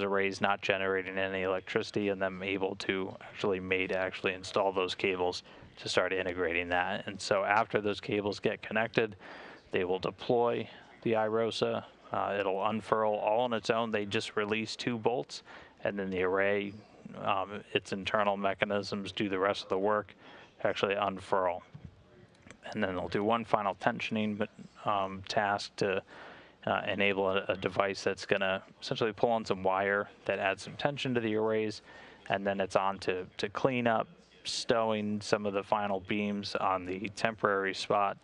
arrays not generating any electricity, and them able to actually install those cables to start integrating that. And so after those cables get connected, they will deploy the iROSA. It'll unfurl all on its own. They just release 2 bolts, and then the array, its internal mechanisms do the rest of the work to actually unfurl. And then they'll do one final tensioning task to enable a device that's going to essentially pull on some wire that adds some tension to the arrays, and then it's on to clean up, stowing some of the final beams on the temporary spot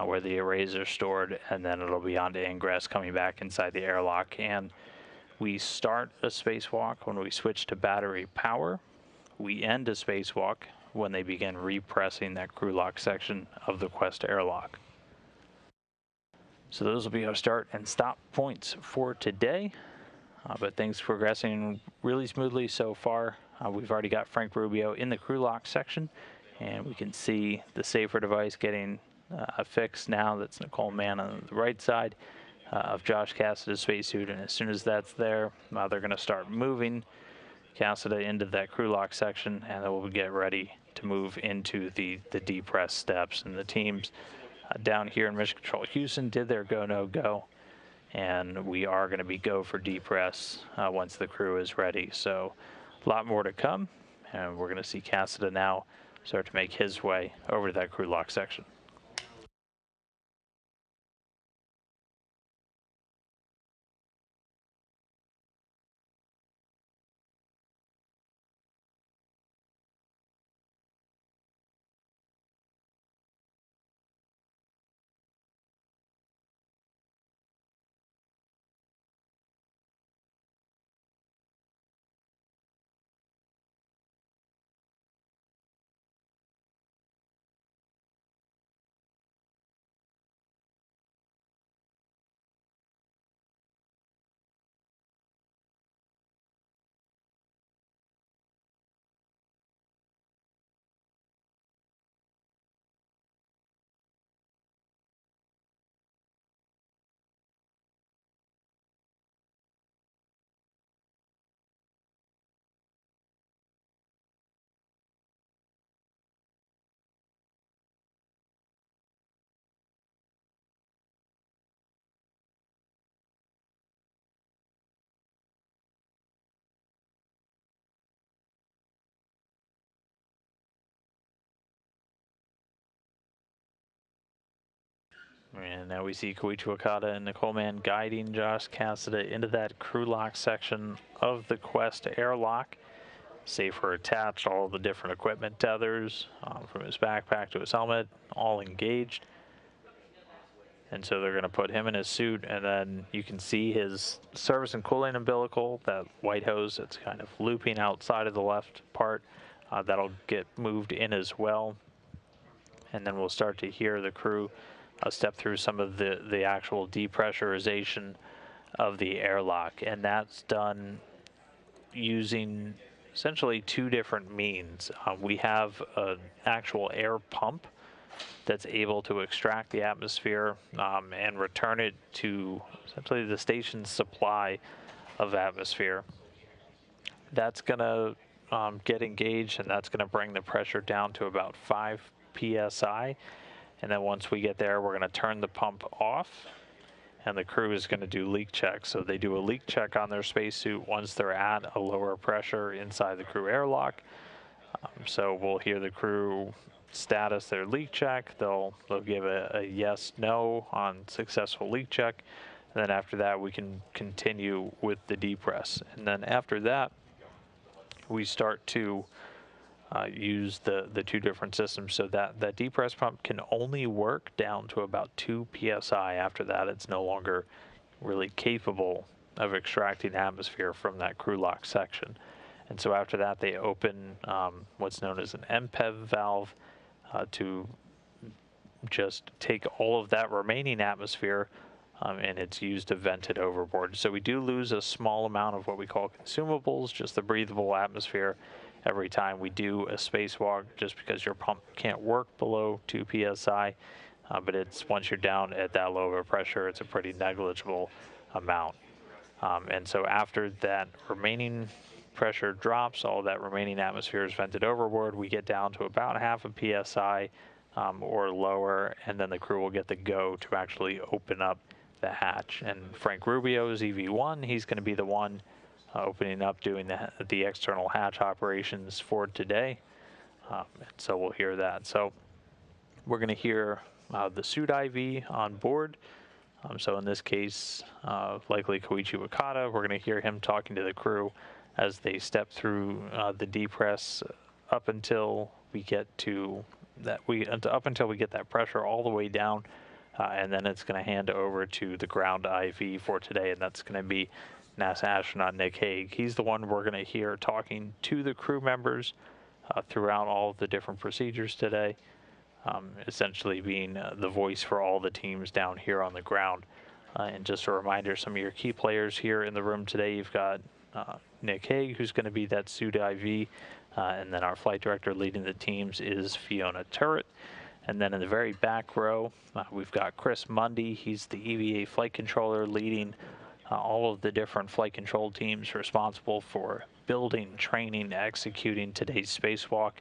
where the arrays are stored, and then it'll be on to ingress, coming back inside the airlock. And we start a spacewalk when we switch to battery power. We end a spacewalk when they begin repressing that crew lock section of the Quest airlock. So those will be our start and stop points for today. But things progressing really smoothly so far. We've already got Frank Rubio in the crew lock section, and we can see the safer device getting affixed now. That's Nicole Mann on the right side of Josh Cassidy's spacesuit, and as soon as that's there, they're going to start moving Cassidy into that crew lock section, and then we'll get ready to move into the depress steps. And the teams down here in Mission Control Houston did their go, no go, and we are going to be go for depress once the crew is ready. So a lot more to come, and we're going to see Cassidy now start to make his way over to that crew lock section. And now we see Koichi Wakata and Nicole Mann guiding Josh Cassidy into that crew lock section of the Quest airlock. Safer attached, all the different equipment tethers from his backpack to his helmet, all engaged. And so they're going to put him in his suit, and then you can see his service and cooling umbilical, that white hose that's kind of looping outside of the left part. That'll get moved in as well. And then we'll start to hear the crew step through some of the actual depressurization of the airlock, and that's done using essentially 2 different means. We have an actual air pump that's able to extract the atmosphere and return it to essentially the station's supply of atmosphere. That's going to get engaged, and that's going to bring the pressure down to about 5 psi. And then once we get there, we're going to turn the pump off, and the crew is going to do leak checks. So they do a leak check on their spacesuit once they're at a lower pressure inside the crew airlock. So we'll hear the crew status their leak check. They'll give a yes, no on successful leak check. And then after that, we can continue with the depress. And then after that, we start to use the 2 different systems. So that depress pump can only work down to about 2 psi. After that, it's no longer really capable of extracting atmosphere from that crew lock section. And so after that, they open what's known as an MPEV valve to just take all of that remaining atmosphere, and it's used to vent it overboard. So we do lose a small amount of what we call consumables, just the breathable atmosphere, every time we do a spacewalk, just because your pump can't work below 2 psi. But it's once you're down at that low of a pressure, it's a pretty negligible amount. And so after that remaining pressure drops, all that remaining atmosphere is vented overboard. We get down to about half a psi or lower, and then the crew will get the go to actually open up the hatch. And Frank Rubio's EV1, he's going to be the one opening up, doing the external hatch operations for today. So we'll hear that. So we're going to hear the suit IV on board. So in this case, likely Koichi Wakata, we're going to hear him talking to the crew as they step through the depress up until we get to that up until we get that pressure all the way down, and then it's going to hand over to the ground IV for today, and that's going to be NASA astronaut Nick Hague. He's the one we're going to hear talking to the crew members throughout all of the different procedures today. Essentially being the voice for all the teams down here on the ground. And just a reminder, some of your key players here in the room today, you've got Nick Hague, who's going to be that suit IV, and then our flight director leading the teams is Fiona Turret. And then in the very back row, we've got Chris Mundy. He's the EVA flight controller leading all of the different flight control teams responsible for building, training, executing today's spacewalk.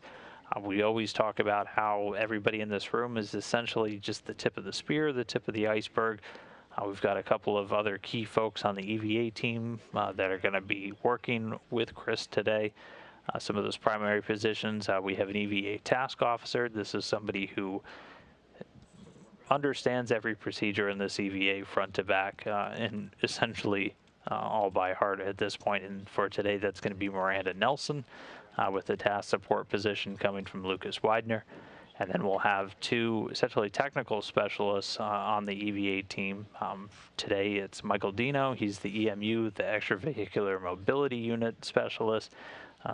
We always talk about how everybody in this room is essentially just the tip of the spear, the tip of the iceberg. We've got a couple of other key folks on the EVA team that are going to be working with Chris today. Some of those primary positions, we have an EVA task officer. This is somebody who understands every procedure in this EVA front to back and essentially all by heart at this point. And for today, that's going to be Miranda Nelson. With the task support position coming from Lucas Widener. And then we'll have two essentially technical specialists on the EVA team. Today it's Michael Dino. He's the EMU, the extravehicular mobility unit specialist,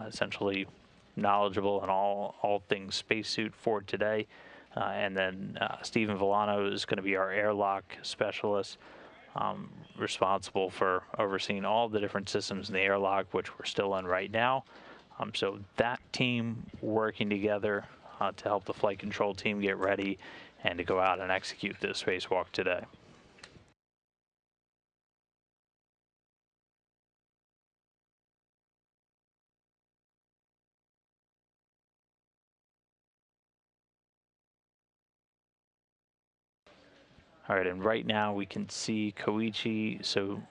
essentially knowledgeable in all things spacesuit for today. And then Stephen Villano is going to be our airlock specialist, responsible for overseeing all the different systems in the airlock, which we're still in right now. So that team working together to help the flight control team get ready and to go out and execute this spacewalk today. All right, and right now we can see Koichi. So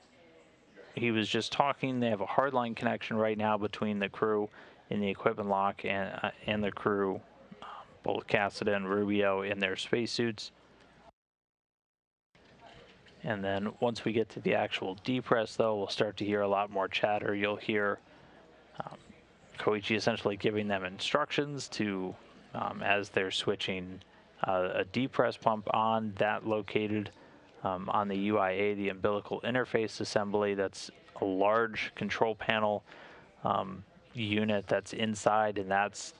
he was just talking. They have a hardline connection right now between the crew in the equipment lock and the crew, both Cassida and Rubio in their spacesuits. And then once we get to the actual depress, though, we'll start to hear a lot more chatter. You'll hear Koichi essentially giving them instructions to, as they're switching a depress pump on, that located on the UIA, the umbilical interface assembly. That's a large control panel unit that's inside, and that's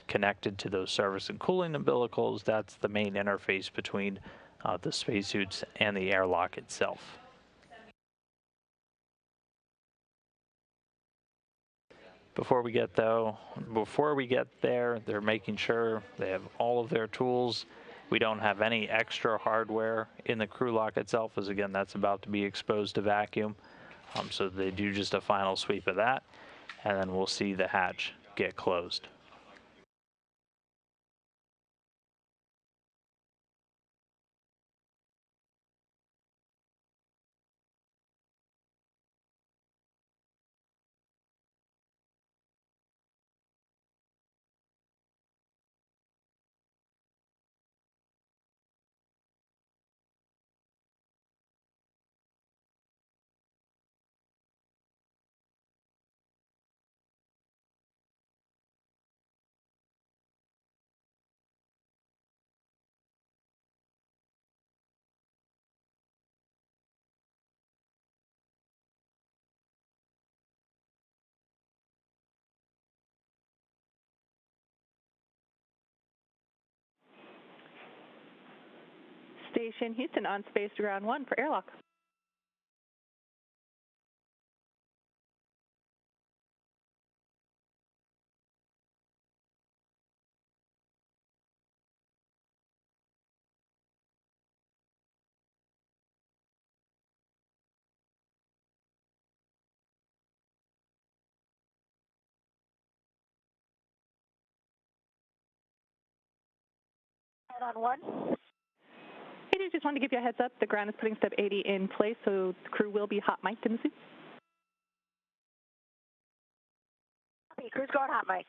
connected to those service and cooling umbilicals. That's the main interface between the spacesuits and the airlock itself. Before we get there, they're making sure they have all of their tools. We don't have any extra hardware in the crew lock itself, as again, that's about to be exposed to vacuum. So they do just a final sweep of that, and then we'll see the hatch get closed. Station Houston, on space to ground 1 for airlock. ground 1. Hey, just wanted to give you a heads up. The ground is putting step 80 in place, so the crew will be hot mic'd in the suits. Copy, crew's going hot mic.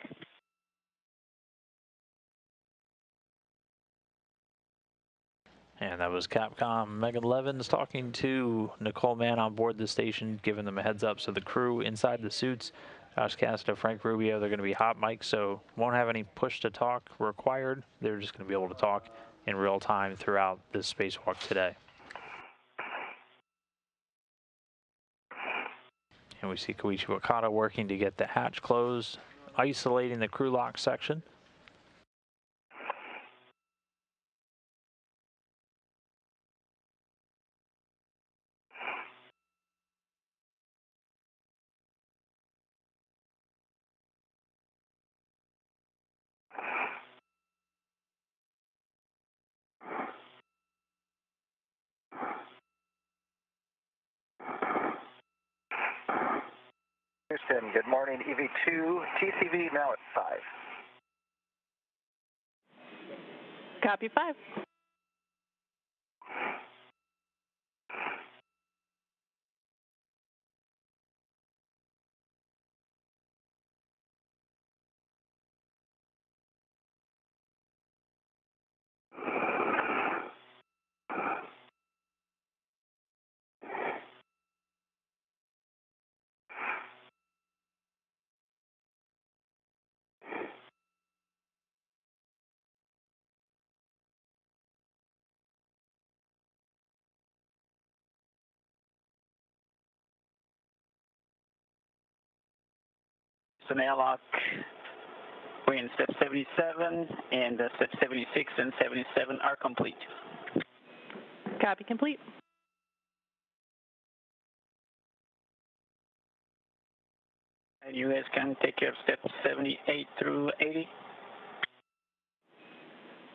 And that was Capcom Megan Levins talking to Nicole Mann on board the station, giving them a heads up. So the crew inside the suits, Josh Cassidy, Frank Rubio, they're going to be hot mics, so won't have any push to talk required. They're just going to be able to talk in real time throughout this spacewalk today. And we see Koichi Wakata working to get the hatch closed, isolating the crew lock section. Houston, good morning. EV2, TCV now at 5. Copy 5. So airlock, we're in step 77, and step 76 and 77 are complete. Copy complete. And you guys can take care of steps 78 through 80.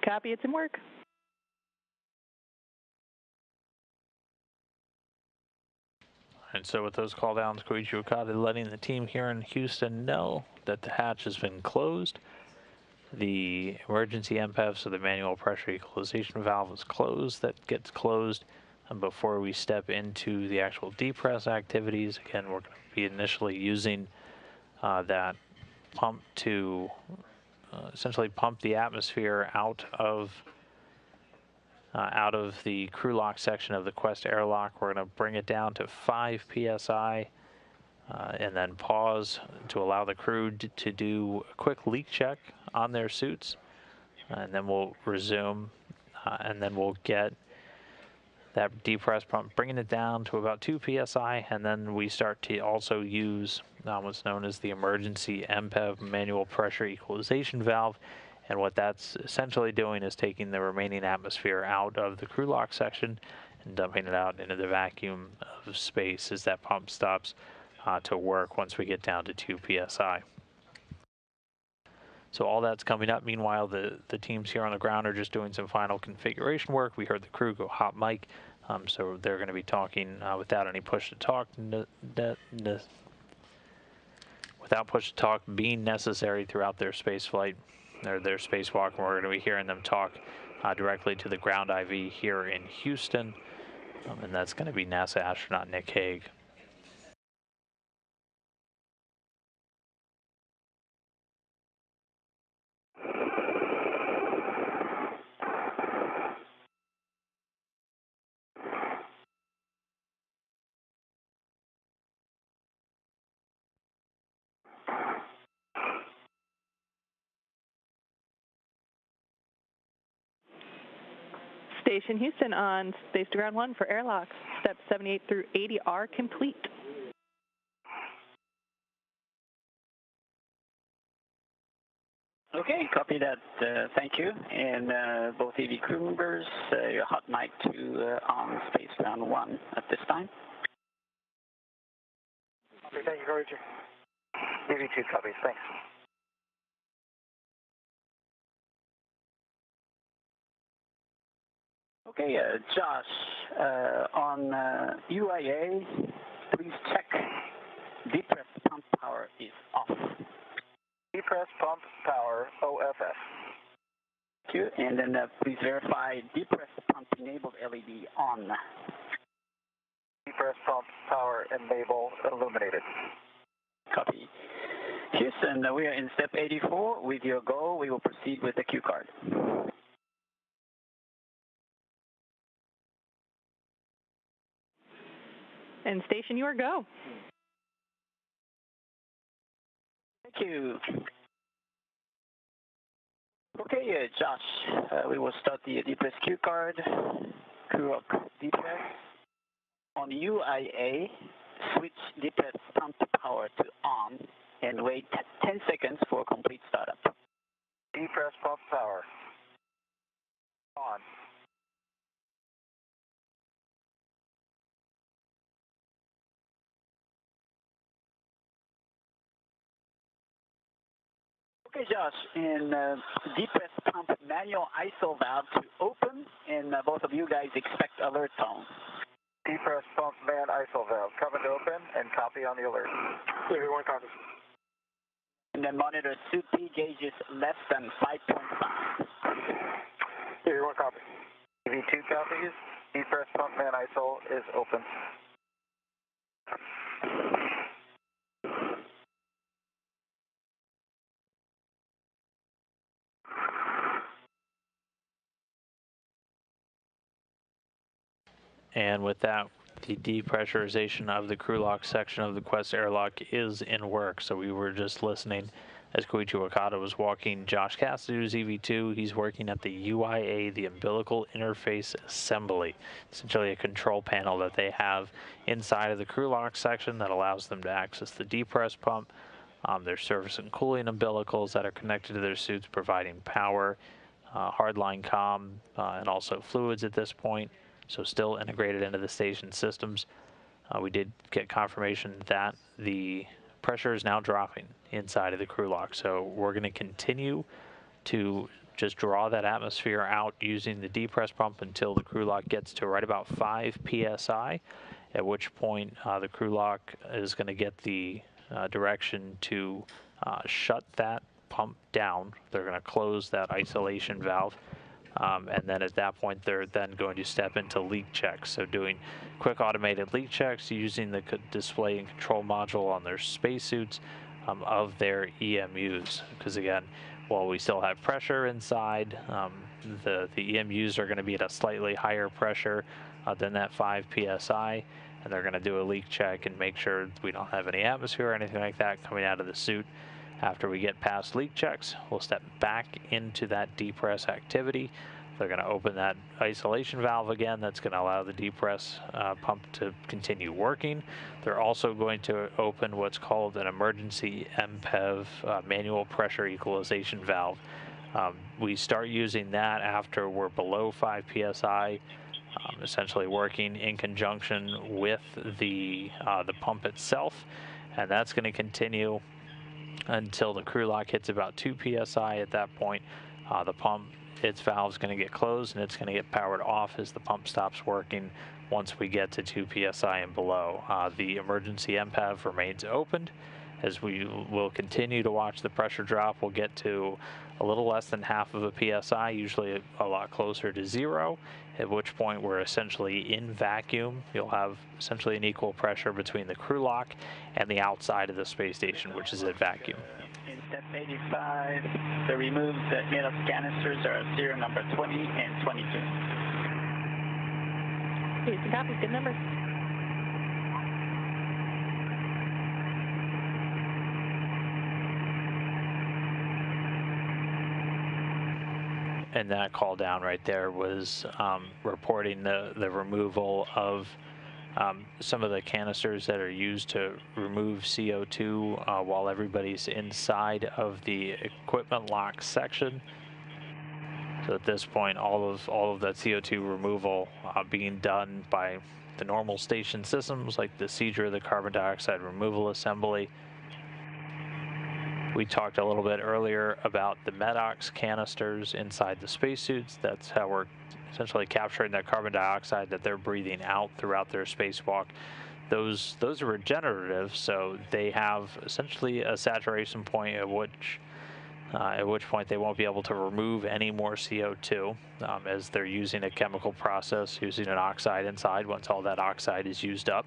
Copy, it's in work. And so with those call downs, Koichi Okada letting the team here in Houston know that the hatch has been closed. The emergency MPEV, so the manual pressure equalization valve, is closed. That gets closed before we step into the actual depress activities. Again, we're going to be initially using that pump to essentially pump the atmosphere out of the crew lock section of the Quest airlock. We're going to bring it down to 5 psi and then pause to allow the crew to do a quick leak check on their suits, and then we'll resume, and then we'll get that depress pump, bringing it down to about 2 psi, and then we start to also use what's known as the emergency MPEV, manual pressure equalization valve. And what that's essentially doing is taking the remaining atmosphere out of the crew lock section and dumping it out into the vacuum of space as that pump stops to work once we get down to 2 psi. So all that's coming up. Meanwhile, the teams here on the ground are just doing some final configuration work. We heard the crew go hot mic, so they're going to be talking without any push to talk, without push to talk being necessary throughout their space flight. Their spacewalk, and we're going to be hearing them talk directly to the ground IV here in Houston, and that's going to be NASA astronaut Nick Hague. Station Houston on space to ground 1 for airlocks. Steps 78 through 80 are complete. Okay, copy that. Thank you. And both EV crew members, your hot mic to on space ground 1 at this time. Okay, thank you, Roger. EV2 copies, thanks. Okay, Josh, on UIA, please check depress pump power is off. Depress pump power OFF. Thank you. And then please verify depress pump enabled LED on. Depress pump power enable illuminated. Copy. Houston, we are in step 84. With your go, we will proceed with the cue card. And station, you are go. Thank you. Okay, Josh, we will start the depress cue card. Crew up depress. On UIA, switch depress pump power to on and wait 10 seconds for complete startup. Depress pump power on. Okay, Josh, and depress pump manual ISO valve to open, and both of you guys expect alert tone. Depress pump man ISO valve coming to open and copy on the alert. Everyone copies. And then monitor suit P gauges less than 5.5. Everyone copies. EV2 copies. Depress pump man ISO is open. And with that, the depressurization of the crew lock section of the Quest airlock is in work. So we were just listening as Koichi Wakata was walking Josh Cassidy's EV2. He's working at the UIA, the umbilical interface assembly, essentially a control panel that they have inside of the crew lock section that allows them to access the depress pump. Their service and cooling umbilicals that are connected to their suits, providing power, hardline comm, and also fluids at this point. So still integrated into the station systems. We did get confirmation that the pressure is now dropping inside of the crew lock. So we're going to continue to just draw that atmosphere out using the depress pump until the crew lock gets to right about 5 psi, at which point the crew lock is going to get the direction to shut that pump down. They're going to close that isolation valve. And then at that point, they're then going to step into leak checks. So doing quick automated leak checks using the display and control module on their spacesuits of their EMUs. Because again, while we still have pressure inside, the EMUs are going to be at a slightly higher pressure than that 5 psi. And they're going to do a leak check and make sure we don't have any atmosphere or anything like that coming out of the suit. After we get past leak checks, we'll step back into that depress activity. They're going to open that isolation valve again. That's going to allow the depress pump to continue working. They're also going to open what's called an emergency MPEV, manual pressure equalization valve. We start using that after we're below 5 psi, essentially working in conjunction with the pump itself, and that's going to continue until the crew lock hits about 2 psi. At that point, the pump, its valve is going to get closed and it's going to get powered off as the pump stops working once we get to 2 psi and below. The emergency MPEV remains opened as we will continue to watch the pressure drop. We'll get to a little less than half of a psi, usually a lot closer to 0, at which point we're essentially in vacuum. You'll have essentially an equal pressure between the crew lock and the outside of the space station, which is at vacuum. In step 85, the removed metal canisters are serial number 20 and 22. Houston copies, good number. And that call down right there was reporting the removal of some of the canisters that are used to remove CO2 while everybody's inside of the equipment lock section. So at this point, all of that CO2 removal being done by the normal station systems like the CEDRA, the carbon dioxide removal assembly. We talked a little bit earlier about the MEDOX canisters inside the spacesuits. That's how we're essentially capturing that carbon dioxide that they're breathing out throughout their spacewalk. Those are regenerative, so they have essentially a saturation point at which at which point they won't be able to remove any more CO2 as they're using a chemical process, using an oxide inside. Once all that oxide is used up,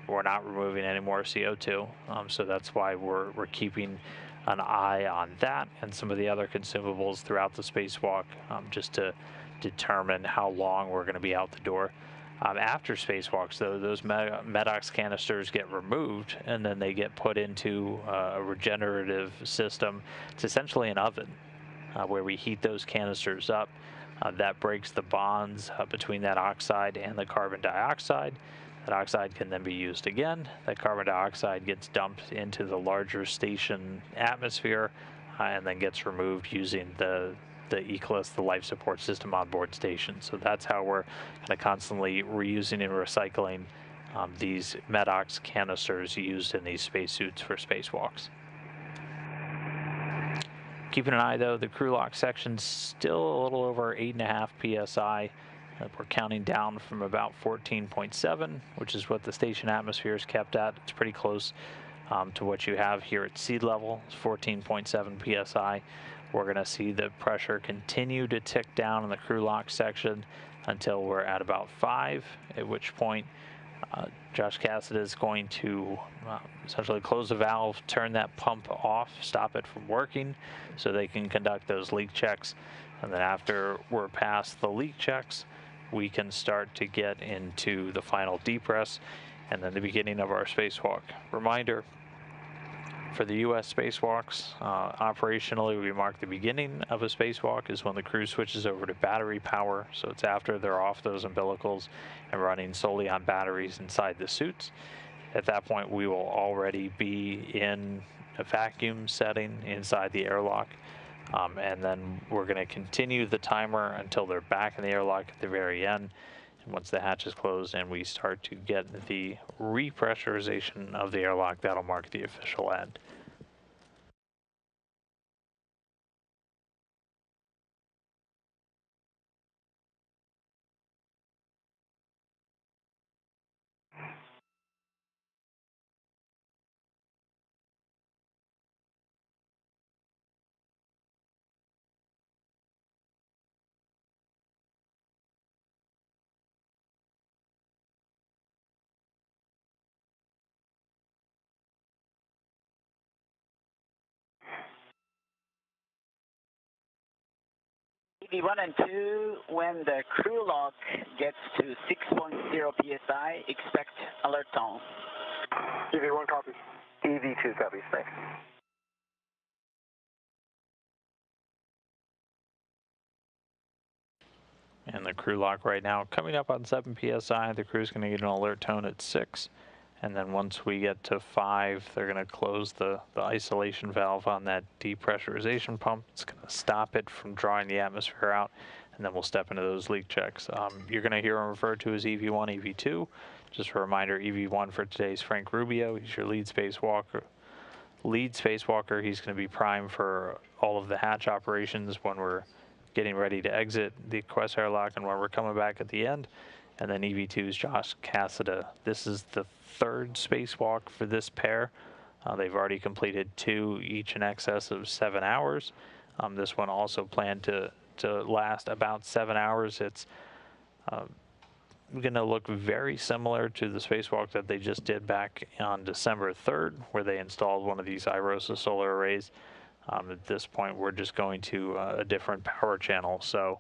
we're not removing any more CO2. So that's why we're keeping an eye on that and some of the other consumables throughout the spacewalk, just to determine how long we're going to be out the door. After spacewalks, though, those MEDOX canisters get removed and then they get put into a regenerative system. It's essentially an oven where we heat those canisters up. That breaks the bonds between that oxide and the carbon dioxide. That oxide can then be used again. That carbon dioxide gets dumped into the larger station atmosphere and then gets removed using the ECLSS, the life support system on board station. So that's how we're kind of constantly reusing and recycling these MEDOX canisters used in these spacesuits for spacewalks. Keeping an eye though, the crew lock section's still a little over 8.5 psi. We're counting down from about 14.7, which is what the station atmosphere is kept at. It's pretty close to what you have here at sea level. It's 14.7 psi. We're going to see the pressure continue to tick down in the crew lock section until we're at about 5, at which point Josh Cassada is going to essentially close the valve, turn that pump off, stop it from working so they can conduct those leak checks. And then after we're past the leak checks, we can start to get into the final depress and then the beginning of our spacewalk. Reminder, for the U.S. spacewalks, operationally, we mark the beginning of a spacewalk is when the crew switches over to battery power. So it's after they're off those umbilicals and running solely on batteries inside the suits. At that point, we will already be in a vacuum setting inside the airlock. And then we're going to continue the timer until they're back in the airlock at the very end. And once the hatch is closed and we start to get the repressurization of the airlock, that'll mark the official end. EV1 and 2, when the crew lock gets to 6.0 psi, expect alert tone. EV1 copies. EV2 copies, thanks. And the crew lock right now coming up on 7 psi. The crew's going to get an alert tone at 6. And then once we get to 5, they're going to close the isolation valve on that depressurization pump. It's going to stop it from drawing the atmosphere out, and then we'll step into those leak checks. You're going to hear them referred to as EV1, EV2. Just a reminder, EV1 for today is Frank Rubio. He's your lead spacewalker. He's going to be prime for all of the hatch operations when we're getting ready to exit the Quest airlock and when we're coming back at the end. And then EV2 is Josh Cassada. This is the 3rd spacewalk for this pair. They've already completed 2, each in excess of 7 hours. This one also planned to last about 7 hours. It's going to look very similar to the spacewalk that they just did back on December 3rd, where they installed one of these IROSA solar arrays. At this point, we're just going to a different power channel. So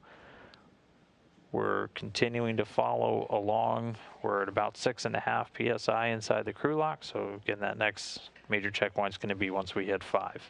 we're continuing to follow along. We're at about 6.5 psi inside the crew lock. So again, that next major checkpoint is going to be once we hit 5.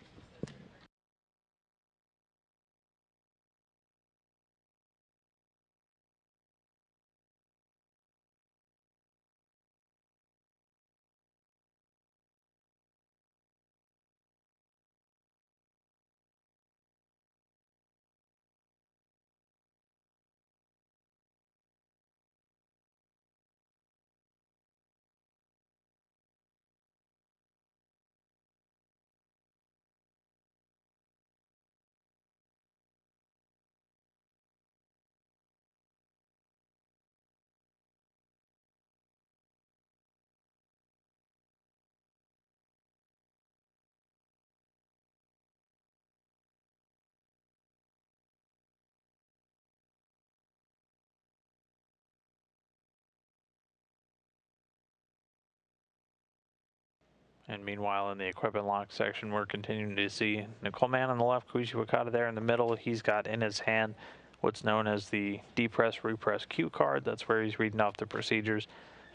And meanwhile, in the equipment lock section, we're continuing to see Nicole Man on the left, Koichi Wakata there in the middle. He's got in his hand what's known as the depress repress cue card. That's where he's reading off the procedures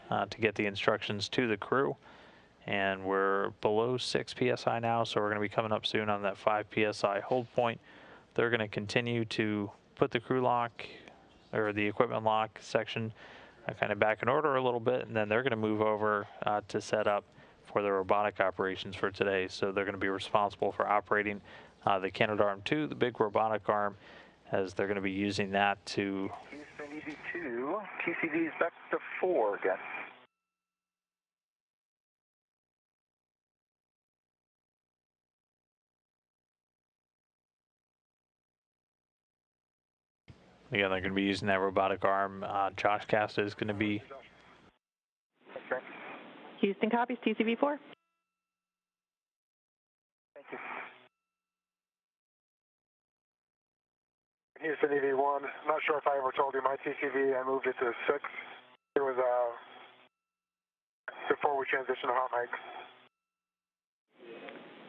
to get the instructions to the crew. And we're below 6 psi now, so we're going to be coming up soon on that 5 psi hold point. They're going to continue to put the crew lock or the equipment lock section kind of back in order a little bit, and then they're going to move over to set up for the robotic operations for today. So they're going to be responsible for operating the Canadarm2, the big robotic arm, as they're going to be using that to... Houston EV2, TCV is back to 4 again. Again, they're going to be using that robotic arm. Josh Casta is going to be... Okay. Houston copies, TCV4. Thank you. Houston EV1, not sure if I ever told you my TCV, I moved it to 6. It was before we transitioned to hot mic.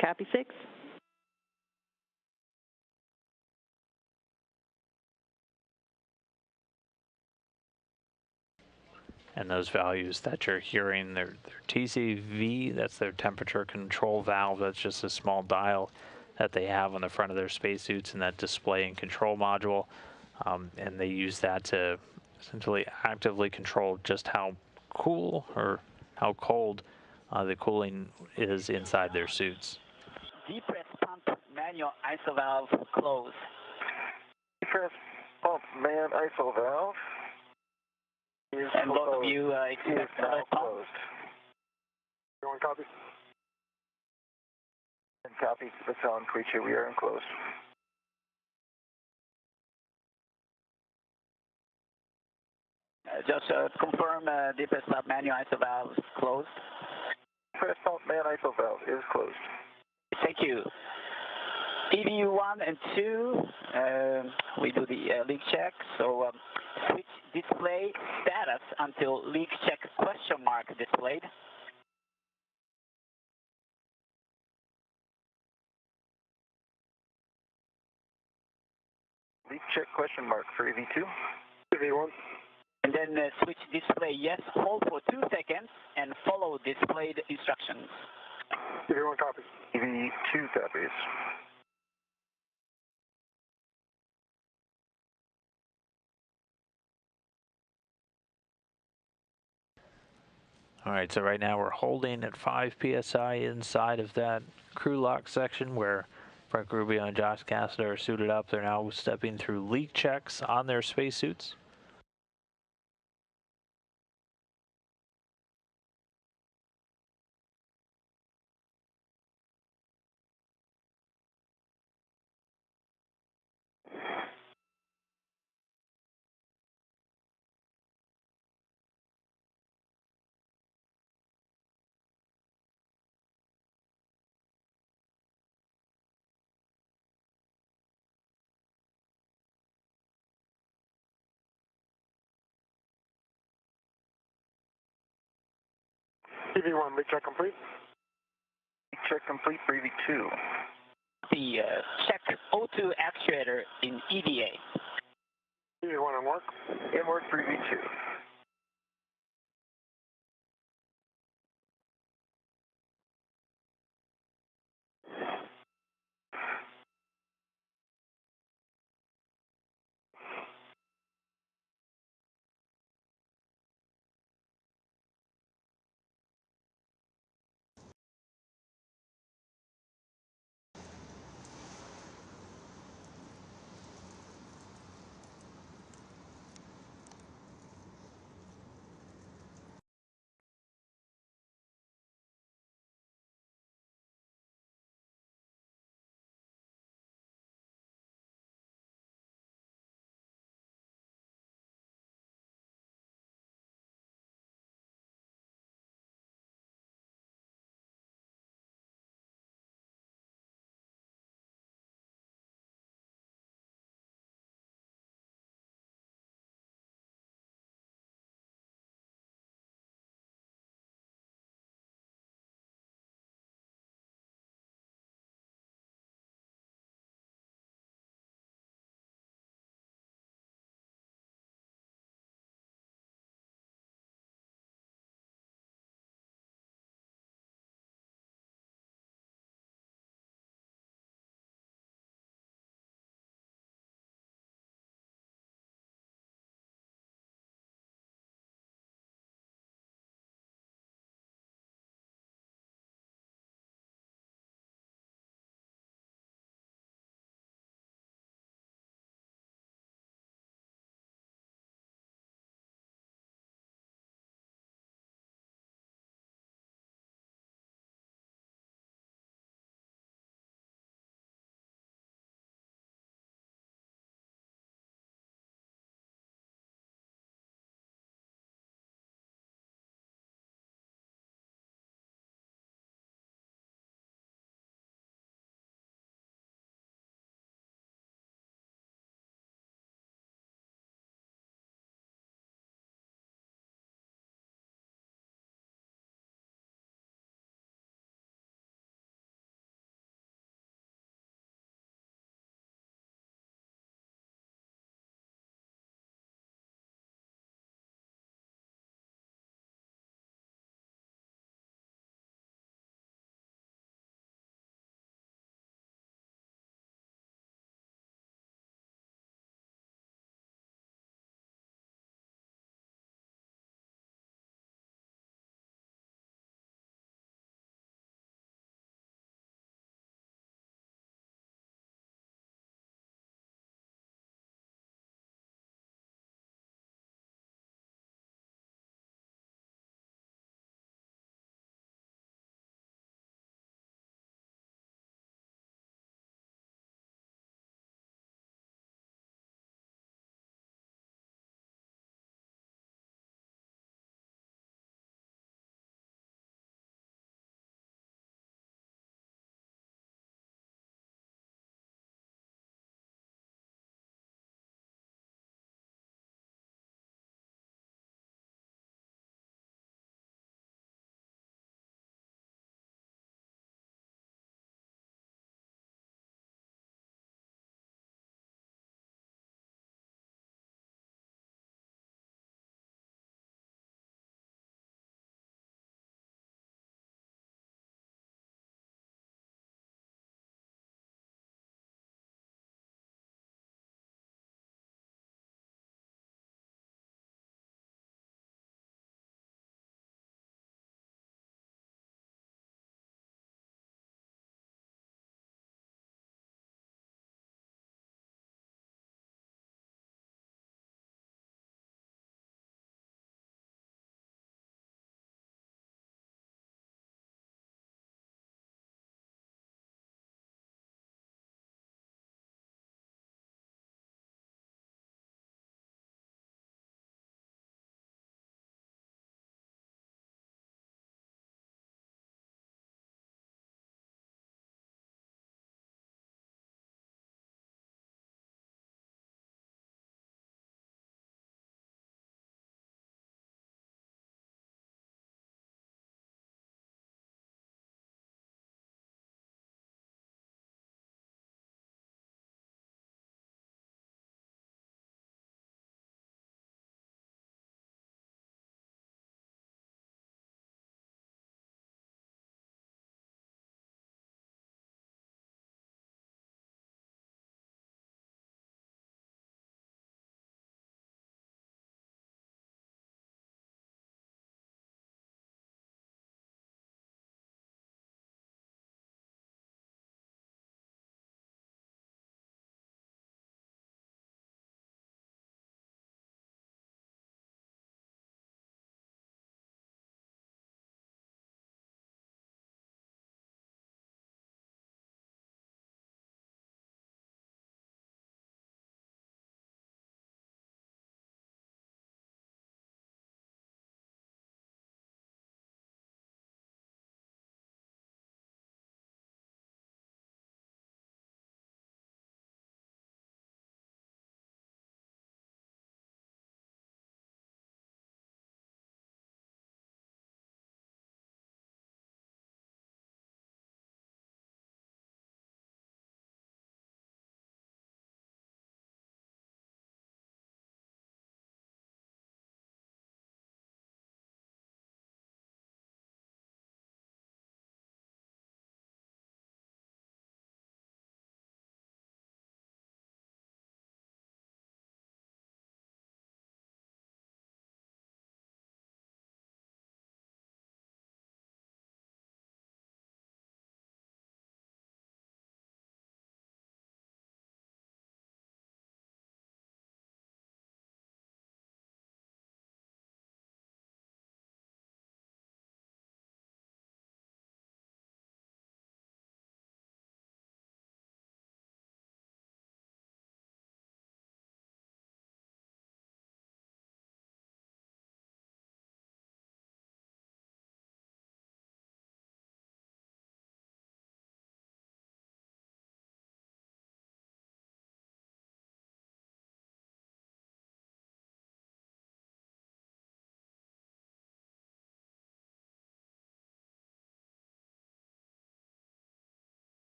Copy 6. And those values that you're hearing, their TCV, that's their temperature control valve. That's just a small dial that they have on the front of their spacesuits and that display and control module. And they use that to essentially actively control just how cool or how cold the cooling is inside their suits. Depress pump manual ISO valve closed. Depress pump man ISO valve is And both of you is expect now another pump. closed. Everyone copy? And copy. Battalion Creature, we are enclosed. Just confirm depress pump manual ISO valve is closed. Depress pump man ISO valve is closed. Thank you. EV1 and 2, we do the leak check. So switch display status until leak check question mark displayed. Leak check question mark for EV2. EV1. And then switch display yes, hold for 2 seconds and follow displayed instructions. EV1 copies. EV2 copies. All right, so right now we're holding at 5 psi inside of that crew lock section where Frank Rubio and Josh Cassidy are suited up. They're now stepping through leak checks on their spacesuits. EV1, leak check complete. Leak check complete for EV2. The check O2 actuator in EVA. EV1 in work. In work for EV2.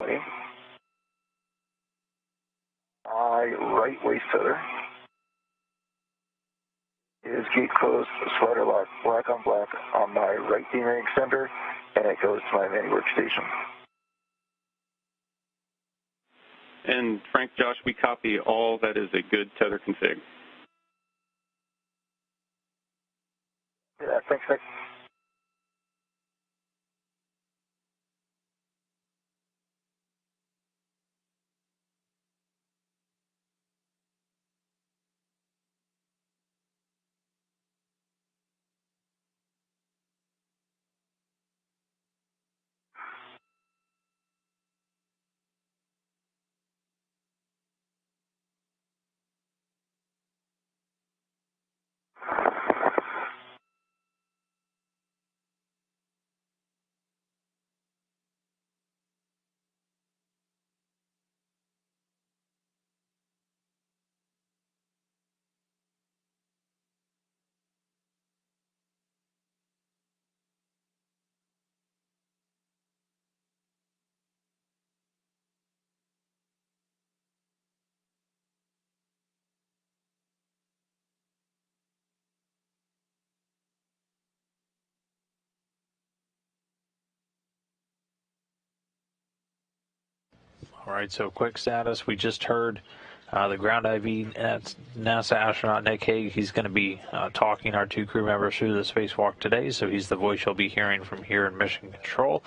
Waiting. Right waist feather. Is gate closed, slider lock, black on black on my right D-ring extender, and it goes to my main workstation. And Frank, Josh, we copy all that is a good tether config. Yeah, thanks, Nick. All right, so quick status. We just heard the ground IV at NASA astronaut Nick Hague. He's going to be talking our two crew members through the spacewalk today, so he's the voice you'll be hearing from here in Mission Control.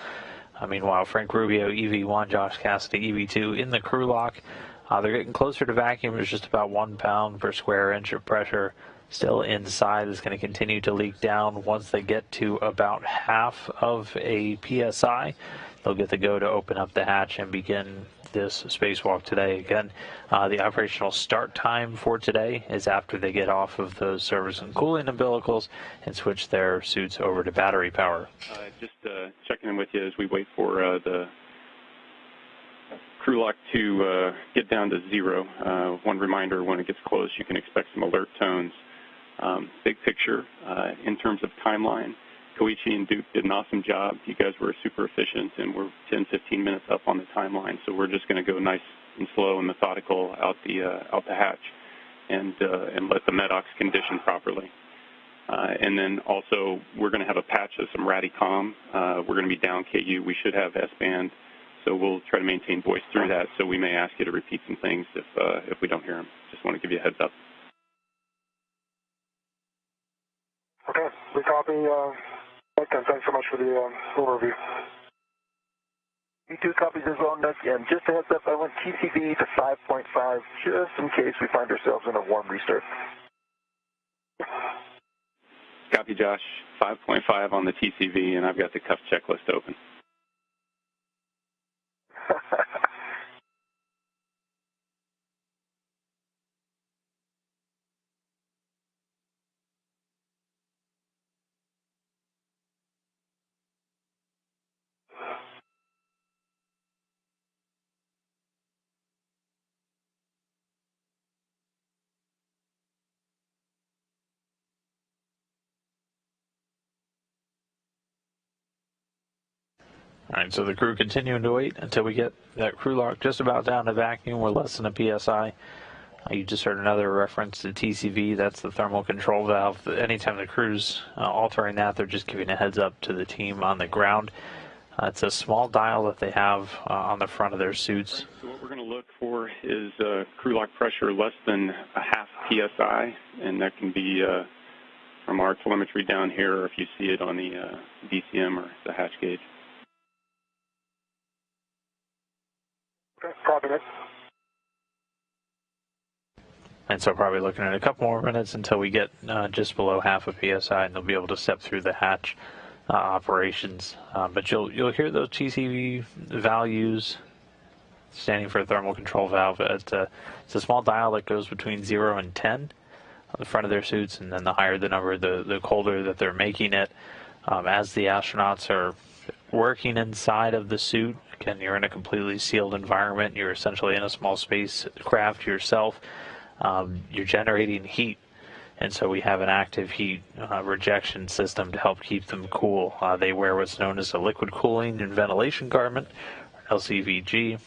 Meanwhile, Frank Rubio, EV1, Josh Cassidy, EV2 in the crew lock. They're getting closer to vacuum. There's just about 1 pound per square inch of pressure still inside. It's going to continue to leak down. Once they get to about half of a PSI, they'll get the go to open up the hatch and begin this spacewalk today. Again, the operational start time for today is after they get off of those service and cooling umbilicals and switch their suits over to battery power. Just checking in with you as we wait for the crew lock to get down to 0. One reminder, when it gets close, you can expect some alert tones. Big picture, in terms of timeline, Koichi and Duke did an awesome job. You guys were super efficient, and we're 10, 15 minutes up on the timeline. So we're just going to go nice and slow and methodical out the hatch, and let the MEDOX condition properly. And then also we're going to have a patch of some Radicom. We're going to be down KU. We should have S-band, so we'll try to maintain voice through that. So we may ask you to repeat some things if we don't hear them. Just want to give you a heads up. Okay, we copy. And thanks so much for the overview. E2 copies as well, Nick. And just a heads up, I went TCV to 5.5 just in case we find ourselves in a warm restart. Copy, Josh. 5.5 on the TCV, and I've got the cuff checklist open. All right, so the crew continuing to wait until we get that crew lock just about down to vacuum. We're less than a PSI. You just heard another reference to TCV. That's the thermal control valve. Anytime the crew's altering that, they're just giving a heads up to the team on the ground. It's a small dial that they have on the front of their suits. So what we're going to look for is crew lock pressure less than a half PSI, and that can be from our telemetry down here, or if you see it on the DCM or the hatch gauge. Okay, copy it. And so probably looking at a couple more minutes until we get just below half a PSI, and they'll be able to step through the hatch operations. But you'll hear those TCV values standing for a thermal control valve. It's a small dial that goes between 0 and 10 on the front of their suits, and then the higher the number, the colder that they're making it. As the astronauts are working inside of the suit, again, you're in a completely sealed environment. You're essentially in a small spacecraft yourself. You're generating heat, and so we have an active heat rejection system to help keep them cool. They wear what's known as a liquid cooling and ventilation garment, LCVG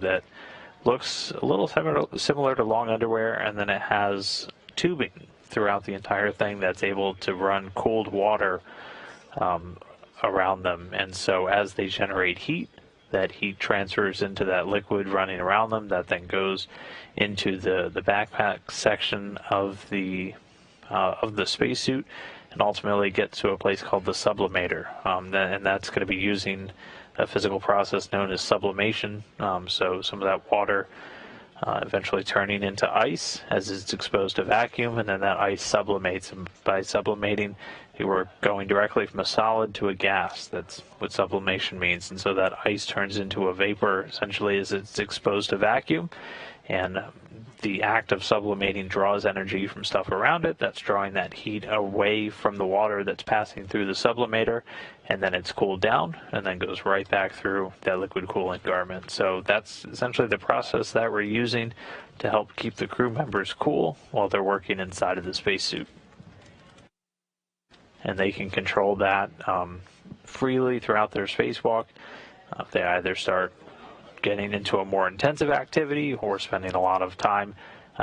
that looks a little similar to long underwear, and then it has tubing throughout the entire thing that's able to run cooled water around them. And so as they generate heat, that heat transfers into that liquid running around them that then goes into the backpack section of the spacesuit and ultimately gets to a place called the sublimator. And that's going to be using a physical process known as sublimation. So some of that water eventually turning into ice as it's exposed to vacuum, and then that ice sublimates. And by sublimating, we're going directly from a solid to a gas. That's what sublimation means. And so that ice turns into a vapor essentially as it's exposed to vacuum. And the act of sublimating draws energy from stuff around it that's drawing that heat away from the water that's passing through the sublimator, and then it's cooled down and then goes right back through that liquid cooling garment. So that's essentially the process that we're using to help keep the crew members cool while they're working inside of the spacesuit. And they can control that freely throughout their spacewalk. They either start getting into a more intensive activity or spending a lot of time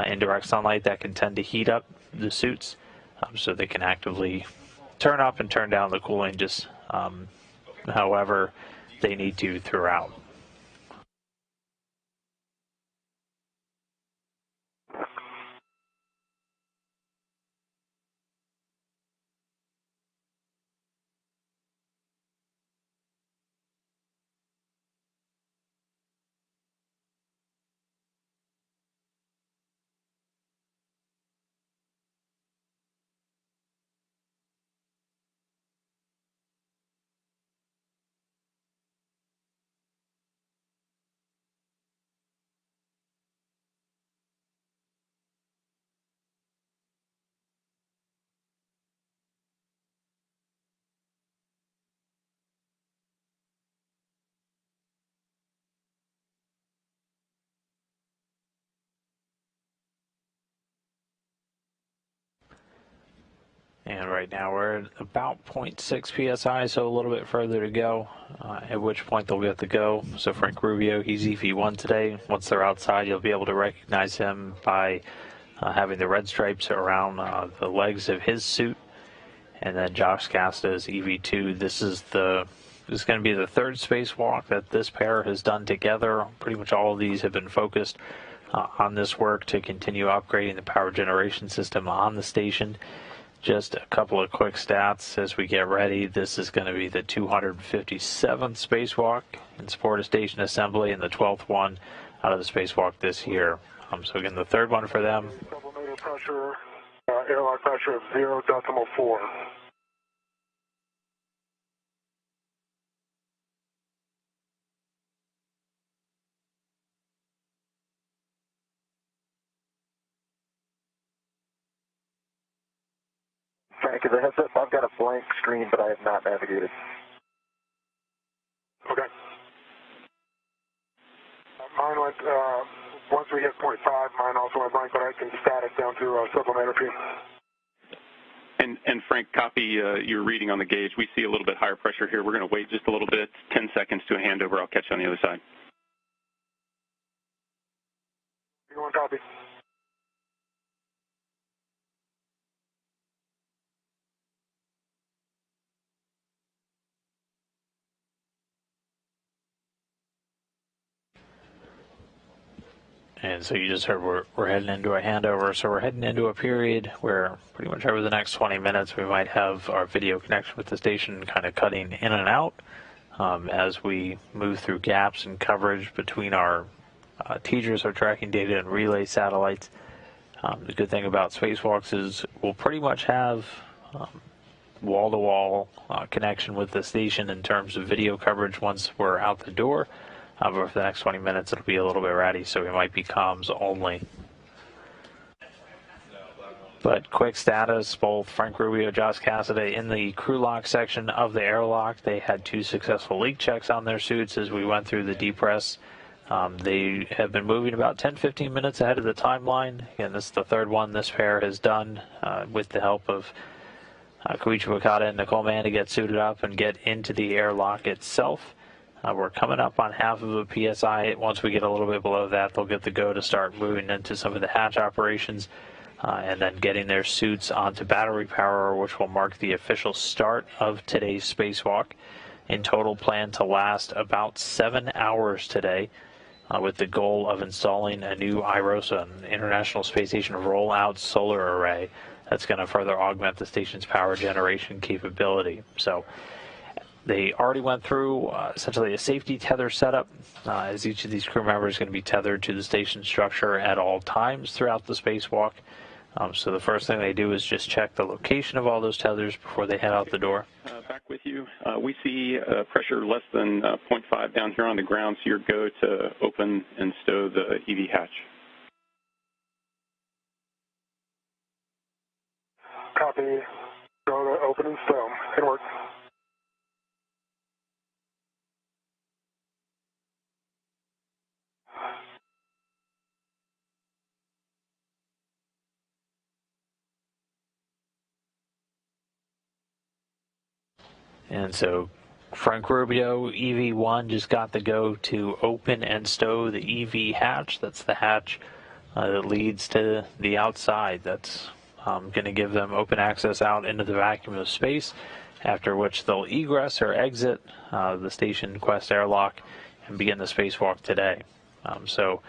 in direct sunlight that can tend to heat up the suits, so they can actively turn up and turn down the cooling just however they need to throughout. And right now we're at about 0.6 psi, so a little bit further to go, at which point they'll get to go. So Frank Rubio, he's EV1 today. Once they're outside, you'll be able to recognize him by having the red stripes around the legs of his suit. And then Josh Casta is EV2. This is going to be the third spacewalk that this pair has done together. Pretty much all of these have been focused on this work to continue upgrading the power generation system on the station. Just a couple of quick stats as we get ready. This is going to be the 257th spacewalk in support of station assembly and the 12th one out of the spacewalk this year. So again, the third one for them. Sublimator pressure, airlock pressure of 0.4. Frank, as a heads up, I've got a blank screen, but I have not navigated. Okay. Mine went, once we hit 0.5, mine also went blank, but I can static down to sublimator P. And Frank, copy your reading on the gauge. We see a little bit higher pressure here. We're going to wait just a little bit, 10 seconds to a handover. I'll catch you on the other side. You want copy? And so you just heard we're heading into a handover. So we're heading into a period where pretty much over the next 20 minutes we might have our video connection with the station kind of cutting in and out as we move through gaps in coverage between our teachers, our tracking data, and relay satellites. The good thing about spacewalks is we'll pretty much have wall-to-wall connection with the station in terms of video coverage once we're out the door. But for the next 20 minutes, it'll be a little bit ratty, so we might be comms only. But quick status, both Frank Rubio and Josh Cassidy in the crew lock section of the airlock. They had 2 successful leak checks on their suits as we went through the depress. They have been moving about 10-15 minutes ahead of the timeline. Again, this is the third one this pair has done with the help of Koichi Wakata and Nicole Mann to get suited up and get into the airlock itself. We're coming up on half of a PSI. Once we get a little bit below that, they'll get the go to start moving into some of the hatch operations and then getting their suits onto battery power, which will mark the official start of today's spacewalk. In total, planned to last about 7 hours today, with the goal of installing a new IROSA, an International Space Station Rollout Solar Array, that's going to further augment the station's power generation capability. So they already went through essentially a safety tether setup, as each of these crew members is going to be tethered to the station structure at all times throughout the spacewalk. So the first thing they do is just check the location of all those tethers before they head out the door. Back with you. We see pressure less than 0.5 down here on the ground, so you're go to open and stow the EV hatch. Copy. Go to open and stow. Good work. And so Frank Rubio, EV1, just got the go to open and stow the EV hatch. That's the hatch that leads to the outside. That's going to give them open access out into the vacuum of space, after which they'll egress or exit the Station Quest airlock and begin the spacewalk today. So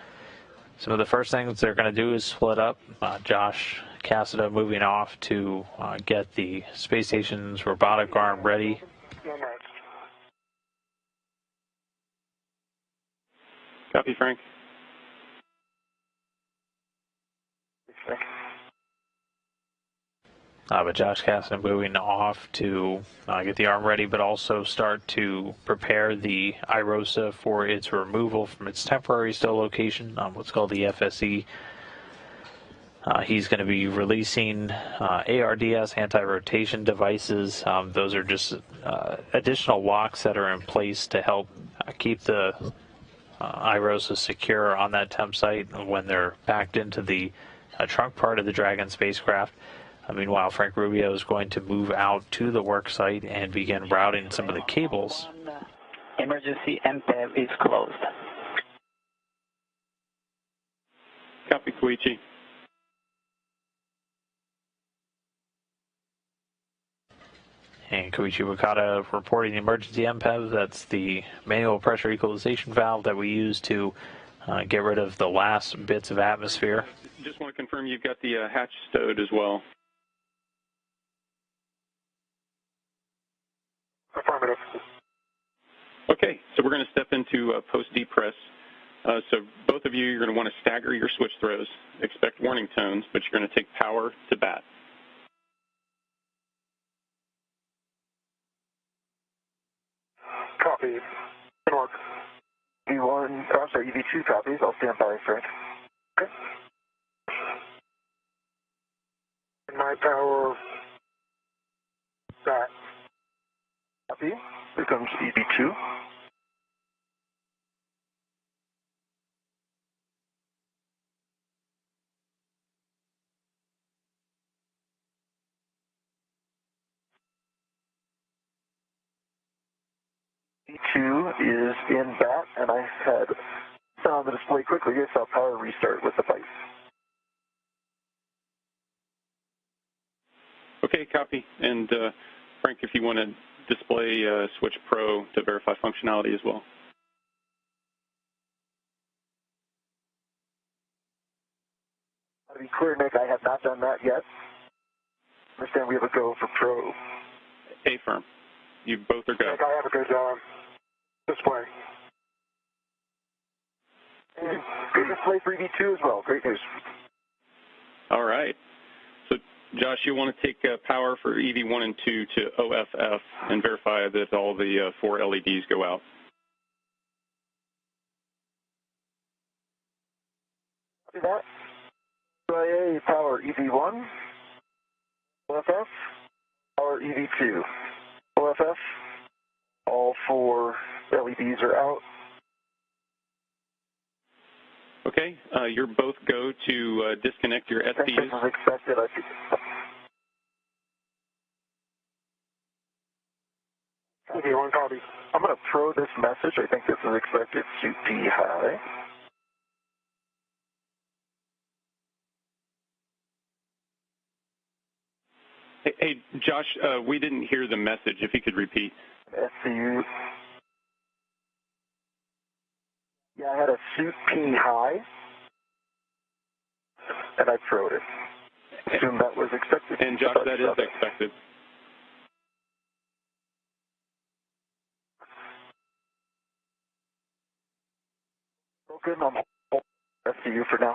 some of the first things they're going to do is split up. Josh Cassida moving off to get the space station's robotic arm ready. Copy, Frank. But Josh Cassida moving off to get the arm ready, but also start to prepare the IROSA for its removal from its temporary stow location, what's called the FSE. He's going to be releasing ARDS, anti-rotation devices. Those are just additional locks that are in place to help keep the IROSA secure on that temp site when they're backed into the trunk part of the Dragon spacecraft. Meanwhile, Frank Rubio is going to move out to the work site and begin routing some of the cables. Emergency MPEV is closed. Copy, Koichi. And Koichi Wakata reporting the emergency MPEV. That's the manual pressure equalization valve that we use to get rid of the last bits of atmosphere. Just want to confirm you've got the hatch stowed as well. Affirmative. Okay, so we're going to step into post-depress. So both of you, you're going to want to stagger your switch throws. Expect warning tones, but you're going to take power to bat. Copy. Good work. EV1, I'm sorry, EV2 copies. I'll stand by, Frank. Okay. My power back. Copy. Here comes EV2. E2 is in bat, and I had found the display quickly. I saw power restart with the device. Okay, copy. And Frank, if you want to display Switch Pro to verify functionality as well. To be clear, Nick, I have not done that yet. Understand we have a go for Pro. A-firm. You both are go. Nick, I have a good display. And good display for EV2 as well. Great news. All right. So, Josh, you want to take power for EV1 and 2 to OFF and verify that all the 4 LEDs go out. Copy that. IA power EV1. OFF. Power EV2. OFF. All 4 LEDs are out. Okay, you're both go to disconnect your SPUs. This is expected. EV1 copy. I'm going to throw this message. I think this is expected to be high. Hey, Josh, we didn't hear the message. If you could repeat. SCU. Yeah, I had a suit P high, and I throwed it. Assume that was expected. And Josh, that is expected. Okay, I'm SCU for now.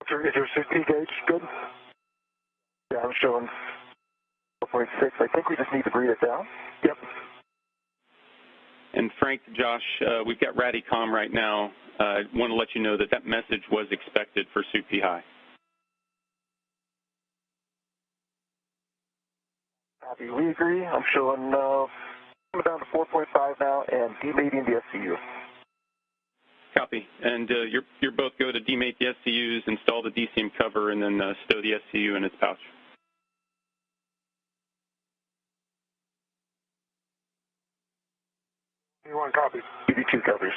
Is your suit P gauge good? Yeah, I'm showing 4.6. I think we just need to breathe it down. Yep. And Frank, Josh, we've got Radicom right now. I want to let you know that that message was expected for suit P high. Copy. We agree. I'm showing down to 4.5 now and demating the SCU. Copy. And you're both go to demate the SCUs, install the DCM cover, and then stow the SCU in its pouch. One copy. ED2 covers.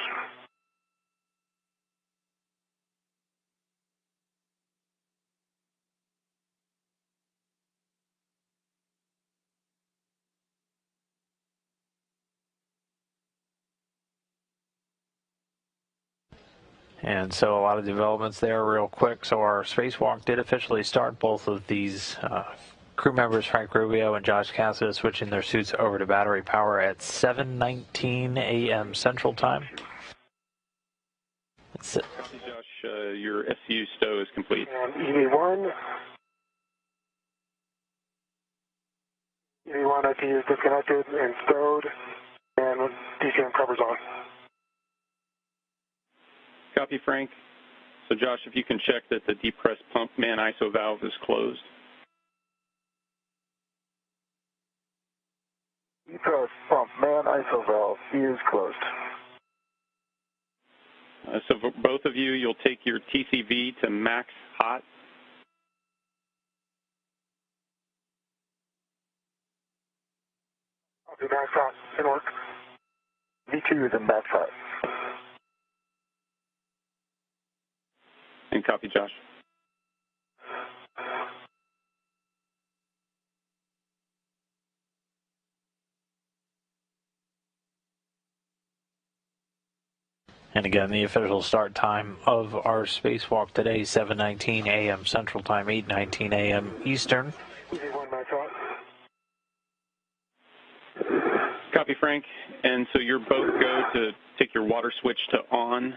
And so a lot of developments there real quick. So our spacewalk did officially start. Both of these crew members, Frank Rubio and Josh Cassidy, switching their suits over to battery power at 7:19 a.m. Central Time. That's it. Josh, your SCU stow is complete. And EV1 IP is disconnected and stowed, and DCM covers on. Copy, Frank. So, Josh, if you can check that the depressed pump man ISO valve is closed. Depressed pump man ISO valve is closed. So for both of you, you'll take your TCV to max hot. I'll do max hot. In work. V2 is in max hot. And copy, Josh. And again, the official start time of our spacewalk today, 7:19 a.m. Central Time, 8:19 a.m. Eastern. EV1 max hot. Copy, Frank. And so you're both go to take your water switch to on.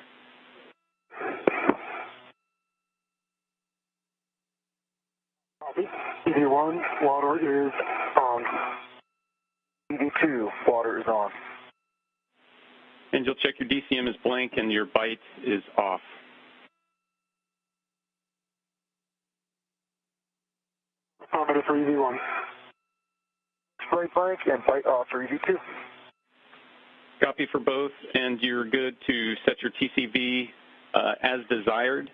Copy. EV1 water is on. ED2 water is on. And you'll check your DCM is blank and your bite is off. Affirmative for EV1. Spray blank and bite off for ED2. Copy for both, and you're good to set your TCV as desired,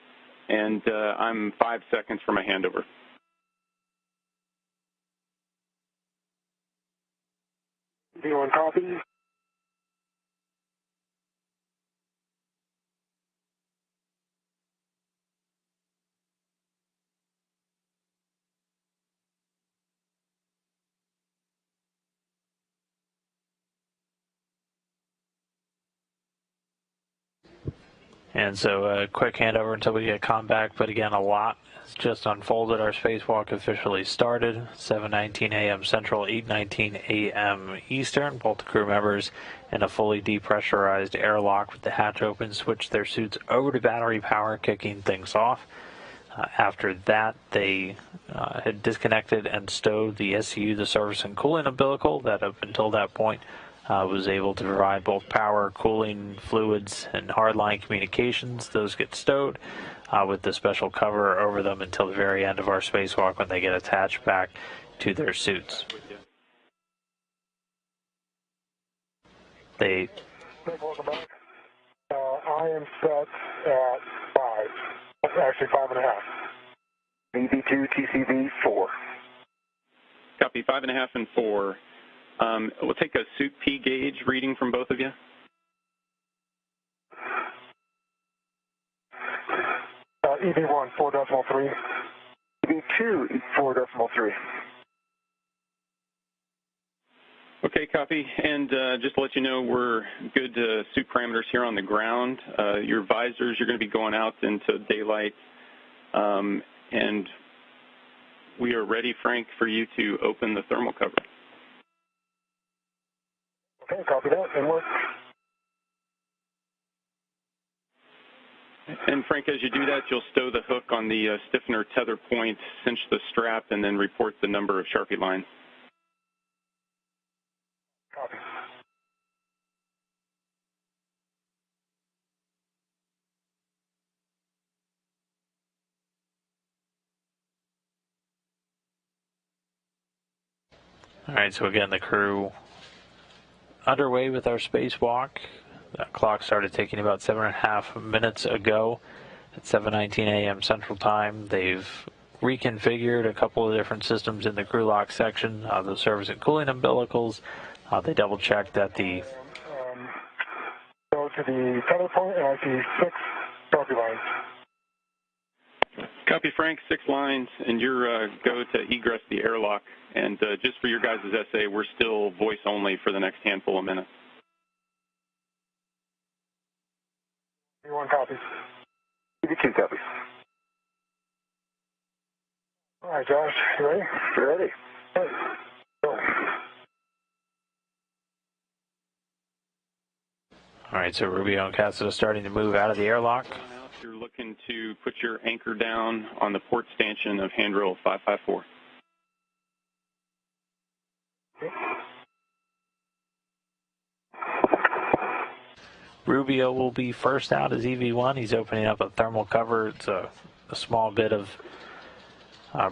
and I'm 5 seconds for my handover. EV1 copy. And so a quick handover until we get com back, but again, a lot has just unfolded. Our spacewalk officially started, 7:19 a.m. Central, 8:19 a.m. Eastern. Both the crew members in a fully depressurized airlock with the hatch open switched their suits over to battery power, kicking things off. After that, they had disconnected and stowed the SCU, the service and cooling umbilical, that up until that point was able to provide both power, cooling, fluids, and hardline communications. Those get stowed with the special cover over them until the very end of our spacewalk when they get attached back to their suits. Welcome back. I am set at 5. Actually, 5.5. ED2 TCV 4. Copy, 5.5 and 4. We'll take a suit P gauge reading from both of you. EV1, 4.3. EV2, 4.3. Okay, copy. And just to let you know, we're good suit parameters here on the ground. Your visors, you're going to be going out into daylight. And we are ready, Frank, for you to open the thermal cover. Okay, copy that. And work. And Frank, as you do that, you'll stow the hook on the stiffener tether point, cinch the strap, and then report the number of Sharpie lines. Copy. All right, so again, the crew underway with our spacewalk. That clock started ticking about 7.5 minutes ago at 7:19 a.m. Central Time. They've reconfigured a couple of different systems in the crew lock section, the service and cooling umbilicals. They double-checked that the... Go to the tether point, and I see 6 Sharpie lines. Copy, Frank. 6 lines, and you're go to egress the airlock. And just for your guys' essay, we're still voice only for the next handful of minutes. EV1 copies. EV2 copies. All right, Josh, you ready? Ready. Hey, go. All right, so Rubio and Cassidy starting to move out of the airlock. You're looking to put your anchor down on the port stanchion of handrail 554. Okay. Rubio will be first out as EV1. He's opening up a thermal cover. It's a small bit of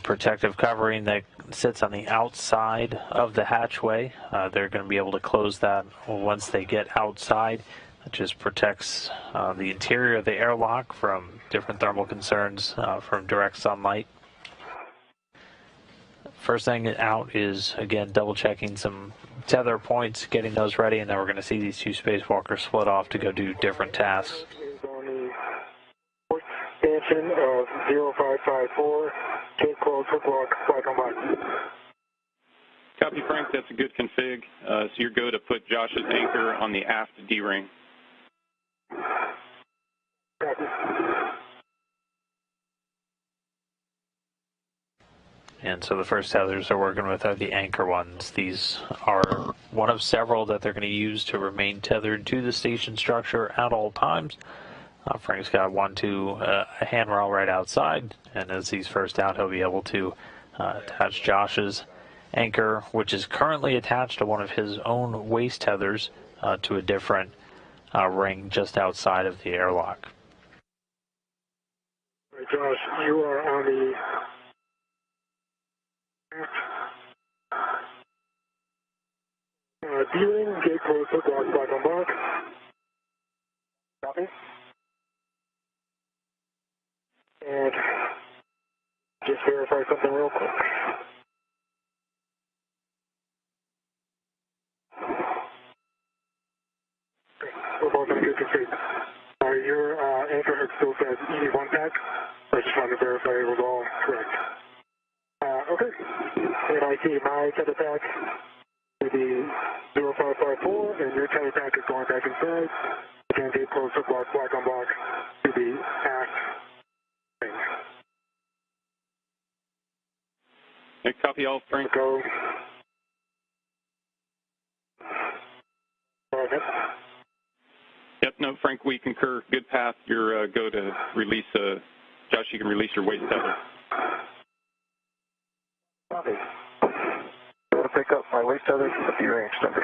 protective covering that sits on the outside of the hatchway. They're going to be able to close that once they get outside. It just protects the interior of the airlock from different thermal concerns from direct sunlight. First thing out is, again, double checking some tether points, getting those ready, and then we're going to see these two spacewalkers split off to go do different tasks. On the port stanchion of 0554, Cape Coral, hook lock, flag on by. Copy, Frank. That's a good config. So you're go to put Josh's anchor on the aft D-ring. Copy. And so the first tethers they're working with are the anchor ones. These are one of several that they're going to use to remain tethered to the station structure at all times. Frank's got one to a handrail right outside, and as he's first out, he'll be able to attach Josh's anchor, which is currently attached to one of his own waist tethers, to a different ring just outside of the airlock. All right, Josh, you are on the D-ring, gate close, hook lock, flag on block. Copy. And just verify something real quick. Okay, we're both on good config. Your anchor hook still says EV1 pack. I just wanted to verify it was all correct. Okay. And I see my tether pack to the 0554, and your tether pack is going back inside. Again, gate close, hook lock, black on block to the aft ring. Hey, copy all, Frank. Go. Go ahead. Yep, no, Frank, we concur. Good path. Your go to release, Josh, you can release your waist tether. Copy. I'm going to pick up my waist tether from the D-ring extender.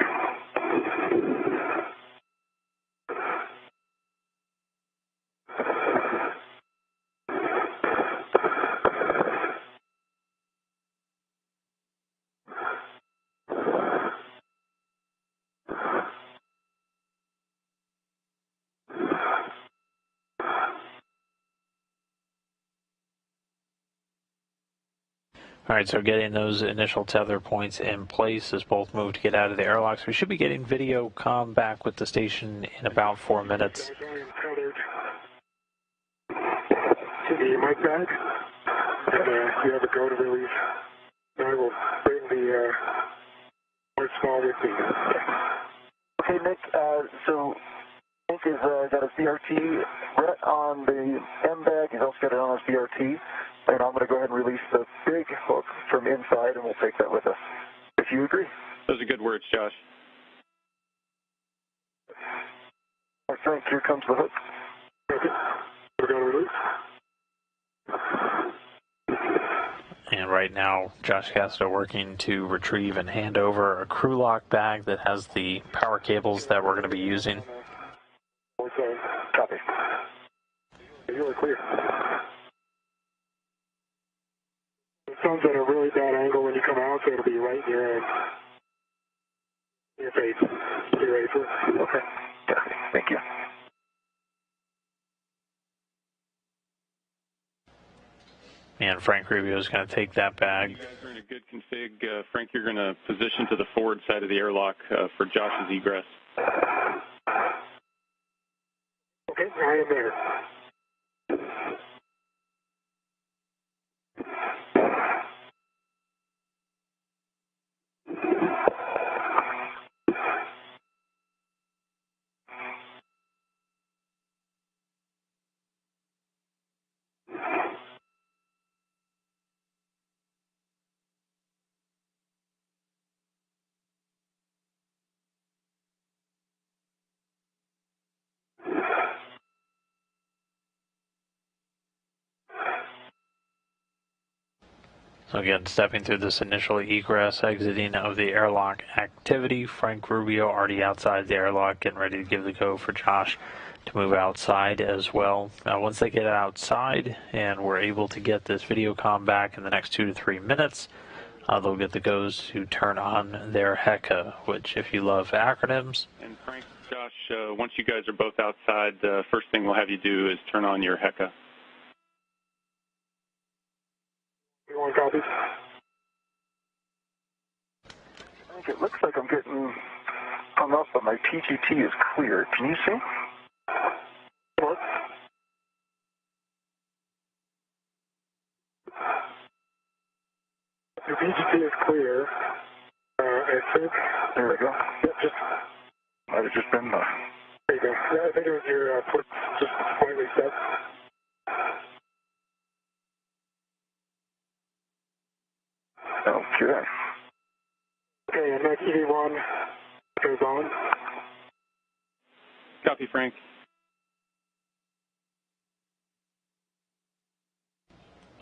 All right, so getting those initial tether points in place as both move to get out of the airlocks. We should be getting video comm back with the station in about 4 minutes. I am tethered to the mic bag, and you have a go to release. I will bring the white small with me. Okay, Nick, so Nick has got a CRT right on the M bag. He's also got it on his CRT. And I'm going to go ahead and release the big hook from inside, and we'll take that with us, if you agree. Those are good words, Josh. All right, Frank, here comes the hook. Okay, we're going to release. And right now, Josh Cassidy working to retrieve and hand over a crew lock bag that has the power cables that we're going to be using. Copy. You are clear. It sounds at a really bad angle when you come out, so it'll be right in your face. You ready for it? Okay. Yeah, thank you. And Frank Rubio is going to take that bag. You guys are in a good config. Frank, you're going to position to the forward side of the airlock for Josh's egress. Okay, I am there. So again, stepping through this initial egress, exiting of the airlock activity. Frank Rubio already outside the airlock, getting ready to give the go for Josh to move outside as well. Once they get outside and we're able to get this video comm back in the next 2 to 3 minutes, they'll get the goes to turn on their HECA, which, if you love acronyms. And Frank, Josh, once you guys are both outside, the first thing we'll have you do is turn on your HECA. You want copies? I think it looks like I'm getting hung up, but my PGT is clear. Can you see? What? Your PGT is clear. I think. There we go. Yeah, just. Might have just been There you go. Yeah, I think it was your foot just slightly set. Okay. Okay, and next EV1 goes on. Copy, Frank.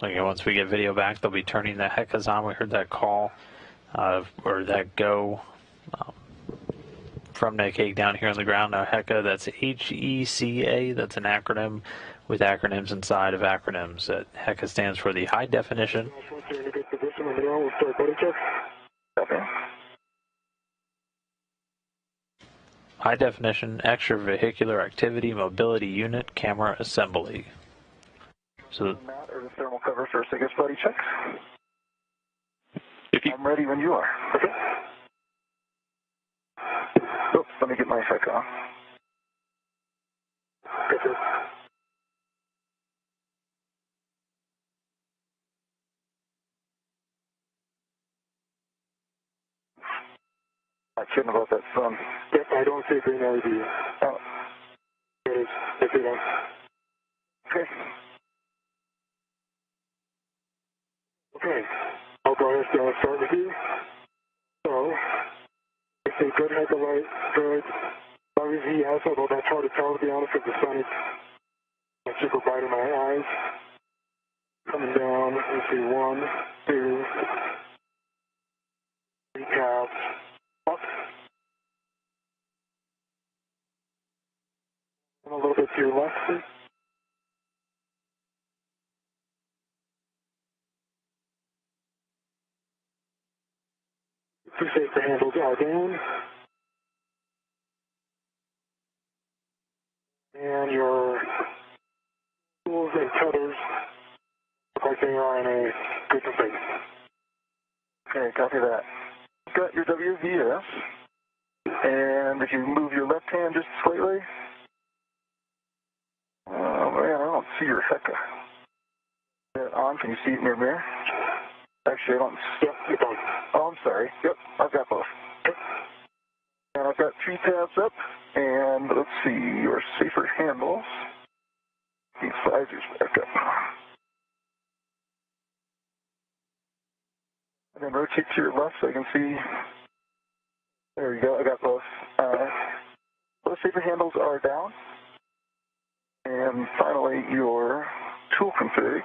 Okay, once we get video back, they'll be turning the HECAs on. We heard that call, or that go from Nick Hague down here on the ground. Now, HECA, that's HECA. That's an acronym with acronyms inside of acronyms. That HECA stands for the High Definition. Once you're in a good position, let me know. We'll start buddy check. Okay. High Definition Extravehicular Activity Mobility Unit Camera Assembly. So, Matt, or the thermal cover first, I guess, buddy check. I'm ready when you are. Okay. Oops, let me get my HECA on. Okay. I'm kidding about that sun. Yep, I don't see a green LED. Oh. There it is. That's it on. Okay. Okay. I'll go ahead and start with you. So, it's a good HECA light, good WVS, although that's hard to tell, to be honest, with the sun is super bright in my eyes. Coming down, let's see, 1, 2, 3 tabs. Up. And a little bit to your left, please. Two safety handles are down. And your tools and tethers look like they are in a good config. Okay, copy that. Got your WVS, and if you move your left hand just slightly, oh man, I don't see your HECA. Is that on? Can you see it in your mirror? Actually, I don't. Yep, it's on. Oh, I'm sorry. Yep, I've got both. Yep. And I've got 3 tabs up, and let's see, your safer handles. These visors back up. And then rotate to your left so I can see. There you go, I got both. Both safer handles are down. And finally, your tool config.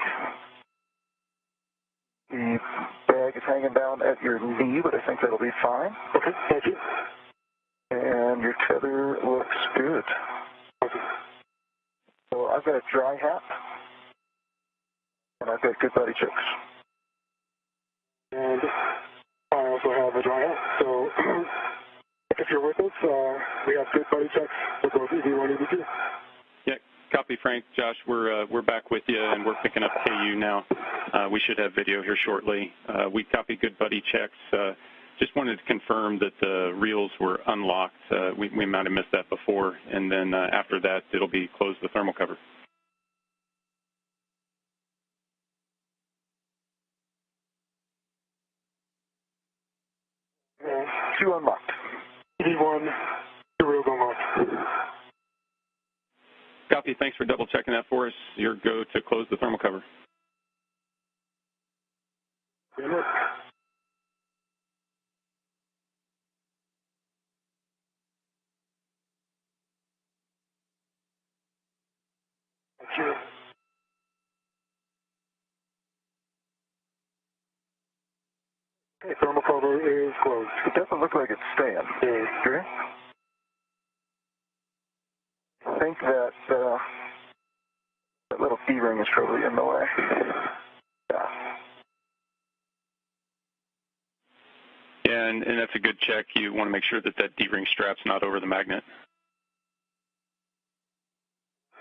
The bag is hanging down at your knee, but I think that'll be fine. Okay, thank you. And your tether looks good. Okay. So I've got a dry hat, and I've got good body checks. And I also have a dry hat. So if you're with us, we have good body checks for both EV1 and EV2. Yeah, copy, Frank. Josh, we're back with you, and we're picking up KU now. We should have video here shortly. We copy good buddy checks. Just wanted to confirm that the reels were unlocked. We might have missed that before, and then after that, it'll be close the thermal cover. Two unlocked. EV1, the reels unlocked. Copy. Thanks for double checking that for us. Your go to close the thermal cover. Good work. Thank you. Okay, thermal cover is closed. It doesn't look like it's staying. Okay. I think that that little D-ring is probably in the way. Yeah. Yeah, and that's a good check. You want to make sure that that D-ring strap's not over the magnet.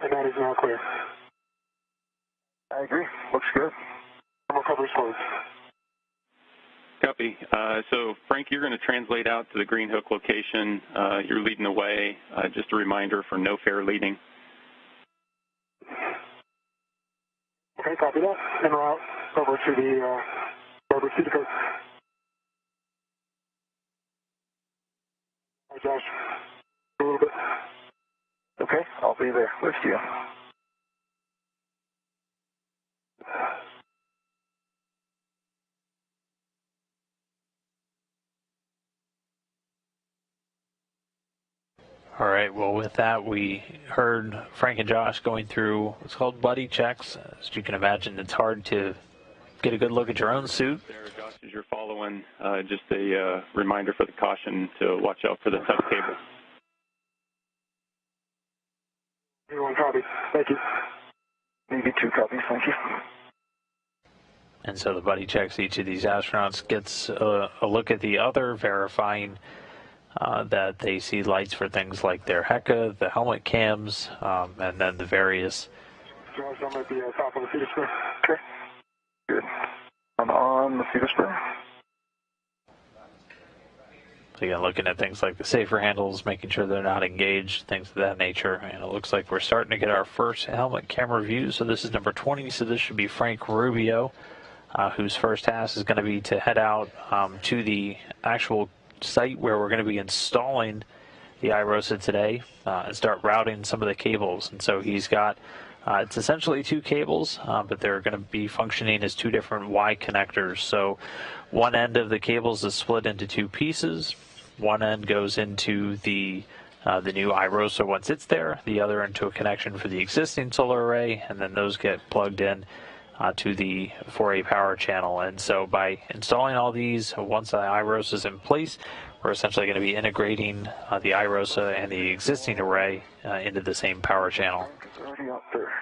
And that is now clear. I agree. Looks good. Thermal cover is closed. Copy. So, Frank, you're going to translate out to the green hook location. You're leading the way. Just a reminder for no fare leading. Okay, copy that. En route over to the starboard seat coast. Hi, Josh. A little bit. Okay, I'll be there with you. All right, well, with that, we heard Frank and Josh going through what's called buddy checks. As you can imagine, it's hard to get a good look at your own suit. There, Josh, as you're following, just a reminder for the caution to watch out for the tuck cable. Everyone copy. Thank you. Maybe 2 copies, thank you. And so the buddy checks, each of these astronauts gets a look at the other, verifying that they see lights for things like their HECA, the helmet cams, and then the various. Josh, I'm at the top of the feeder spur. Okay. Good. I'm on the feeder spur. So again, looking at things like the safer handles, making sure they're not engaged, things of that nature. And it looks like we're starting to get our first helmet camera view. So this is number 20. So this should be Frank Rubio, whose first task is going to be to head out to the actual site where we're going to be installing the iROSA today and start routing some of the cables. And so he's got, it's essentially 2 cables, but they're going to be functioning as 2 different Y connectors. So one end of the cables is split into 2 pieces. One end goes into the new iROSA once it's there, the other into a connection for the existing solar array, and then those get plugged in to the 4A power channel. And so by installing all these, once the iROSA is in place, we're essentially going to be integrating the iROSA and the existing array into the same power channel. Already out there.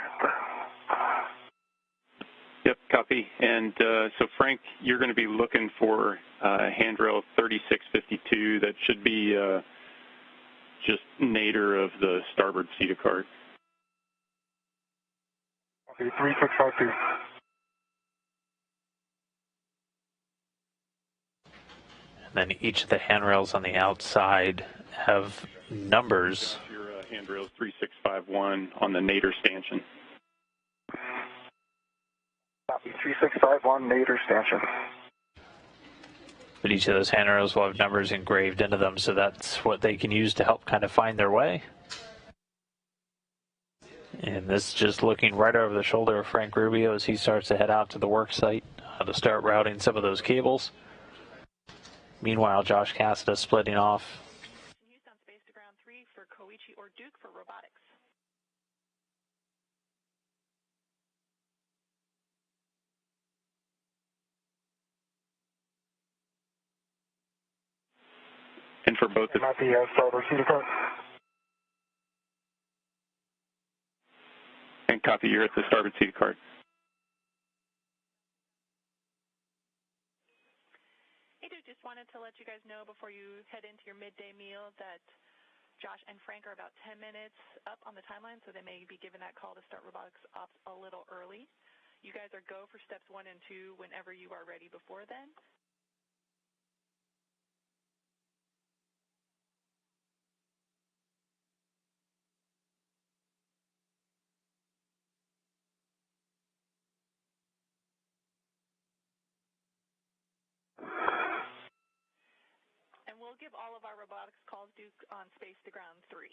Yep, copy. And so, Frank, you're going to be looking for handrail 3652. That should be just nadir of the starboard CETA card. Okay, 3652. And then each of the handrails on the outside have numbers. Your handrails 3651 on the Nader stanchion. Copy 3651 Nader stanchion. But each of those handrails will have numbers engraved into them, so that's what they can use to help kind of find their way. And this is just looking right over the shoulder of Frank Rubio as he starts to head out to the work site to start routing some of those cables. Meanwhile, Josh Cassida splitting off. Houston Space to Ground 3 for Koichi or Duke for robotics. And for both... Might be starboard seated card. And copy, you're at the starboard seated card. Hey, Duke, just wanted to let you guys know before you head into your midday meal that Josh and Frank are about 10 minutes up on the timeline, so they may be given that call to start robotics ops a little early. You guys are go for steps 1 and 2 whenever you are ready before then. And we'll give all of our robotics calls, Duke, on Space to Ground 3.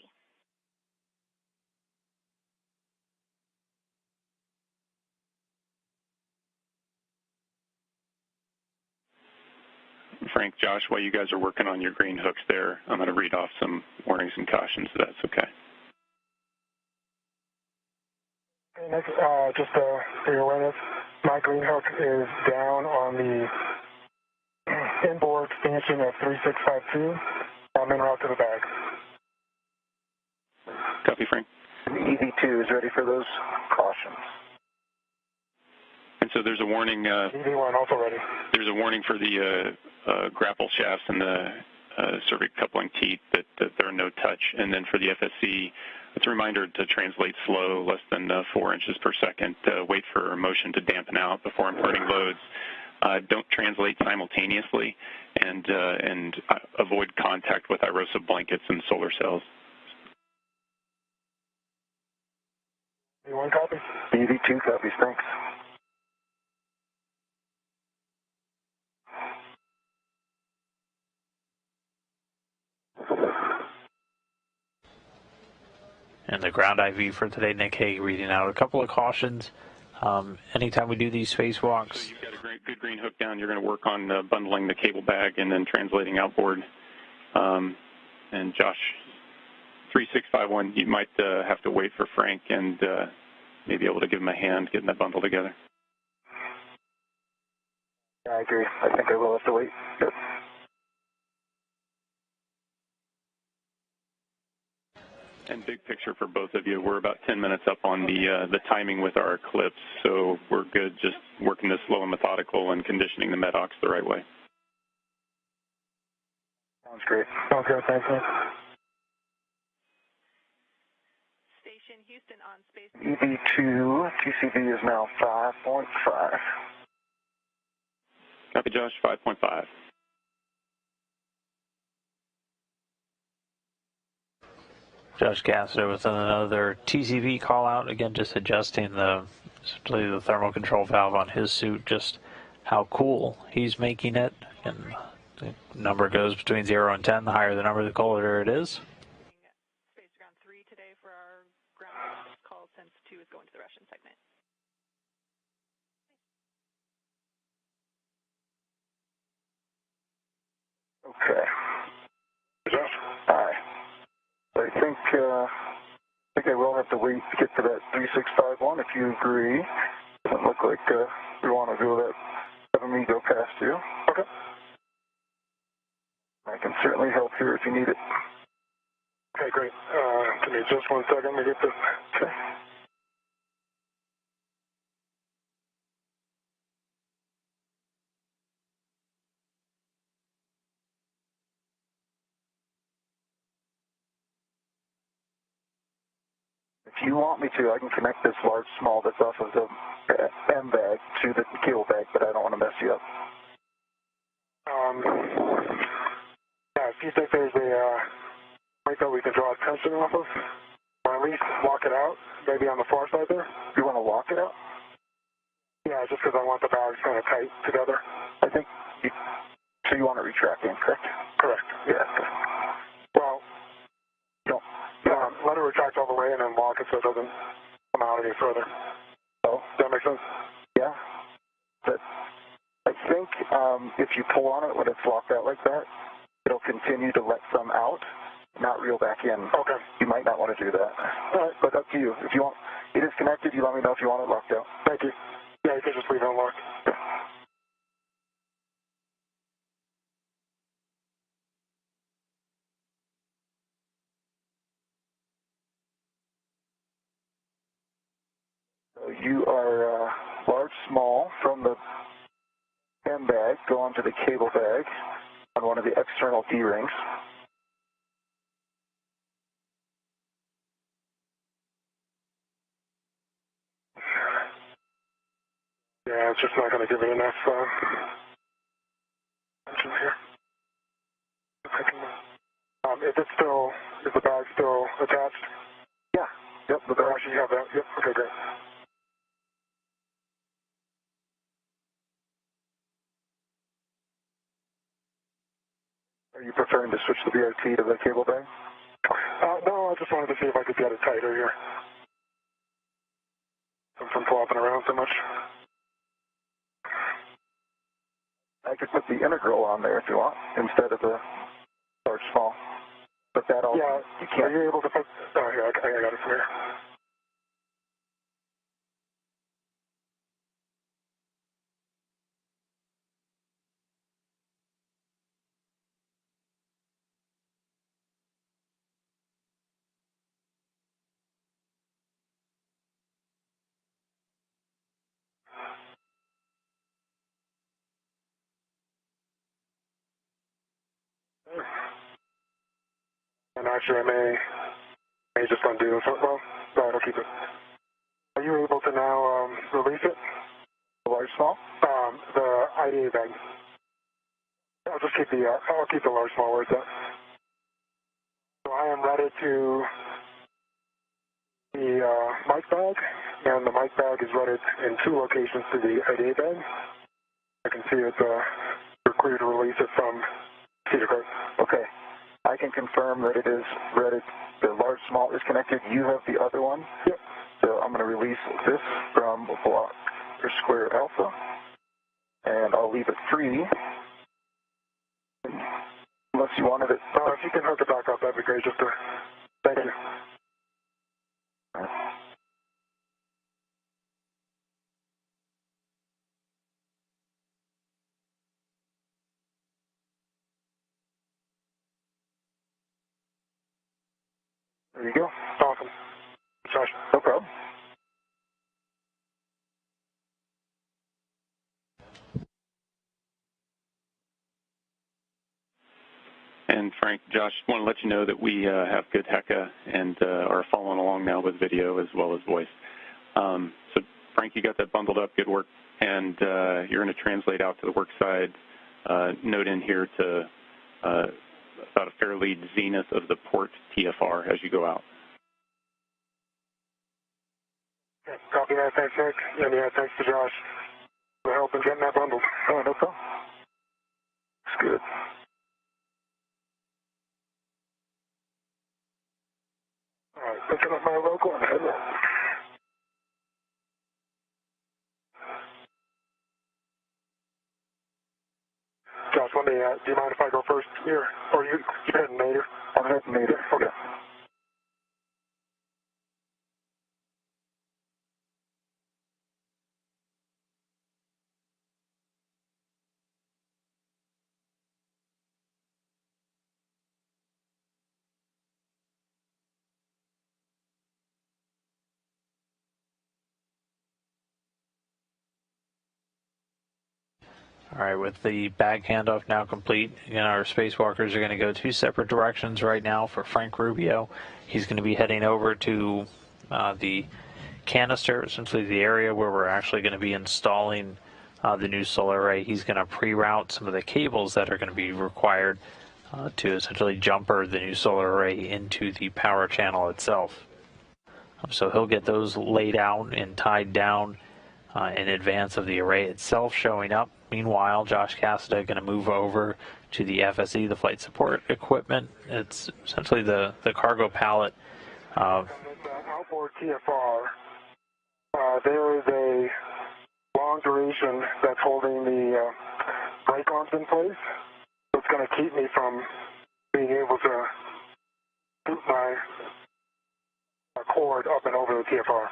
Frank, Josh, while you guys are working on your green hooks there, I'm going to read off some warnings and cautions, if that's okay. Okay, next, just for your awareness, my green hook is down on the inboard stanchion of 3652. I'm en route to the bag. Copy, Frank. EV2 is ready for those cautions. And so there's a warning. EV1 also ready. There's a warning for the grapple shafts and the cervic coupling teeth that there are no touch. And then for the FSC, it's a reminder to translate slow, less than 4 inches per second. Wait for motion to dampen out before imparting loads. Don't translate simultaneously, and avoid contact with erosive blankets and solar cells. EV1 copy. EV2 copies, thanks. And the ground IV for today, Nick Hague reading out a couple of cautions. Anytime we do these spacewalks. So you've got a good green hook down. You're going to work on bundling the cable bag and then translating outboard. And Josh, 3651, you might have to wait for Frank and maybe able to give him a hand getting that bundle together. Yeah, I agree. I think I will have to wait. Yep. And big picture for both of you, we're about 10 minutes up on the timing with our eclipse, so we're good just working this slow and methodical and conditioning the MEDOX the right way. Sounds great. Sounds good, thanks, man. Station Houston on Space. EV2, TCV is now 5.5. Copy, Josh, 5.5. Josh Cassida with another TCV call out, again just adjusting the thermal control valve on his suit, just how cool he's making it. And the number goes between 0 and 10. The higher the number, the colder it is. Space Ground 3 today for our ground call since 2 is going to the Russian segment. Okay. Josh? Hi. I think I will have to wait to get to that 3651 if you agree. Doesn't look like we want to do that. Have me go past you. Okay. I can certainly help here if you need it. Okay, great. Give me just 1 second to get this. Okay. If you want me to, I can connect this large small that's off of the M bag to the cable bag, but I don't want to mess you up. do you think there's a point that we can draw tension off of? Or at least lock it out, maybe on the far side there? You want to lock it out? Yeah, just because I want the bags kind of tight together. I think so you want it retracting, correct? Correct. Yeah. Well, don't. Let it retract all the way and then lock it so it doesn't come out any further. Oh, does that make sense? Yeah. But I think if you pull on it when it's locked out like that, it'll continue to let some out, not reel back in. Okay. You might not want to do that. All right. But up to you. If you want it is connected, you let me know if you want it locked out. Thank you. Yeah, you can just leave it unlocked. Yeah. So you are large, small from the M bag, go onto the cable bag on one of the external D-rings. Yeah, it's just not going to give it enough tension here. Is the bag still attached? Yeah. Yep, the bag. Actually, you have that. Yep. Okay, great. Are you preferring to switch the BRT to the cable bag? No, I just wanted to see if I could get it tighter here. From flopping around so much. I could put the integral on there if you want, instead of the large small. But that all, yeah, you can't. Are you able to put, oh yeah, I got it from here. And actually, I may just undo this. Well, no, I'll keep it. Are you able to now release it? The large small? The IDA bag. I'll just keep I'll keep the large small where it's at. So I am ready to the mic bag, and the mic bag is routed in 2 locations to the IDA bag. I can see it, you're clear to release it from Cedar Court. Okay. I can confirm that it is ready. The large small is connected. You have the other one. Yep. So I'm going to release this from block or square alpha, and I'll leave it free. Unless you wanted it. If you can hook it back up, that'd be great. Just to thank you. There you go. Awesome. Josh. No problem. And Frank, Josh, want to let you know that we have good HECA and are following along now with video as well as voice. So Frank, you got that bundled up, good work. And you're going to translate out to the work side, note in here to about a fair lead zenith of the port TFR as you go out. Okay, copy that. Thanks, Nick. And yeah, thanks to Josh for helping getting that bundled. Oh, no problem. It's good. All right, picking up my local. Josh, let me, do you mind if I go first here? Or you're heading native? I'm heading native. Okay. All right, with the bag handoff now complete, again, our spacewalkers are going to go 2 separate directions right now. For Frank Rubio, he's going to be heading over to the canister, essentially the area where we're actually going to be installing the new solar array. He's going to pre-route some of the cables that are going to be required to essentially jumper the new solar array into the power channel itself. So he'll get those laid out and tied down in advance of the array itself showing up. Meanwhile, Josh Cassida going to move over to the FSE, the flight support equipment. It's essentially the cargo pallet. Outboard TFR, there is a long duration that's holding the brake arms in place. So it's going to keep me from being able to boot my cord up and over the TFR.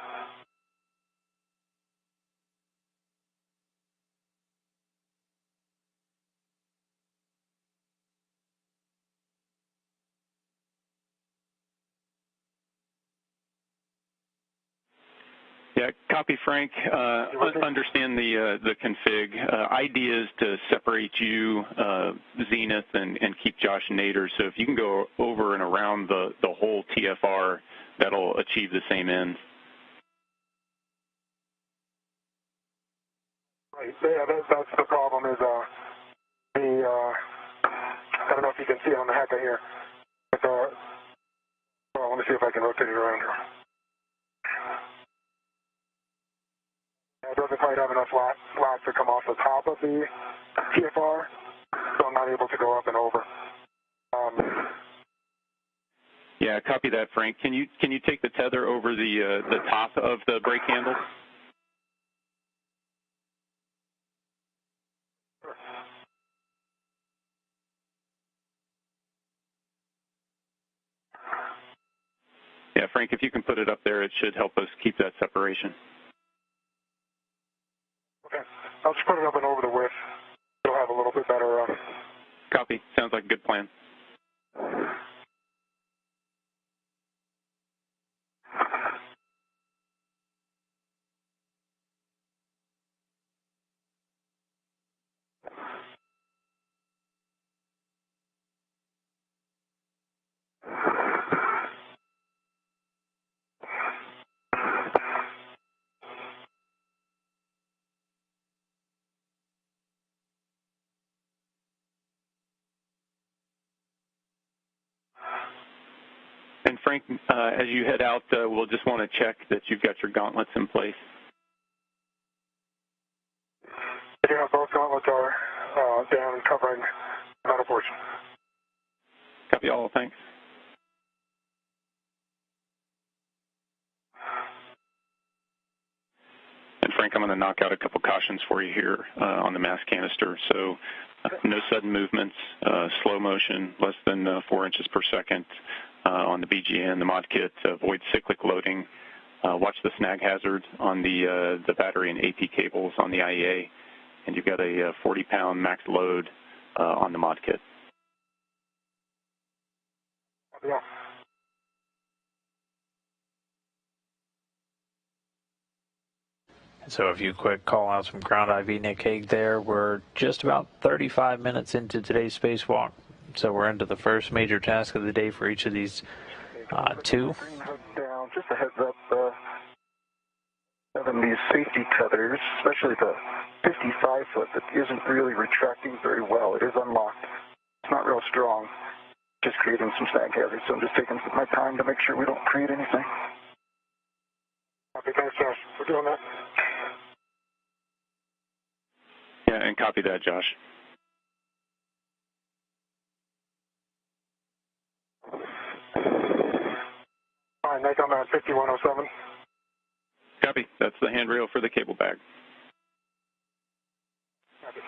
Yeah, copy, Frank. Understand the config. Idea is to separate you, Zenith, and keep Josh Nader. So if you can go over and around the whole TFR, that'll achieve the same end. Right. Yeah, that's the problem. Is I don't know if you can see it on the Hecka here. But, well, let me see if I can rotate it around here. It doesn't quite have enough slats to come off the top of the TFR, so I'm not able to go up and over. Yeah, copy that, Frank. Can you take the tether over the top of the brake handle? Yeah, Frank, if you can put it up there, it should help us keep that separation. Okay, I'll just put it up and over the width. It'll have a little bit better. Copy. Sounds like a good plan. And Frank, as you head out, we'll just want to check that you've got your gauntlets in place. Yeah, both gauntlets are down and covering the metal portion. Copy all, thanks. And Frank, I'm going to knock out a couple cautions for you here on the mass canister. So no sudden movements, slow motion, less than 4 inches per second on the BGN, the mod kit, avoid cyclic loading. Watch the snag hazard on the battery and AP cables on the IEA. And you've got a 40-pound max load on the mod kit. Yeah. So a few quick call-outs from Ground IV Nick Hague there. We're just about 35 minutes into today's spacewalk. So we're into the first major task of the day for each of these two. Down, just a heads up, having these safety tethers, especially the 55-foot that isn't really retracting very well. It is unlocked. It's not real strong, just creating some snag hazards. So I'm just taking my time to make sure we don't create anything. Copy, thanks, Josh. We're doing that. Yeah, and copy that, Josh. All right, Nick, I'm at 5107. Copy. That's the handrail for the cable bag. Copy.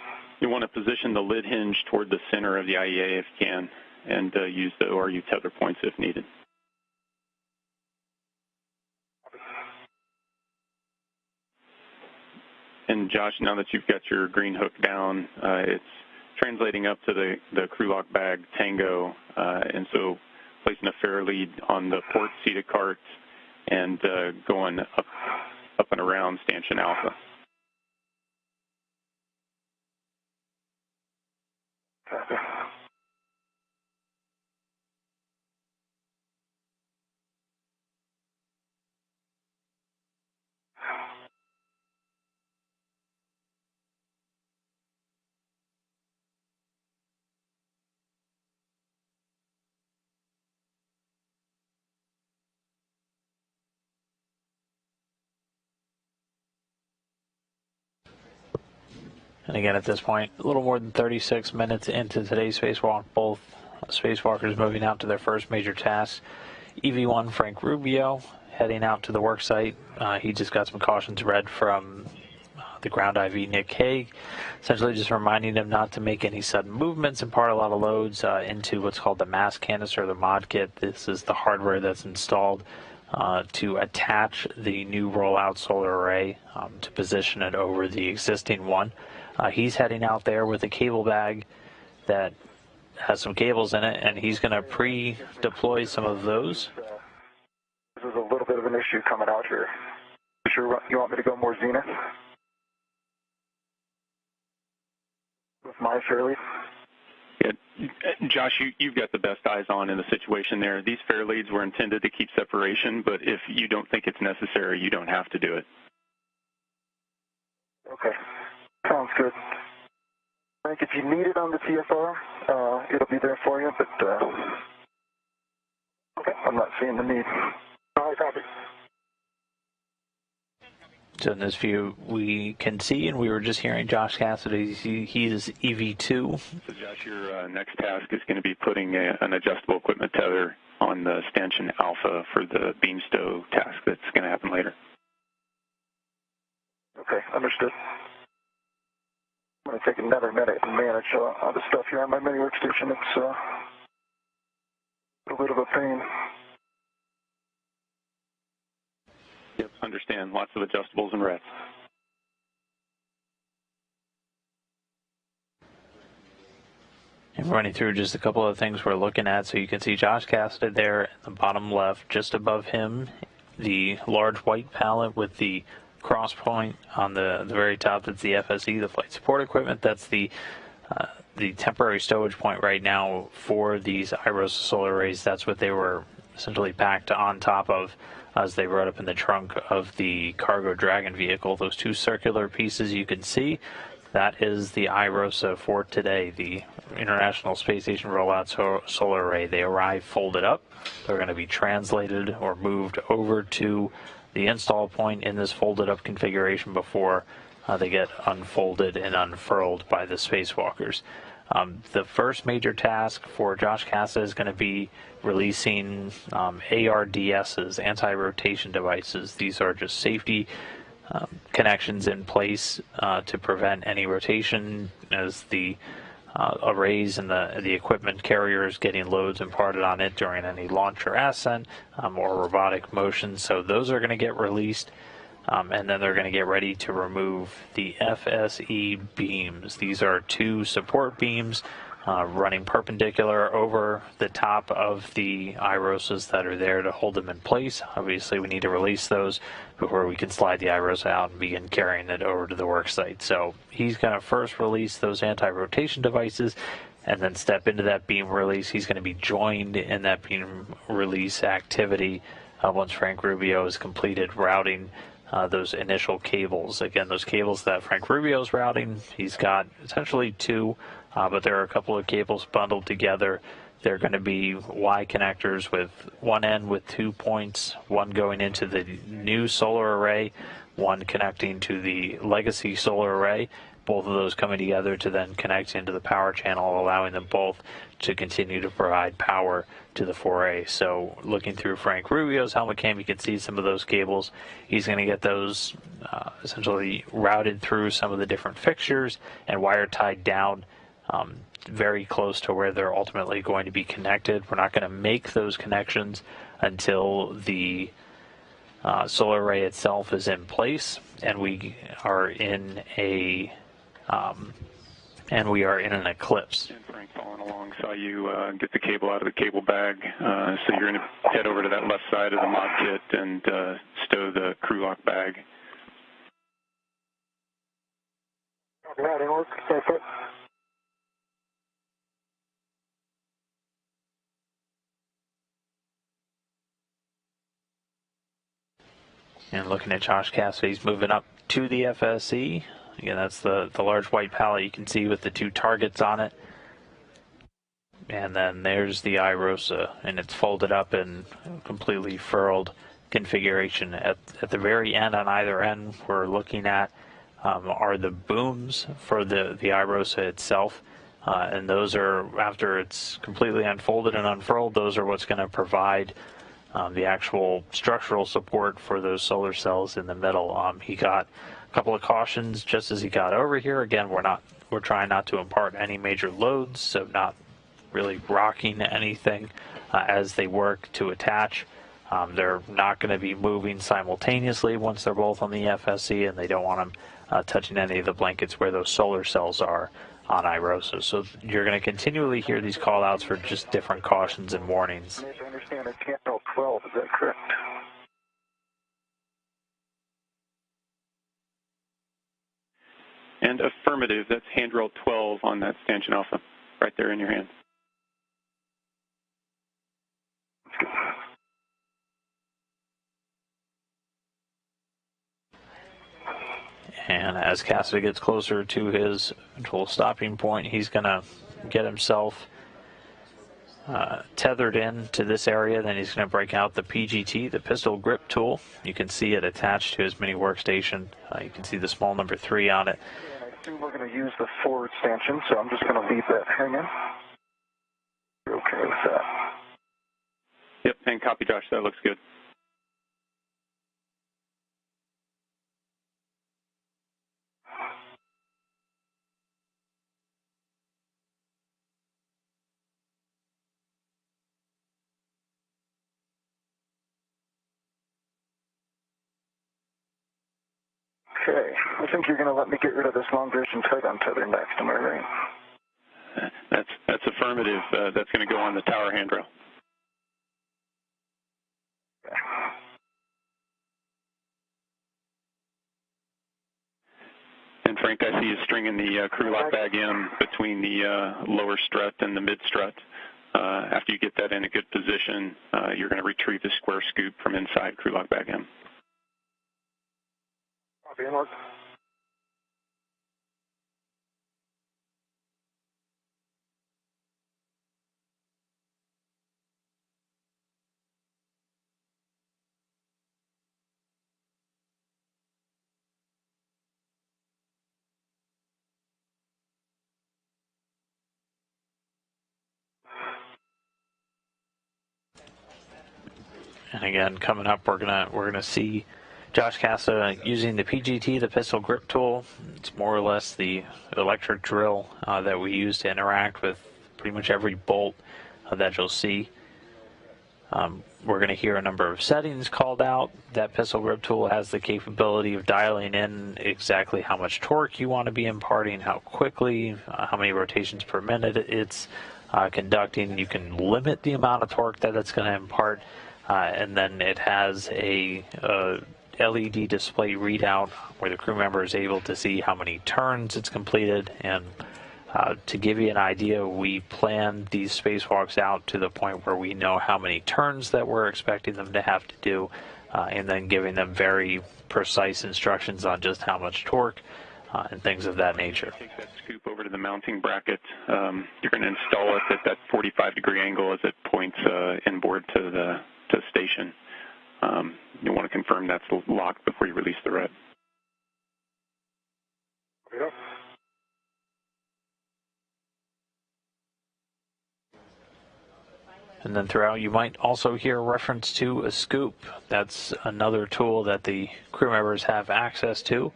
You want to position the lid hinge toward the center of the IEA if you can, and use the ORU tether points if needed. And Josh, now that you've got your green hook down, it's translating up to the crew lock bag Tango, and so placing a fair lead on the port seated cart and going up and around stanchion alpha. Copy. And again, at this point, a little more than 36 minutes into today's spacewalk, both spacewalkers moving out to their first major task. EV1 Frank Rubio heading out to the work site. He just got some cautions read from the ground IV Nick Hague, essentially just reminding him not to make any sudden movements, impart a lot of loads into what's called the mass canister, the mod kit. This is the hardware that's installed to attach the new rollout solar array to position it over the existing one. He's heading out there with a cable bag that has some cables in it, and he's going to pre-deploy some of those. This is a little bit of an issue coming out here. You sure you want me to go more zenith? With my fairlead? Yeah, Josh, you've got the best eyes on in the situation there. These fairleads were intended to keep separation, but if you don't think it's necessary, you don't have to do it. Okay, sounds good. Frank, if you need it on the TFR, it'll be there for you, but okay, I'm not seeing the need. All right, copy. So in this view, we can see, and we were just hearing Josh Cassidy, he's EV2. So Josh, your next task is going to be putting an adjustable equipment tether on the stanchion alpha for the beam stow task that's going to happen later. Okay, understood. I'm going to take another minute and manage all the stuff here on my mini workstation. It's a bit of a pain. Yep, understand. Lots of adjustables and rets. And running through just a couple of things we're looking at. So you can see Josh Cassidy there in the bottom left, just above him, the large white pallet with the cross point on the very top. That's the FSE, the flight support equipment. That's the temporary stowage point right now for these IROSA solar arrays. That's what they were essentially packed on top of as they rode up in the trunk of the cargo Dragon vehicle. Those two circular pieces you can see, that is the IROSA for today, the International Space Station Rollout Solar Array. They arrive folded up. They're going to be translated or moved over to the install point in this folded up configuration before they get unfolded and unfurled by the spacewalkers. The first major task for Josh Cassidy is going to be releasing ARDSs, anti-rotation devices. These are just safety connections in place to prevent any rotation as the arrays and the equipment carriers getting loads imparted on it during any launch or ascent or robotic motion. So those are going to get released. And then they're going to get ready to remove the FSE beams. These are two support beams running perpendicular over the top of the IROSAs that are there to hold them in place. Obviously, we need to release those before we can slide the IROSA out and begin carrying it over to the work site. So he's going to first release those anti-rotation devices and then step into that beam release. He's going to be joined in that beam release activity once Frank Rubio has completed routing those initial cables. Again, those cables that Frank Rubio's routing, he's got essentially two, but there are a couple of cables bundled together. They're going to be Y connectors with one end with 2 points, one going into the new solar array, one connecting to the legacy solar array. Both of those coming together to then connect into the power channel, allowing them both to continue to provide power to the 4A. So looking through Frank Rubio's helmet cam, you can see some of those cables. He's going to get those essentially routed through some of the different fixtures and wire tied down very close to where they're ultimately going to be connected. We're not going to make those connections until the solar array itself is in place and we are in an eclipse. And Frank following along saw you get the cable out of the cable bag. So you're going to head over to that left side of the mod kit and stow the crew lock bag. Routing work, perfect. And looking at Josh Cassidy, he's moving up to the FSE. Again, that's the large white pallet you can see with the two targets on it. And then there's the IROSA, and it's folded up in completely furled configuration. At the very end, on either end, we're looking at are the booms for the iROSA itself. And those are, after it's completely unfolded and unfurled, those are what's going to provide the actual structural support for those solar cells in the middle. He got a couple of cautions just as he got over here. Again, we're trying not to impart any major loads, so not really rocking anything as they work to attach. They're not going to be moving simultaneously once they're both on the FSC, and they don't want them touching any of the blankets where those solar cells are on iROSA. So you're going to continually hear these call outs for just different cautions and warnings. As I understand, it's handrail 12, is that correct? And affirmative, that's handrail 12 on that stanchion alpha, right there in your hand. And as Cassidy gets closer to his eventual stopping point, he's going to get himself tethered in to this area. Then he's going to break out the PGT, the pistol grip tool. You can see it attached to his mini workstation. You can see the small number 3 on it. And I assume we're going to use the forward stanchion, so I'm just going to leave that hanging. You're okay with that? Yep, and copy, Josh. That looks good. Okay, I think you're going to let me get rid of this long duration tight on tether next, am I right? That's affirmative. That's going to go on the tower handrail. Okay. And Frank, I see you stringing the crew lock bag in between the lower strut and the mid strut. After you get that in a good position, you're going to retrieve the square scoop from inside crew lock bag in. Copy, Mark. And again, coming up, we're gonna see Josh Casa using the PGT, the pistol grip tool. It's more or less the electric drill that we use to interact with pretty much every bolt that you'll see. We're going to hear a number of settings called out. That pistol grip tool has the capability of dialing in exactly how much torque you want to be imparting, how quickly, how many rotations per minute it's conducting. You can limit the amount of torque that it's going to impart, and then it has a LED display readout where the crew member is able to see how many turns it's completed. And to give you an idea, we planned these spacewalks out to the point where we know how many turns that we're expecting them to have to do, and then giving them very precise instructions on just how much torque and things of that nature. Take that scoop over to the mounting bracket. You're going to install it at that 45-degree angle as it points inboard to the station. You'll want to confirm that's locked before you release the rod. Yep. And then throughout, you might also hear reference to a scoop. That's another tool that the crew members have access to.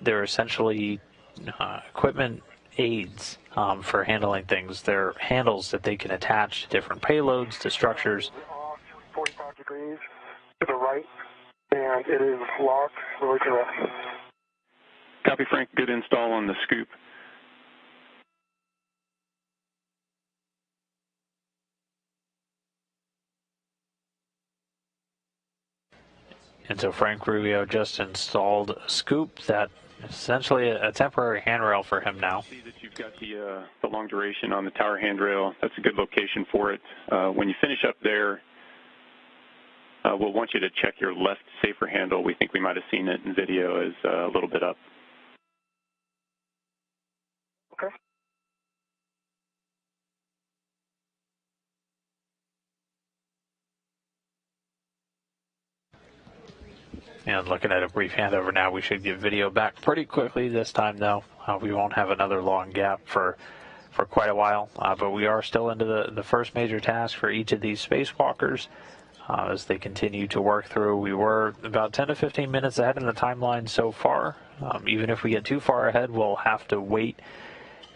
They're essentially equipment aids for handling things. They're handles that they can attach to different payloads, to structures. 45 degrees to the right, and it is locked really to left. Copy, Frank. Good install on the scoop. And so Frank Rubio just installed a scoop that is essentially a temporary handrail for him now. See that you've got the long duration on the tower handrail. That's a good location for it. When you finish up there, we'll want you to check your left safer handle. We think we might have seen it in video as a little bit up. Okay. And looking at a brief handover now, we should get video back pretty quickly this time, though. We won't have another long gap for quite a while, but we are still into the first major task for each of these spacewalkers as they continue to work through. We were about 10 to 15 minutes ahead in the timeline so far. Even if we get too far ahead, we'll have to wait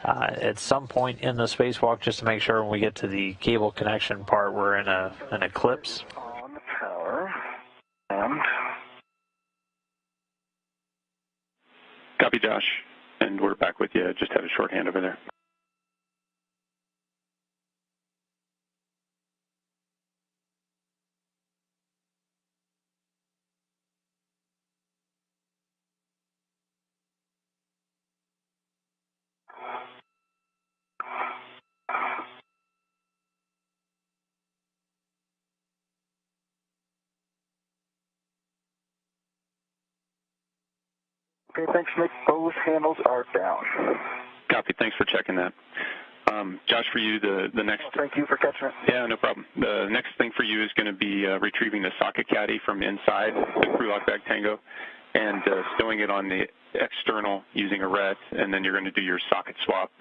at some point in the spacewalk just to make sure when we get to the cable connection part we're in an eclipse. On the tower, and... Copy, Josh, and we're back with you. Just had a shorthand over there. Okay, thanks, Nick. Those handles are down. Copy. Thanks for checking that. Josh, for you, the next... Thank you for catching it. Yeah, no problem. The next thing for you is going to be retrieving the socket caddy from inside the crew lock bag Tango and stowing it on the external using a ret, and then you're going to do your socket swap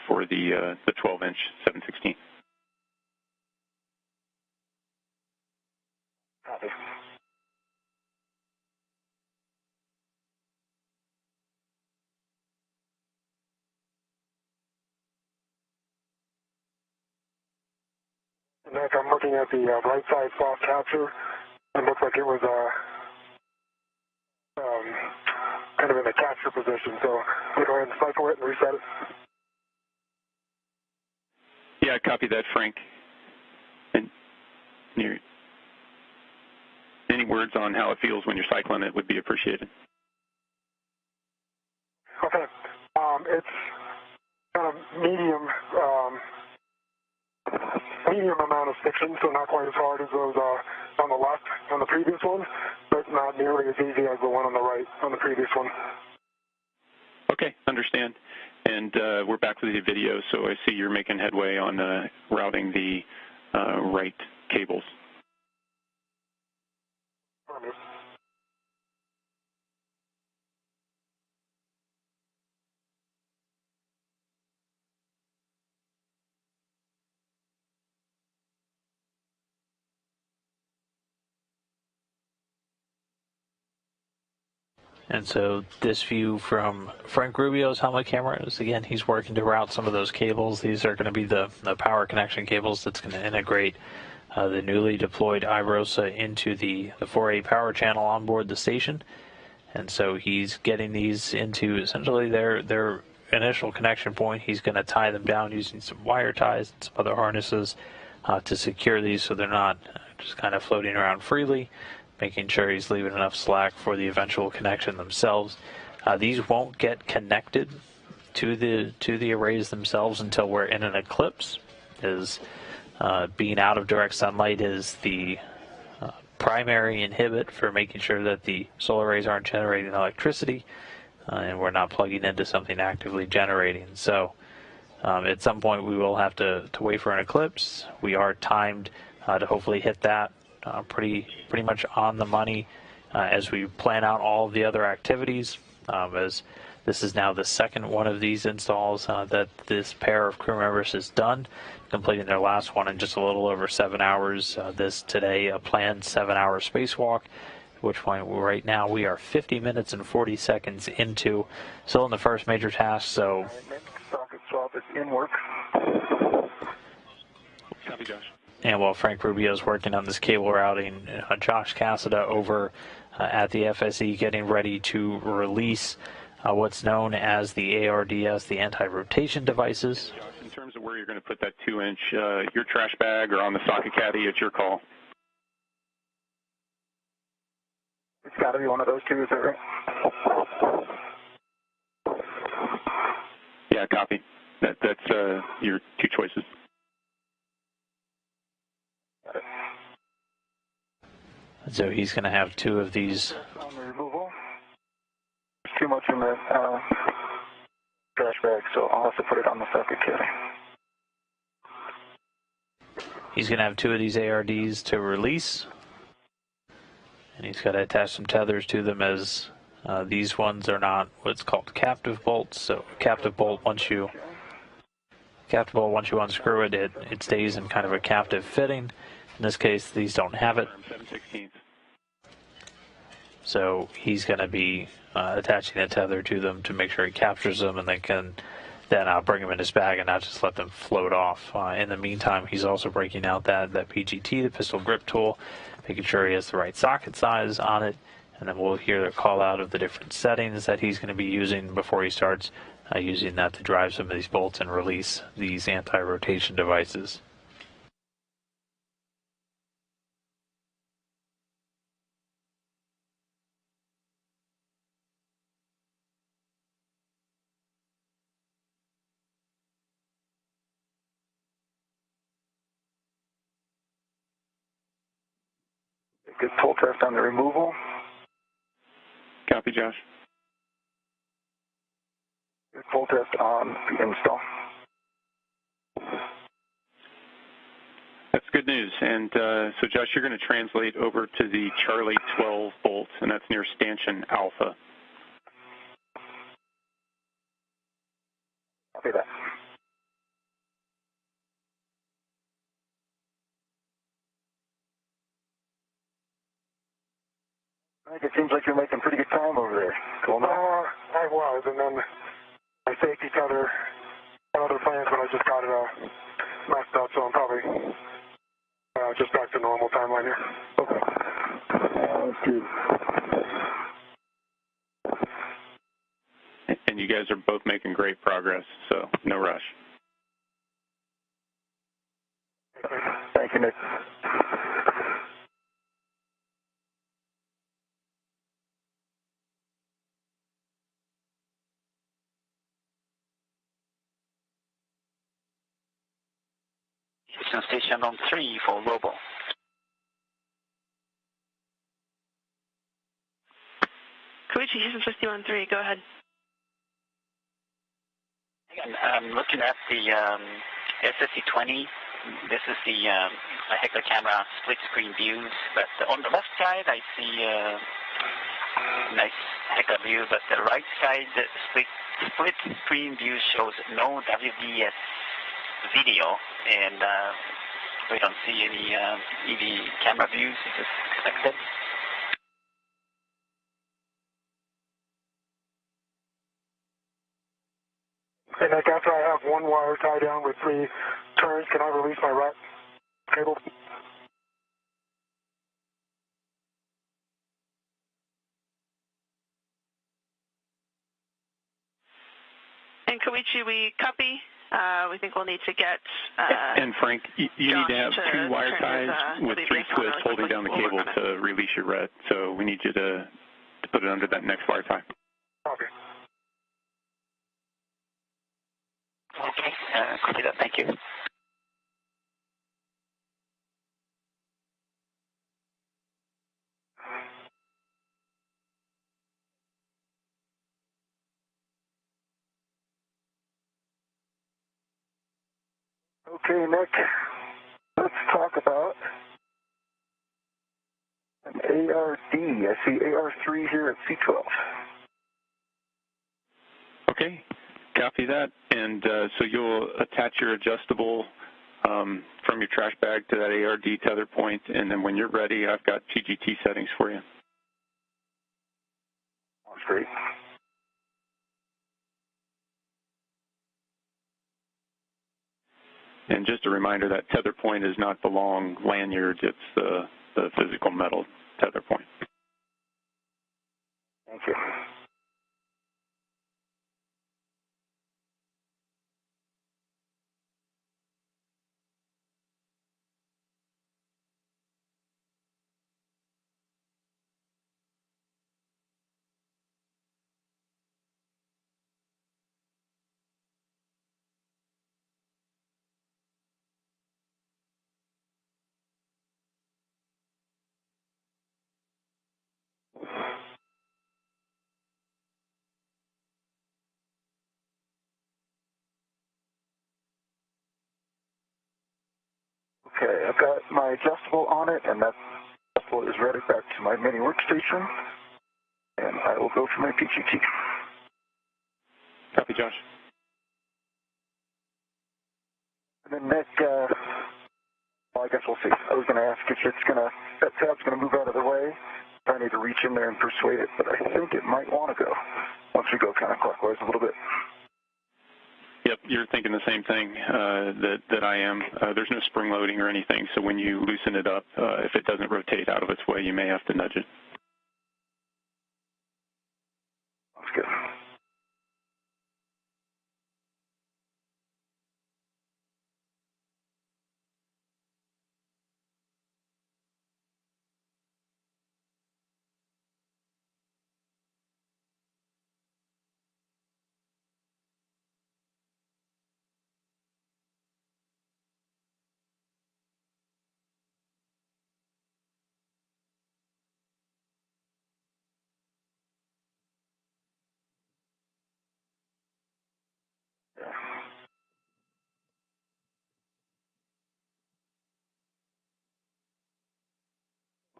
for the 12-inch 716. Copy. Nick, I'm looking at the right side soft capture. It looks like it was kind of in a capture position, so I'm going to go ahead and cycle it and reset it. Yeah, copy that, Frank. And any words on how it feels when you're cycling it would be appreciated. Okay. It's kind of medium amount of stiction, so not quite as hard as those on the left on the previous one, but not nearly as easy as the one on the right on the previous one. Okay, understand. And we're back with the video, so I see you're making headway on routing the right cables. And so this view from Frank Rubio's helmet camera is, again, he's working to route some of those cables. These are going to be the power connection cables that's going to integrate the newly deployed iROSA into the 4A power channel on board the station. And so he's getting these into essentially their initial connection point. He's going to tie them down using some wire ties and some other harnesses to secure these so they're not just kind of floating around freely, making sure he's leaving enough slack for the eventual connection themselves. These won't get connected to the arrays themselves until we're in an eclipse, as being out of direct sunlight is the primary inhibit for making sure that the solar arrays aren't generating electricity and we're not plugging into something actively generating. So at some point we will have to wait for an eclipse. We are timed to hopefully hit that pretty much on the money as we plan out all of the other activities, as this is now the second one of these installs that this pair of crew members has done, completing their last one in just a little over 7 hours. This today a planned 7-hour spacewalk, at which point right now we are 50 minutes and 40 seconds into, still in the first major task. So socket swap is in work. Copy, Josh. And while Frank Rubio is working on this cable routing, Josh Cassada over at the FSE getting ready to release what's known as the ARDS, the anti-rotation devices. Josh, in terms of where you're going to put that 2-inch, your trash bag or on the socket caddy, it's your call. It's got to be one of those two, is that right? Yeah, copy. That's your two choices. So he's going to have two of these. On the removal, there's too much in the trash bag, so I'll have to put it on the socket caddy. He's going to have two of these ARDs to release. And he's got to attach some tethers to them, as these ones are not what's called captive bolts. So captive bolt, once you unscrew it, it stays in kind of a captive fitting. In this case, these don't have it. So he's going to be attaching a tether to them to make sure he captures them, and they can then bring them in his bag and not just let them float off. In the meantime, he's also breaking out that PGT, the pistol grip tool, making sure he has the right socket size on it, and then we'll hear the call out of the different settings that he's going to be using before he starts using that to drive some of these bolts and release these anti-rotation devices. Good pull test on the removal. Copy, Josh. Good pull test on the install. That's good news. And so, Josh, you're going to translate over to the Charlie 12 bolt, and that's near stanchion alpha. Copy that. It seems like you're making pretty good time over there. Cool. I was, and then my safety tether and other plans, but I just got it messed up, so I'm probably just back to normal timeline here. Okay. And you guys are both making great progress, so no rush. Thank you, Nick. Houston Station on 3 for Robo. Koichi, Houston 51-3, go ahead. I'm looking at the SSC-20. This is the Heckler camera split screen views, but on the left side I see a nice Heckler view, but the right side, the split screen view shows no WDS video, and we don't see any EV camera views. Is this expected? And Nick, after I have one wire tied down with 3 turns, can I release my rack cable? And Koichi, we copy. We think we'll need to get And Frank, you need to have 2 wire ties with 3 twists holding down the cable to release your red. So we need you to put it under that next wire tie. Okay. Okay, copy that. Thank you. Okay, Nick, let's talk about an ARD. I see AR3 here at C12. Okay, copy that. And so you'll attach your adjustable from your trash bag to that ARD tether point, and then when you're ready, I've got PGT settings for you. That's great. And just a reminder, that tether point is not the long lanyards, it's the physical metal tether point. Thank you. Okay, I've got my adjustable on it, and that's capsule is routed back to my mini workstation, and I will go for my PGT. Copy, Josh. And then Nick, well, I guess we'll see. I was going to ask if that tab's going to move out of the way. I need to reach in there and persuade it, but I think it might want to go once we go counterclockwise a little bit. Yep, you're thinking the same thing that I am. There's no spring loading or anything, so when you loosen it up, if it doesn't rotate out of its way, you may have to nudge it. That's good.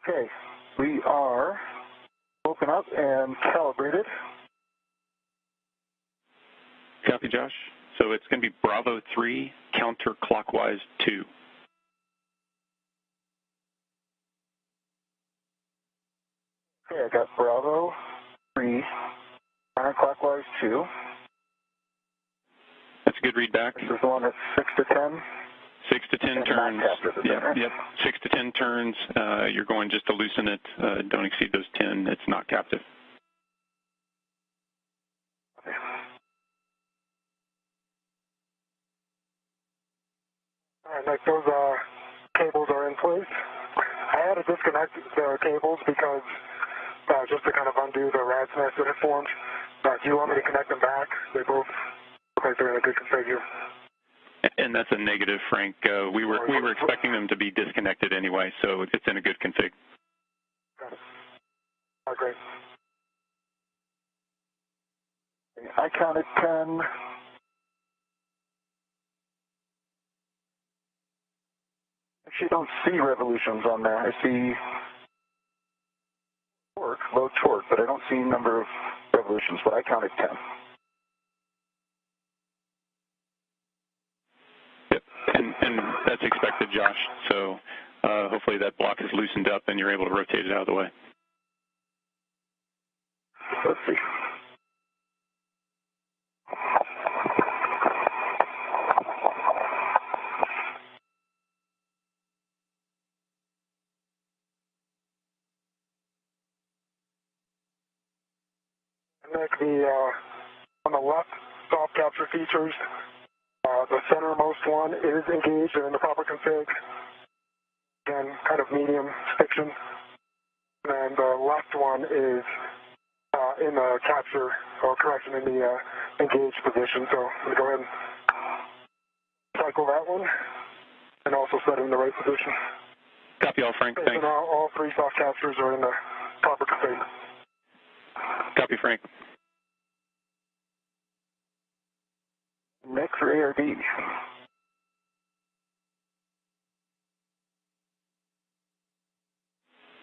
Okay, we are woken up and calibrated. Copy, Josh. So it's going to be Bravo 3, counterclockwise 2. Okay, I got Bravo 3, counterclockwise 2. That's a good read back. This is the one that's 6 to 10. 6 to 10 turns. Yep. 6 to 10 turns. You're going just to loosen it. Don't exceed those 10. It's not captive. Okay. All right, Nick, those cables are in place. I had to disconnect the cables because just to kind of undo the rat's nest that it formed. Do you want me to connect them back? They both look like they're in a good configure. And that's a negative, Frank. We were expecting them to be disconnected anyway, so it's in a good config. Got it. All right, great. I counted 10. Actually, I don't see revolutions on there. I see torque, low torque, but I don't see number of revolutions, but I counted 10. Yep, and that's expected, Josh. So hopefully that block is loosened up and you're able to rotate it out of the way. Let's see. Nick, on the left soft capture features, the centermost one is engaged and in the proper config, and kind of medium stiction. And the left one is in the capture, or correction, in the engaged position. So I'm going to go ahead and cycle that one, and also set it in the right position. Copy all, Frank. Thanks. And all three soft captures are in the proper config. Copy, Frank. Nick for ARD.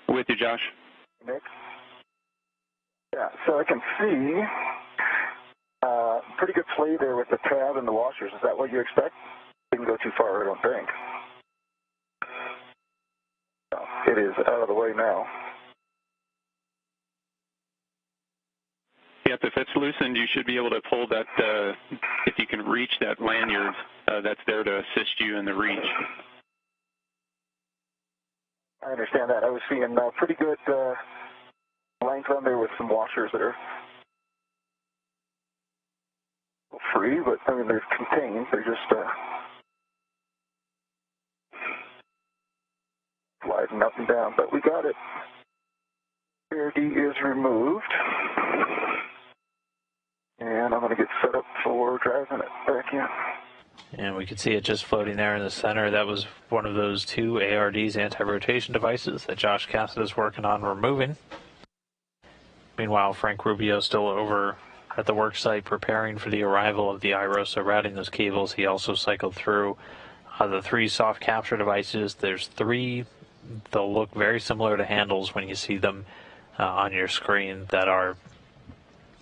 With you, Josh. Nick? Yeah, so I can see pretty good play there with the tab and the washers. Is that what you expect? Didn't go too far, I don't think. No, it is out of the way now. Yep, if it's loosened, you should be able to pull that, if you can reach that lanyard that's there to assist you in the reach. I understand that. I was seeing pretty good length on there with some washers that are free, but I mean, they're contained. They're just sliding up and down, but we got it. ARD is removed. And I'm going to get set up for driving it back in. And we can see it just floating there in the center. That was one of those two ARD's anti-rotation devices that Josh Cassidy is working on removing. Meanwhile, Frank Rubio still over at the work site preparing for the arrival of the IROSA, routing those cables. He also cycled through the three soft capture devices. There's three they'll look very similar to handles when you see them on your screen that are,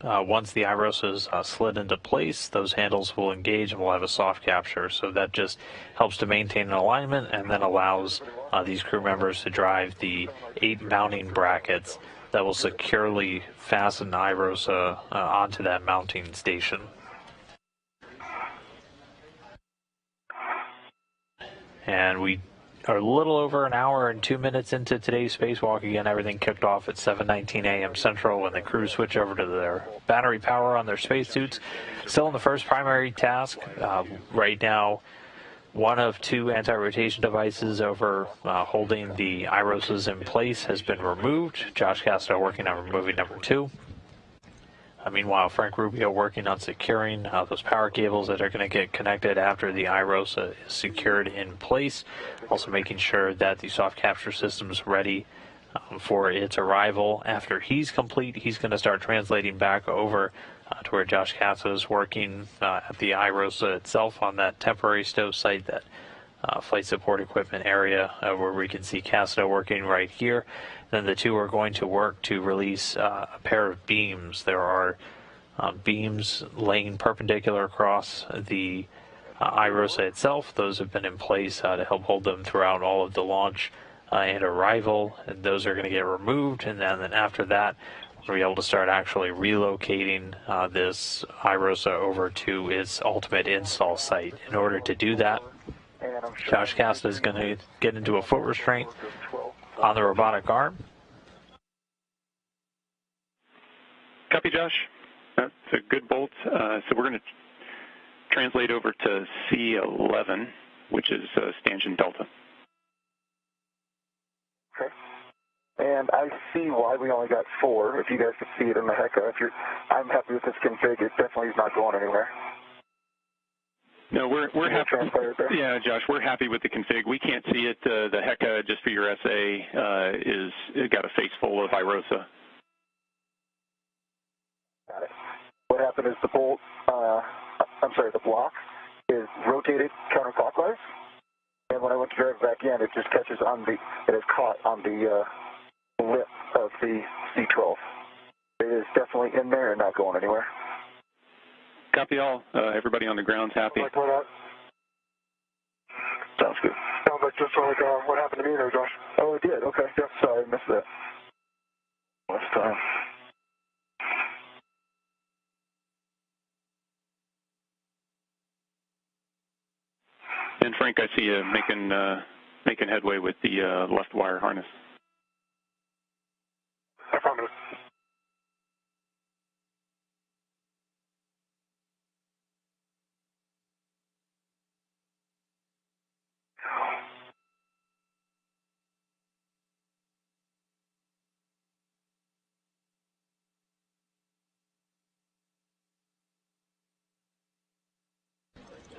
once the IROSA is slid into place, those handles will engage and will have a soft capture. So that just helps to maintain an alignment and then allows these crew members to drive the 8 mounting brackets that will securely fasten the IROSA onto that mounting station. And we are a little over an hour and 2 minutes into today's spacewalk. Again, everything kicked off at 7:19 a.m. Central when the crew switched over to their battery power on their spacesuits. Still in the first primary task. Right now, one of 2 anti-rotation devices over holding the IROSAs in place has been removed. Josh Casto working on removing number 2. Meanwhile, Frank Rubio working on securing those power cables that are going to get connected after the IROSA is secured in place. Also making sure that the soft capture system is ready for its arrival. After he's complete, he's going to start translating back over to where Josh Casto is working at the IROSA itself on that temporary stove site, that flight support equipment area where we can see Casto working right here. Then the 2 are going to work to release a pair of beams. There are beams laying perpendicular across the IROSA itself. Those have been in place to help hold them throughout all of the launch and arrival. And those are going to get removed. And then after that, we'll be able to start actually relocating this IROSA over to its ultimate install site. In order to do that, Josh Casto is going to get into a foot restraint on the robotic arm. Copy, Josh. That's a good bolt. So we're going to translate over to C11, which is stanchion delta. Okay. And I see why we only got 4. If you guys could see it in the HECA, I'm happy with this config. It definitely is not going anywhere. No, we're happy. Yeah, Josh, we're happy with the config. We can't see it. The HECA, just for your SA, is got a face full of IROSA. Got it. What happened is the bolt, the block is rotated counterclockwise, and when I went to drive back in, it just catches on it is caught on the lip of the C12. It is definitely in there and not going anywhere. Copy all. Everybody on the ground's happy. Sounds good. Sounds like just like what happened to me there, Josh. Oh, it did? Okay. Yep. Sorry, I missed that last time. And Frank, I see you making headway with the left wire harness. Affirmative.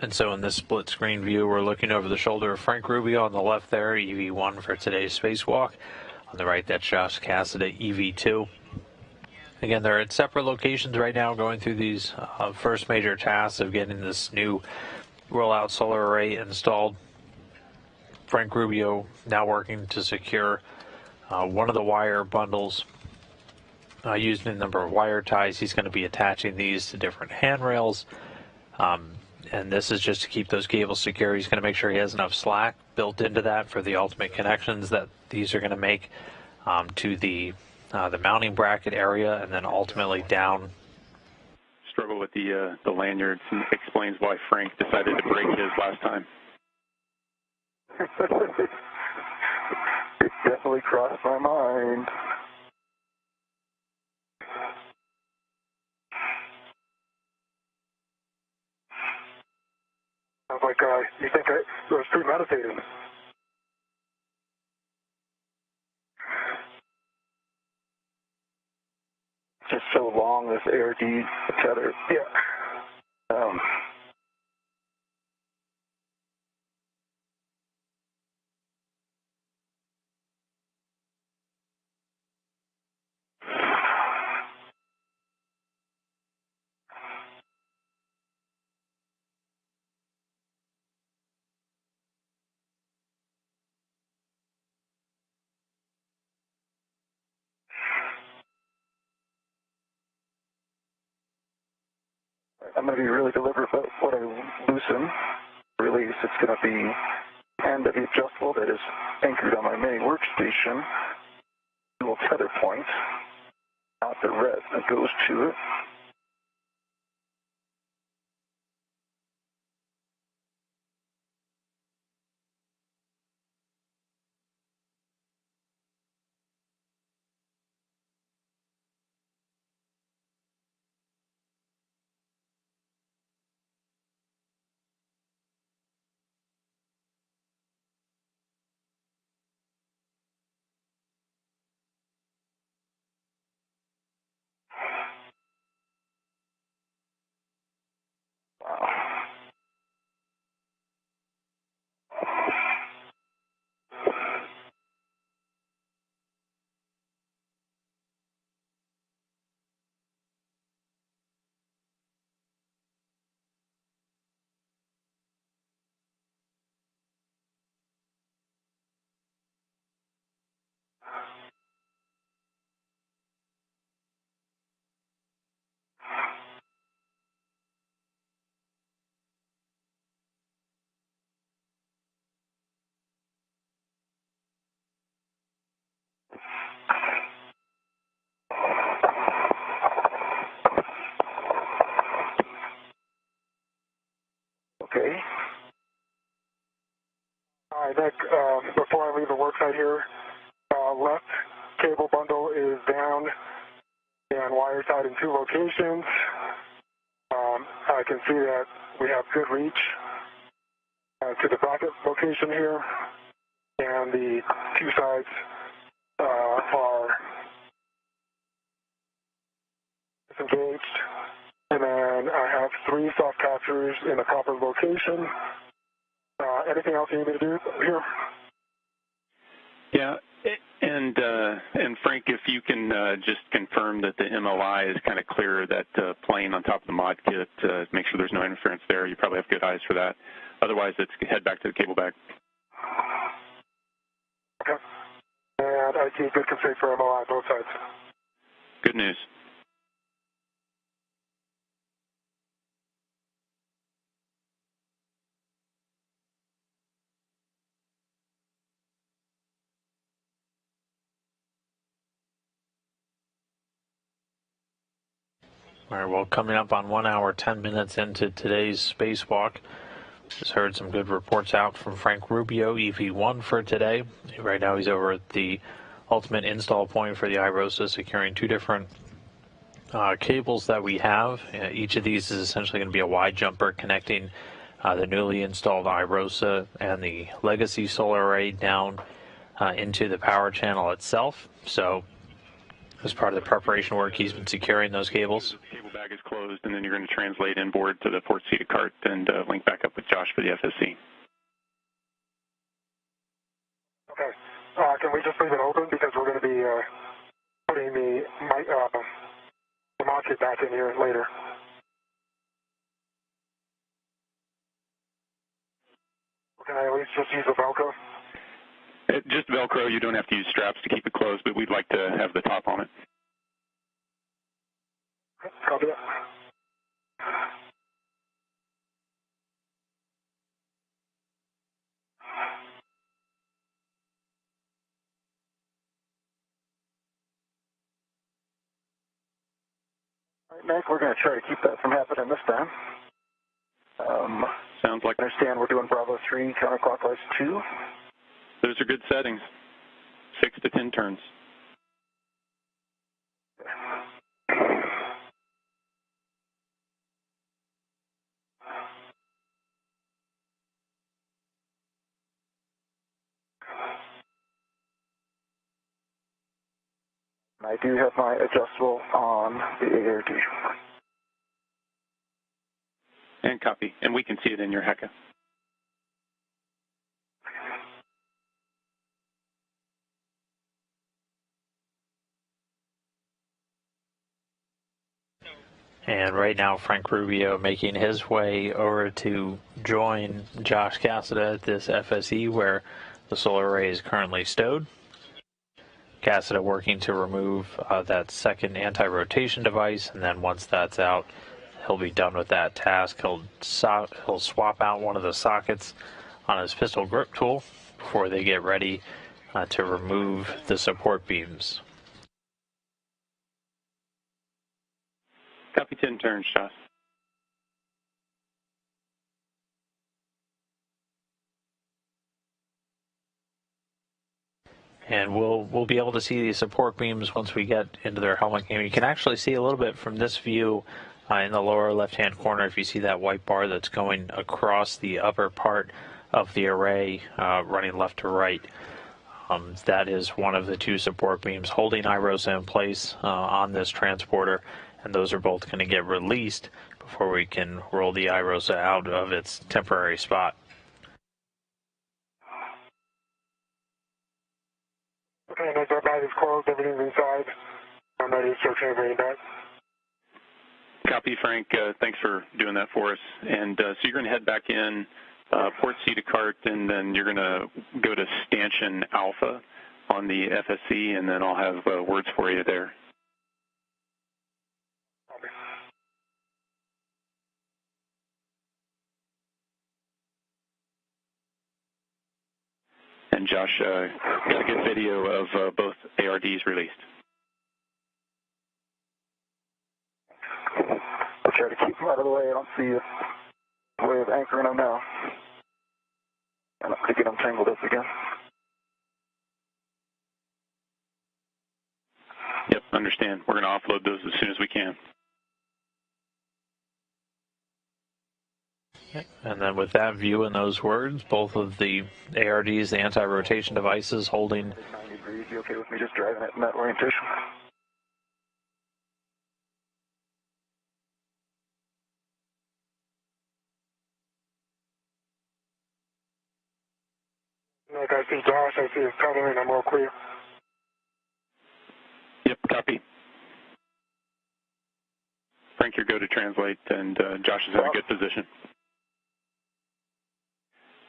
And so in this split screen view, we're looking over the shoulder of Frank Rubio on the left there, EV1 for today's spacewalk. On the right, that's Josh Cassidy, EV2. Again, they're at separate locations right now, going through these first major tasks of getting this new rollout solar array installed. Frank Rubio now working to secure one of the wire bundles using a number of wire ties. He's going to be attaching these to different handrails. And this is just to keep those cables secure. He's going to make sure he has enough slack built into that for the ultimate connections that these are going to make to the mounting bracket area, and then ultimately down. Struggle with the lanyards, and explains why Frank decided to break his last time. It definitely crossed my mind. Sounds like you think I was premeditated. Just so long, this ARD tether. Yeah. I'm going to be really deliberate about what I loosen, release. It's going to be end of the adjustable that is anchored on my main workstation. Dual tether point, not the red that goes to it. Okay. All right, Nick, before I leave the worksite here, left cable bundle is down and wire tied in 2 locations. I can see that we have good reach to the bracket location here, and the 2 sides are disengaged. And then I have 3 soft captures in the proper location. Anything else you need me to do here? Yeah, and Frank, if you can just confirm that the MOI is kind of clear, that plane on top of the mod kit, make sure there's no interference there. You probably have good eyes for that. Otherwise, let's head back to the cable bag. Okay. And I see good config for MOI on both sides. Good news. All right, well, coming up on 1 hour, 10 minutes into today's spacewalk, just heard some good reports out from Frank Rubio, EV1 for today. Right now he's over at the ultimate install point for the iROSA, securing 2 different cables that we have. Each of these is essentially going to be a wide jumper connecting the newly installed iROSA and the legacy solar array down into the power channel itself. So as part of the preparation work, he's been securing those cables. The cable bag is closed, and then you're going to translate inboard to the port-seated cart and link back up with Josh for the FSC. Okay. Can we just leave it open because we're going to be putting the mod kit back in here later. Can I at least just use the Velcro? Just Velcro. You don't have to use straps to keep it closed, but we'd like to have the top on it. Copy that. All right, Nick, we're going to try to keep that from happening this time. Sounds like. I understand we're doing Bravo 3 counterclockwise 2. Those are good settings. 6 to 10 turns. I do have my adjustable on the ARD. And copy. And we can see it in your HECA. And right now, Frank Rubio making his way over to join Josh Cassada at this FSE where the solar array is currently stowed. Cassada working to remove that second anti-rotation device, and then once that's out, he'll be done with that task. He'll swap out one of the sockets on his pistol grip tool before they get ready to remove the support beams. Copy 10 turns, Josh. And we'll be able to see these support beams once we get into their helmet cam. You can actually see a little bit from this view in the lower left-hand corner if you see that white bar that's going across the upper part of the array running left to right. That is one of the two support beams holding iROSA in place on this transporter, and those are both going to get released before we can roll the iROSA out of its temporary spot. Okay, and as our bag is closed, everything's inside. I'm ready to start translating back. Copy, Frank. Thanks for doing that for us. And so you're going to head back in, port C to cart, and then you're going to go to stanchion alpha on the FSC, and then I'll have words for you there. Copy. And Josh, got a good video of both ARDs released. I'll try to keep them out of the way. I don't see a way of anchoring them now. I'm not going to get them tangled up again. Yep, understand. We're going to offload those as soon as we can. And then with that view and those words, both of the ARDs, the anti-rotation devices holding... 90 degrees, you okay with me just driving it in that orientation? Like I see Josh, I see his coloring, I'm all clear. Yep, copy. Frank, you're go to translate, and Josh is in a good position.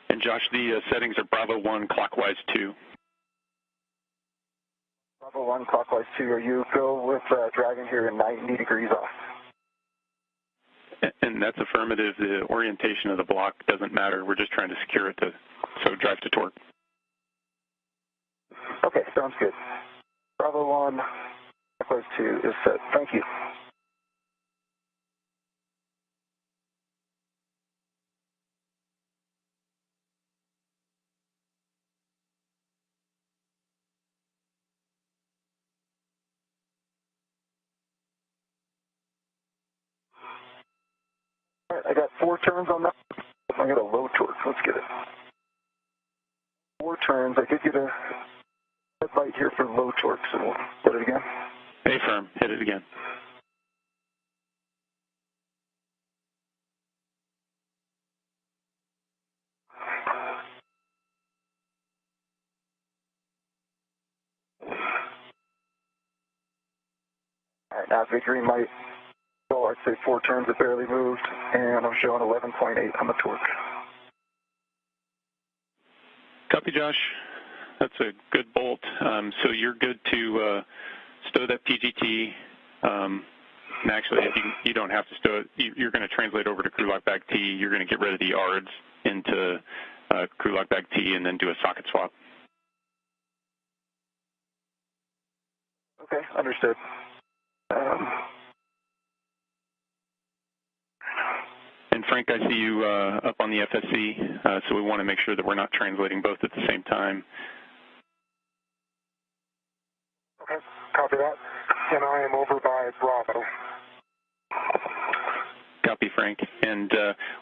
And Josh, the settings are Bravo 1, clockwise 2. Bravo 1, clockwise 2. Are you go with dragging here in 90 degrees off? And that's affirmative. The orientation of the block doesn't matter. We're just trying to secure it so drive to torque. Okay, sounds good. Bravo 1, clockwise 2 is set. Thank you. All right, I got 4 turns on that. I got a low torque. Let's get it. 4 turns. I could get a headlight here for low torque, so we'll put it again. A firm, hit it again. All right, now big green light. So I'd say 4 turns, it barely moved, and I'm showing 11.8 on the torque. Copy, Josh. That's a good bolt. So you're good to stow that PGT. And actually, if you don't have to stow it, you're going to translate over to crew lock bag T. You're going to get rid of the ARDs into crew lock bag T and then do a socket swap. Okay, understood. And Frank, I see you up on the FSC, so we want to make sure that we're not translating both at the same time. Okay, copy that. And I am over by Bravo. Copy, Frank. And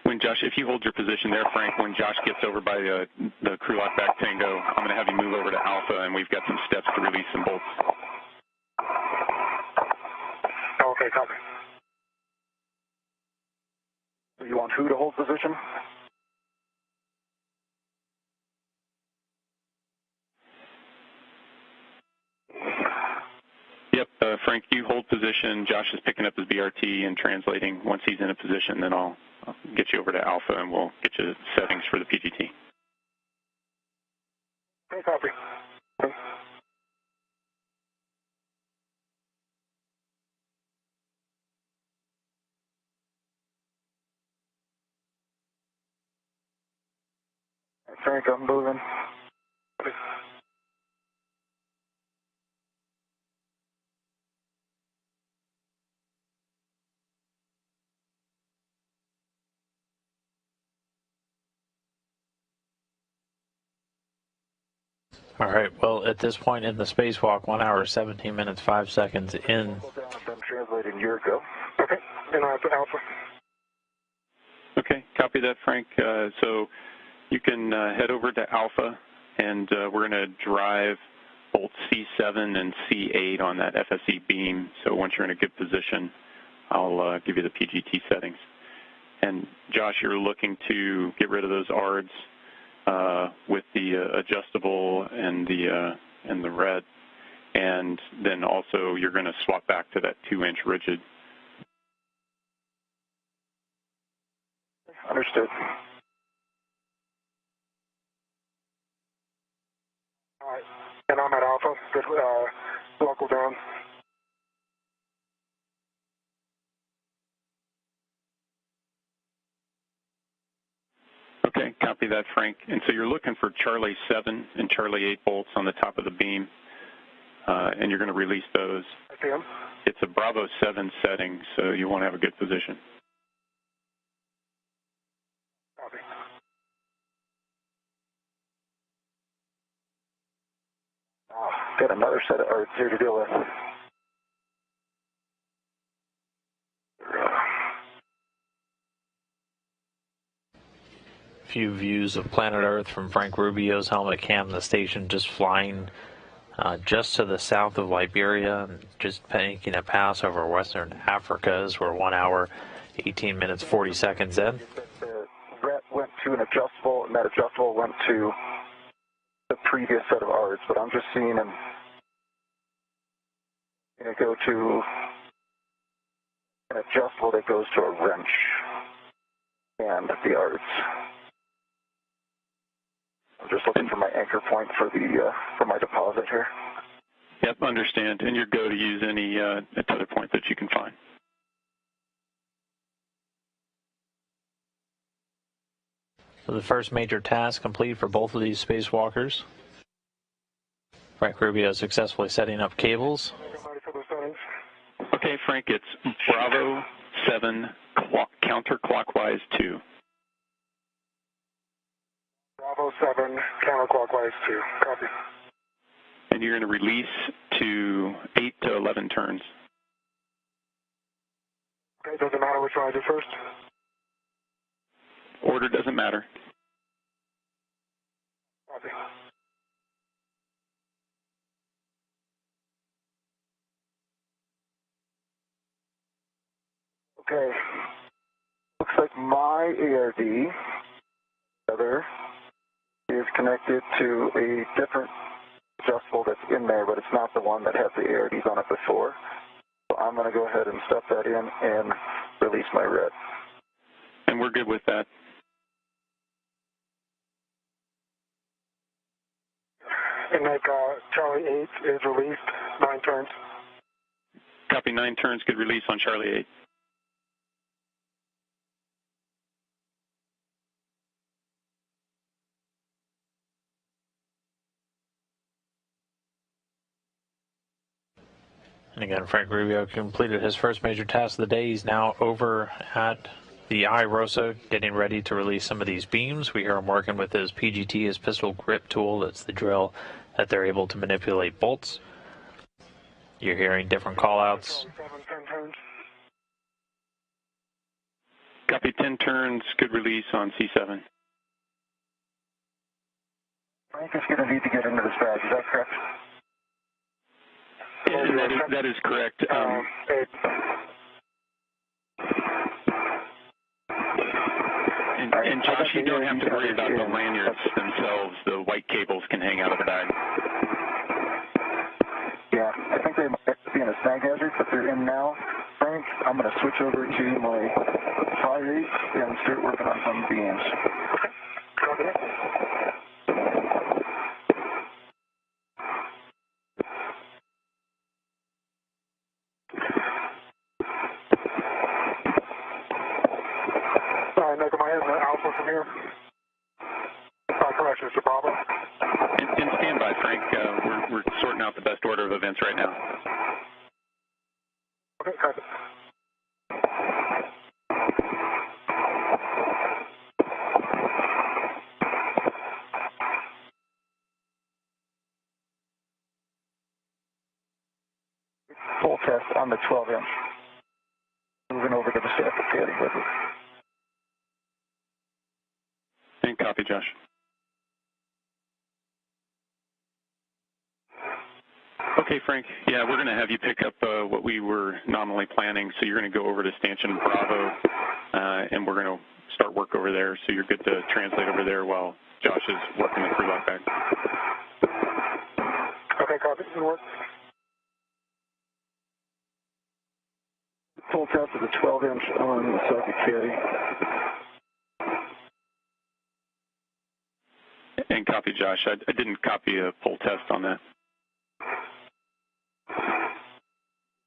when Josh, if you hold your position there, Frank, when Josh gets over by the crew lock back Tango, I'm going to have you move over to Alpha, and we've got some steps to release some bolts. Okay, copy. So you want who to hold position? Yep, Frank, you hold position. Josh is picking up his BRT and translating. Once he's in a position, then I'll get you over to Alpha, and we'll get you settings for the PGT. Okay, copy. Frank, I'm moving. All right, well, at this point in the spacewalk, 1 hour, 17 minutes, 5 seconds in. I'm translating your go. Okay, and on to Alpha. Okay, copy that, Frank. So you can head over to Alpha, and we're going to drive both C7 and C8 on that FSE beam. So once you're in a good position, I'll give you the PGT settings. And Josh, you're looking to get rid of those ARDs with the adjustable and the red, and then also you're going to swap back to that 2-inch rigid. Understood. All right, and I'm at Alpha. Good, local down. Okay, copy that, Frank. And so you're looking for Charlie 7 and Charlie 8 bolts on the top of the beam, and you're going to release those. I see 'em. It's a Bravo 7 setting, so you want to have a good position. Copy. Got another set of ARDs here to deal with. Few views of planet Earth from Frank Rubio's helmet cam. The station just flying just to the south of Liberia, and just making a pass over Western Africa as we're 1 hour, 18 minutes, 40 seconds in. The ret went to an adjustable, and that adjustable went to the previous set of ARDs, but I'm just seeing them go to an adjustable that goes to a wrench and the ARDs. I'm just looking for my anchor point for the for my deposit here. Yep, understand. And you're go to use any tether point that you can find. So the first major task complete for both of these spacewalkers. Frank Rubio successfully setting up cables. Okay, Frank, it's Bravo 7 counterclockwise 2. Bravo 7, counterclockwise 2. Copy. And you're going to release to 8 to 11 turns. Okay, doesn't matter which one I do first. Order doesn't matter. Copy. Okay. Looks like my ARD other is connected to a different adjustable that's in there, but it's not the one that had the ARDs on it before. So I'm going to go ahead and stuff that in and release my red. And we're good with that. And like Charlie 8 is released, 9 turns. Copy, 9 turns, good release on Charlie 8. And again, Frank Rubio completed his first major task of the day. He's now over at the IROSA, getting ready to release some of these beams. We hear him working with his PGT, his pistol grip tool. That's the drill that they're able to manipulate bolts. You're hearing different call-outs. 10 turns. Copy, 10 turns, good release on C7. Frank is going to need to get into this bag, is that correct? That is correct. And Josh, you don't have to worry about the lanyards themselves. The white cables can hang out of the bag. Yeah, I think they might be in a snag hazard, but they're in now. Frank, I'm going to switch over to my 5/8 and start working on some beams. Okay. All right, Nick, am I hitting the alpha from here? Correct. out the best order of events right now. Okay, copy. Full test on the 12-inch. Moving over to the sample caddy with it. And copy, Josh. Okay, Frank. Yeah, we're going to have you pick up what we were nominally planning. So you're going to go over to Stanchion Bravo, and we're going to start work over there. So you're good to translate over there while Josh is working the crew lock back. Okay, copy. Good work. Full test of the 12-inch on the circuit caddy. And copy, Josh. I didn't copy a full test on that.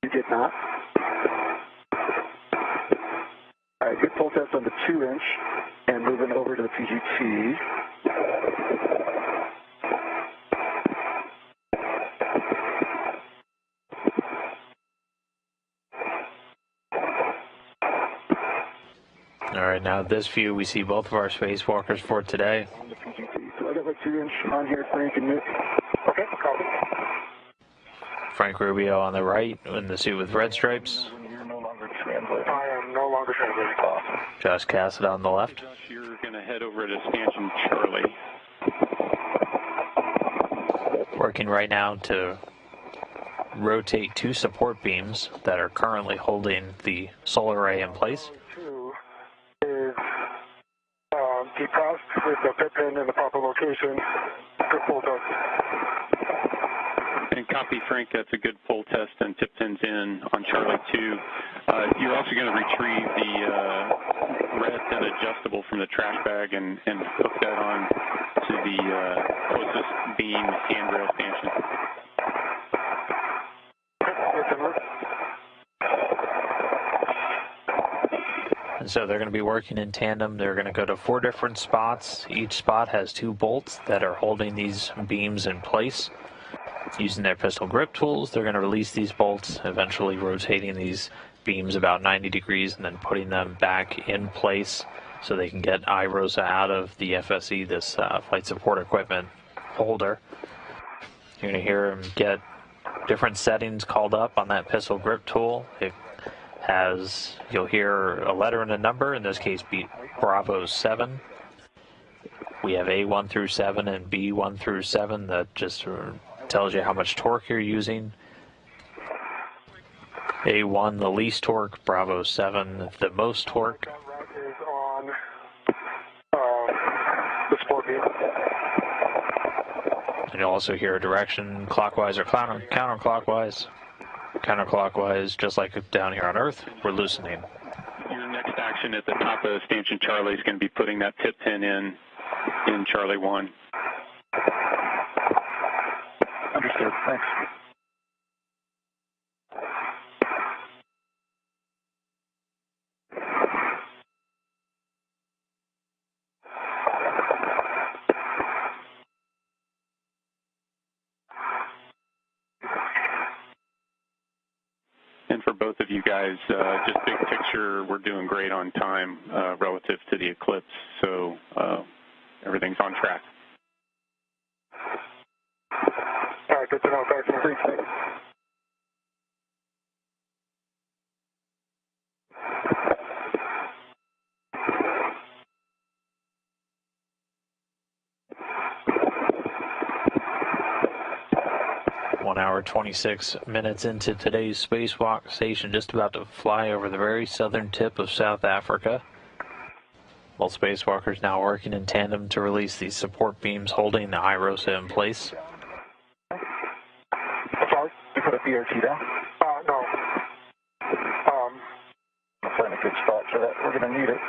You did not? All right, good full test on the 2-inch and moving over to the PGT. All right, now this view, we see both of our spacewalkers for today. On the PGT. So I got my 2-inch on here, Frank and Nick. Okay, copy. Frank Rubio on the right in the suit with red stripes. You're no longer translating. I am no longer translating. Awesome. Josh Cassidy on the left. Josh, you're going to head over to Stanchion Charlie. Working right now to rotate 2 support beams that are currently holding the solar array in place. 2 is depressed with the pit pin in the proper location. Good full test. And copy, Frank. That's a good pull test and tip pins in on Charlie 2. You're also going to retrieve the red and adjustable from the trash bag and hook that on to the closest beam handrail stanchion. And so they're going to be working in tandem. They're going to go to 4 different spots. Each spot has 2 bolts that are holding these beams in place. Using their pistol grip tools, they're going to release these bolts, eventually rotating these beams about 90 degrees and then putting them back in place so they can get IROSA out of the FSE, this flight support equipment holder. You're going to hear them get different settings called up on that pistol grip tool. It has, you'll hear a letter and a number, in this case Bravo 7. We have A1 through 7 and B1 through 7 that just tells you how much torque you're using. A1 the least torque, Bravo 7 the most torque. That is on the support beam. And you'll also hear a direction clockwise or counterclockwise. Counterclockwise, just like down here on Earth, we're loosening. Your next action at the top of Stanchion Charlie is going to be putting that tip pin in Charlie 1. Understood. Thanks. And for both of you guys, just big picture, we're doing great on time relative to the eclipse, so everything's on track. All right, good to know. Thanks. One hour, 26 minutes into today's spacewalk, station just about to fly over the very southern tip of South Africa. Both spacewalkers now working in tandem to release these support beams holding the IROSA in place. I'm sorry? You put a BRT down? No. I'll find a good spot for that. We're going to need it.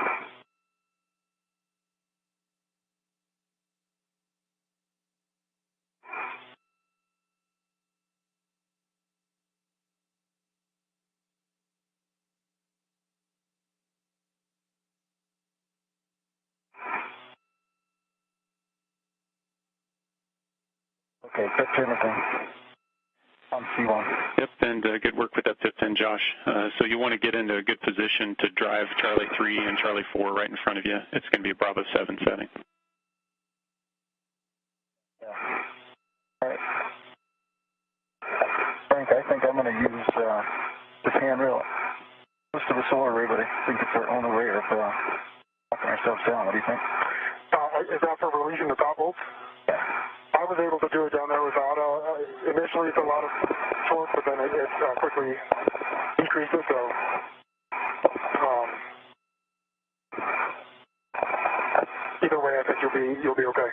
Okay, put everything. On C1. Yep, and good work with that fifth pin, Josh. So you want to get into a good position to drive Charlie 3 and Charlie 4 right in front of you. It's going to be a Bravo 7 setting. Yeah. All right. Frank, I think I'm going to use this handrail close to the solar array, but I think it's our only way of knocking ourselves down. What do you think? Is that for releasing the top bolts? Yeah. I was able to do it down there without, initially it's a lot of torque, but then it quickly decreases, so, either way I think you'll be okay.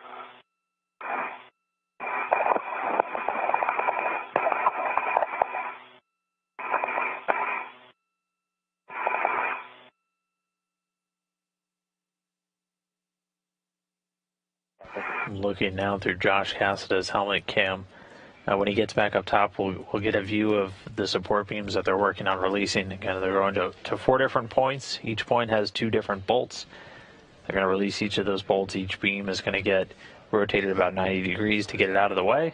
Looking now through Josh Cassidy's helmet cam. When he gets back up top, we'll get a view of the support beams that they're working on releasing. Again, they're going to 4 different points. Each point has 2 different bolts. They're going to release each of those bolts. Each beam is going to get rotated about 90 degrees to get it out of the way.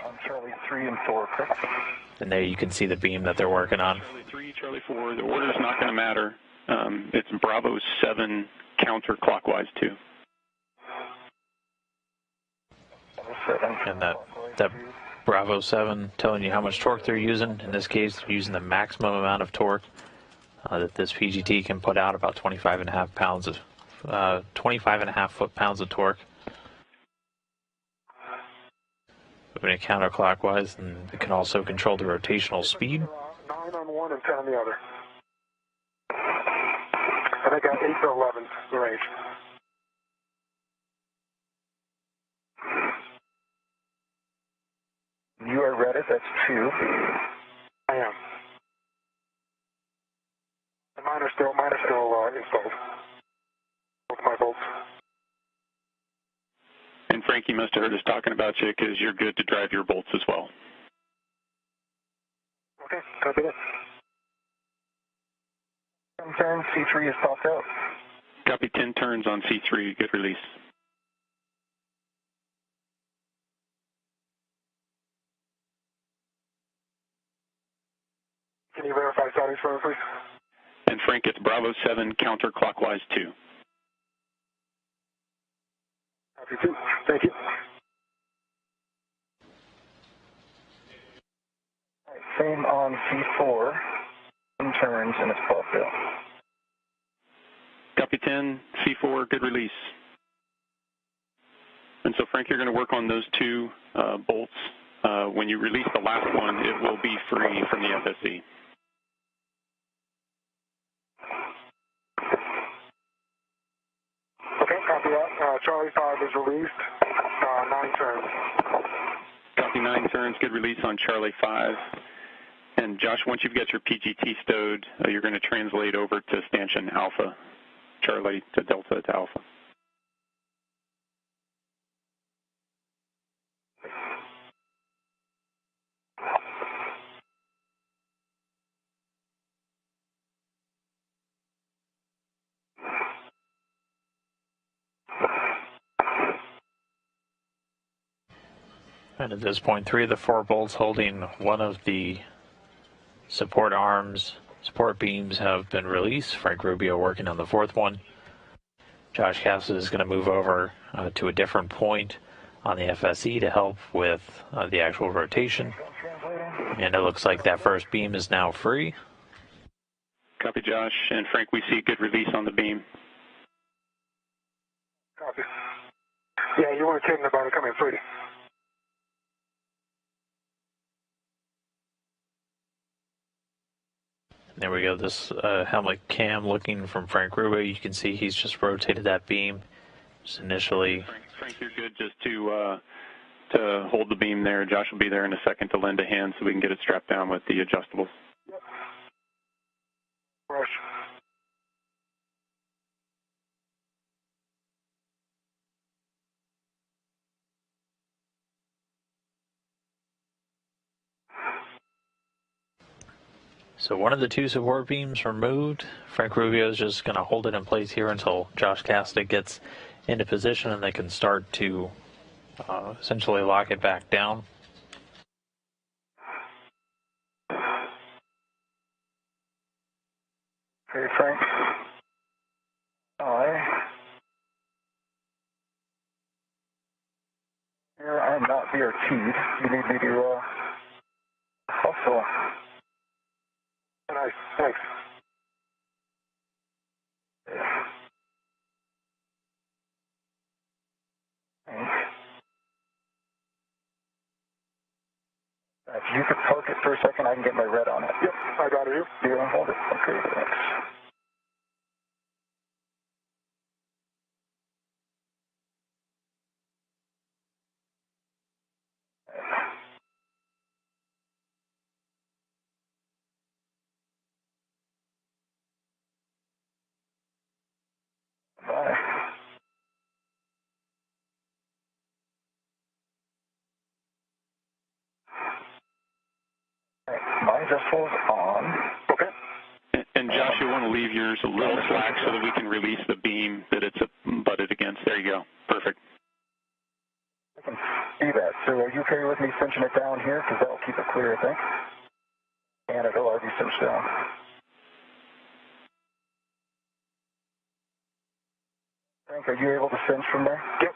On Charlie 3 and 4, correct? And there you can see the beam that they're working on. Charlie 3, Charlie 4, the order's not going to matter. It's Bravo 7 counterclockwise 2. And that Bravo 7 telling you how much torque they're using. In this case, they're using the maximum amount of torque that this PGT can put out, about 25.5 pounds of 25.5 foot-pounds of torque. Moving it counterclockwise, and it can also control the rotational speed. 9 on one and 10 on the other. I think I'm 8 to 11 the range. You are ready, that's 2. I am. And mine are still installed. Both my bolts. And Frank, you must have heard us talking about you because you're good to drive your bolts as well. Okay, copy that. 10 turns, C3 is popped out. Copy 10 turns on C3, good release. Can you verify settings for me, please? And Frank, it's Bravo 7 counterclockwise 2. Copy 2. Thank you. All right, same on C4. 10 turns and it's popped out. Copy 10, C4, good release. And so Frank, you're going to work on those 2 bolts. When you release the last one, it will be free from the FSE. Okay, copy that. Charlie 5 is released. 9 turns. Copy 9 turns, good release on Charlie 5. And Josh, once you've got your PGT stowed, you're going to translate over to stanchion Alpha, Charlie to Delta to Alpha. And at this point, 3 of the 4 bolts holding one of the support arms, support beams have been released. Frank Rubio working on the 4th one. Josh Cassidy is going to move over to a different point on the FSE to help with the actual rotation. And it looks like that first beam is now free. Copy, Josh. And Frank, we see good release on the beam. Copy. Yeah, you weren't kidding about it coming free. There we go, this helmet cam looking from Frank Rubio. You can see he's just rotated that beam just initially. Frank, you're good just to hold the beam there. Josh will be there in a second to lend a hand so we can get it strapped down with the adjustables. Yep. Rush. So one of the 2 support beams removed. Frank Rubio is just going to hold it in place here until Josh Cassidy gets into position and they can start to essentially lock it back down. Okay, Frank. Here, I'm not VRT'd. You need me to, hustle. Nice, thanks. If you could park it for a second, I can get my red on it. Yep, I got it. You want to hold it? Okay, thanks. Bye. My adjustable is on. Okay. And Josh, you want to leave yours a little slack so that we can release the beam that it's butted against. There you go. Perfect. I can see that. So are you okay with me cinching it down here? Because that'll keep it clear, I think. And it'll already cinch down. Frank, are you able to cinch from there? Yep.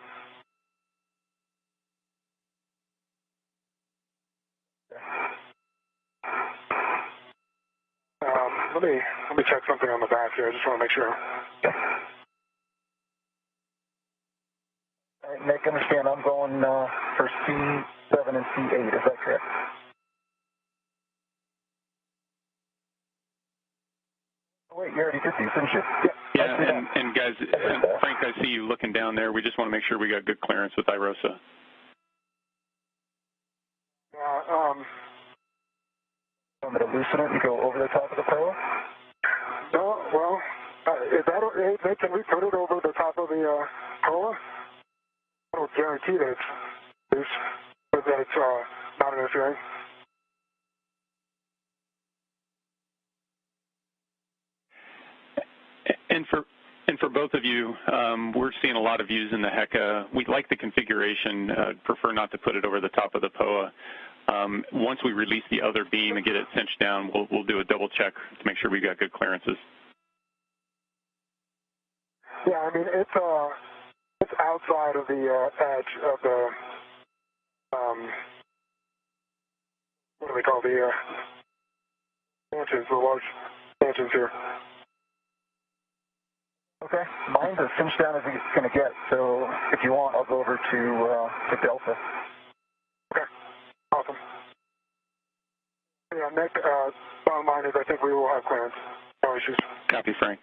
Let me check something on the back here. I just want to make sure. Okay. All right, Nick, understand I'm going for C7 and C8. Is that correct? Oh, wait, you already did these, didn't you? Yeah, and guys, Frank, I see you looking down there. We just want to make sure we got good clearance with IROSA. Want me to loosen it and go over the top of the proa? No, well, is that okay? Can we put it over the top of the proa? I don't guarantee that it's loose, but that it's not interfering. And for both of you, we're seeing a lot of views in the HECA. We like the configuration. Prefer not to put it over the top of the POA. Once we release the other beam and get it cinched down, we'll do a double check to make sure we got good clearances. Yeah, I mean it's outside of the edge of the what do they call the stanchions, the large stanchions here. Okay, mine's as cinched down as it's going to get. So if you want, I'll go over to Delta. Okay, awesome. Yeah, Nick, bottom line is I think we will have clearance. No issues. Copy, Frank.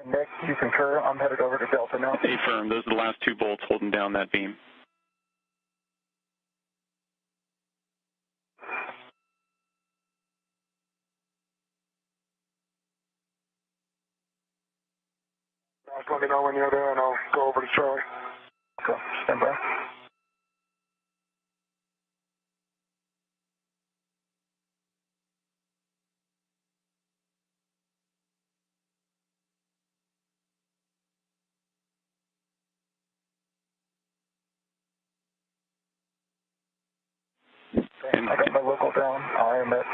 And Nick, you concur? I'm headed over to Delta now. Affirm. Those are the last two bolts holding down that beam. Let me know when you're there and I'll go over to Charlie. Okay, stand by. And I got my local down. I am at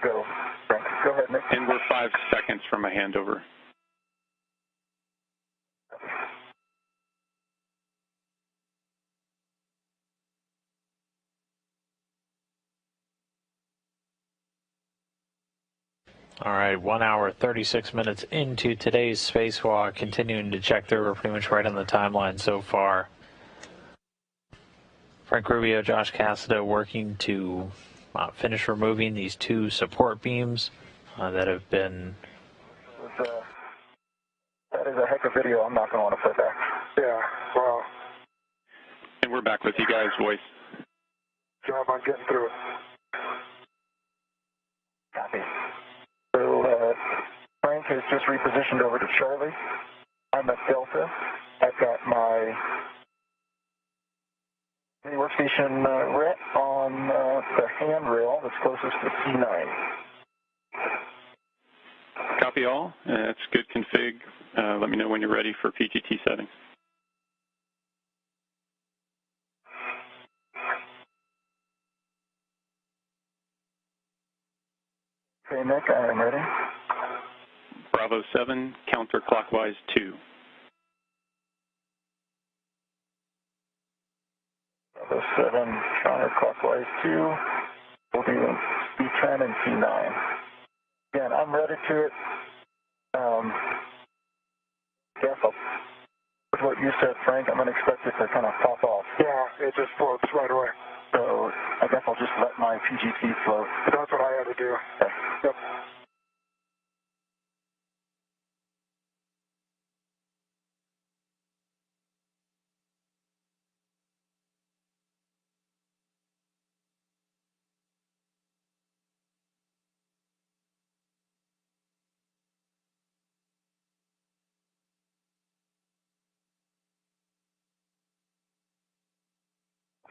go. Frank, go ahead, Nick. And we're 5 seconds from a handover. All right, 1 hour, 36 minutes into today's spacewalk, continuing to check through. We're pretty much right on the timeline so far. Frank Rubio, Josh Cassidy working to finish removing these two support beams that have been... That is a heck of a video. I'm not going to want to play back. Yeah, wow. And we're back with you guys, voice. Job on getting through it. Copy. So Frank has just repositioned over to Charlie. I'm at Delta. I've got my workstation ret on the handrail that's closest to C9. Copy all. That's good config. Let me know when you're ready for PGT settings. Okay, Nick, I am ready. Bravo 7, counterclockwise 2. Bravo 7, counterclockwise 2. We'll do C10 and C9. Again, I'm ready to it. Guess with what you said, Frank, I'm going to expect it to kind of pop off. Yeah, it just floats right away. So I guess I'll just let my PGT float. That's what I had to do. Okay. Yep.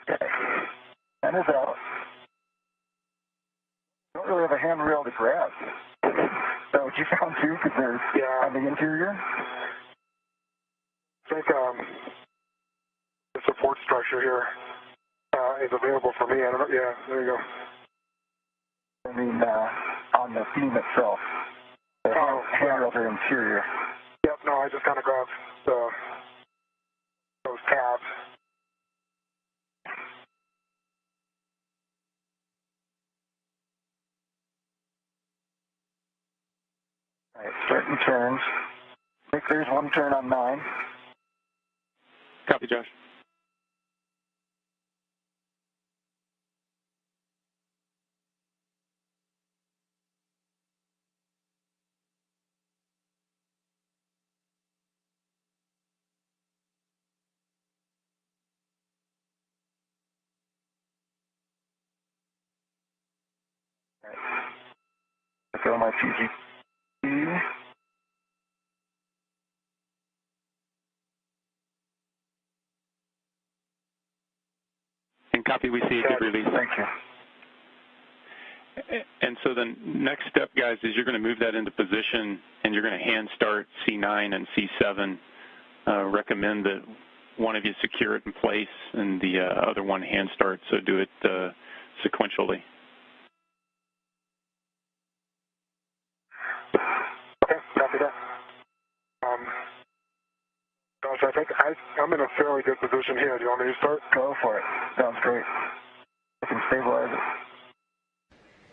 Okay. And it's out. Don't really have a handrail to grab. Is that what you found too? Because there's on the interior? I think the support structure here is available for me. I don't know. Yeah, there you go. I mean, on the beam itself. The handrails are interior. Yep, no, I just kind of grabbed those tabs. All right, starting turns. I think there's one turn on 9. Copy, Josh. All right. Let's go to my PGT. And copy, we see a good release. Thank you. And so the next step, guys, is you're going to move that into position, and you're going to hand start C9 and C7. Recommend that one of you secure it in place and the other one hand start, so do it sequentially. Okay, copy that. Gosh, I think I'm in a fairly good position here. Do you want me to start? Go for it. Sounds great. I can stabilize it.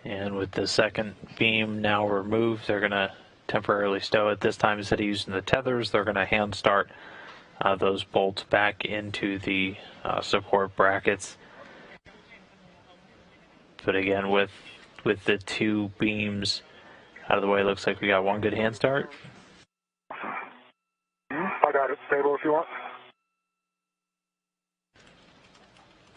And with the second beam now removed, they're going to temporarily stow it. This time, instead of using the tethers, they're going to hand start those bolts back into the support brackets. But again, with the two beams out of the way, it looks like we got one good hand start. I got it. Stable if you want.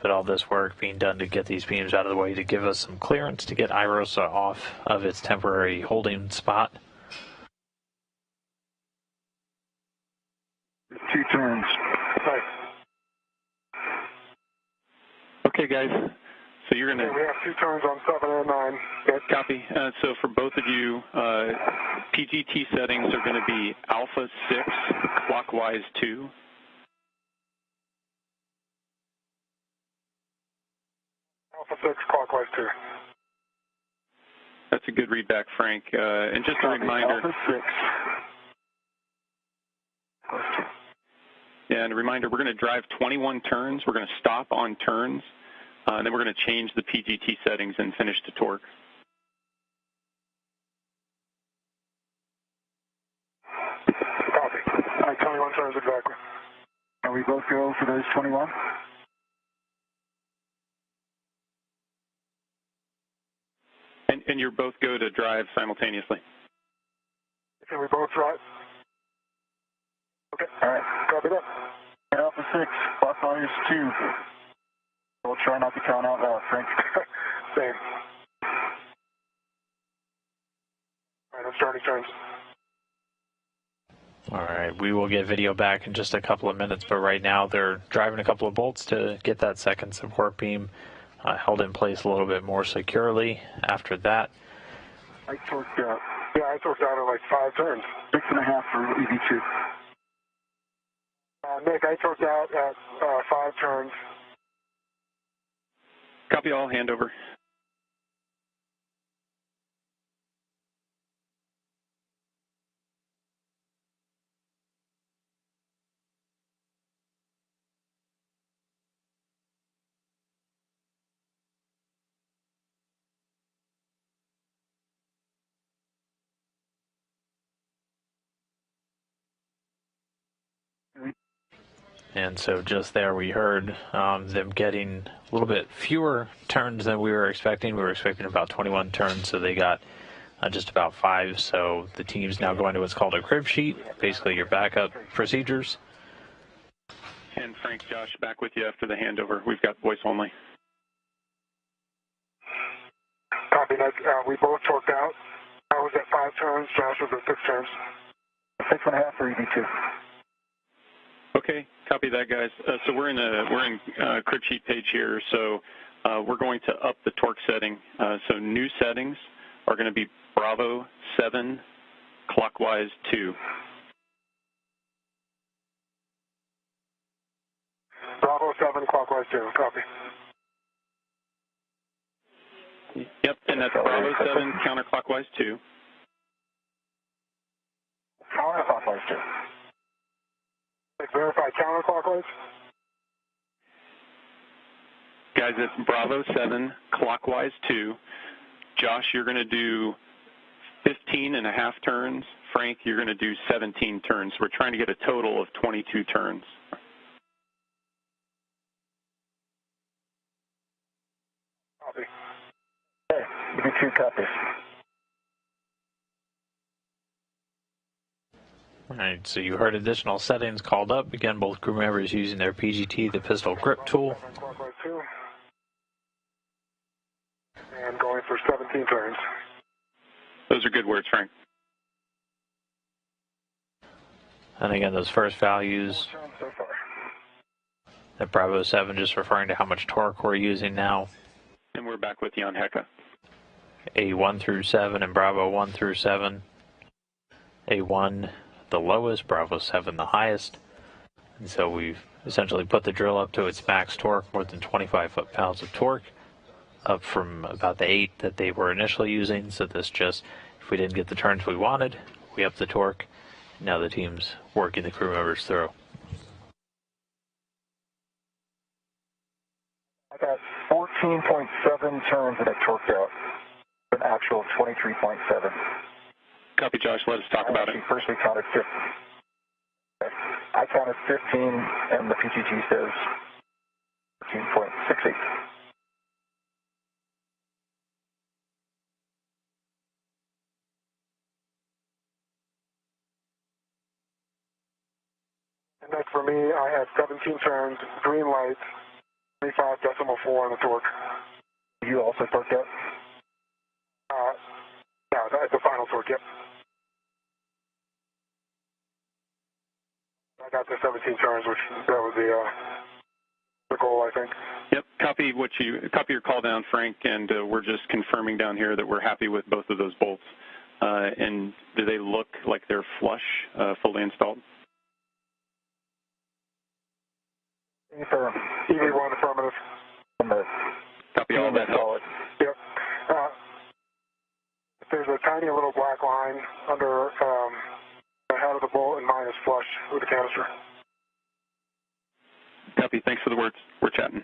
But all this work being done to get these beams out of the way to give us some clearance to get IROSA off of its temporary holding spot. 2 turns. Nice. Okay, guys. So you're going to... We have 2 turns on 7 and 9. Good. Copy. So for both of you, PGT settings are going to be alpha 6, clockwise 2. Alpha 6, clockwise 2. That's a good readback, Frank. And just a reminder... Alpha 6. Yeah, and a reminder, we're going to drive 21 turns. We're going to stop on turns, and then we're going to change the PGT settings and finish to torque. Copy. All right, 21 turns exactly. And we both go for those 21? And you both go to drive simultaneously. Can we both drive? Okay. All right. Copy that. Alpha 6, clockwise 2. We'll try not to count out loud, Frank. Same. All right, I'm starting turns. All right, we will get video back in just a couple of minutes, but right now they're driving a couple of bolts to get that second support beam held in place a little bit more securely. After that, I torqued out. Yeah, I torqued out in like 5 turns. 6.5 for EV2. Nick, I torqued out at 5 turns. Copy all, handover. And so just there we heard them getting a little bit fewer turns than we were expecting. We were expecting about 21 turns, so they got just about 5. So the team's now going to what's called a crib sheet, basically your backup procedures. And Frank, Josh, back with you after the handover. We've got voice only. Copy, Nick. We both torqued out. I was at 5 turns. Josh was at 6 turns. 6.5 for EV2. Okay, copy that, guys. So we're in crib sheet page here. So we're going to up the torque setting. So new settings are going to be Bravo 7, clockwise 2. Bravo 7, clockwise 2. Copy. Yep, and that's Bravo 7, counterclockwise 2. Counterclockwise 2. Verify counterclockwise. Guys, it's Bravo 7, clockwise 2. Josh, you're going to do 15.5 turns. Frank, you're going to do 17 turns. We're trying to get a total of 22 turns. Copy. Okay, EV2 copies. All right, so you heard additional settings called up. Again, both crew members using their PGT, the pistol grip tool. Clockwise 2. And going for 17 turns. Those are good words, Frank. And again, those first values So far. at Bravo 7 just referring to how much torque we're using now. And we're back with you on HECA. A1 through 7 and Bravo 1 through 7. A1 the lowest, Bravo 7 the highest. And so we've essentially put the drill up to its max torque, more than 25 foot-pounds of torque, up from about the 8 that they were initially using. So this just, if we didn't get the turns we wanted, we upped the torque. Now the team's working the crew members through. I got 14.7 turns and it torqued out. An actual 23.7. Copy, Josh. Let us talk about it. First we counted 15. I counted 15 and the PGT says 14.68. And then for me, I had 17 turns, green light, 25.4 on the torque. You also torqued out? Yeah, that's the final torque, yep. I got the 17 turns, which that was the goal, I think. Yep, copy your call down, Frank, and we're just confirming down here that we're happy with both of those bolts. And do they look like they're flush, fully installed? EV1 affirmative. Copy, all that helps. Yep. There's a tiny little black line under the head of the bolt, and mine is flush with the canister. Copy, thanks for the words. We're chatting.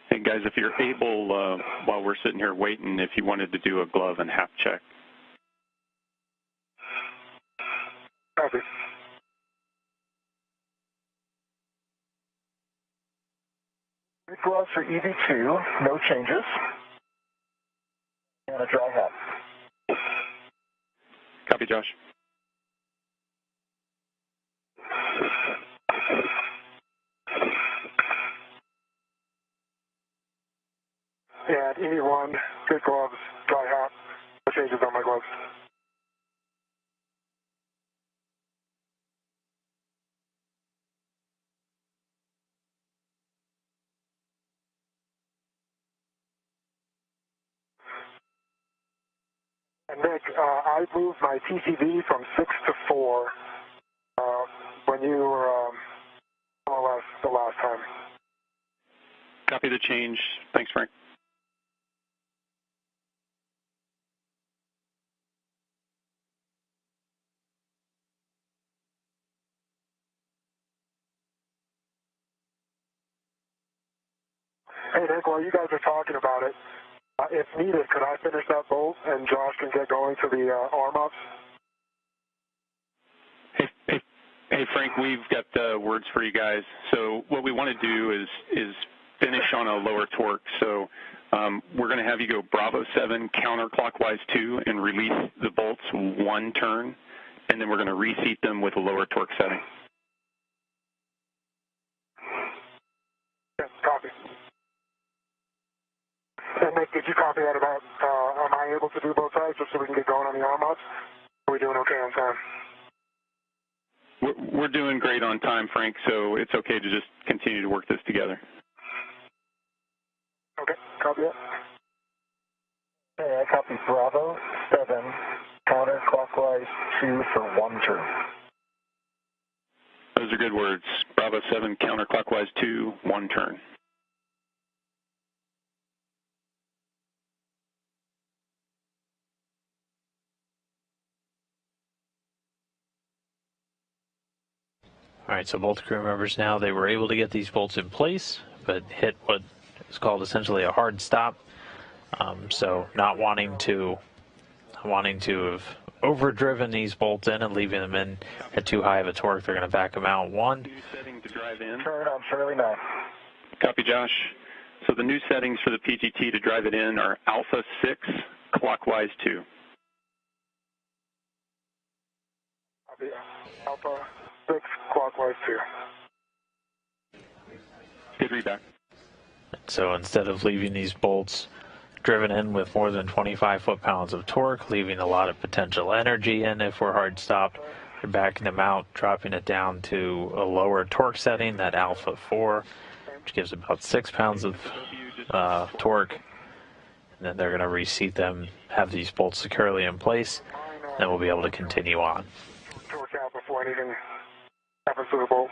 Hey guys, if you're able, while we're sitting here waiting, if you wanted to do a glove and half check. Copy. Gloves for EV2, no changes. And a dry hat. Copy, Josh. And EV1, good gloves, dry hat, no changes on my gloves. And Nick, I moved my TCV from 6 to 4 when you were LOS the last time. Copy the change. Thanks, Frank. Hey, Nick, while you guys are talking about it, if needed, could I finish that bolt and Josh can get going to the arm-ups? Hey, Frank, we've got words for you guys. So what we want to do is finish on a lower torque. So we're going to have you go Bravo 7 counterclockwise 2 and release the bolts 1 turn, and then we're going to reseat them with a lower torque setting. Yes, copy. And Nick, did you copy that about, am I able to do both sides just so we can get going on the arm-ups? Are we doing okay on time? We're doing great on time, Frank, so it's okay to just continue to work this together. Okay, copy that. Okay, I copy Bravo 7, counterclockwise 2 for 1 turn. Those are good words. Bravo 7, counterclockwise 2, 1 turn. All right, so both crew members now, they were able to get these bolts in place, but hit what is called essentially a hard stop. So not wanting to have overdriven these bolts in and leaving them in at too high of a torque, they're going to back them out. One. New setting to drive in. Turn on Shirley 9. Copy, Josh. So the new settings for the PGT to drive it in are Alpha 6, clockwise 2. Copy Alpha 6, clockwise 2. Good readback. So instead of leaving these bolts driven in with more than 25 foot-pounds of torque, leaving a lot of potential energy in if we're hard stopped, they're backing them out, dropping it down to a lower torque setting, that Alpha 4, which gives about 6 pounds of torque. And then they're going to reseat them, have these bolts securely in place, and then we'll be able to continue on. Torque out before anything happens to the bolt.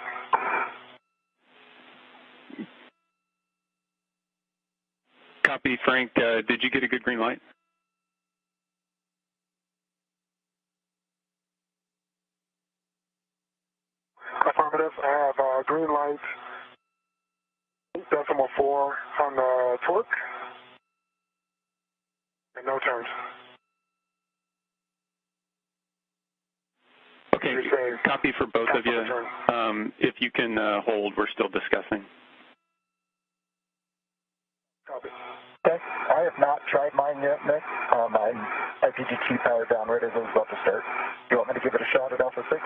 Copy, Frank. Did you get a good green light? Affirmative. I have green light, 8.4 on the torque, and no turns. Okay, copy for both of you. If you can hold, we're still discussing. Copy. Okay, I have not tried mine yet, Nick. My IPGT powered down right as I was about to start. You want me to give it a shot at Alpha 6?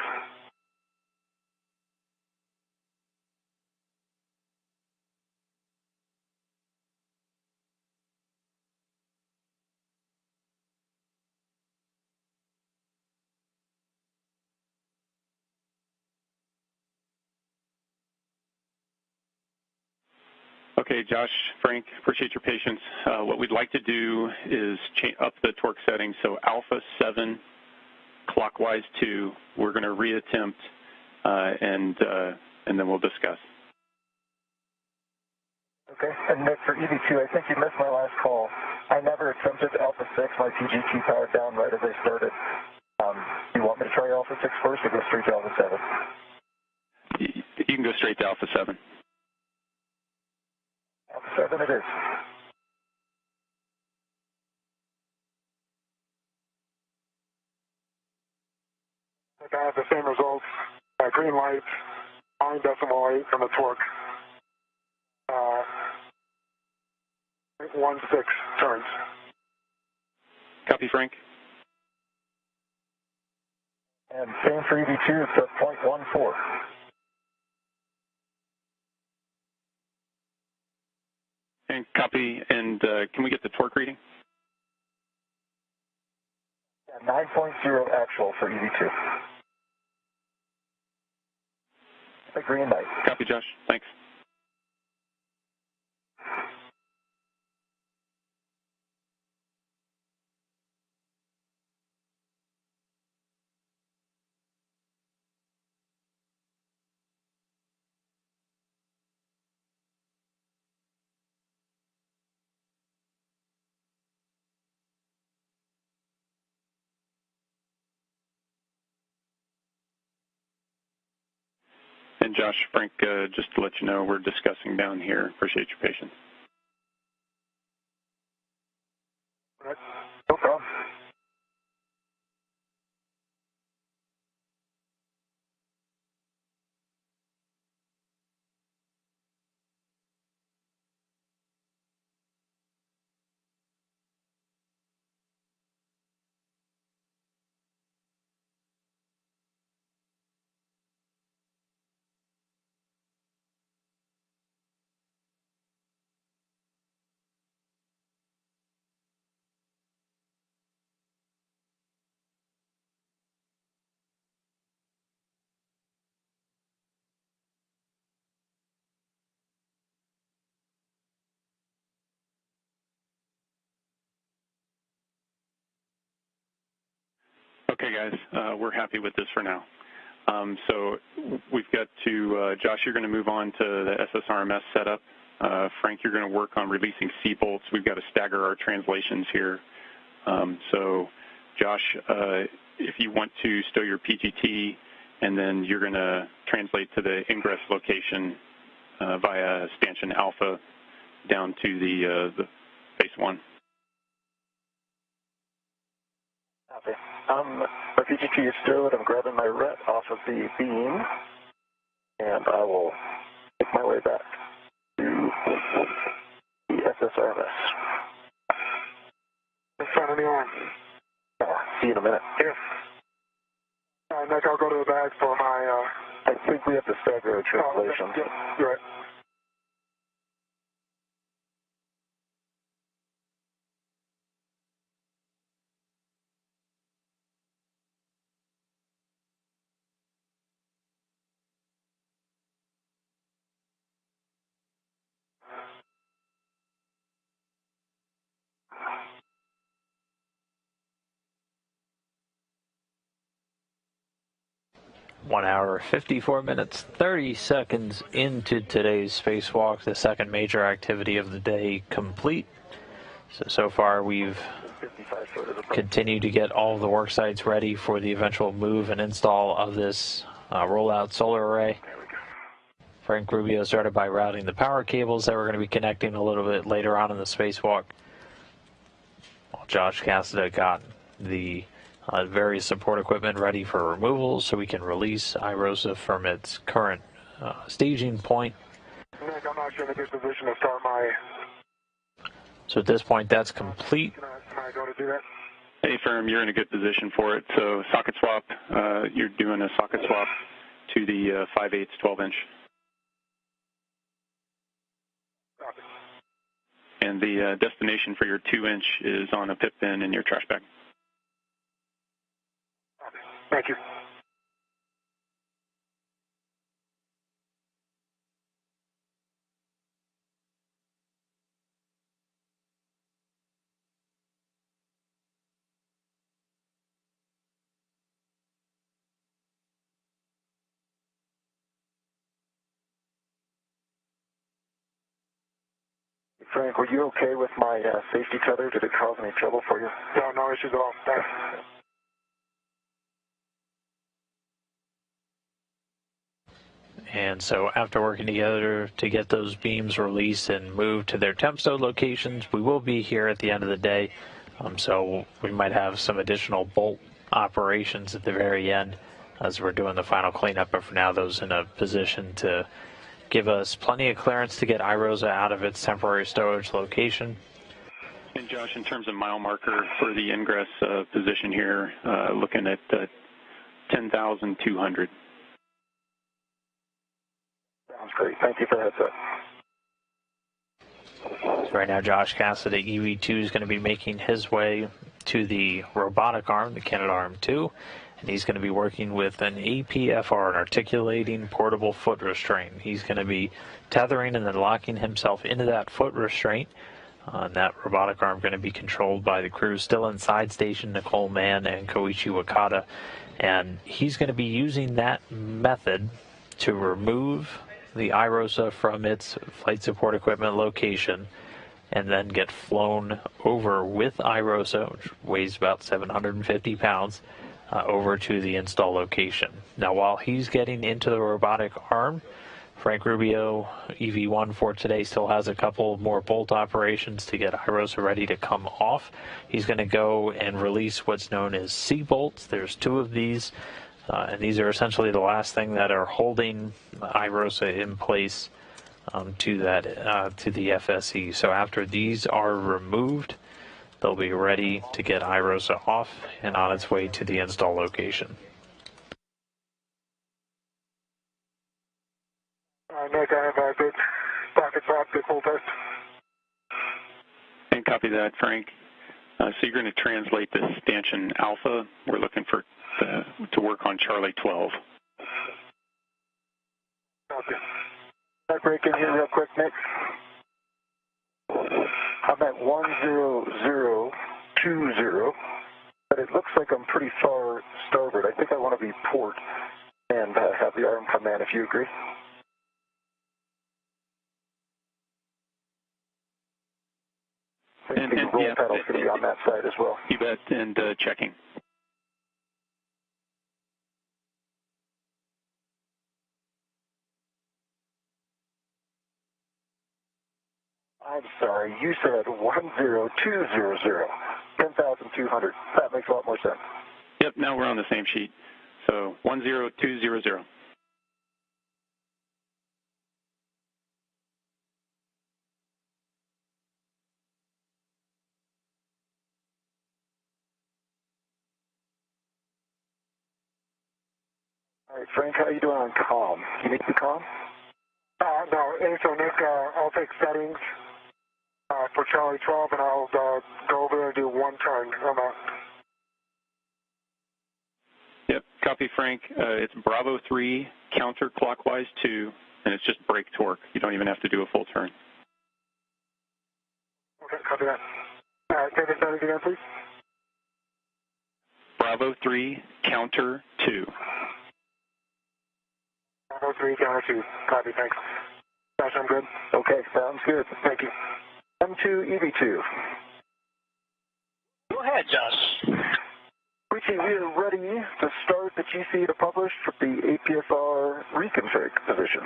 Okay, Josh, Frank, appreciate your patience. What we'd like to do is up the torque setting. So Alpha 7, clockwise 2, we're going to reattempt, and then we'll discuss. Okay, and Nick, for EV2, I think you missed my last call. I never attempted Alpha 6, my PGT powered down right as I started. You want me to try Alpha 6 first or go straight to Alpha 7? You can go straight to Alpha 7. Alpha 7 it is. I have the same results. Green light, 9.8 on the torque. 0.16 turns. Copy, Frank. And same for EV2, it's at 0.14. And copy, and can we get the torque reading? Yeah, 9.0 actual for EV2. The green light. Copy, Josh. Thanks. And Josh, Frank, just to let you know, we're discussing down here. Appreciate your patience. No problem. Okay, guys, we're happy with this for now. So we've got to, Josh, you're going to move on to the SSRMS setup. Frank, you're going to work on releasing C-bolts. We've got to stagger our translations here. So, Josh, if you want to stow your PGT, and then you're going to translate to the ingress location via stanchion alpha down to the base 1. Okay. My PGT is stowed. I'm grabbing my ret off of the beam, and I will make my way back to the SSRMS. In front of the arm. See you in a minute. Here. Nick, I'll go to the bag for my, I think we have to stagger our translations. Yeah, you're right. One hour, 54 minutes, 30 seconds into today's spacewalk, the second major activity of the day complete. So far we've continued to get all of the work sites ready for the eventual move and install of this rollout solar array. Frank Rubio started by routing the power cables that we're going to be connecting a little bit later on in the spacewalk, while Josh Cassida got the various support equipment ready for removal so we can release IROSA from its current staging point. Nick, I'm not sure in a good position to start my... So at this point, that's complete. Can I go to do that? Hey, Firm, you're in a good position for it. So socket swap, you're doing a socket swap to the 5/8 12-inch. And the destination for your 2-inch is on a pip bin in your trash bag. Thank you. Frank, were you okay with my safety tether? Did it cause any trouble for you? No, no issues at all. Thanks. And so after working together to get those beams released and moved to their temp stow locations, we will be here at the end of the day. So we might have some additional bolt operations at the very end as we're doing the final cleanup, but for now those in a position to give us plenty of clearance to get IROSA out of its temporary storage location. And Josh, in terms of mile marker for the ingress position here, looking at 10,200. Sounds great. Thank you for the heads up. So right now, Josh Cassida, EV2, is going to be making his way to the robotic arm, the Canadarm2, and he's going to be working with an APFR, an articulating portable foot restraint. He's going to be tethering and then locking himself into that foot restraint. And that robotic arm going to be controlled by the crew still inside station, Nicole Mann and Koichi Wakata. And he's going to be using that method to remove the IROSA from its flight support equipment location and then get flown over with IROSA, which weighs about 750 pounds, over to the install location. Now, while he's getting into the robotic arm, Frank Rubio, EV1 for today, still has a couple more bolt operations to get IROSA ready to come off. He's going to go and release what's known as C bolts. There's 2 of these, and these are essentially the last thing that are holding IROSA in place to the FSE. So after these are removed, they'll be ready to get IROSA off and on its way to the install location. Nick, I have a good pocket prop, good full test. And copy that, Frank. So you're going to translate this stanchion alpha. We're looking for to work on Charlie 12. Okay. Can I break in here real quick, Nick? I'm at 10020, but it looks like I'm pretty far starboard. I think I want to be port and have the arm come in, if you agree. And the roll yeah, pedal's going to be on that side as well. You bet, and checking. I'm sorry, you said 10200, 10,200. That makes a lot more sense. Yep, now we're on the same sheet. So 10200. All right, Frank, how are you doing on comm? Can you make me comm? No, so Nick, I'll take settings for Charlie 12, and I'll go over there and do 1 turn. I'm out. Yep, copy, Frank. It's Bravo 3, counterclockwise 2, and it's just brake torque. You don't even have to do a full turn. Okay, copy that. Say the settings again, please. Bravo 3, counter 2. Bravo 3, counter 2. Copy, thanks. Josh, I'm good. Okay, sounds good. Thank you. M2, EV2. Go ahead, Josh. Richie, we are ready to start the GC to publish for the APSR reconfig position.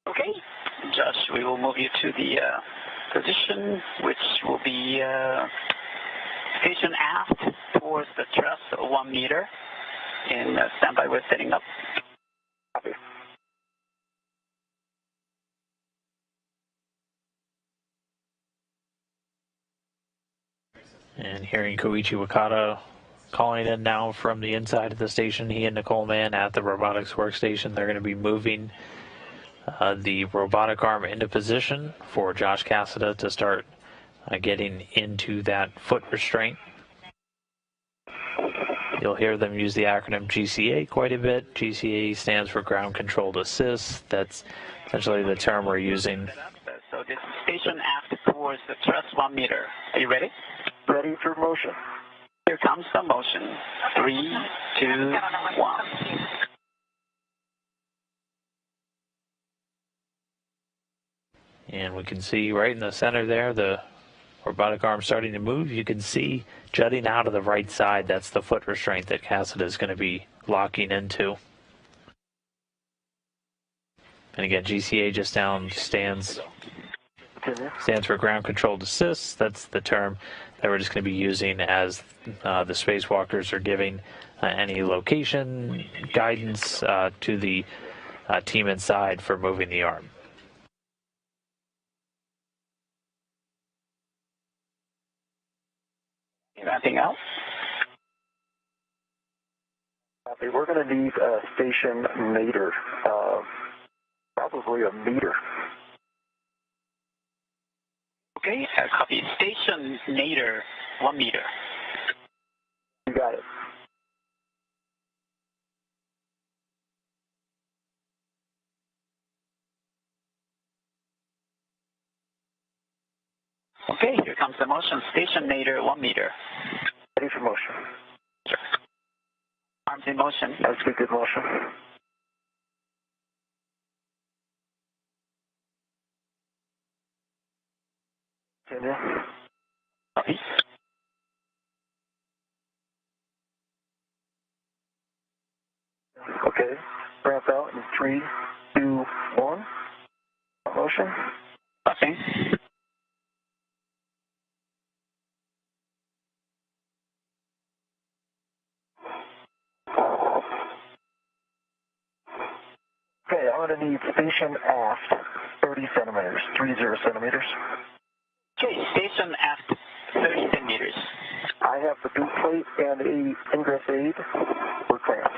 Okay, Josh, we will move you to the position, which will be station aft towards the truss, 1 meter. In standby, we're setting up. Copy. And hearing Koichi Wakata calling in now from the inside of the station, he and Nicole Mann at the robotics workstation. They're going to be moving the robotic arm into position for Josh Cassada to start getting into that foot restraint. You'll hear them use the acronym GCA quite a bit. GCA stands for Ground Controlled Assist. That's essentially the term we're using. So this is station aft towards the truss, 1 meter. Are you ready? Ready for motion. Here comes the motion. 3, 2, 1. And we can see right in the center there, the robotic arm starting to move. You can see jutting out of the right side, that's the foot restraint that Cassada is going to be locking into. And again, GCA just down stands for Ground Controlled Assist. That's the term that we're just going to be using as the spacewalkers are giving any location guidance to the team inside for moving the arm. Anything else? We're going to need a station nadir, probably a meter. Okay, copy. Station nadir, 1 meter. You got it. Okay, here comes the motion. Station nadir, 1 meter. Ready for motion. Sure. Arms in motion. That's a good motion. Continue. Copy. Okay. Ramp out in 3, 2, 1. Motion. Copy. Okay, I'm going to need station aft 30 centimeters, 30 centimeters. Okay, station aft 30 centimeters. I have the boot plate and a ingress aid for clamps.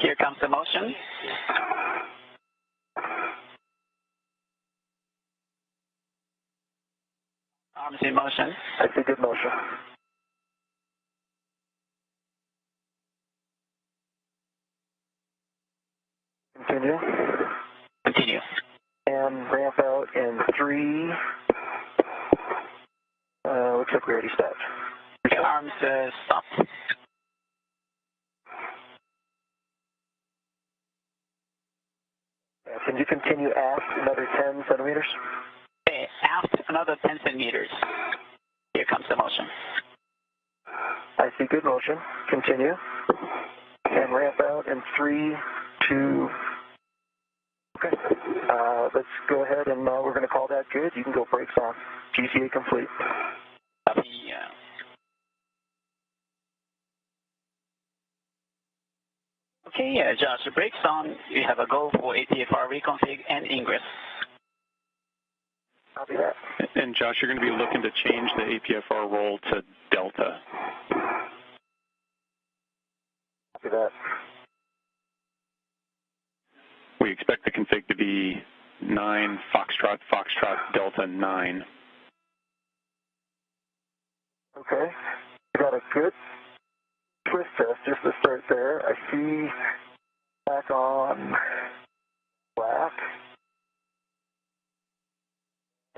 Here comes the motion. Arms in motion. I see good motion. Continue. Continue. And ramp out in 3. Looks like we already stopped. Okay, arms stopped. Can you continue aft another 10 centimeters? Okay, aft another 10 centimeters. Here comes the motion. I see good motion. Continue. And ramp out in 3, 2. Okay. Let's go ahead and we're going to call that good. You can go brakes on. GCA complete. Copy. Okay, Josh, the brakes on. You have a go for APFR reconfig and ingress. Copy that. And Josh, you're going to be looking to change the APFR roll to Delta. Copy that. We expect the config to be 9 Foxtrot, Foxtrot, Delta 9. Okay. We got a good twist test just to start there. I see back on black.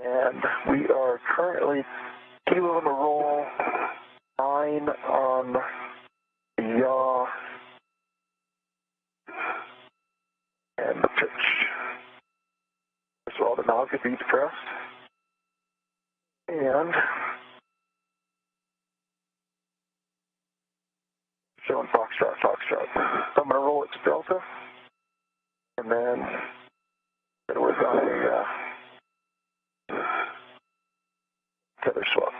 And we are currently kilo on the roll, 9 on the yaw, and the pitch. So all the knobs get pressed. And showing Foxtrot, Foxtrot. So I'm going to roll it to Delta, and then it was on a tether swap.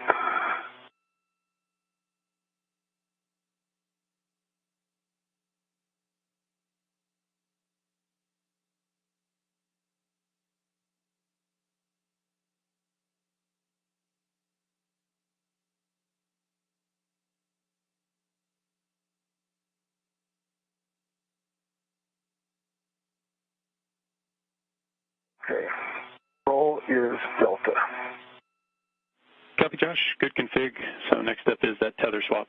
Okay. Roll is Delta. Copy, Josh. Good config. So next step is that tether swap.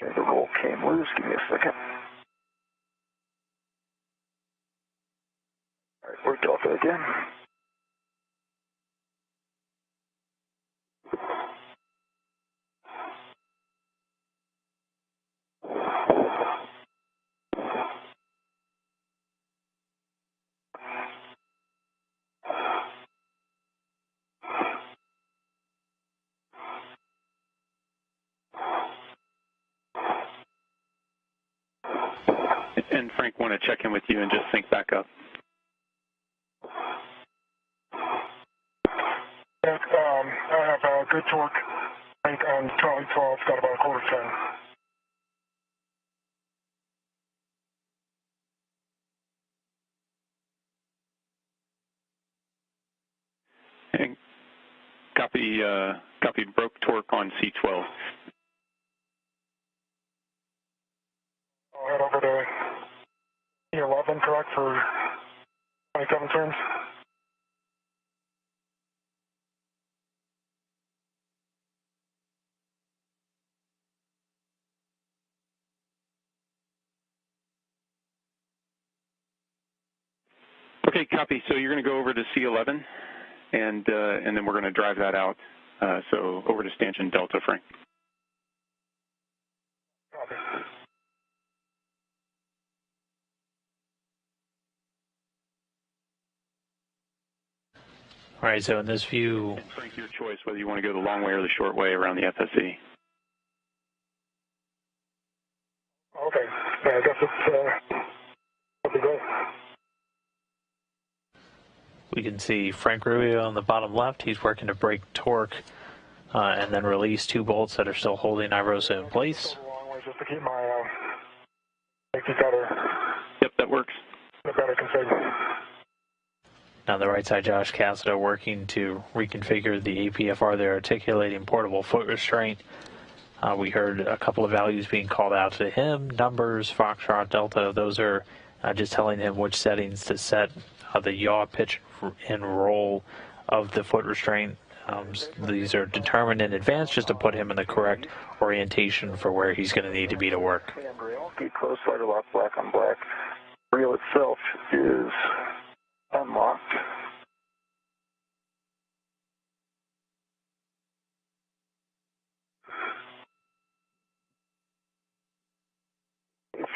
Okay, the roll came loose. Give me a second. All right, we're Delta again. And Frank, want to check in with you and just sync back up. I have good torque. I think on Charlie 12, got about a quarter 10. And copy broke torque on C12. I'll head over to E11, correct, for 27 turns? Okay, copy. So you're going to go over to C11, and then we're going to drive that out. So over to stanchion Delta, Frank. Copy. All right, so in this view, And Frank, your choice whether you want to go the long way or the short way around the FSE. I guess it's up to go. We can see Frank Rubio on the bottom left. He's working to break torque and then release 2 bolts that are still holding Irosa in place. A long way just to keep my safety tether. Yep, that works. The better configured. Now the right side, Josh Cassidy working to reconfigure the APFR. They're articulating portable foot restraint. We heard a couple of values being called out to him, numbers, Foxtrot, Delta. Those are just telling him which settings to set the yaw, pitch, and roll of the foot restraint. These are determined in advance just to put him in the correct orientation for where he's going to need to be to work. Handrail, keep close, slider lock, black on black. Reel itself is unlocked.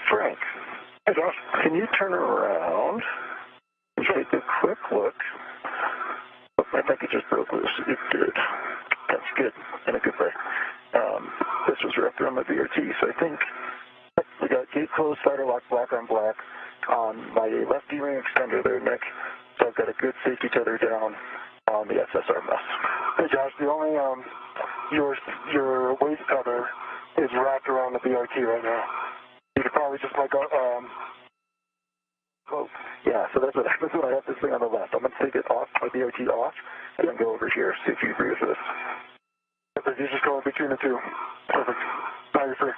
Frank, Hey, Josh. can you turn around and take a quick look? Oh, I think it just broke loose. It did. That's good. In a good way. This was wrapped around my VRT, so I think we got gate closed, slider lock, black on black on my left D-ring extender there, Nick. So I've got a good safety tether down on the SSR mess. Hey, Josh. The only your waist tether is wrapped around the BRT right now. You could probably just like Oh, yeah, so that's what I have this thing on the left. I'm going to take it off, my BRT off, and then go over here, see if you agree with this. Perfect. You just go in between the two. Perfect. Now you're free.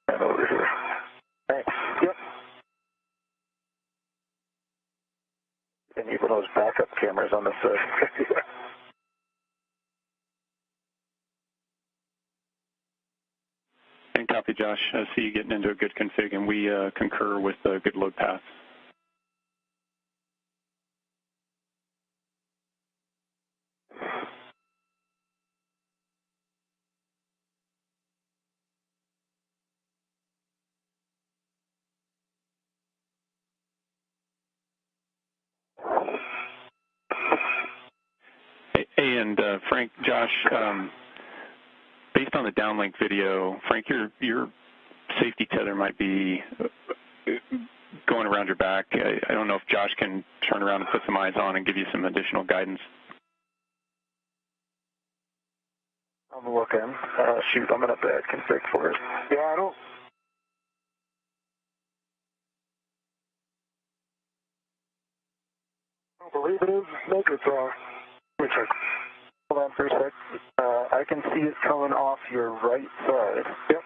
And over here. Thanks. Yep. And even those backup cameras on this side. And copy, Josh. I see you getting into a good config, and we concur with a good load path. Hey, and Frank, Josh, based on the downlink video, Frank, your safety tether might be going around your back. I don't know if Josh can turn around and put some eyes on and give you some additional guidance. I'm looking. Shoot, I'm in a bad config for it. Yeah, I don't believe it is. Nick, it's let me check. Hold on for a sec. I can see it coming off your right side. Yep.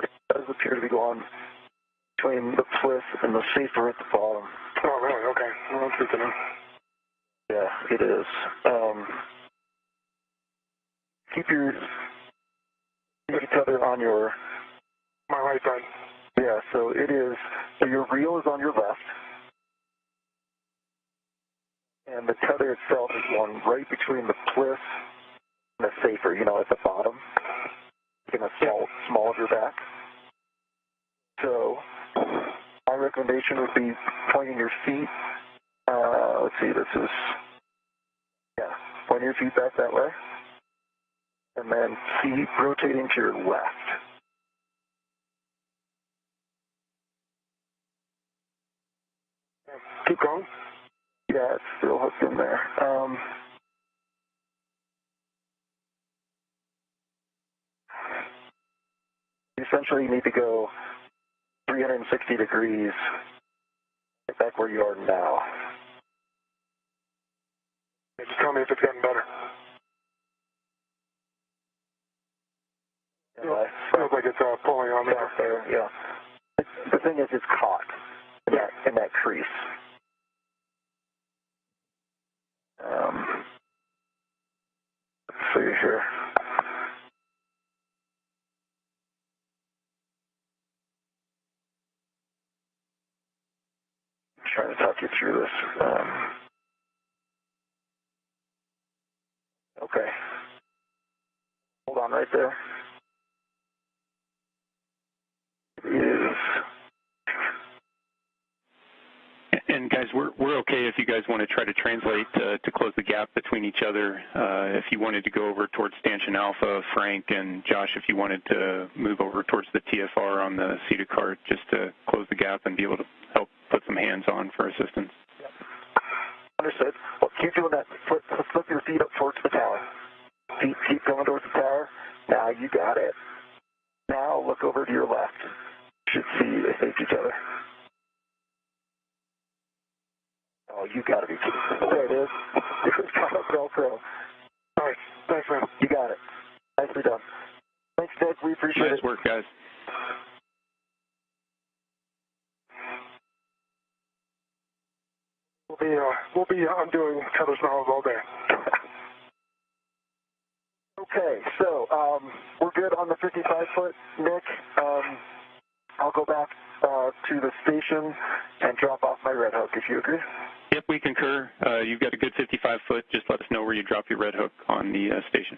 It does appear to be going between the plinth and the safer at the bottom. Oh, really? Okay. Well, that's good to know. Yeah, it is. Keep your tether on your... My right side. Yeah, so it is... So your reel is on your left. And the tether itself is going right between the plinth and the safer, you know, at the bottom. In a small of your back. So, my recommendation would be pointing your feet. Let's see, this is... Yeah, pointing your feet back that way. And then feet rotating to your left. Keep going. Yeah, it's still hooked in there. Essentially, you need to go 360 degrees back where you are now. Yeah, just tell me if it's getting better. Feels like it's pulling on me. There, yeah. The thing is, it's caught in that crease. Let's see here. I'm trying to talk you through this. Okay. Hold on right there. And guys, we're okay if you guys want to try to translate to close the gap between each other. If you wanted to go over towards Stanchion Alpha, Frank and Josh, if you wanted to move over towards the TFR on the seated cart just to close the gap and be able to help put some hands on for assistance. Yep. Understood. Well, keep doing that. Flip your feet up towards the tower. Keep going towards the tower. Now you got it. Now look over to your left. You should see they face each other. Oh, you got to be kidding. There it is. It's got a Velcro. All right. Thanks, man. You got it. Nicely done. Thanks, Nick. We appreciate it. Nice work, guys. We'll be undoing tether snarls all day. Okay, so we're good on the 55-foot, Nick. I'll go back to the station and drop off my red hook, if you agree. Yep, we concur. You've got a good 55-foot. Just let us know where you drop your red hook on the station.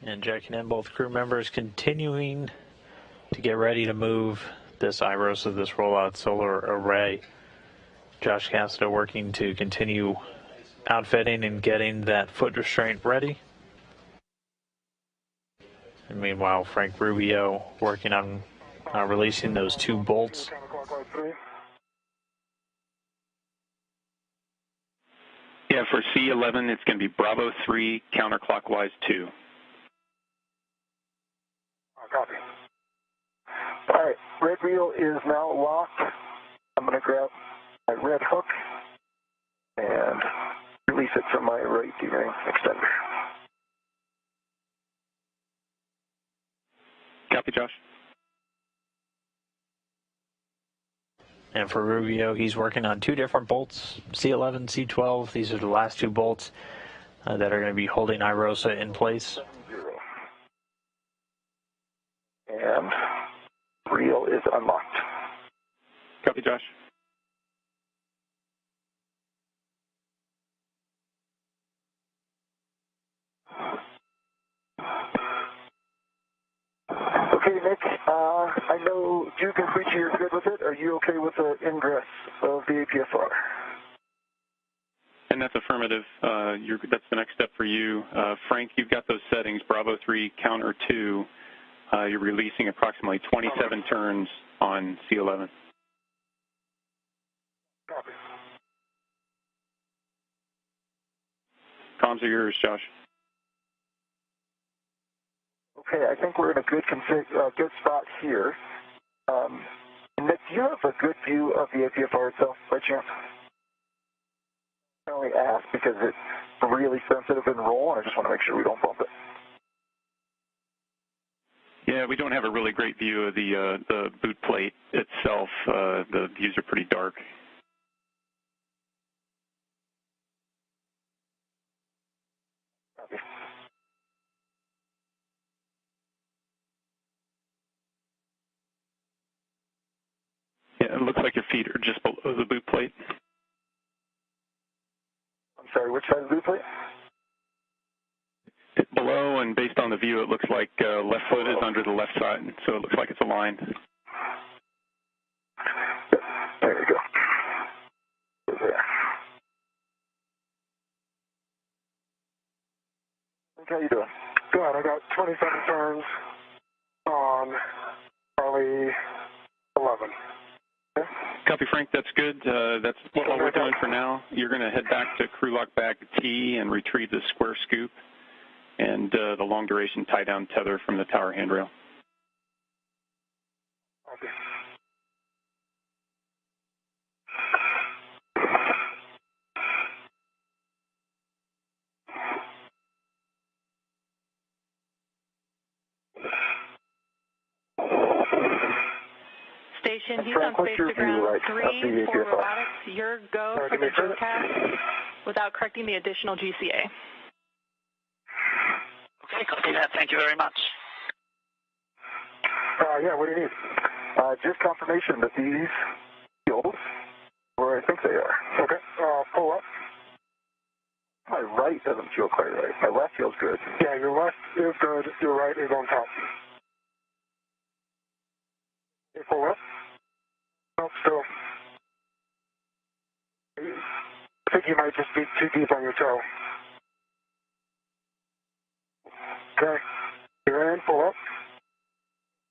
And checking in, both crew members continuing to get ready to move this IROSA, this rollout solar array. Josh Cassidy working to continue outfitting and getting that foot restraint ready. And meanwhile, Frank Rubio working on releasing those two bolts. Yeah, for C11, it's going to be Bravo 3, counterclockwise 2. Copy. All right, red reel is now locked. I'm going to grab my red hook and release it from my right D-ring extender. Copy, Josh. And for Rubio, he's working on two different bolts, C11, C12. These are the last two bolts that are going to be holding IROSA in place. And reel is unlocked. Copy, Josh. Okay, Nick, I know Duke and Preacher, you're good with it. Are you okay with the ingress of the APSR? And that's affirmative. That's the next step for you. Frank, you've got those settings, Bravo 3, counter 2. You're releasing approximately 27 turns on C11. Copy. Comms are yours, Josh. Okay, I think we're in a good spot here. Nick, do you have a good view of the APFR itself, by chance? I only ask because it's really sensitive in roll, and I just want to make sure we don't bump it. Yeah, we don't have a really great view of the boot plate itself. The views are pretty dark. Copy. Yeah, it looks like your feet are just below the boot plate. I'm sorry, which side of the boot plate? Below, and based on the view, it looks like left foot is under the left side, so it looks like it's aligned. There you go. There. How you doing? Good. I got 27 turns on Charlie 11. Okay. Copy, Frank. That's good. That's what we're doing for now. You're going to head back to crew lock bag T and retrieve the square scoop and the long duration tie down tether from the tower handrail. Okay. station. He's Frank, on what's space your to ground view like 3 of the for ATSR? robotics. Your go for the showcast without correcting the additional GCA. Okay, copy that. Thank you very much. Yeah, what do you need? Just confirmation that these fields where I think they are. Okay, pull up. My right doesn't feel quite right. My left feels good. Yeah, your left is good. Your right is on top. Okay, pull up. Nope, still. I think you might just be too deep on your toe. Okay, you're in, pull up.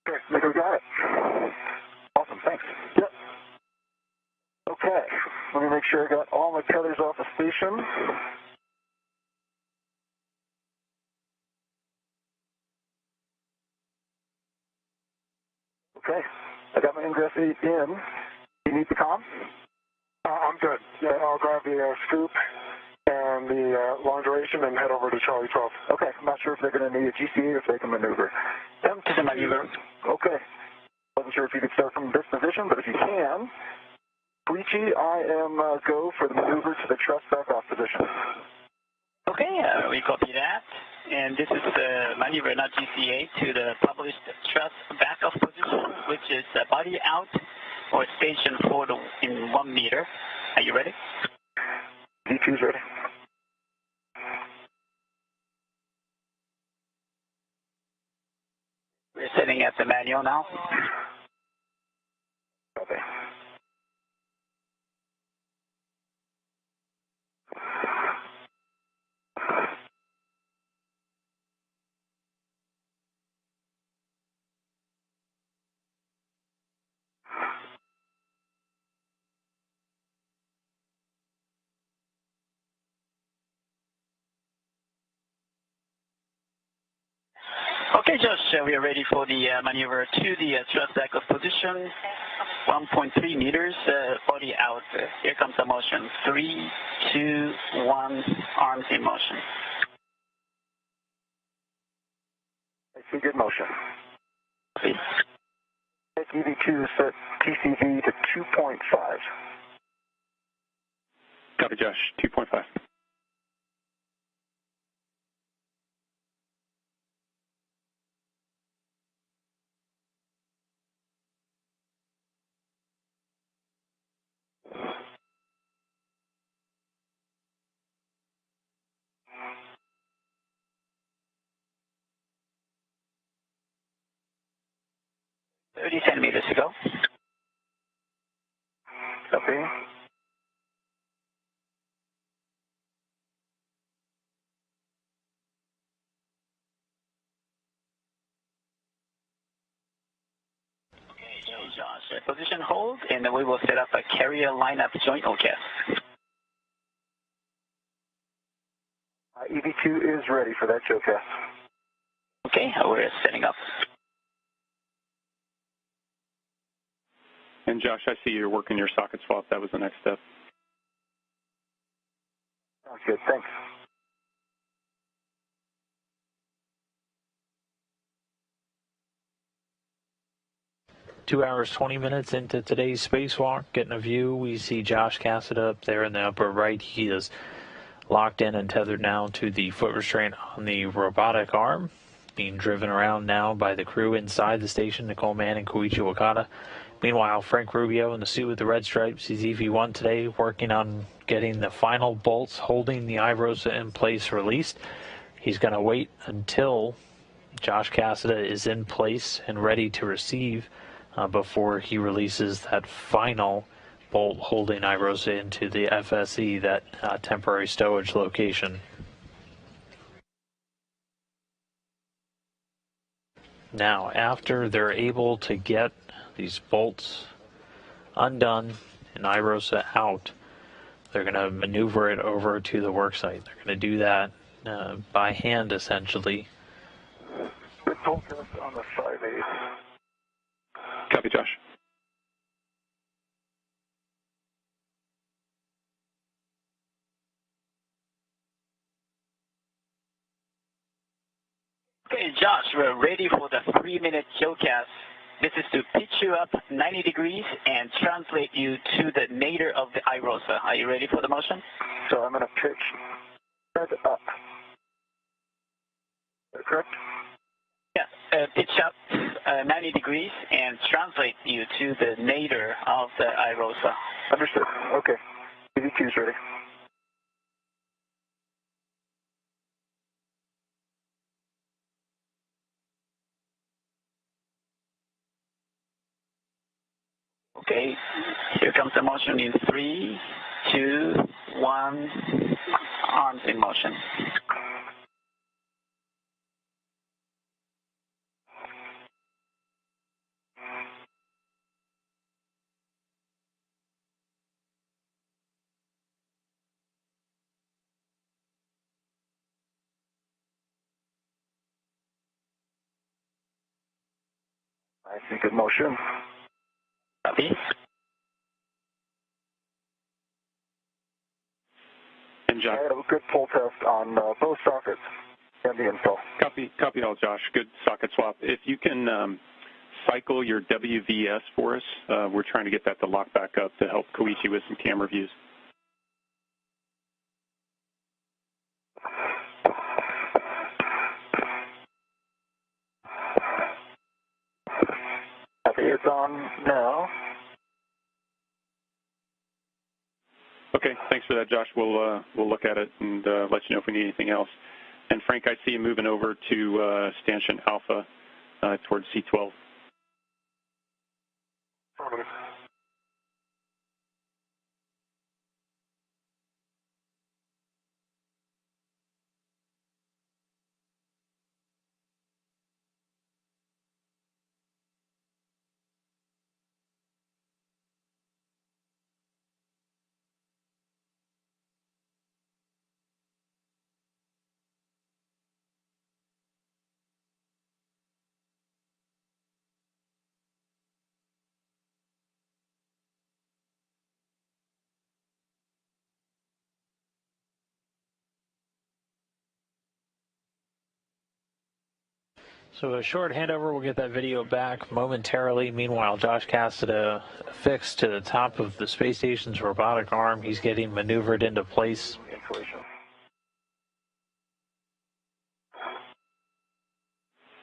Okay, I think we got it. Awesome, thanks. Yep. Okay, let me make sure I got all my tethers off the station. Okay, I got my ingress 8 in. You need the comm? I'm good. Yeah, I'll grab the scoop and the long duration and head over to Charlie 12. Okay, I'm not sure if they're going to need a GCA or if they can maneuver. Yep, to the maneuver. Okay. Wasn't sure if you could start from this position, but if you can, Koichi, I am go for the maneuver to the Truss back-off position. Okay, we copy that. And this is the maneuver, not GCA, to the published Truss back-off position, which is body out or station forward in 1 meter. Are you ready? D2's ready. We're setting at the manual now. Okay. Okay, Josh, we are ready for the maneuver to the Truss back-off position. 1.3 meters, body out. Here comes the motion. 3, 2, 1, arms in motion. I see good motion. Please. Take EV2 set TCV to 2.5. Copy, Josh. 2.5. Thirty centimeters to go. Copy. Okay, Josh, position hold, and then we will set up a carrier lineup joint OCAS. EV2 is ready for that showcast. Okay, we're setting up. And Josh, I see you're working your socket swap. That was the next step. Sounds good, thanks. Two hours, 20 minutes into today's spacewalk, getting a view. We see Josh Cassada up there in the upper right. He is locked in and tethered now to the foot restraint on the robotic arm, being driven around now by the crew inside the station, Nicole Mann and Koichi Wakata. Meanwhile, Frank Rubio in the suit with the red stripes, he's EV1 today, working on getting the final bolts holding the iRosa in place released. He's going to wait until Josh Cassada is in place and ready to receive before he releases that final bolt holding iRosa into the FSE, that temporary stowage location. Now, after they're able to get these bolts undone and iRosa out, they're going to maneuver it over to the worksite. They're going to do that by hand, essentially. Good focus on the 5/8. Copy, Josh. Okay, Josh, we're ready for the 3-minute showcast. This is to pitch you up 90 degrees and translate you to the nadir of the IROSA. Are you ready for the motion? So I'm going to pitch head up. Is that correct? Yeah, pitch up 90 degrees and translate you to the nadir of the IROSA. Understood. Okay. EVQ's ready. Okay, here comes the motion in 3, 2, 1, arms in motion. I see good motion. Copy. And Josh, I had a good pull test on both sockets and the install. copy all, Josh. Good socket swap. If you can cycle your WVS for us, we're trying to get that to lock back up to help Koichi with some camera views. Okay, it's on now. Okay, thanks for that, Josh. We'll look at it and let you know if we need anything else. And Frank, I see you moving over to Stanchion Alpha towards C12. So a short handover, we'll get that video back momentarily. Meanwhile, Josh Cassidy affixed to the top of the space station's robotic arm. He's getting maneuvered into place.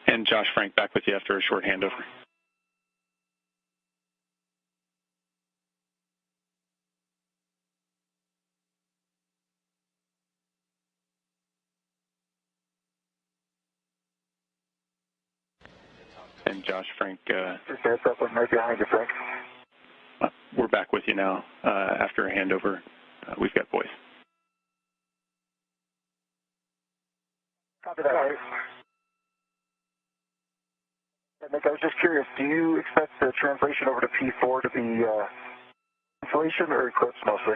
And Josh, Frank, back with you after a short handover. And Josh, Frank, Just heads up, I'm right behind you, Frank. we're back with you now after a handover. We've got voice. Copy that. Nick, I was just curious, do you expect the translation over to P4 to be insulation or eclipse mostly?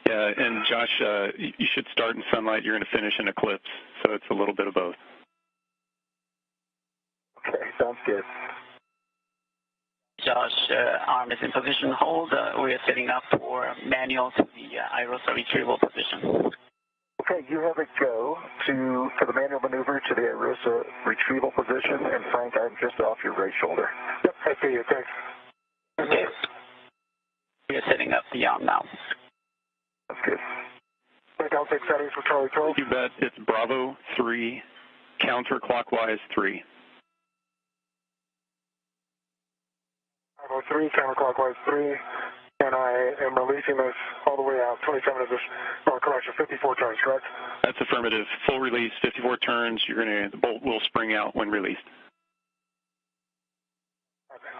Yeah, and Josh, you should start in sunlight. You're going to finish in eclipse, so it's a little bit of both. Okay, sounds good. Josh, arm is in position hold. We are setting up for manual to the IROSA retrieval position. Okay, you have it go for the manual maneuver to the IROSA retrieval position, and Frank, I'm just off your right shoulder. Yep, I see you, thanks. Okay. We are setting up the arm now. That's good. Frank, I'll take settings for Charlie 12. You bet. It's Bravo 3, counterclockwise 3. Bravo 3, counterclockwise 3, and I am releasing this all the way out, 27 of this, correction, 54 turns, correct? That's affirmative. Full release, 54 turns. The bolt will spring out when released. Okay.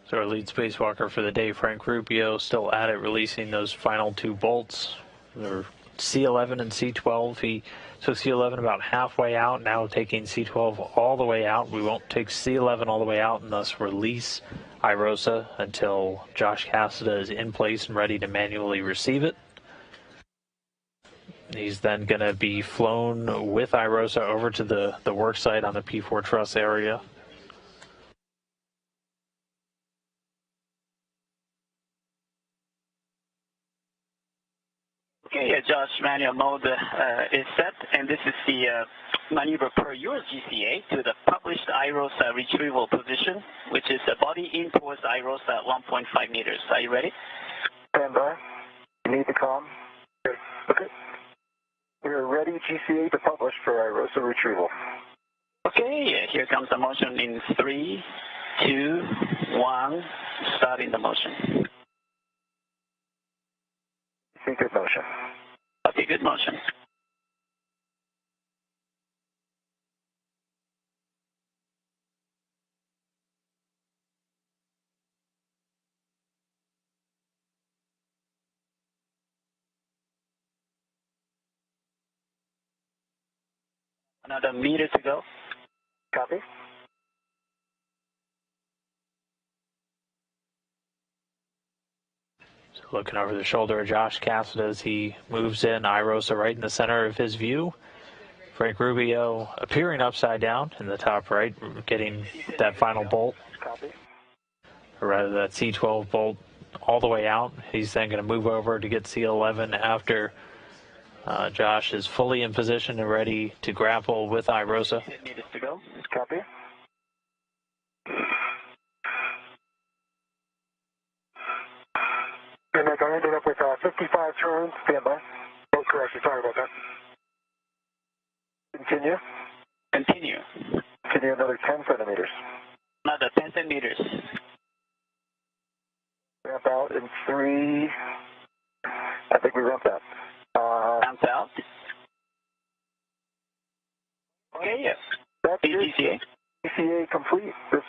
So our lead spacewalker for the day, Frank Rubio, still at it, releasing those final two bolts. They're C11 and C12. He took C11 about halfway out, now taking C12 all the way out. We won't take C11 all the way out and thus release IROSA until Josh Cassidy is in place and ready to manually receive it. He's then going to be flown with IROSA over to the work site on the P4 Truss area. Okay, Josh, manual mode is set, and this is the maneuver per your GCA to the published IROSA retrieval position, which is body in towards IROSA at 1.5 meters. Are you ready? Stand by. You need the comm? Okay. We're ready, GCA, to publish for IROSA retrieval. Okay, here comes the motion in 3, 2, 1, starting the motion. See, good motion. Okay, good motion. Another meter to go. Copy. So looking over the shoulder of Josh Cassidy as he moves in, IROSA right in the center of his view. Frank Rubio appearing upside down in the top right, getting that final bolt. Copy. Or rather that C12 bolt all the way out. He's then going to move over to get C11 after Josh is fully in position and ready to grapple with IROSA. 10 meters to go. Copy. And Nick, I ended up with 55 turns. Stand by. Oh, correct. Sorry about that. Continue. Continue. Continue another 10 centimeters. Another 10 centimeters. Ramp out in 3. I think we ramped out. Ramp out. Okay, yes. That's it. GCA. GCA complete. This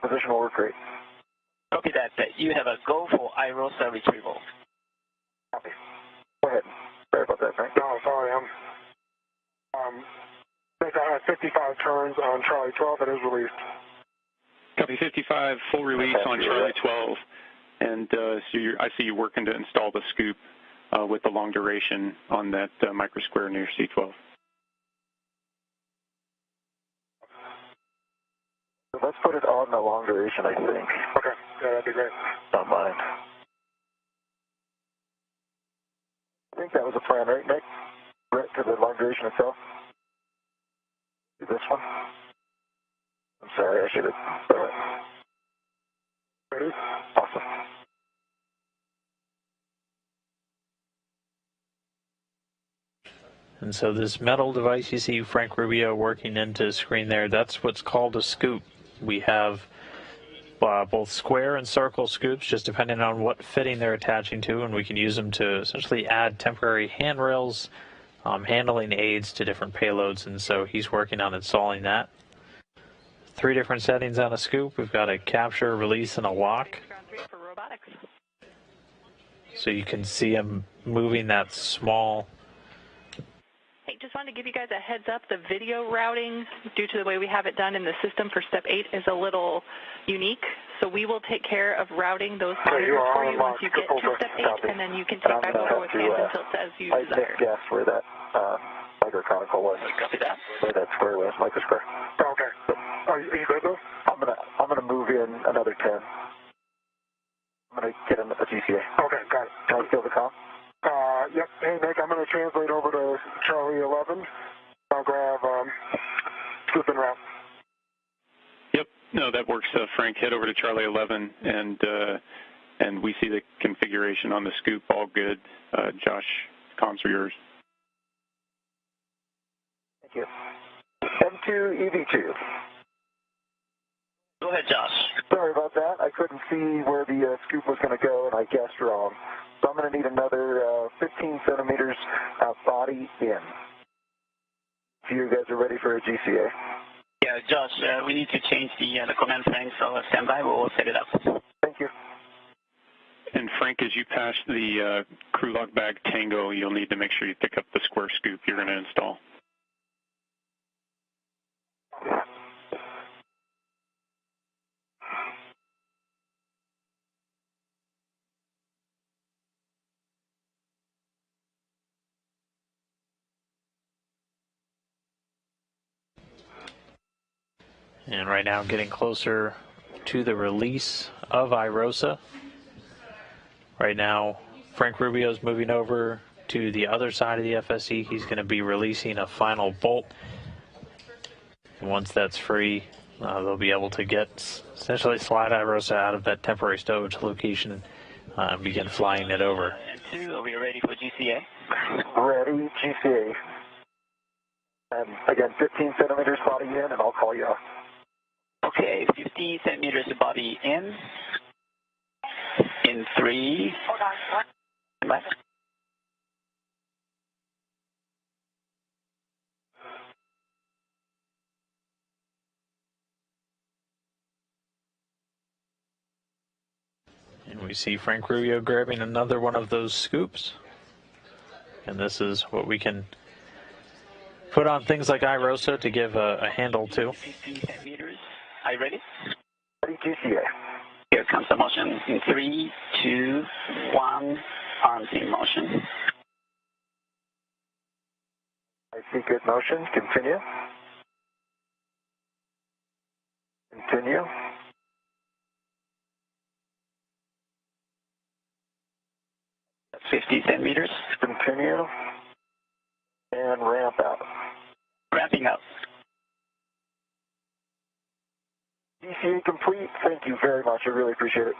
position will work great. Copy that. You have a go for IROSA retrieval. Copy. Go ahead. Sorry about that, Frank. No, sorry. Nick, I had 55 turns on Charlie 12 and is released. Copy 55, full release on Charlie 12. And so I see you working to install the scoop with the long duration on that microsquare near C12. So let's put it on the long duration, I think. Okay. Yeah, that'd be great. Don't mind. I think that was the plan, right, Nick? Right to the long duration itself? Do this one? I'm sorry, I should have. Ready? Awesome. And so this metal device you see Frank Rubio working into the screen there, that's what's called a scoop. We have both square and circle scoops, just depending on what fitting they're attaching to, and we can use them to essentially add temporary handrails, handling aids to different payloads, and so he's working on installing that. 3 different settings on a scoop. We've got a capture, release, and a lock. For robotics. So you can see him moving that small. Hey, just wanted to give you guys a heads up. The video routing, due to the way we have it done in the system for Step 8, is a little unique. So we will take care of routing those monitors for you once you get to Step 8, and then you can take back over with hands until it says you desire. I guess where that microconical was. Copy that. Where that square was, microsquare. Okay. Are you good, though? I'm gonna move in another 10. I'm gonna get a GCA. Okay, got it. Can I steal the comm? Yep. Hey, Nick, I'm going to translate over to Charlie 11. I'll grab scoop and route. Yep, no, that works, Frank. Head over to Charlie 11, and we see the configuration on the scoop. All good. Josh, comms are yours. Thank you. M2, EV2. Go ahead, Josh. Sorry about that. I couldn't see where the scoop was going to go, and I guessed wrong. So I'm going to need another 15 centimeters body in. So you guys are ready for a GCA? Yeah, Josh, we need to change the command frame, so stand by. We'll set it up. Thank you. And Frank, as you pass the crew lock bag Tango, you'll need to make sure you pick up the square scoop you're going to install. And right now getting closer to the release of IROSA. Right now, Frank Rubio's moving over to the other side of the FSE. He's going to be releasing a final bolt. And once that's free, they'll be able to essentially slide iROSA out of that temporary stowage location and begin flying it over. And 2, are we ready for GCA? Ready, GCA. And again, 15 centimeters body in, and I'll call you off. Okay, 50 centimeters body in 3. Hold on. Left. And we see Frank Rubio grabbing another one of those scoops. And this is what we can put on things like iROSA to give a handle to. 50 centimeters. Are you ready? Ready, GCA. Here comes the motion in 3, 2, 1. Arms in motion. I see good motion. Continue. Continue. That's 50 centimeters. Continue. And ramp out. Ramping up. GCA complete. Thank you very much. I really appreciate it.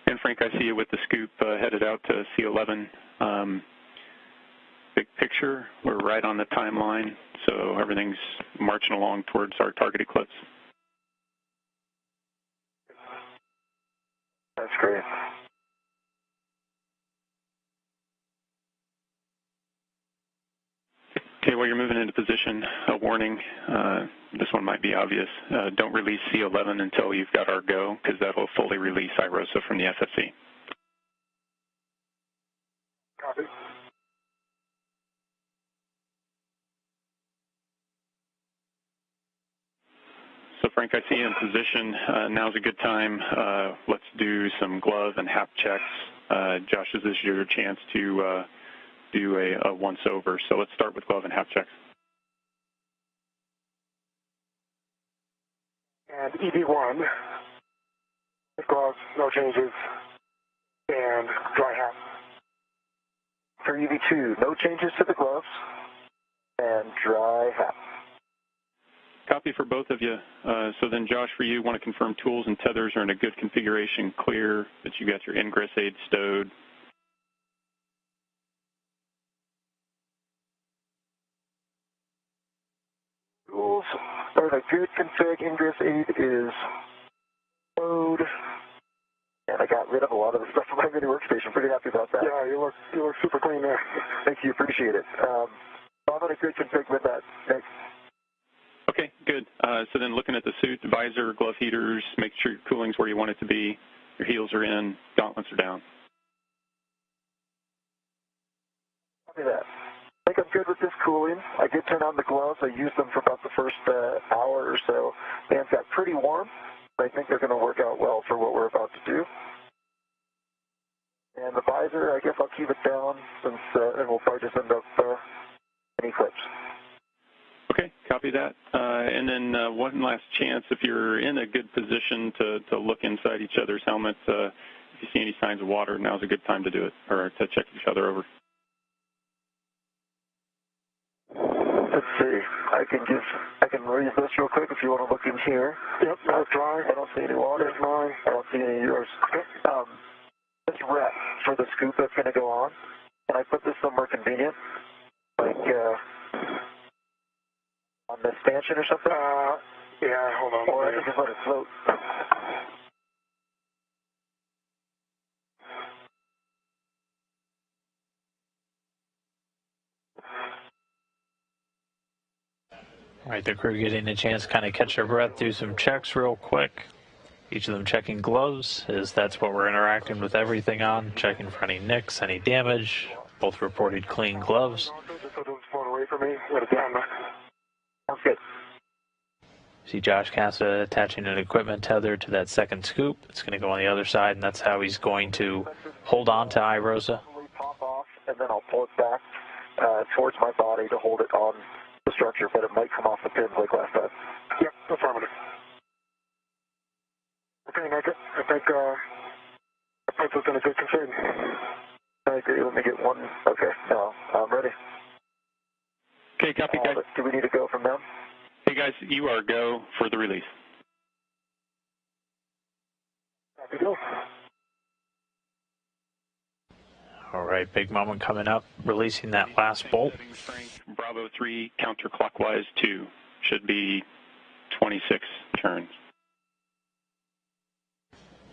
And Frank, I see you with the scoop headed out to C11. Big picture, we're right on the timeline, so everything's marching along towards our target eclipse. That's great. Okay, while you're moving into position, a warning, this one might be obvious. Don't release C11 until you've got our go, because that'll fully release iROSA from the FSE. Copy. So Frank, I see you in position. Now's a good time. Let's do some glove and HAP checks. Josh, this is your chance to do a once-over. So let's start with glove and HAP checks. And ED1, gloves, no changes, and dry hat. For EV2, no changes to the gloves and dry hat. Copy for both of you. So then, Josh, for you, want to confirm tools and tethers are in a good configuration, clear, that you got your ingress aid stowed. Tools are in a good config. Ingress aid is stowed. And I got rid of a lot of the stuff from my mini workstation. Pretty happy about that. Yeah, you look super clean there. Thank you. Appreciate it. I'm in a good config with that. Thanks. Okay, good. So then looking at the suit, the visor, glove heaters, make sure your cooling's where you want it to be. Your heels are in, gauntlets are down. Copy that. I think I'm good with this cooling. I did turn on the gloves. I used them for about the first hour or so. Hands got pretty warm. I think they're going to work out well for what we're about to do. And the visor, I guess I'll keep it down since, and we'll probably just end up any clips. Okay, copy that. And then one last chance, if you're in a good position to look inside each other's helmets, if you see any signs of water, now's a good time to do it, or to check each other over. Let's see. I can raise this real quick if you want to look in here. Yep, that's dry. I don't see any water. There's mine. I don't see any of yours. This rep for the scoop that's going to go on, can I put this somewhere convenient? Like on the stanchion or something? Yeah, hold on. Or I can just let it float. All right, the crew getting a chance to kind of catch their breath, do some checks real quick. Each of them checking gloves, as that's what we're interacting with everything on, checking for any nicks, any damage. Both reported clean gloves. Just so it doesn't float away from me. Let it down. Sounds good. See Josh Cassida attaching an equipment tether to that second scoop. It's going to go on the other side, and that's how he's going to hold on to iRosa. Pop off, and then I'll pull it back towards my body to hold it on the structure, but it might come off the pins like last time. Yep, affirmative. Okay, Nick, I think that puts us in a good condition. I agree. Let me get one. Okay, now I'm ready. Okay, copy, guys. Do we need to go from them? Hey, guys, you are go for the release. Copy, go. All right, big moment coming up, releasing that last bolt. Bravo 3 counterclockwise 2 should be 26 turns.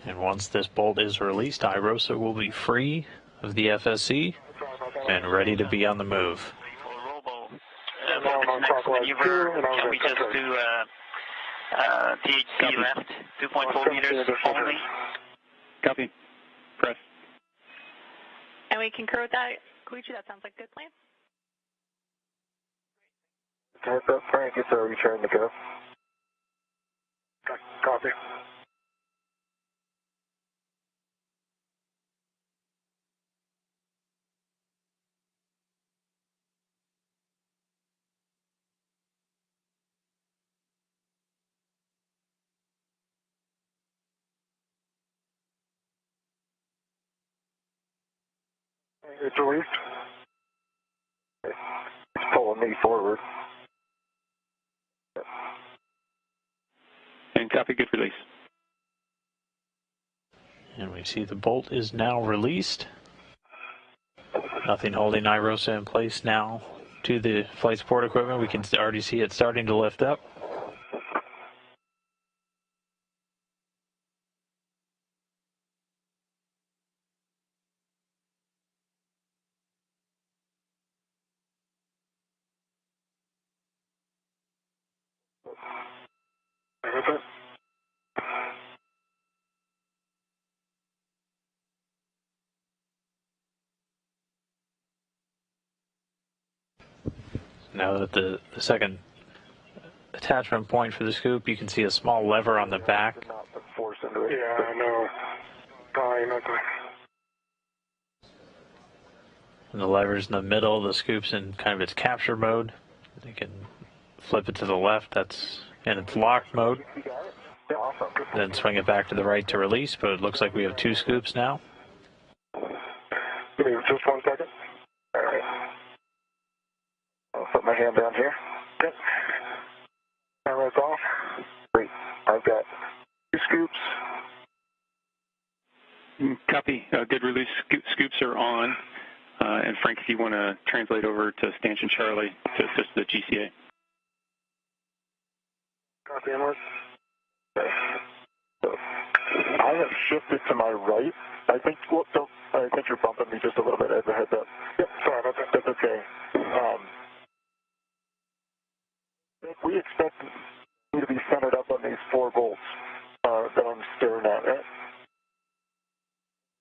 And once this bolt is released, iRosa will be free of the FSC and ready to be on the move. Next maneuver, can we just do THC left, 2.4 meters only? Copy. Press. And we concur with that. Koichi, that sounds like a good plan. Heads up, Frank, it's a return to go. Copy. It's released. It's pulling me forward. And copy, good release. And we see the bolt is now released. Nothing holding iRosa in place now to the flight support equipment. We can already see it starting to lift up. Now that the second attachment point for the scoop, you can see a small lever on the back. Yeah, I know. And the lever's in the middle, the scoop's in kind of its capture mode. You can flip it to the left, that's in its lock mode. Then swing it back to the right to release, but it looks like we have two scoops now. Give me just 1 second. All right. I'll put my hand down here. Yep. Camera's off. Great. I've got 2 scoops. Copy. Good release. Scoops are on. And Frank, if you want to translate over to Stanchion Charlie to assist the GCA. Copy, Emily. Okay. So I have shifted to my right. I think you're bumping me just a little bit as a heads up. Yep, sorry about that. That's okay. We expect you to be centered up on these 4 bolts that I'm staring at, right?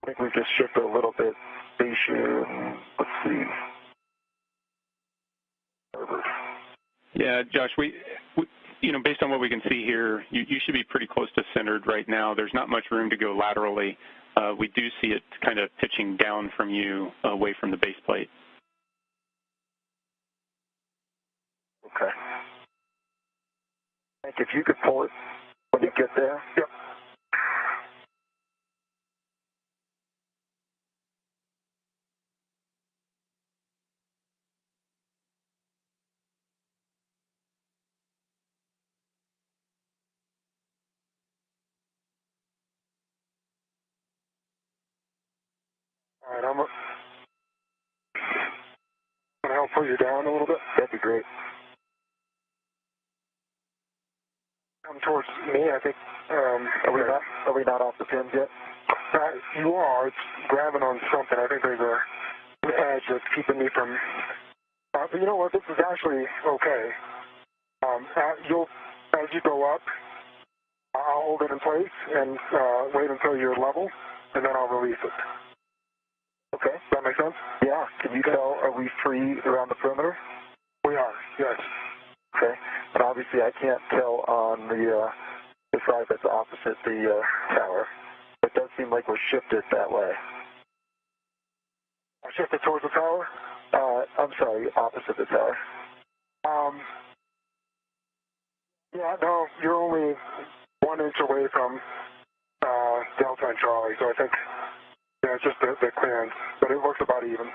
I think we've just shifted a little bit. Station, let's see. Yeah, Josh, we based on what we can see here, you should be pretty close to centered right now. There's not much room to go laterally. We do see it kind of pitching down from you away from the base plate. Okay. Frank, if you could pull it when you get there. Yep. All right, I'm going to help pull you down a little bit. That'd be great. Come towards me, I think. Are we not off the pins yet? You are. It's grabbing on something. I think there's an edge that's keeping me from... but you know what? This is actually okay. As you go up, I'll I'll hold it in place and wait until you're level, and then I'll release it. Okay. Does that make sense? Yeah. Can you tell, are we free around the perimeter? We are, yes. Okay. And obviously I can't tell on the side that's opposite the tower. It does seem like we're shifted that way. Shifted towards the tower? I'm sorry, opposite the tower. Yeah, no, you're only 1 inch away from Delta and Charlie, so I think, yeah, it's just the clearance, but it looks about even.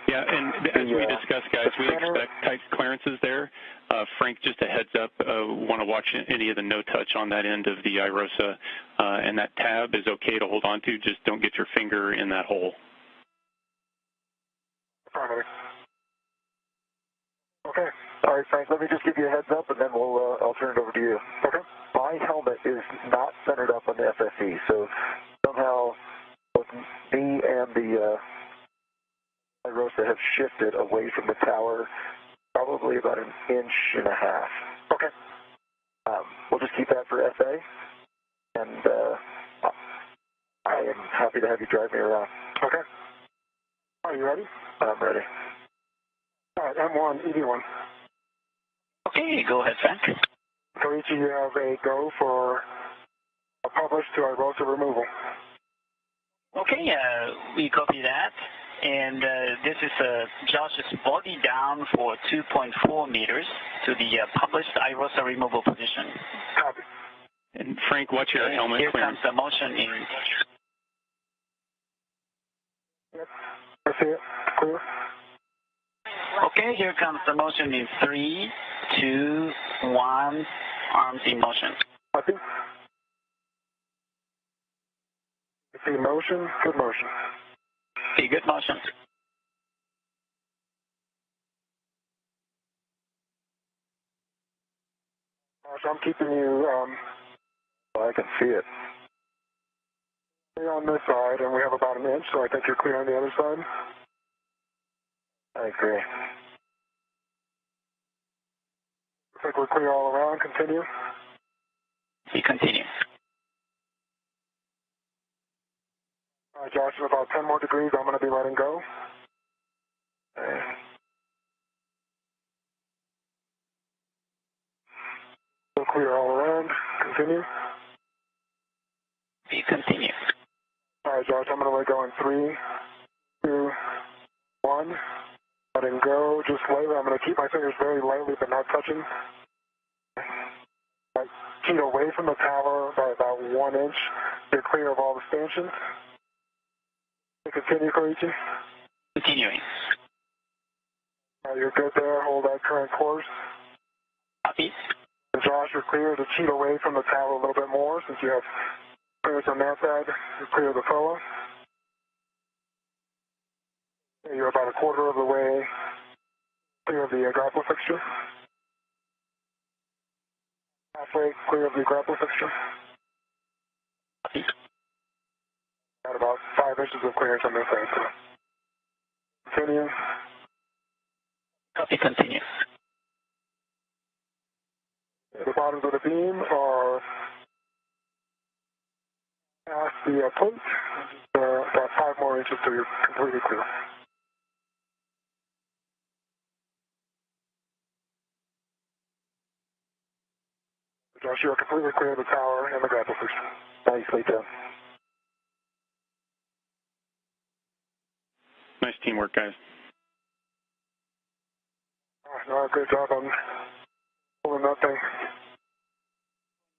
Yeah, and as we discussed, guys, we expect tight clearances there. Frank, just a heads up, want to watch any of the no-touch on that end of the IROSA, and that tab is okay to hold on to, just don't get your finger in that hole. Okay. All right, Frank, let me just give you a heads up, and then I'll turn it over to you. Okay. My helmet is not centered up on the FFE, so somehow both me and the IROSA have shifted away from the tower, probably about 1.5 inches. Okay. We'll just keep that for FA, and I am happy to have you drive me around. Okay. Are you ready? I'm ready. All right, M1, ED1. Okay, go ahead, Frank. Koichi, you have a go for a publish to IROSA removal. Okay, we copy that. And this is Josh's body down for 2.4 meters to the published IROSA removal position. Copy. And Frank, what's your helmet Here clearance? comes the motion in. Yep. I see it. Clear. Okay, here comes the motion in 3, 2, 1. Arms in motion. Copy. You see motion, good motion. Okay, good motion. So I'm keeping you I can see it. clear on this side, and we have about 1 inch, so I think you're clear on the other side. I agree. Looks like we're clear all around. Continue. We continue. All right, Josh, in about 10 more degrees, I'm going to be letting go. Okay. Still clear all around. Continue. We continue. All right, Josh, I'm going to let go in 3, 2, 1. Letting go just lightly. I'm going to keep my fingers very lightly but not touching. I feet away from the tower by about 1 inch. You're clear of all the stanchions. Continue, Koichi. Continuing. You're good there. Hold that current course. Copy. And Josh, you're clear to cheat away from the tower a little bit more since you have clearance on that side. You're clear of the FOA. You're about a quarter of the way clear of the grapple fixture. Halfway clear of the grapple fixture. Copy. Got about 5 inches of clearance on this side. So. Continue. Copy, continue. The bottoms of the beam are past the plate. About 5 more inches till you're completely clear. Josh, you're completely clear of the tower and the grapple fixture. Nicely done. Nice teamwork, guys. No, great job on pulling that thing.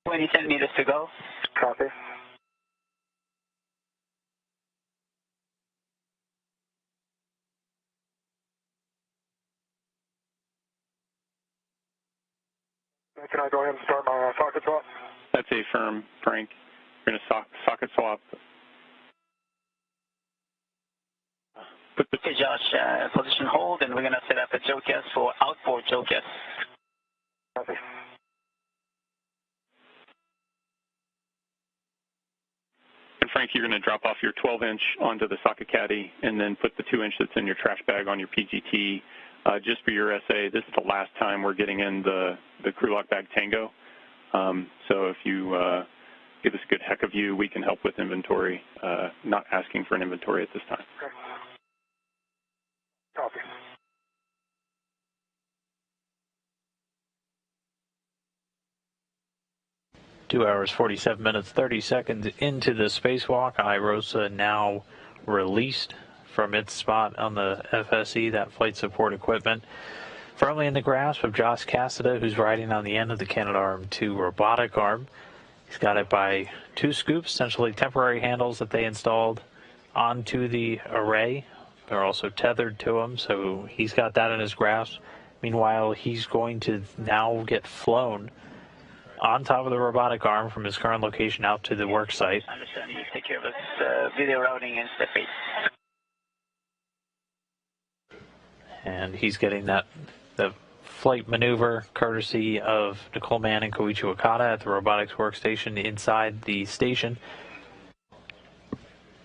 20 centimeters to go. Copy. Can I go ahead and start my socket swap? That's a firm, Frank. We're going to socket swap. Okay, Josh, position hold, and we're going to set up a JOCAS for outboard JOCAS. Copy. And Frank, you're going to drop off your 12-inch onto the socket caddy and then put the 2-inch that's in your trash bag on your PGT. Just for your SA, this is the last time we're getting in the crew lock bag tango. So if you give us a good heck of view, we can help with inventory, not asking for an inventory at this time. Okay. Copy. Two hours, 47 minutes, 30 seconds into the spacewalk. IROSA now released from its spot on the FSE, that flight support equipment, firmly in the grasp of Josh Cassada, who's riding on the end of the Canadarm2 robotic arm. He's got it by two scoops, essentially temporary handles that they installed onto the array. They're also tethered to him, so he's got that in his grasp. Meanwhile, he's going to now get flown on top of the robotic arm from his current location out to the work site. Understand. You take care of this video routing and step 8. And he's getting the flight maneuver courtesy of Nicole Mann and Koichi Okada at the robotics workstation inside the station.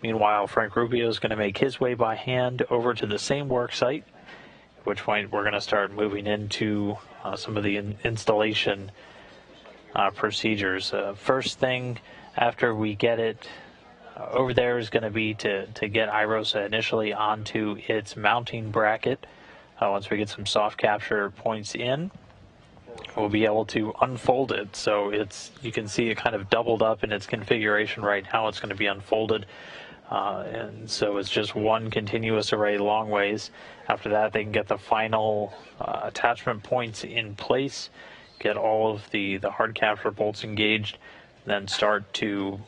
Meanwhile, Frank Rubio is going to make his way by hand over to the same work site, at which point we're going to start moving into some of the installation procedures. First thing after we get it over there is going to be to get IROSA initially onto its mounting bracket. Once we get some soft capture points in, we'll be able to unfold it. So you can see it kind of doubled up in its configuration right now. It's going to be unfolded. And so it's just one continuous array long ways. After that, they can get the final attachment points in place, get all of the hard capture bolts engaged, then start to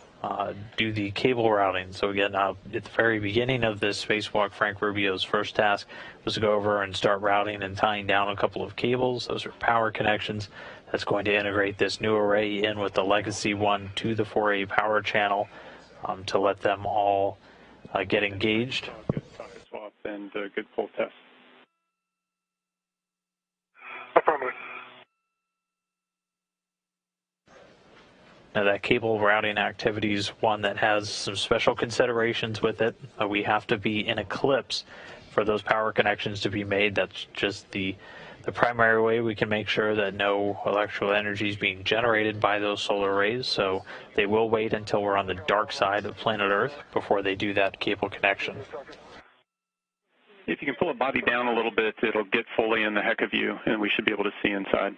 do the cable routing. So again, at the very beginning of this spacewalk, Frank Rubio's first task was to go over and start routing and tying down a couple of cables. Those are power connections. That's going to integrate this new array in with the legacy one to the 4A power channel to let them all get engaged. Good socket swap and good pull test. Affirmative. Now that cable routing activity is one that has some special considerations with it. We have to be in eclipse for those power connections to be made. That's just the primary way we can make sure that no electrical energy is being generated by those solar rays. So they will wait until we're on the dark side of planet Earth before they do that cable connection. If you can pull a body down a little bit, it'll get fully in the heck of view, and we should be able to see inside.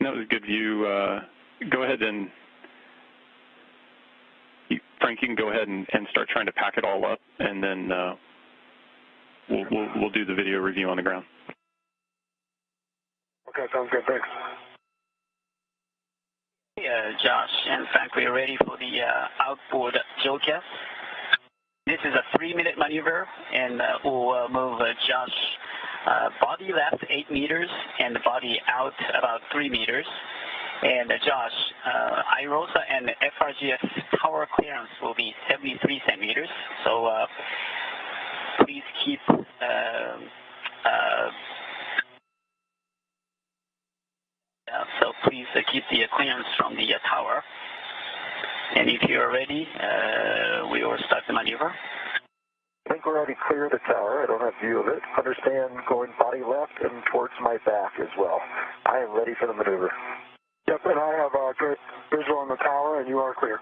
That was a good view. Go ahead and, Frank, you can go ahead and start trying to pack it all up, and then we'll do the video review on the ground. Okay, sounds good. Thanks. Josh and Frank, we're ready for the outboard JOCAS. This is a 3-minute maneuver, and we'll move Josh body left 8 meters and the body out about 3 meters. And Josh, IROSA and FRGS tower clearance will be 73 centimeters. So please keep keep the clearance from the tower. And if you're ready, we will start the maneuver. I think we're already clear of the tower. I don't have view of it. Understand going body left and towards my back as well. I am ready for the maneuver. Yep, and I have a good visual on the tower, and you are clear.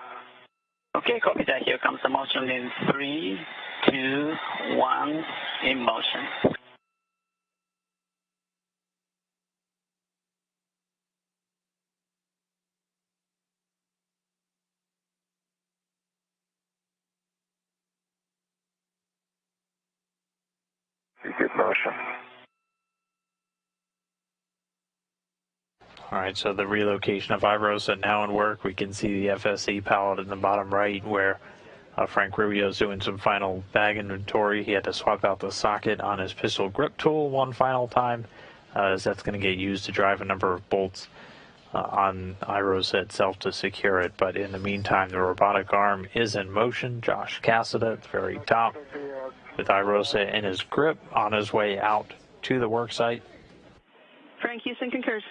Okay, copy that. Here comes the motion in 3, 2, 1, in motion. Good motion. All right, so the relocation of IROSA now in work. We can see the FSE pallet in the bottom right where Frank Rubio is doing some final bag inventory. He had to swap out the socket on his pistol grip tool one final time, as that's going to get used to drive a number of bolts on IROSA itself to secure it. But in the meantime, the robotic arm is in motion. Josh Cassada at the very top with IROSA in his grip on his way out to the work site. Frank Houston concurs.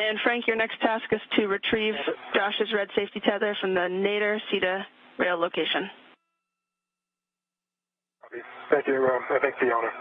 And Frank, your next task is to retrieve Josh's red safety tether from the Nader CETA rail location. Thank you. I thank the owner.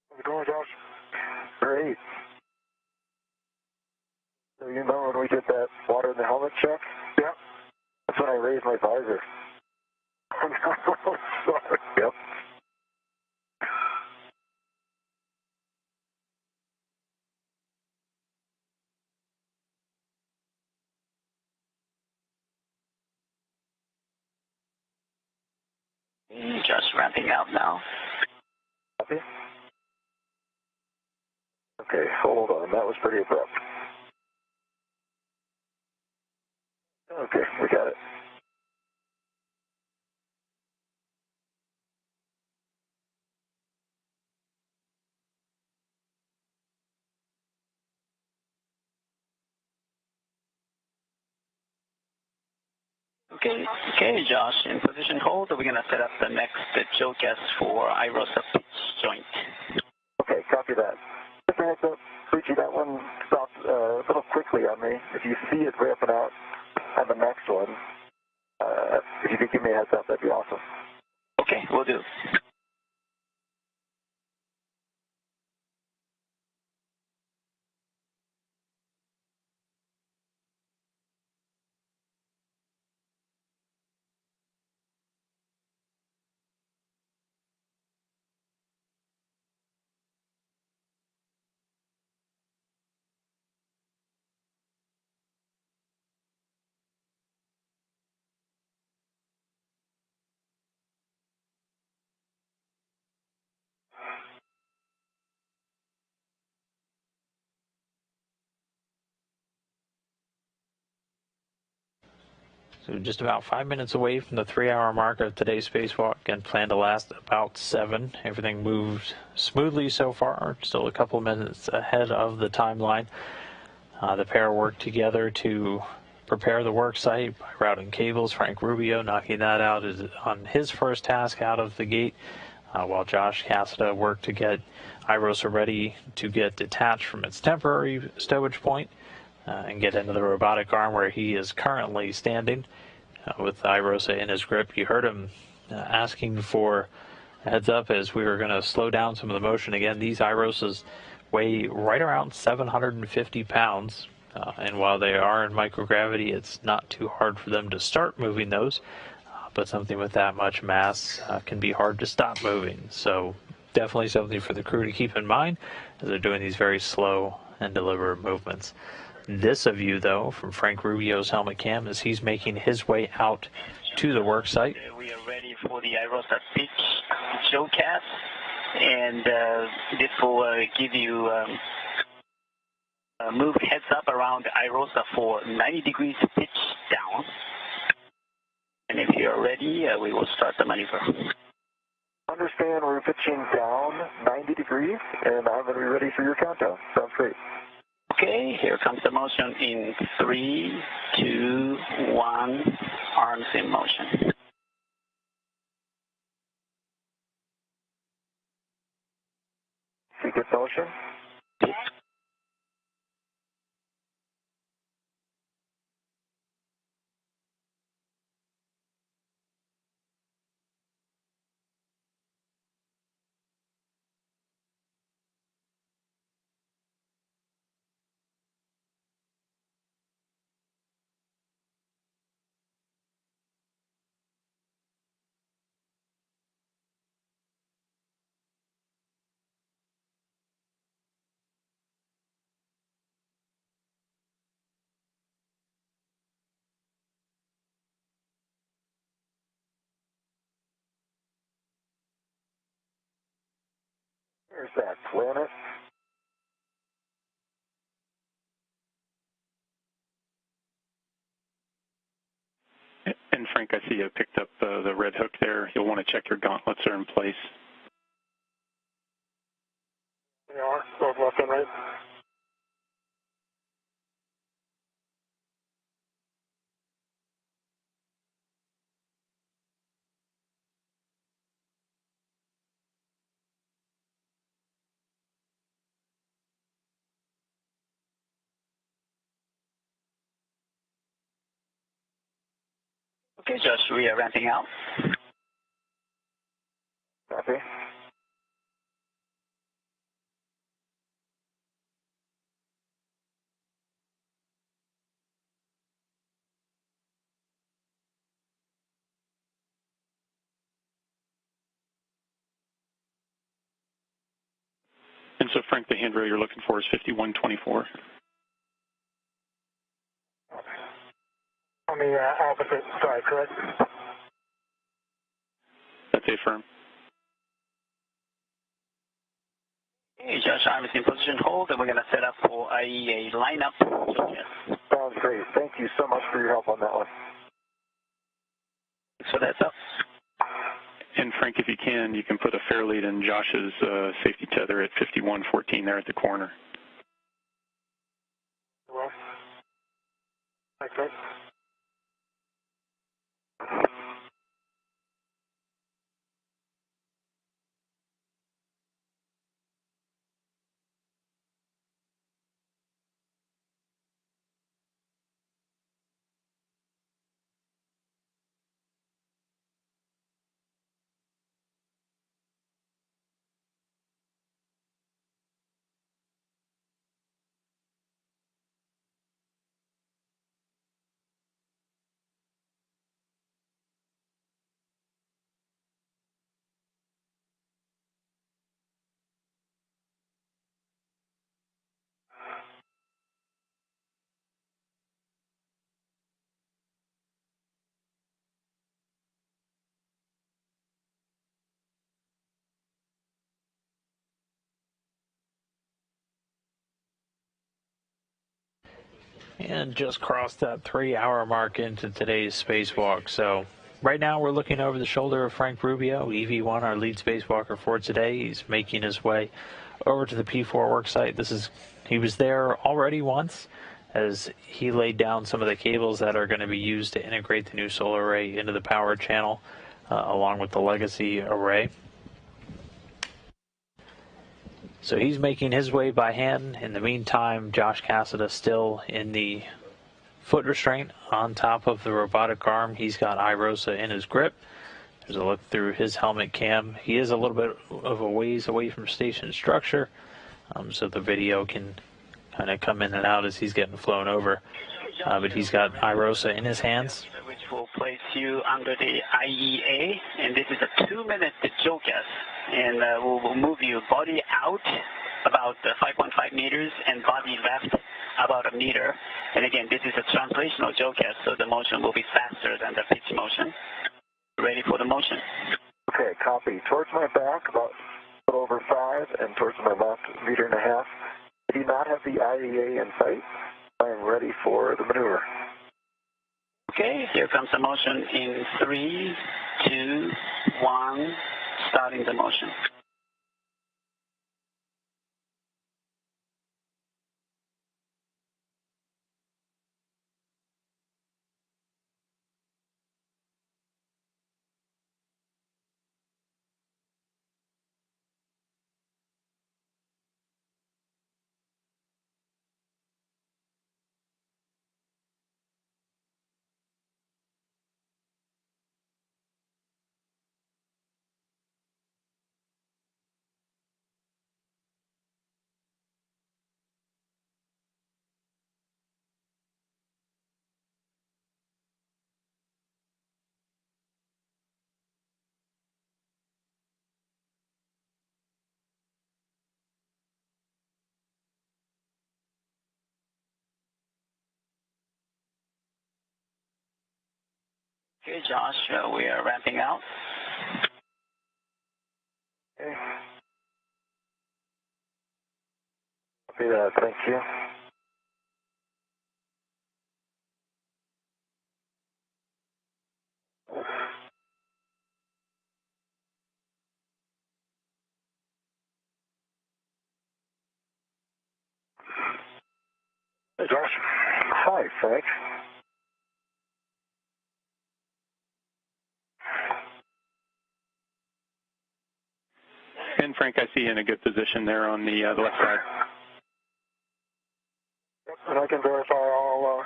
How's it going, Josh? Great. So you remember when we did that water in the helmet check? Yeah. That's when I raised my visor. Oh, no. Sorry. Yep. Just ramping out now. Copy. Okay, hold on. That was pretty abrupt. Okay, we got it. Okay, Josh, in position hold, we're going to set up the next choke gas for IROSA pitch joint. Okay, copy that. Just a heads up, Richie, that one stopped a little quickly on me. If you see it ramping out on the next one, if you could give me a heads up, that'd be awesome. Okay, we'll do. So just about 5 minutes away from the 3-hour mark of today's spacewalk and plan to last about 7. Everything moved smoothly so far, still a couple of minutes ahead of the timeline. The pair worked together to prepare the work site by routing cables. Frank Rubio knocking that out on his first task out of the gate, while Josh Cassada worked to get IROSA ready to get detached from its temporary stowage point and get into the robotic arm where he is currently standing with IROSA in his grip. You heard him asking for a heads up as we were going to slow down some of the motion. Again, these IROSAs weigh right around 750 pounds, and while they are in microgravity, it's not too hard for them to start moving those, but something with that much mass can be hard to stop moving. So definitely something for the crew to keep in mind as they're doing these very slow and deliberate movements. This a view, though, from Frank Rubio's helmet cam as he's making his way out to the work site. We are ready for the IROSA pitch showcast, and this will give you move heads up around IROSA for 90 degrees pitch down. And if you're ready, we will start the maneuver. Understand we're pitching down 90 degrees, and I'm going to be ready for your countdown. Sounds great. Okay, here comes the motion in 3, 2, 1, arms in motion. See good motion? There's that. Land it. And Frank, I see you picked up the red hook there. You'll want to check your gauntlets are in place. They are, both left and right. Okay, Josh, we are ramping out. Copy. And so, Frank, the handrail you're looking for is 5124. On the opposite side, correct? That's affirm. Okay, Josh, arm is in position hold, and we're going to set up for IEA lineup. Sounds great. Thank you so much for your help on that one. So that's up. And Frank, if you can put a fair lead in Josh's safety tether at 5114 there at the corner. Well, thanks, mate. And just crossed that 3-hour mark into today's spacewalk. So right now we're looking over the shoulder of Frank Rubio, EV1, our lead spacewalker for today. He's making his way over to the P4 work site. He was there already once as he laid down some of the cables that are going to be used to integrate the new solar array into the power channel along with the legacy array. So he's making his way by hand. In the meantime, Josh Cassada still in the foot restraint on top of the robotic arm. He's got iROSA in his grip. There's a look through his helmet cam. He is a little bit of a ways away from station structure, so the video can kind of come in and out as he's getting flown over. But he's got iROSA in his hands. Which will place you under the IEA, and this is a 2-minute JOCAS, and we'll move you body out about 5.5 meters and body left about 1 meter. And again, this is a translational JOCAS, so the motion will be faster than the pitch motion. Ready for the motion. Okay, copy. Towards my back, about a little over 5, and towards my left, 1.5 meters. I do not have the IEA in sight. I am ready for the maneuver. Okay, here comes the motion in 3, 2, 1, starting the motion. Okay, Josh, we are ramping out. Okay. Copy that. Thank you. Hey, Josh. Hi, Frank. And Frank, I see you in a good position there on the left side. Yep, and I can verify all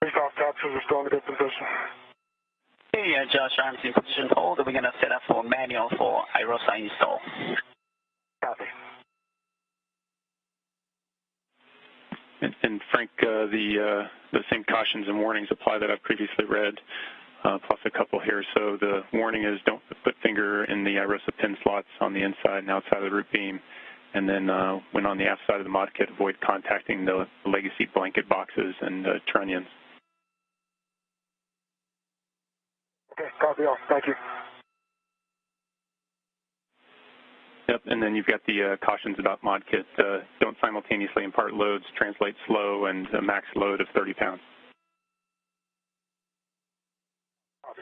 face-off captures are still in a good position. Okay, Josh, arms in position hold. We're going to set up for manual for IROSA install. Copy. And Frank, the same cautions and warnings apply that I've previously read, plus a couple here. So the warning is don't put finger in the IROSA pin slots on the inside and outside of the root beam. And then when on the aft side of the mod kit, avoid contacting the legacy blanket boxes and trunnions. Okay, copy all. Thank you. Yep, and then you've got the cautions about mod kit. Don't simultaneously impart loads, translate slow, and a max load of 30 pounds. Copy.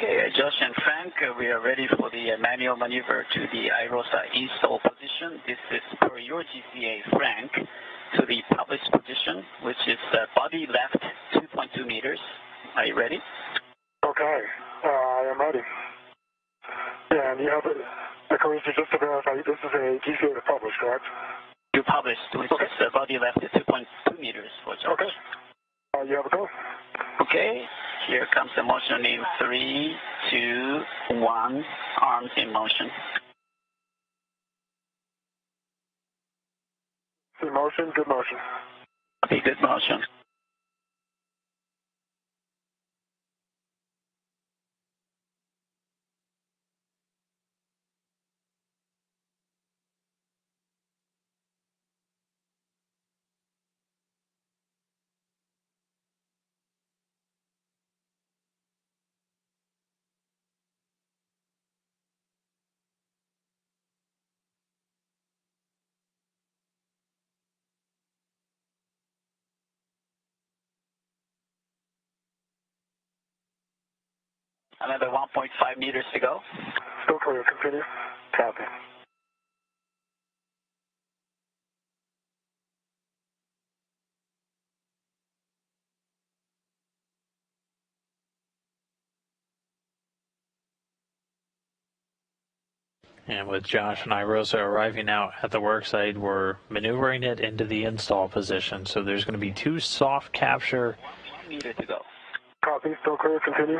Okay, Josh and Frank, we are ready for the manual maneuver to the IROSA install position. This is per your GCA, Frank, to the published position, which is body left 2.2 meters. Are you ready? Okay, I am ready. Yeah, and you have Koichi, just to verify, this is a GCA to publish, correct? You published, which is body left 2.2 meters for Josh. Okay. You have a go. Okay, here comes the motion in 3, 2, 1, arms in motion. See motion, good motion. Okay, good motion. Another 1.5 meters to go. Still clear, continue. Copy. And with Josh and IROSA arriving now at the worksite, we're maneuvering it into the install position. So there's going to be two soft capture. 1 meter to go. Copy, still clear, continue.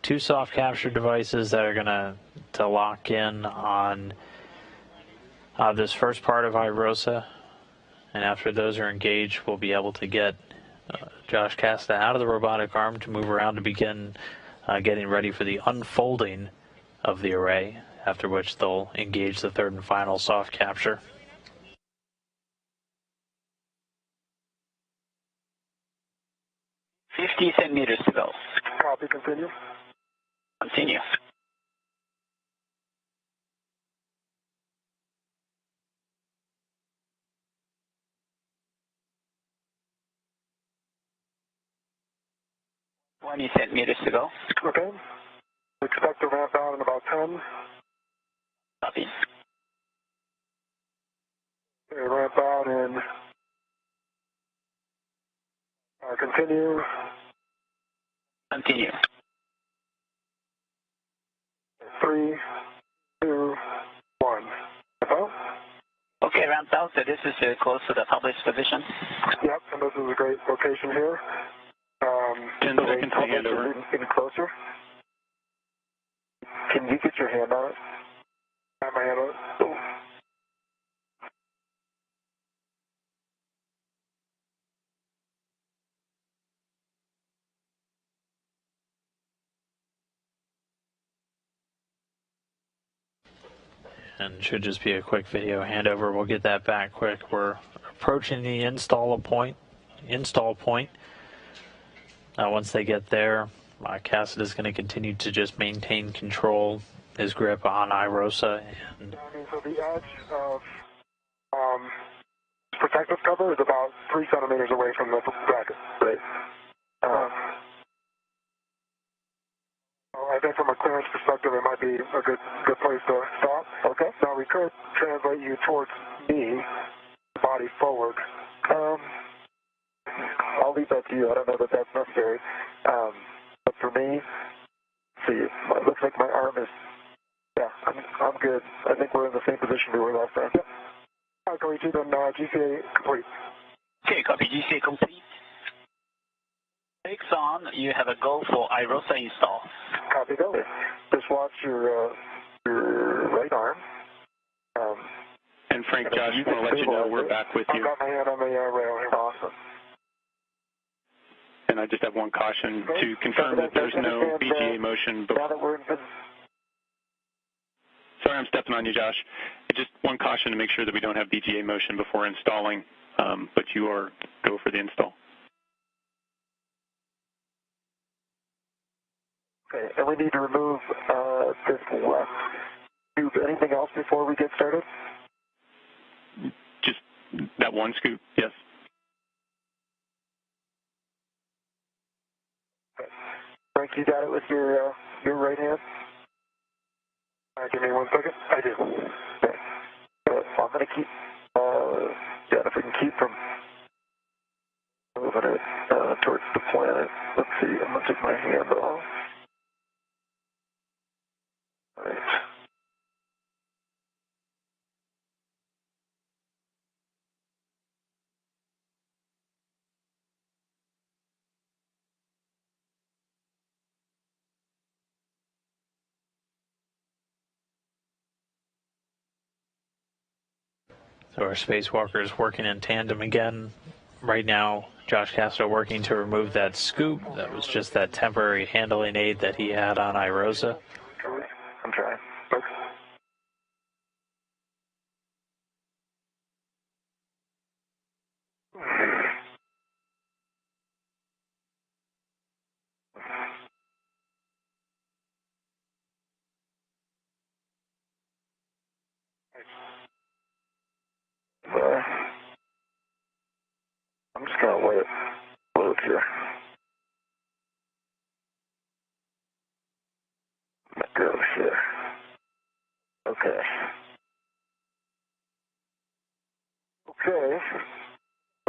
Two soft capture devices that are going to lock in on this first part of IROSA. And after those are engaged, we'll be able to get Josh Casta out of the robotic arm to move around to begin getting ready for the unfolding of the array, after which they'll engage the third and final soft capture. $50 meters to go. Copy, continue. Continue. $20 to go. Okay. Expect to ramp out in about 10. Copy. Okay, ramp out in. Continue. Continue. 3, 2, 1. About? Okay, ramped out. So this is close to the published position. Yep, and this is a great location here. 10 seconds to hand over. Even closer. Can you get your hand on it? Have my hand on it. and should just be a quick video handover. We'll get that back quick. We're approaching the install point. Once they get there, Cassidy is going to continue to just maintain control, his grip on IROSA. And so the edge of protective cover is about 3 centimeters away from the bracket. Right. I think from a clearance perspective, it might be a good place to stop. Okay. Now we could translate you towards me, body forward. I'll leave that to you. I don't know that that's necessary. But for me, see, it looks like my arm is. Yeah, I'm good. I think we're in the same position we were last time. Yep. Koichi, then GCA complete. Okay, copy. GCA complete. Brakes on. You have a go for IROSA install. Copy, go. Just watch your right arm. And Frank, Josh, I want to let you know we're back with you. I've got my hand on the rail here. Awesome. And I just have one caution to confirm that there's no BGA motion. Now that we're in. Sorry, I'm stepping on you, Josh. Just one caution to make sure that we don't have BGA motion before installing, but you are go for the install. Okay, and we need to remove this left tube. Anything else before we get started? Just that one scoop, yes. Okay. Frank, you got it with your right hand? Give me 1 second. I do. Okay. I'm going to keep, if we can keep from moving it towards the planet. Let's see, I'm going to take my hand off. All right. so our spacewalker is working in tandem again. Right now, Josh Castro working to remove that scoop. That was just that temporary handling aid that he had on IROSA. I'm trying. Okay. I'm just going to let it load here. Let go here. Okay.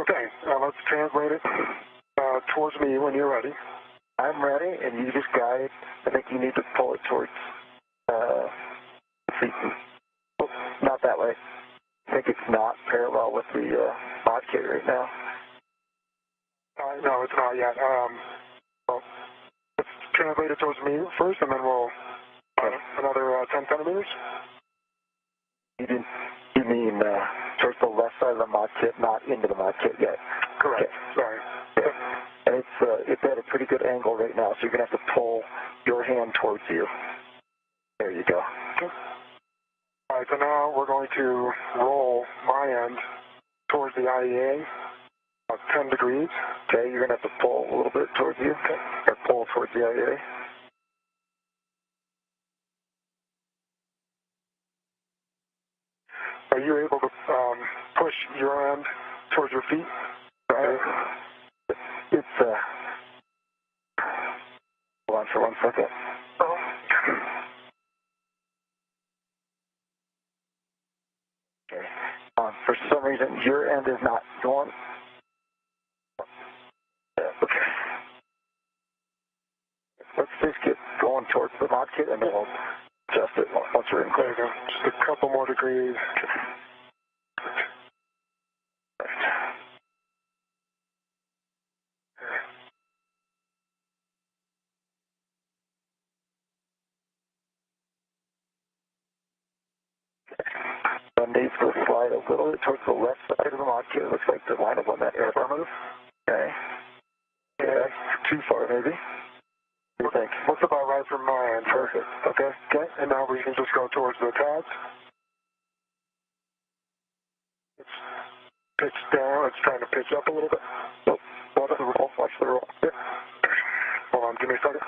Okay, let's translate it towards me when you're ready. I'm ready, and you just guide. I think you need to pull it towards, see, oh, not that way. I think it's not parallel with the mod kit right now. No, it's not yet. Well, let's translate it towards me first, and then we'll another 10 centimeters. You mean towards the left side of the mod kit, not into the mod kit yet? Correct. Okay. Sorry. Yeah. And it's at a pretty good angle right now, so you're going to have to pull your hand towards you. There you go. Okay. All right, so now we're going to roll my end towards the IEA, about 10 degrees. Okay, you're going to have to pull a little bit towards you. Okay. Or pull towards the IEA. Are you able to push your end towards your feet? Right. It's, hold on for 1 second. Okay. For some reason, your end is not going. Okay. Let's just get going towards the mod kit, and then we'll adjust it once we're in. There you go. Just a couple more degrees. Sundays will slide a little bit towards the left side of the mod kit. It looks like to line up on that air bar move. Okay. Yeah, too far maybe. What do you think? Looks about right from my end. Perfect. Okay. Okay, and now we can just go towards the tabs. helmet's trying to pitch up a little bit. Oh, watch the roll, watch the roll. Yep. Hold on, give me a second.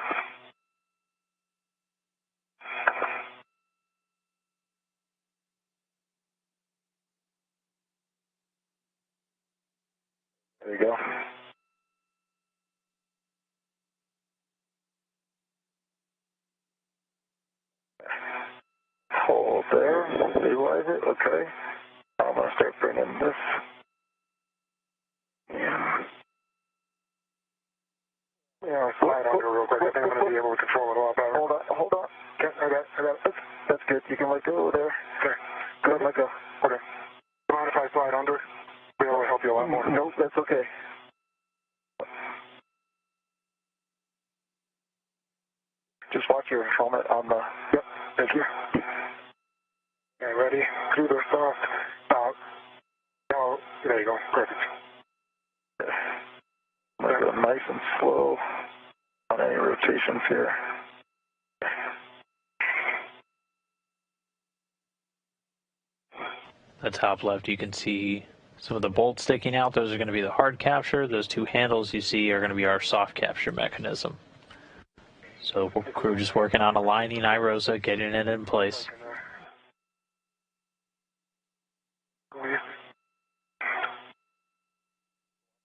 There you go. Hold there, stabilize it, okay. I'm going to start bringing this in. Yeah, slide under real quick. I think I'm going to be able to control it a lot better. Hold on. Okay, I got it. That's good. You can let go there. Okay. Go ahead and let go. Okay. Do you mind if I slide under? It'll help you a lot more. Nope, that's okay. Just watch your helmet on the... Yep, thank you. Okay, ready? Through the soft. Oh, there you go. Perfect. I'm going to go nice and slow on any rotations here. The top left, you can see some of the bolts sticking out. Those are going to be the hard capture. Those two handles you see are going to be our soft capture mechanism. So crew just working on aligning iRosa, getting it in place.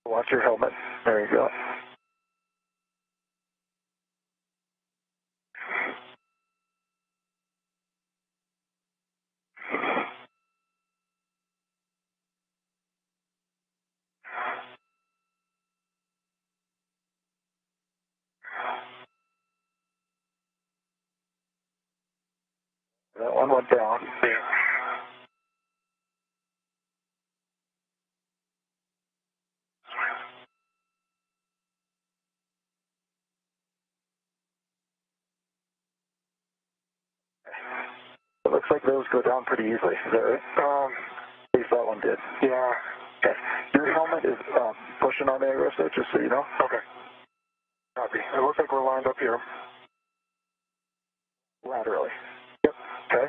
Watch your helmet. There you go. That one went down. Yeah. It looks like those go down pretty easily. Is that right? At least that one did. Yeah. Okay. Your helmet is pushing on the iRosa, just so you know. Okay. Copy. It looks like we're lined up here. Laterally. Yep. Okay.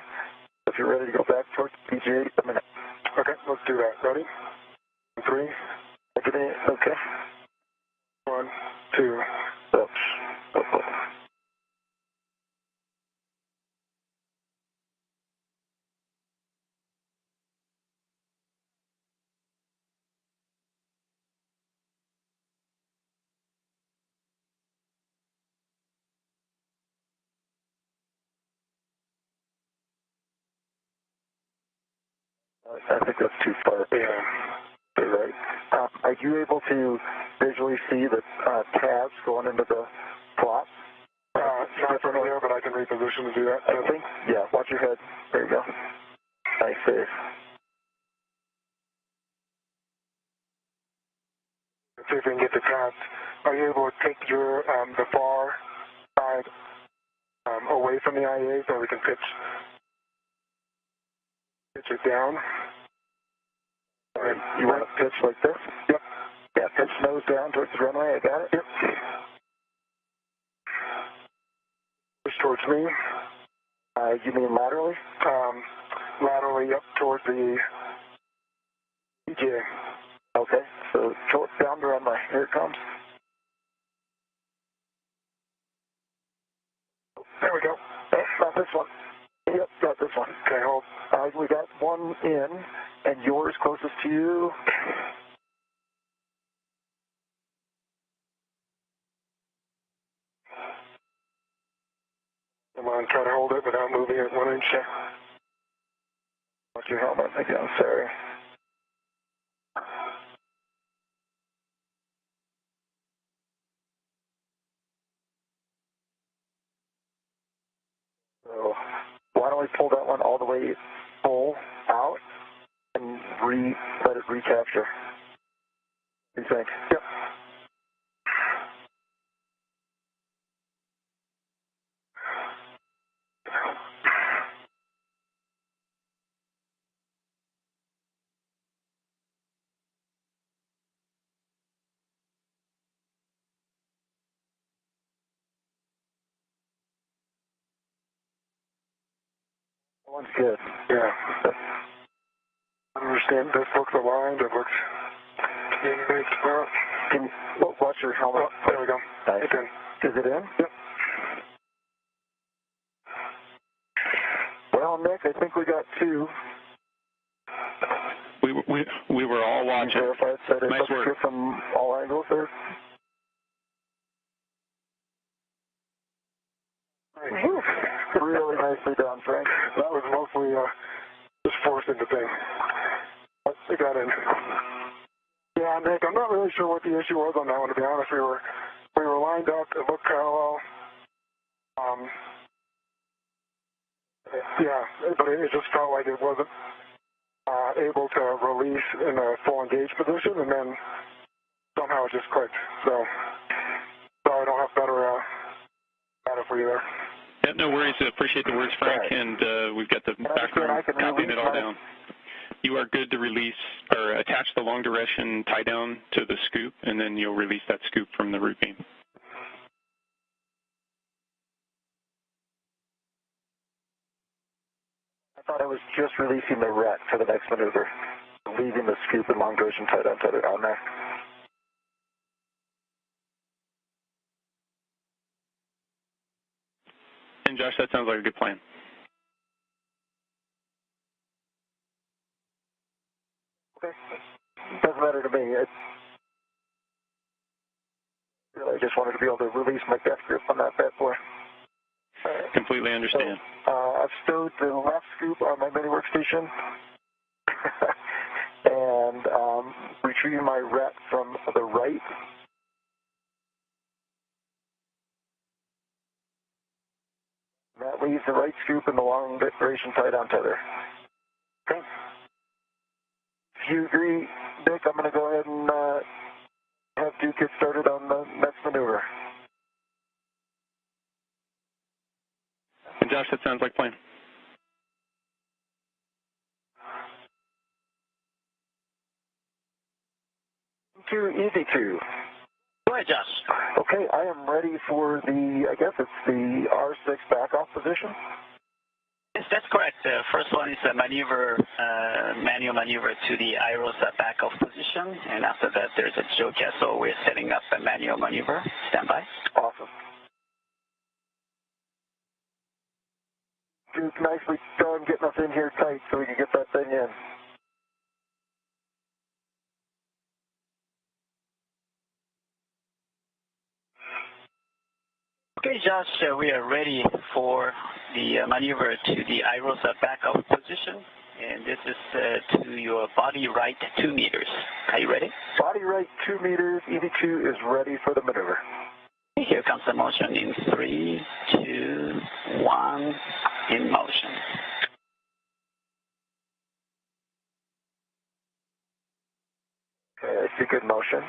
If you're ready to go back towards PGA, a minute. Okay, let's do that. Ready? 3. Okay. 1, 2. Oops. Oh. I think that's too far. Yeah. Okay, right. Are you able to visually see the tabs going into the plot? Not from here, but I can reposition to do that. I think, yeah, watch your head. There you go. Nice save. Let's see if we can get the tabs. Are you able to take your, the far side away from the IA so we can pitch it down? You want to pitch like this? Yep. Yeah, pitch nose down towards the runway. I got it. Yep. Push towards me. You mean laterally? Laterally up towards the PGA. Okay, so down the runway. Here it comes. There we go. Oh, not this one. Yep, got this one. Okay, hold. We got one in, and yours closest to you. Come on, try to hold it without moving it 1 inch. Watch your helmet again, sorry. So, why don't we pull that one all the way full out and let it recapture? What do you think? Yep. That one's good. Yeah. I understand. This looks aligned. It looks Watch your helmet. Oh, there we go. Nice. It's in. Is it in? Yep. Well, Nick, I think we got two. We were all watching. Verified that it's Nice up work. here from all angles there. Whew. Really nicely done, Frank. That was mostly just forced into thing. But they got in. Yeah, Nick, I'm not really sure what the issue was on that one, to be honest. We were lined up, it looked parallel. Yeah, but it just felt like it wasn't able to release in a full engaged position, and then somehow it just clicked. So, sorry, I don't have better data for you there. Yeah, no worries. I appreciate the words, Frank, Right. and we've got the background copying it all down. You are good to release or attach the long duration tie down to the scoop, and then you'll release that scoop from the root beam. I thought I was just releasing the ret for the next maneuver, leaving the scoop and long duration tie down on there. And Josh, that sounds like a good plan. Okay. Doesn't matter to me. I just wanted to be able to release my death grip on that bad boy. Completely understand. So, I've stowed the left scoop on my mini workstation and retrieving my ret from the right. That leaves the right scoop and the long duration tie down tether. Okay. If you agree, Nick, I'm going to go ahead and have Duke get started on the next maneuver. And Josh, that sounds like a plan. Easy two. Go ahead, Josh. Okay, I am ready for I guess it's the R6 back-off position. Yes, that's correct. The first one is a manual maneuver to the IROSA back-off position, and after that there's a JOCA, so we're setting up a manual maneuver. Stand by. Awesome. Duke, nicely done getting us in here tight so we can get that thing in. Okay, Josh, we are ready for the maneuver to the IROSA back-off position, and this is to your body right 2 meters. Are you ready? Body right 2 meters, EV2 is ready for the maneuver. Here comes the motion in 3, 2, 1, in motion. Okay, I see good motion.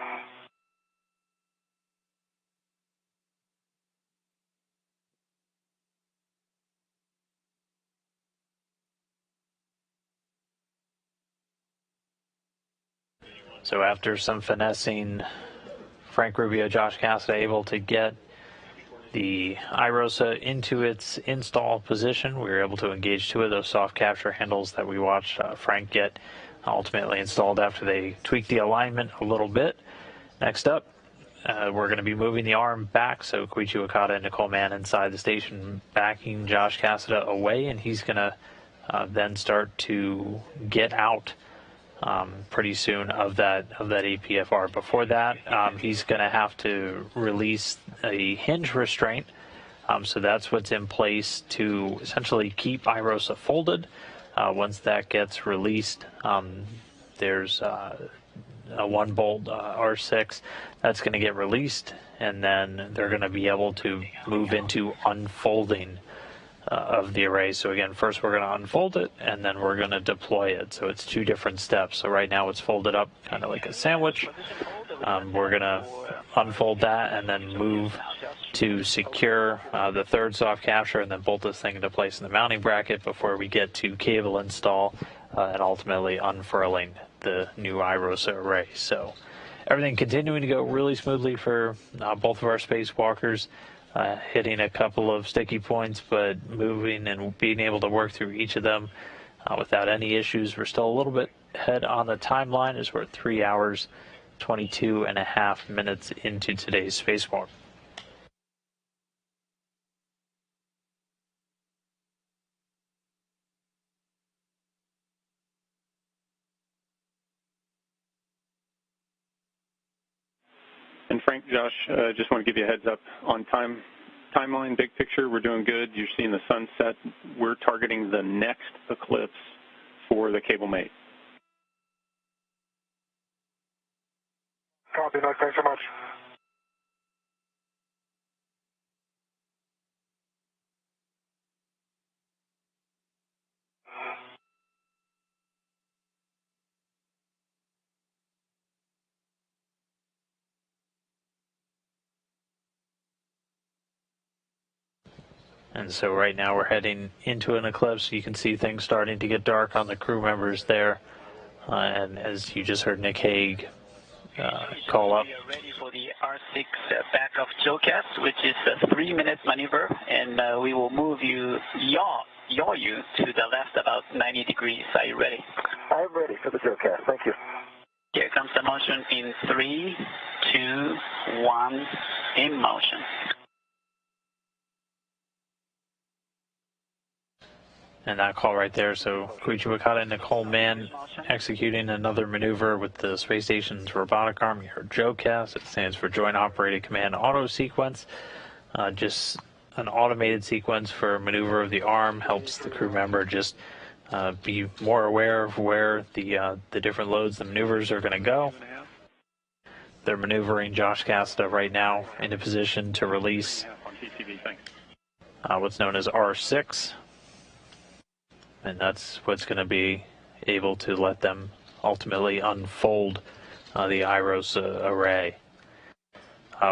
So after some finessing, Frank Rubio, Josh Cassidy able to get the IROSA into its install position. We were able to engage 2 of those soft capture handles that we watched Frank get ultimately installed after they tweaked the alignment a little bit. Next up, we're going to be moving the arm back, so Koichi Wakata and Nicole Mann inside the station backing Josh Cassidy away, and he's going to then start to get out pretty soon of that APFR. Before that, he's going to have to release a hinge restraint. So that's what's in place to essentially keep IROSA folded. Once that gets released, there's a 1-bolt R6 that's going to get released, and then they're going to be able to move into unfolding of the array. So again, first we're going to unfold it, and then we're going to deploy it. So it's 2 different steps. So right now it's folded up kind of like a sandwich. We're going to unfold that and then move to secure the 3rd soft capture, and then bolt this thing into place in the mounting bracket before we get to cable install and ultimately unfurling the new IROSA array. So everything continuing to go really smoothly for both of our spacewalkers. Hitting a couple of sticky points, but moving and being able to work through each of them without any issues. We're still a little bit ahead on the timeline as we're at 3 hours 22 and a half minutes into today's spacewalk. And Frank, Josh, just want to give you a heads up on timeline, big picture. We're doing good. You're seeing the sunset. We're targeting the next eclipse for the cable mate. Copy, Nick. Thanks so much. And so right now we're heading into an eclipse. You can see things starting to get dark on the crew members there. And as you just heard Nick Hague call up. We are ready for the R6 backup jawcast, which is a 3-minute maneuver, and we will move yaw you to the left about 90 degrees. Are you ready? I'm ready for the jawcast. Thank you. Here comes the motion in 3, 2, 1, in motion. And that call right there, so Koichi Wakata and Nicole Mann executing another maneuver with the space station's robotic arm. You heard JOCAS, it stands for Joint Operated Command Auto Sequence. Just an automated sequence for maneuver of the arm, helps the crew member just be more aware of where the different loads, the maneuvers are going to go. They're maneuvering Josh Casta right now into position to release what's known as R6. And that's what's going to be able to let them ultimately unfold the IROS array.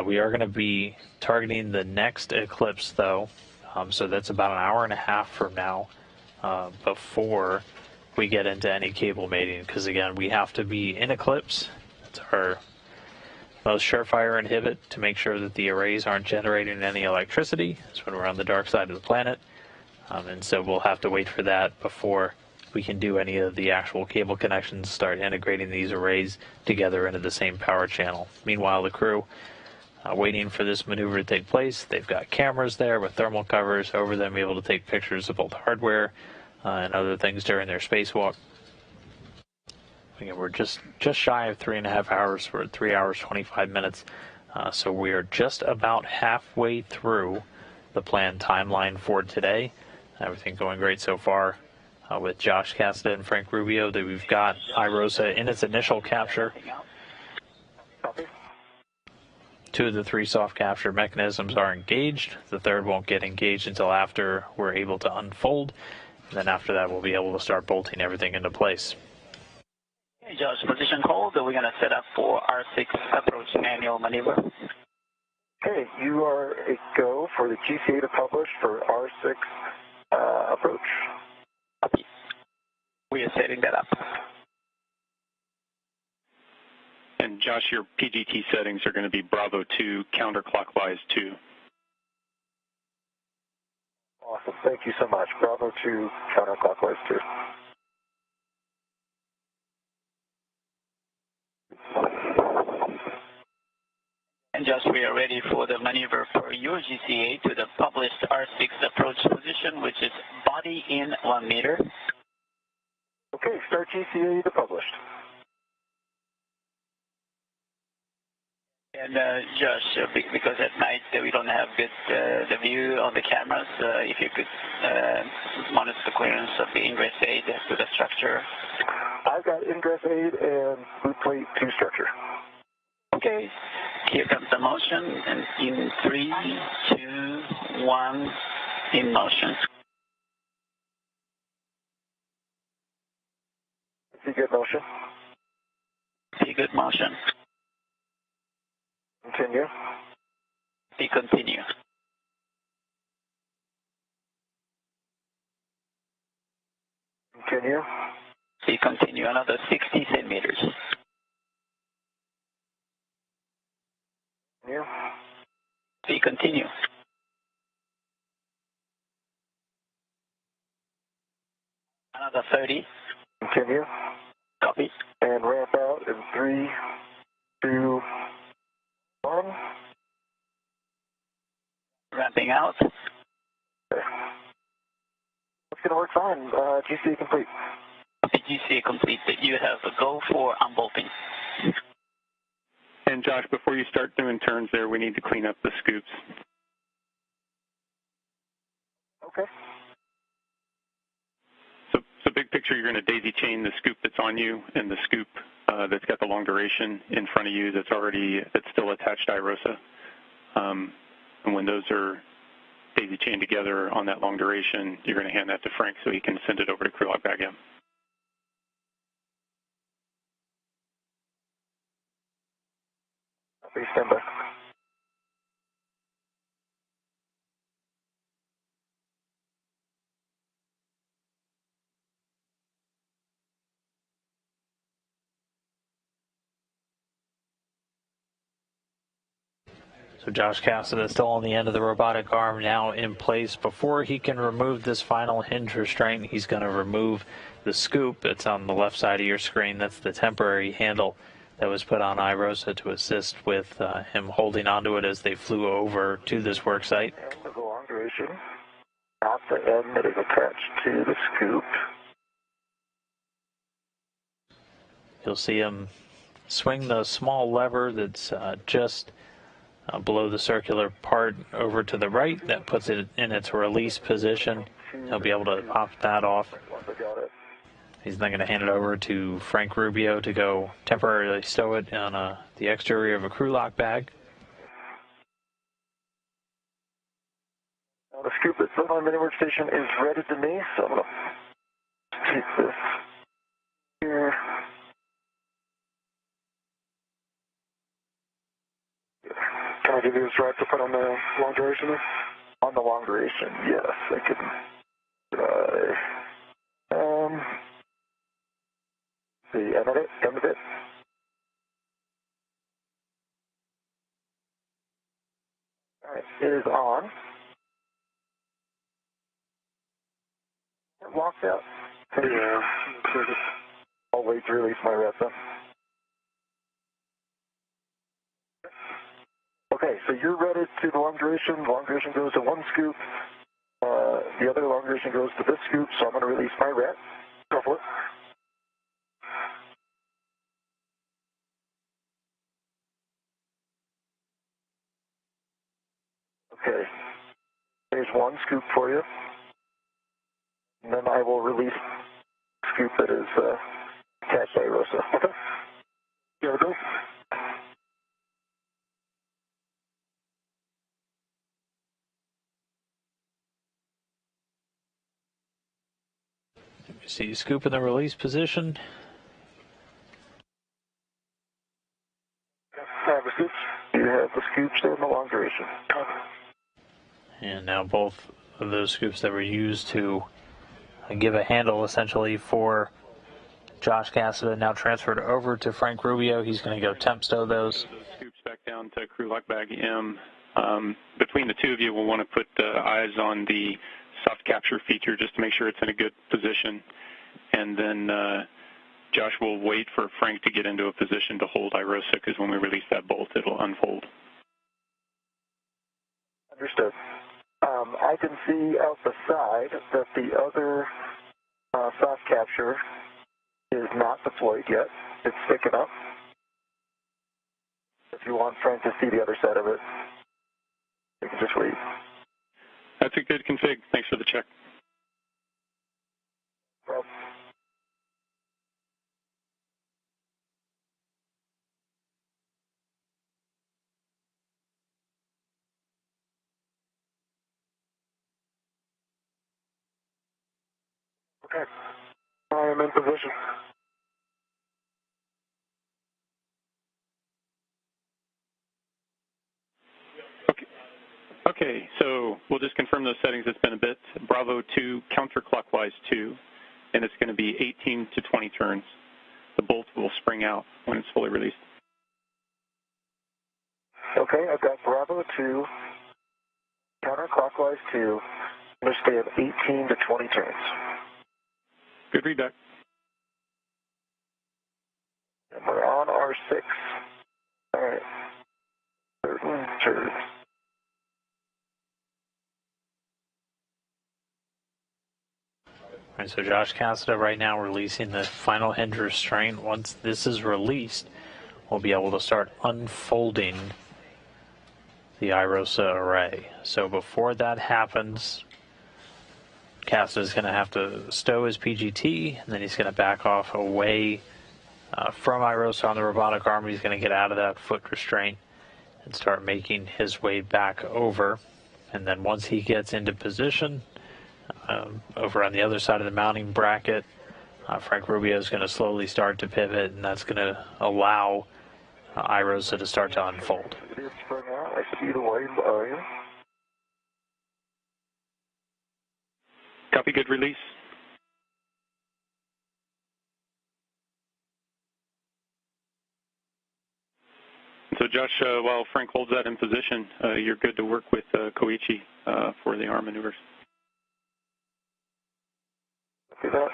We are going to be targeting the next eclipse, though, so that's about an hour and a half from now before we get into any cable mating, because, again, we have to be in eclipse. That's our most surefire inhibit to make sure that the arrays aren't generating any electricity. That's when we're on the dark side of the planet. And so we'll have to wait for that before we can do any of the actual cable connections, start integrating these arrays together into the same power channel. Meanwhile, the crew waiting for this maneuver to take place. They've got cameras there with thermal covers over them, able to take pictures of both hardware and other things during their spacewalk. Again, we're just shy of 3.5 hours. We're at 3 hours, 25 minutes. So we are just about halfway through the planned timeline for today. Everything going great so far with Josh Casta and Frank Rubio. That we've got IROSA in its initial capture. 2 of the 3 soft capture mechanisms are engaged. The third won't get engaged until after we're able to unfold. And then after that, we'll be able to start bolting everything into place. Hey, Josh, position hold. We're going to set up for R6 approach manual maneuver. Okay, you are a go for the GCA to publish for R6 approach. Copy. We are setting that up. And Josh, your PGT settings are going to be Bravo 2, counterclockwise 2. Awesome, thank you so much. Bravo 2, counterclockwise 2. And Josh, we are ready for the maneuver for your GCA to the published R6 approach position, which is body in 1 meter. Okay, start GCA to published. And Josh, because at night we don't have good the view on the cameras, if you could monitor the clearance of the ingress aid to the structure. I've got ingress aid and boot plate 2 structure. Okay, here comes the motion, and in 3, 2, 1, in motion. See good motion? See good motion. Continue. See continue. Continue. See continue, another 60 centimeters. Continue. See continue. Another 30. Continue. Copy. And ramp out in 3, 2, 1. Ramping out. Okay. It's going to work fine. GCA complete. GCA complete. You have a go for unbolting. And Josh, before you start doing turns there, we need to clean up the scoops. Okay. So big picture, you're going to daisy chain the scoop that's on you and the scoop that's got the long duration in front of you that's still attached to IROSA. And when those are daisy chained together on that long duration, you're going to hand that to Frank so he can send it over to crew lock bag M. Please stand by. So Josh Cassidy is still on the end of the robotic arm, now in place. Before he can remove this final hinge restraint, he's going to remove the scoop. It's on the left side of your screen. That's the temporary handle that was put on IROSA to assist with him holding onto it as they flew over to this work site. End of the long duration, not the end that is attached to the scoop. You'll see him swing the small lever that's just below the circular part over to the right. That puts it in its release position. He'll be able to pop that off. He's then going to hand it over to Frank Rubio to go temporarily stow it on the exterior of a crew lock bag. Now the scoop itself on the mini workstation is ready to me, so I'm going to take this here. Can I give you this right to put on the long duration there? On the long duration, yes, I can try. See, end of it. All right, it is on. It locked out. Yeah. I'll wait to release my rep then. Okay, so you're ready to the long duration. Long duration goes to one scoop. The other long duration goes to this scoop, so I'm going to release my rep. Go for it. Okay, there's one scoop for you. And then I will release the scoop that is attached to IROSA. Okay. There we go. You see scoop in the release position. I have the scoops. You have the scoops and the long duration. And now both of those scoops that were used to give a handle essentially for Josh Cassidy now transferred over to Frank Rubio. He's going to go temp stow those. Scoops back down to crew lock bag M. Between the two of you, we'll want to put eyes on the soft capture feature just to make sure it's in a good position. And then Josh will wait for Frank to get into a position to hold IROSA, because when we release that bolt, it'll unfold. Understood. I can see out the side that the other soft capture is not deployed yet. It's sticking up. If you want Frank to see the other side of it, you can just wait. That's a good config. Thanks for the check. Well, Okay. I am in position. Okay, so we'll just confirm those settings. It's been a bit. Bravo 2, counterclockwise 2, and it's going to be 18 to 20 turns. The bolt will spring out when it's fully released. okay, I've got Bravo 2, counterclockwise 2. Understand 18 to 20 turns. Good readback. And we're on R6. All right, so Josh Cassida right now releasing the final hinge restraint. Once this is released, we'll be able to start unfolding the IROSA array. So before that happens, Cassida is going to have to stow his PGT, and then he's going to back off away from IROSA on the robotic arm. He's going to get out of that foot restraint and start making his way back over. And then once he gets into position, over on the other side of the mounting bracket, Frank Rubio is going to slowly start to pivot, and that's going to allow IROSA to start to unfold. It is sprung out. I see the wave below you. Copy, good release. So Josh, while Frank holds that in position, you're good to work with Koichi for the arm maneuvers. See that?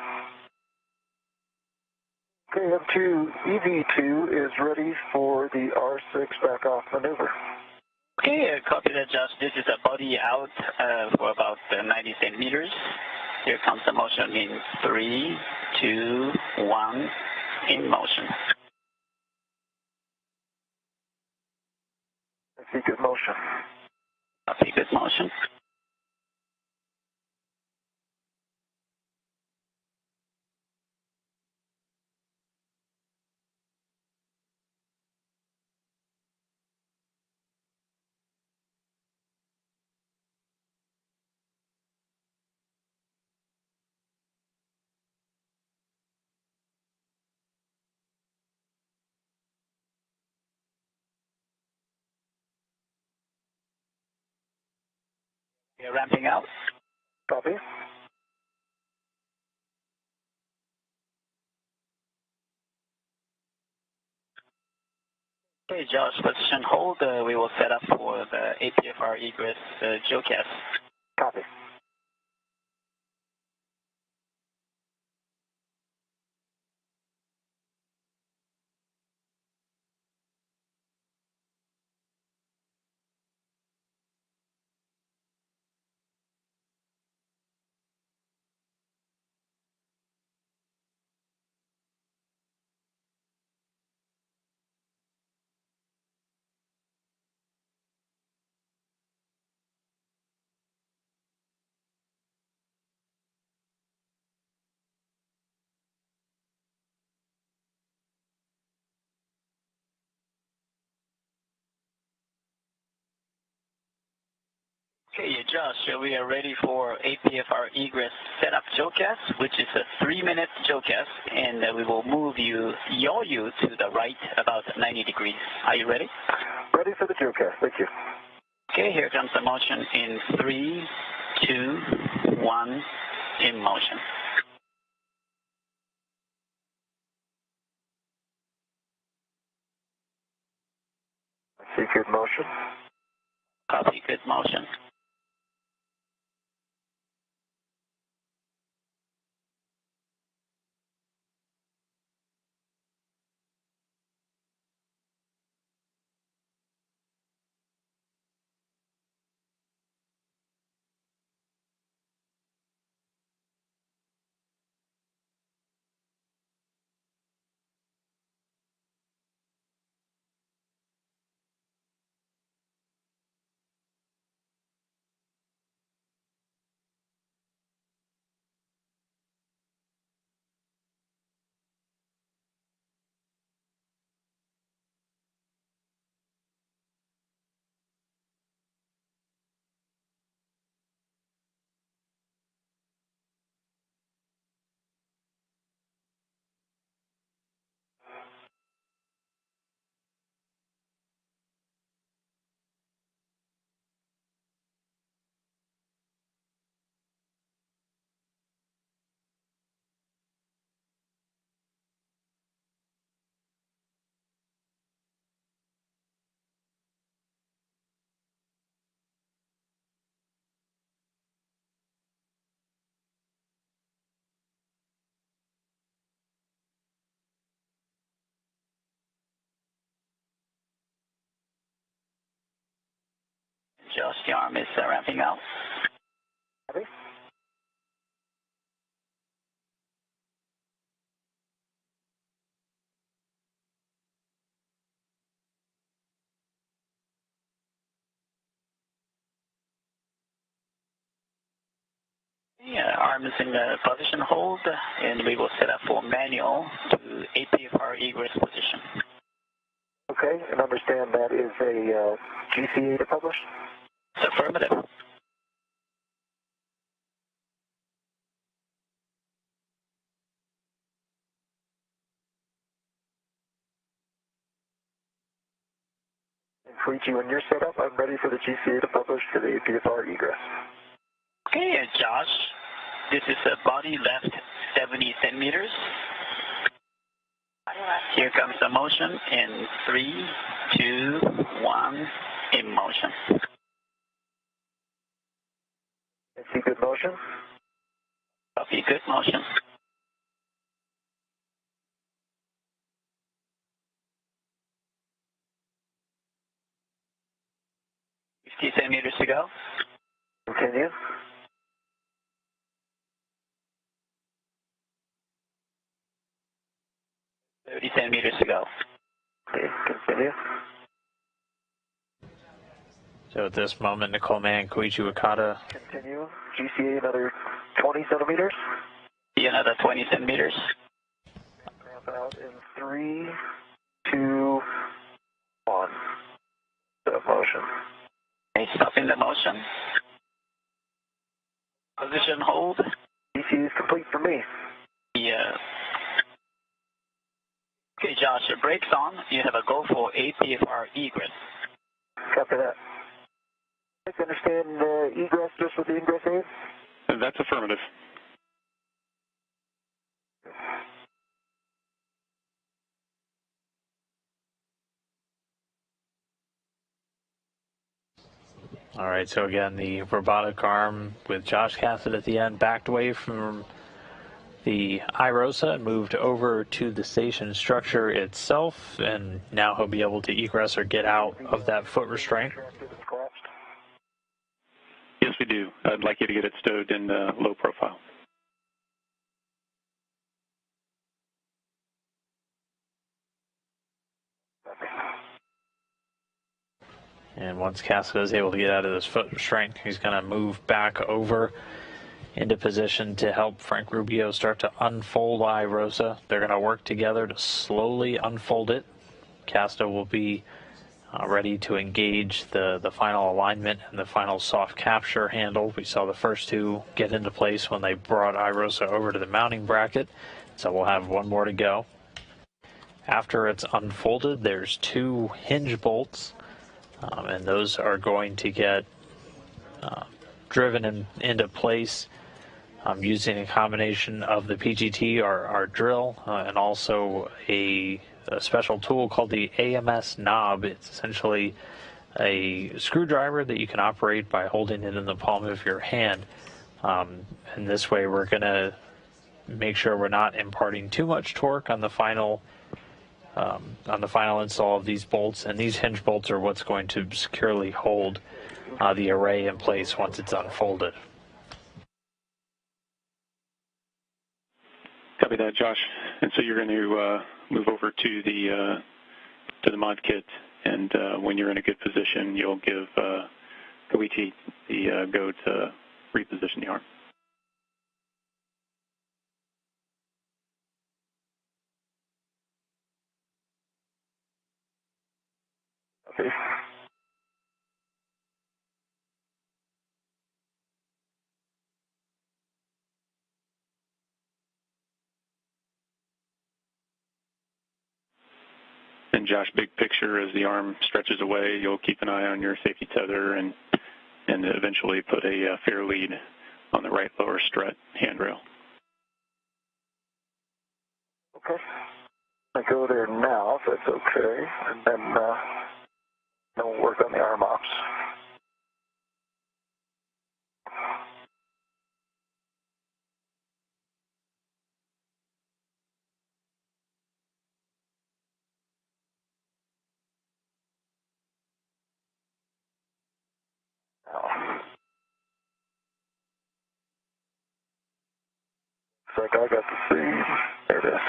Okay, M2 EV2 is ready for the R6 back off maneuver. Okay, copy that, Josh. This is a body out for about 90 centimeters. Here comes the motion in 3, 2, 1, in motion. I see good motion. Copy, good motion. You're ramping out. Copy. Okay, Josh, position hold. We will set up for the APFR egress JOCAS. Copy. Okay, Josh, we are ready for APFR egress setup JOCAS, which is a 3-minute JOCAS, and we will move yaw you to the right about 90 degrees. Are you ready? Ready for the JOCAS. Thank you. Okay, here comes the motion in 3, 2, 1, in motion. I see good motion. Copy, good motion. Josh, the arm is ramping out. Copy. Yeah, arm is in the position hold, and we will set up for manual to APFR egress position. Okay, and understand that is a GCA to publish? It's affirmative. And Koichi, when you're set up, I'm ready for the GCA to publish to the APFR egress. Okay, Josh, this is a body left 70 centimeters. Here comes the motion in 3, 2, 1, in motion. I see good motion. Copy, good motion. Centimeters to go. Continue. Centimeters to go. Okay, continue. So at this moment, Nicole Mann, Koichi Wakata. Continue. GCA another 20 centimeters. See another 20 centimeters. Ramp out in 3, 2, 1. Stop motion. Okay, stopping the motion. Position hold. GCA is complete for me. Yeah. Okay, Josh, your brakes on. You have a go for APFR egress. Copy that. I understand egress just with the ingress aid? That's affirmative. All right, so again, the robotic arm with Josh Cassidy at the end backed away from the iROSA and moved over to the station structure itself, and now he'll be able to egress or get out of that foot restraint. Yes, we do. I'd like you to get it stowed in low profile. And once Cassidy is able to get out of this foot restraint, he's going to move back over into position to help Frank Rubio start to unfold iROSA. They're going to work together to slowly unfold it. Cassidy will be ready to engage the final alignment and the final soft capture handle. We saw the first two get into place when they brought iROSA over to the mounting bracket, so we'll have one more to go. After it's unfolded, there's two hinge bolts, and those are going to get driven into place using a combination of the PGT, our drill, and also a special tool called the AMS knob. It's essentially a screwdriver that you can operate by holding it in the palm of your hand. And this way we're going to make sure we're not imparting too much torque on the final install of these bolts. And these hinge bolts are what's going to securely hold the array in place once it's unfolded. Copy that, Josh. And so you're going to move over to the mod kit, and when you're in a good position, you'll give Koichi the go to reposition the arm. Okay. And Josh, big picture, as the arm stretches away, you'll keep an eye on your safety tether and eventually put a fair lead on the right lower strut handrail. Okay. I go there now, if that's okay, and then we'll work on the arm ops. Looks like I got the seam. There it is.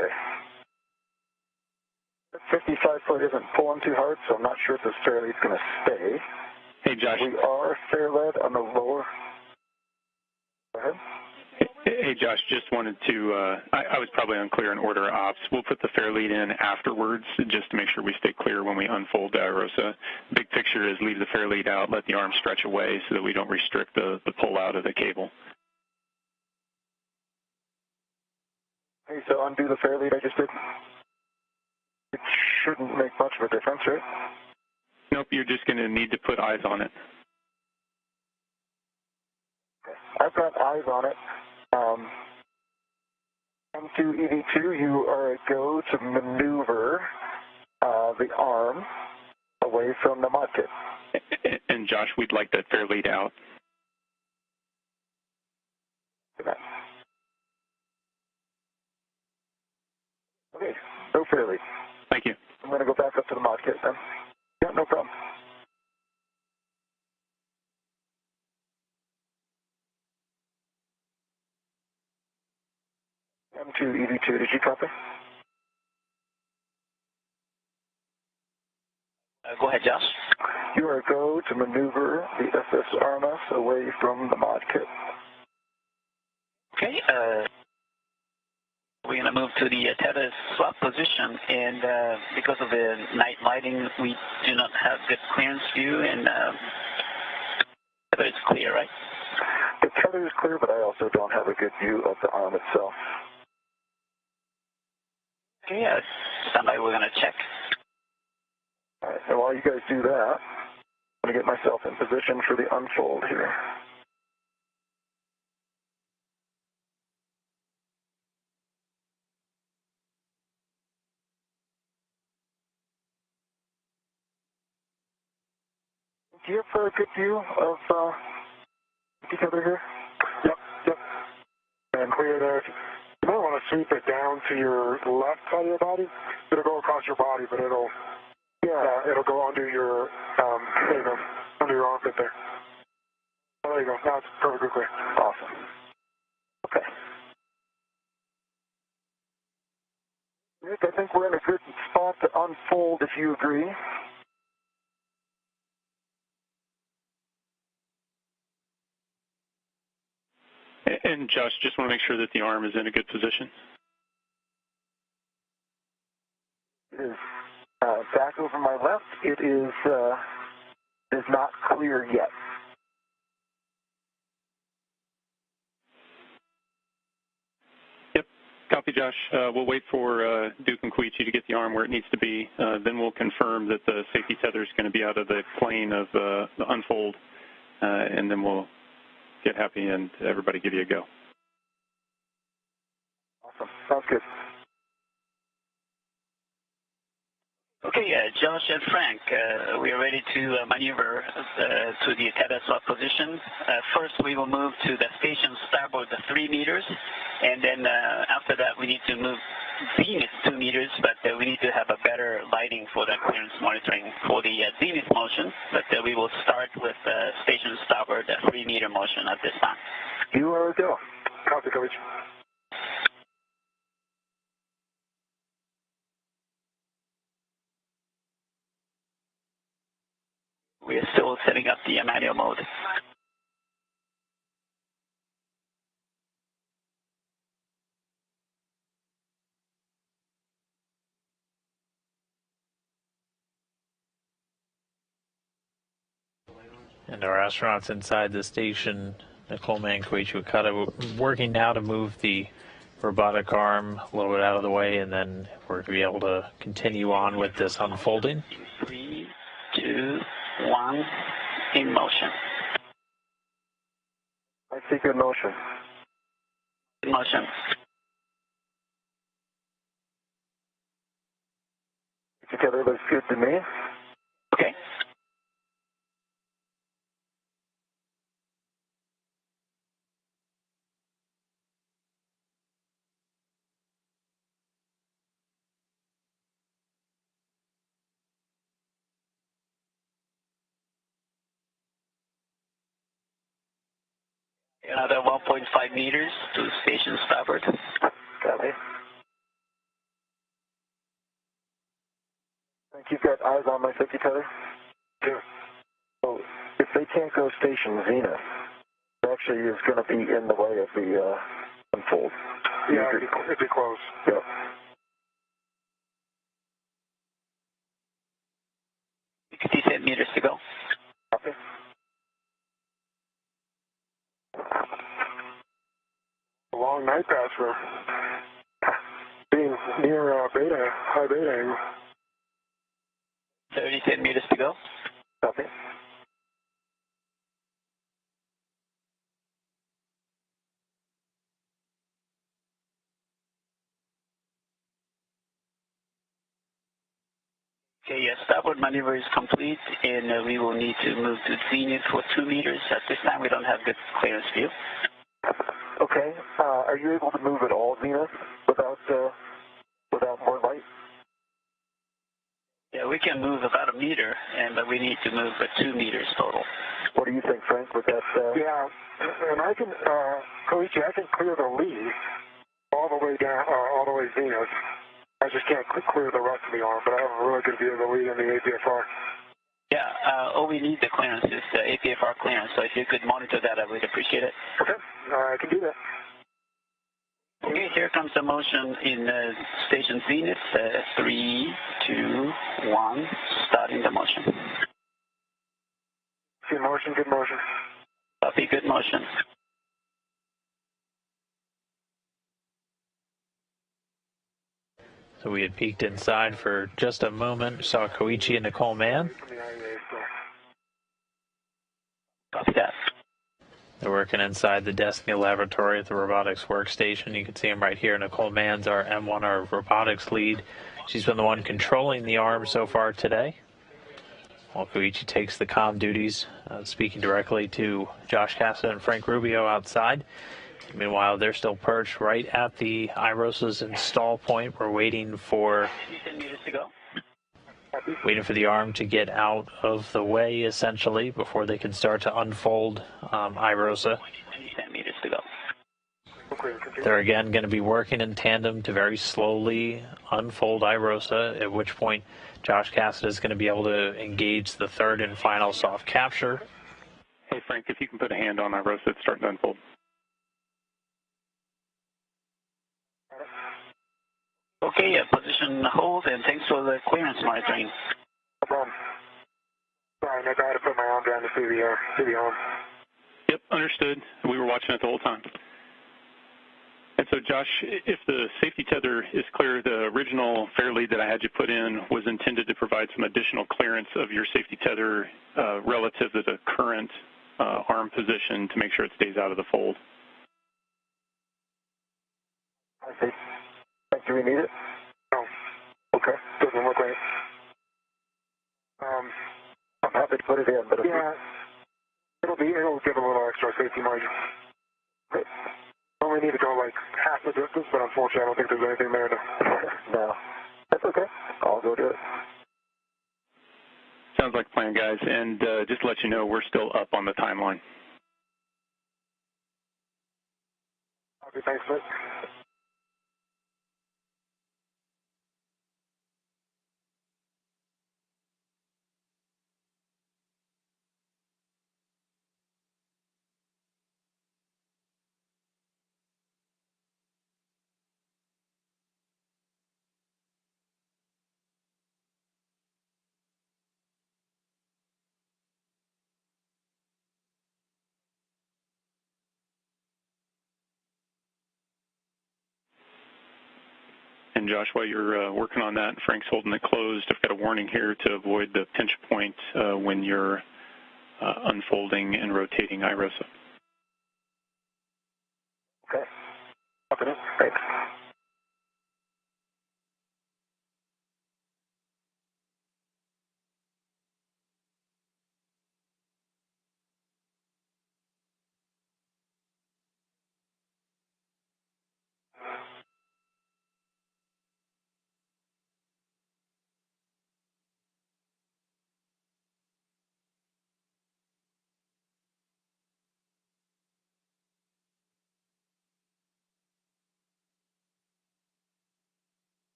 Okay. 55 foot isn't pulling too hard, so I'm not sure if this fair lead's going to stay. Hey, Josh. We are fair led on the lower. Go ahead. Hey, Josh, just wanted to, I was probably unclear in order of ops. We'll put the fair lead in afterwards just to make sure we stay clear when we unfold the IROSA. Big picture is leave the fair lead out, let the arm stretch away so that we don't restrict the pull out of the cable. Okay, so undo the fair lead I just did. It shouldn't make much of a difference, right? Nope, you're just going to need to put eyes on it. Okay. I've got eyes on it. M2 EV2, you are a go to maneuver the arm away from the mud kit. And Josh, we'd like that fair lead out. Okay, no fair lead. Thank you. I'm going to go back up to the mod kit then. Yeah, no problem. M2 EV2, did you copy? Go ahead, Josh. You are go to maneuver the SSRMS away from the mod kit. Okay, we're going to move to the tether swap position, and because of the night lighting, we do not have good clearance view, and tether is clear, right? The tether is clear, but I also don't have a good view of the arm itself. Okay, stand by, we're going to check. All right, and while you guys do that, I'm going to get myself in position for the unfold here. Do you have a good view of each other here? Yep. And clear there. You might want to sweep it down to your left side of your body. It'll go across your body, but it'll go under your there you go, under your armpit there. Oh, there you go. Now it's perfectly clear. Awesome. Okay. Nick, I think we're in a good spot to unfold if you agree. And Josh, just want to make sure that the arm is in a good position. It is back over my left. It is not clear yet. Yep, copy, Josh. We'll wait for Duke and Koichi to get the arm where it needs to be. Then we'll confirm that the safety tether is going to be out of the plane of the unfold, and then we'll get happy and everybody give you a go. Awesome. Sounds good. Okay, Josh and Frank, we are ready to maneuver to the tether swap position. First, we will move to the station starboard 3 meters, and then after that, we need to move zenith 2 meters, but we need to have a better lighting for the clearance monitoring for the zenith motion. But we will start with station starboard 3 meter motion at this time. You are a go. Copy, coverage. We are still setting up the manual mode. And our astronauts inside the station, Nicole Man, Koichi Okada, working now to move the robotic arm a little bit out of the way, and then we're going to be able to continue on with this unfolding. 3, 2, 1, in motion. I see good motion. In motion. Together looks good to me. Okay. Another 1.5 meters to station starboard. Copy. you've got eyes on my safety tether? Yeah. So if they can't go station zenith, it actually is going to be in the way of the unfold. Yeah, it'd be close. Yep. Meters to go. Copy. A long night pass for being near high beta angle. 37 meters to go. Copy. Okay, starboard maneuver is complete, and we will need to move to zenith for 2 meters. At this time, we don't have good clearance view. Okay. Are you able to move at all zenith without more light? Yeah, we can move about a meter, but we need to move 2 meters total. What do you think, Frank, with that? Yeah, and I can, Koichi, I can clear the lead all the way down, all the way zenith. I just can't clear the rest of the arm, but I have a really good view of the lead in the APFR. Yeah, all we need the clearance is the APFR clearance, so if you could monitor that, I would appreciate it. Okay, I can do that. Okay, here comes the motion in station zenith. 3, 2, 1, starting the motion. Good motion, good motion. Copy, good motion. So we had peeked inside for just a moment, saw Koichi and Nicole Mann. Copy that. They're working inside the Destiny laboratory at the robotics workstation. You can see them right here. Nicole Mann's our M1, our robotics lead. She's been the one controlling the arm so far today, while Koichi takes the comm duties, speaking directly to Josh Cassidy and Frank Rubio outside. Meanwhile, they're still perched right at the IROSA's install point. We're waiting for the arm to get out of the way, essentially, before they can start to unfold IROSA. They're again going to be working in tandem to very slowly unfold IROSA, at which point Josh Cassidy is going to be able to engage the third and final soft capture. Hey, Frank, if you can put a hand on IROSA, it's starting to unfold. Okay, position hold, and thanks for the clearance monitoring. No problem. Sorry, Nick, I had to put my arm down to see the arm. Yep, understood. We were watching it the whole time. And so, Josh, if the safety tether is clear, the original fair lead that I had you put in was intended to provide some additional clearance of your safety tether relative to the current arm position to make sure it stays out of the fold. I see. Do we need it? No. Okay. Doesn't look like it. I'm happy to put it in, but yeah, it'll give a little extra safety margin. Okay. Only need to go like half the distance, but unfortunately I don't think there's anything there to... No. That's okay. I'll go do it. Sounds like a plan, guys. And just to let you know, we're still up on the timeline. Okay, thanks, Nick. And Josh, while you're working on that, Frank's holding it closed. I've got a warning here to avoid the pinch point when you're unfolding and rotating IROSA. Okay. Okay. Thanks.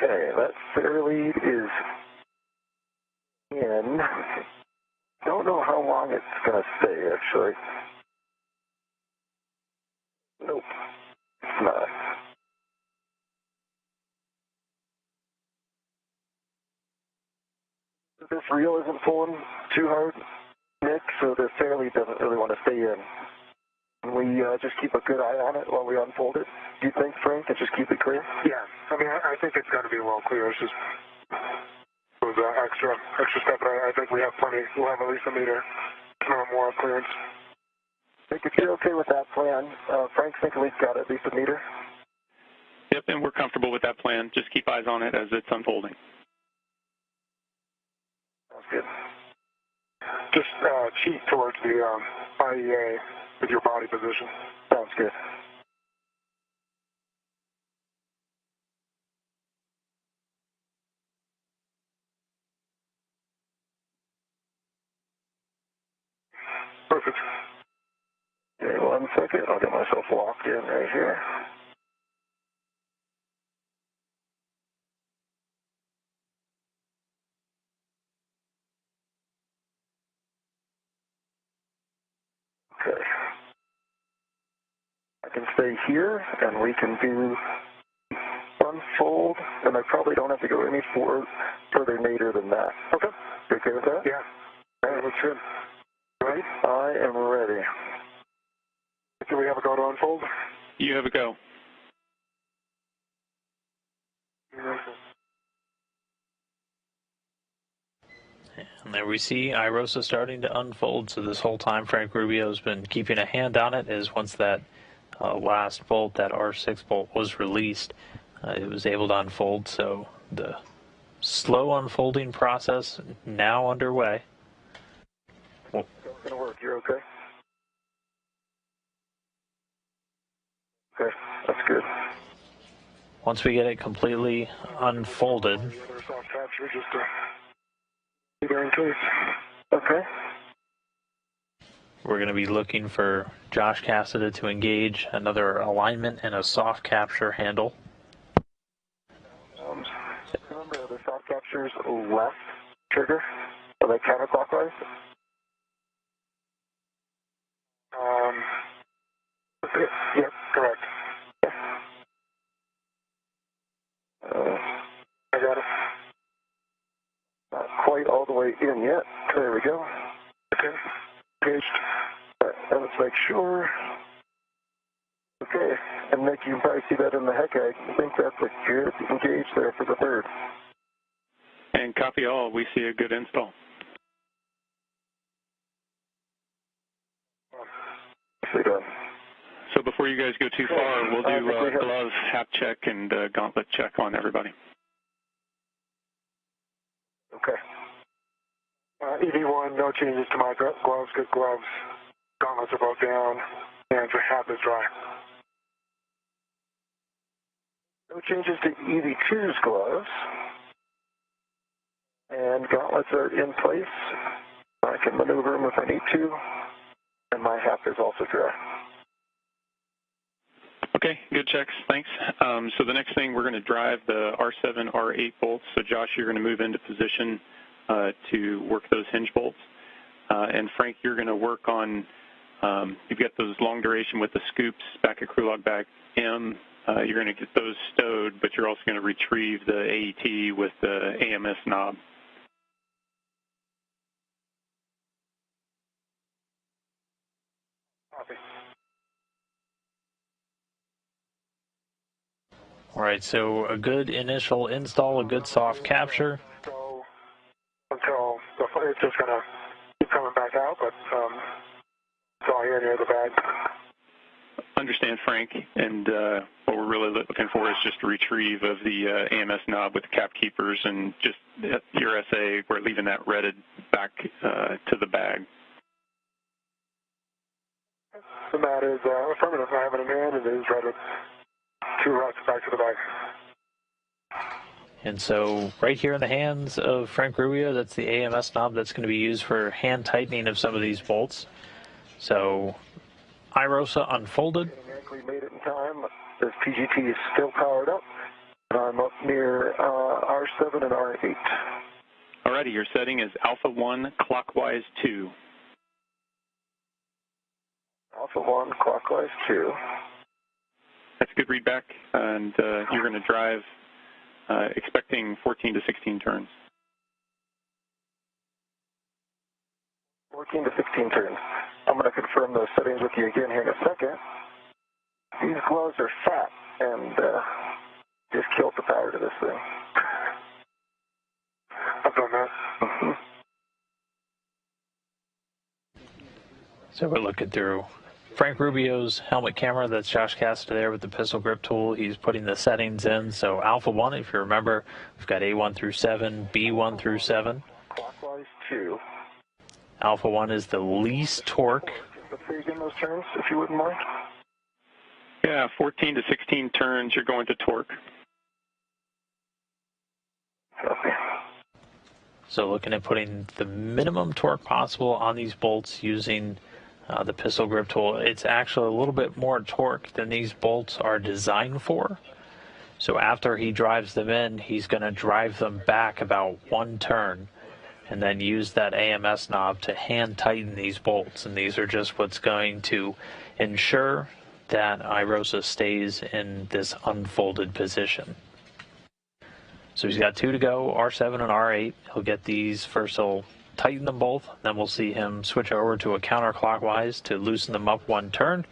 Okay, that fair lead is in. Don't know how long it's going to stay, actually. Nope, it's not. This reel isn't pulling too hard, Nick, so the fair lead doesn't really want to stay in. Can we just keep a good eye on it while we unfold it? Do you think, Frank, and just keep it clear? Yeah, I mean, I think it's got to be well clear. It's just those extra step, but I think we have plenty. We'll have at least a meter, more clearance. Nick, if you're okay with that plan, Frank, think we've got at least a meter? Yep, and we're comfortable with that plan. Just keep eyes on it as it's unfolding. Sounds good. Just cheat towards the IEA with your body position. Sounds good. Perfect. Okay, 1 second. I'll get myself locked in right here. Okay. I can stay here, and we can do unfold, and I probably don't have to go any further later than that. Okay. You okay with that? Yeah. All right, looks good. Ready? I am ready. Do we have a go to unfold? You have a go. And there we see IROSA starting to unfold. So this whole time, Frank Rubio's been keeping a hand on it. As once that last bolt, that R6 bolt, was released, it was able to unfold. So the slow unfolding process now underway. It's going to work. You're okay? Okay, that's good. Once we get it completely unfolded, okay. We're going to be looking for Josh Cassida to engage another alignment and a soft capture handle. Remember, the soft capture's left trigger, or like counterclockwise? Yep, correct. I got it. Not quite all the way in yet. There we go. Okay. Engaged. All right, now let's make sure. Okay, and Nick, you can probably see that in the heck. I think that's a good engage there for the third. And copy all. We see a good install. Nicely done. So before you guys go too far, we'll do glove, hap check, and gauntlet check on everybody. Okay. EV1, no changes to my gloves. Good gloves. Gauntlets are both down, and your hap is dry. No changes to EV2's gloves. And gauntlets are in place. I can maneuver them if I need to. And my hap is also dry. Okay, good checks, thanks. So the next thing, we're going to drive the R7, R8 bolts. So Josh, you're going to move into position to work those hinge bolts. And Frank, you're going to work on, you've got those long duration with the scoops back at crew log bag M. You're going to get those stowed, but you're also going to retrieve the AET with the AMS knob. Copy. All right, so a good initial install, a good soft capture. So until it's just going to keep coming back out, but it's all here near the bag. Understand, Frank, and what we're really looking for is just a retrieve of the AMS knob with the cap keepers, and just your SA, we're leaving that redded back to the bag. And that is affirmative. I have it in hand, and it is redded. 2 routes back to the bag. And so right here in the hands of Frank Rubio, that's the AMS knob that's going to be used for hand tightening of some of these bolts. So IROSA unfolded. We made it in time. This PGT is still powered up. I'm up near R7 and R8. Alrighty, your setting is Alpha 1 clockwise 2. Alpha 1 clockwise 2. That's a good readback, and you're going to drive expecting 14 to 16 turns. 14 to 16 turns. I'm going to confirm those settings with you again here in a second. These gloves are fat and just killed the power to this thing. I've done that. Mm-hmm. So we're looking through Frank Rubio's helmet camera. That's Josh Cassidy there with the pistol grip tool. He's putting the settings in. So Alpha 1, if you remember, we've got A1 through 7, B1 through 7. Clockwise 2. Alpha 1 is the least torque. Let's say again those terms, if you wouldn't mind. Yeah, 14 to 16 turns, you're going to torque. Okay. So looking at putting the minimum torque possible on these bolts using the pistol grip tool. It's actually a little bit more torque than these bolts are designed for. So after he drives them in, he's going to drive them back about one turn and then use that AMS knob to hand tighten these bolts. And these are just what's going to ensure that iROSA stays in this unfolded position. So he's got 2 to go, R7 and R8. He'll get these first, he'll tighten them both, then we'll see him switch over to a counterclockwise to loosen them up one turn,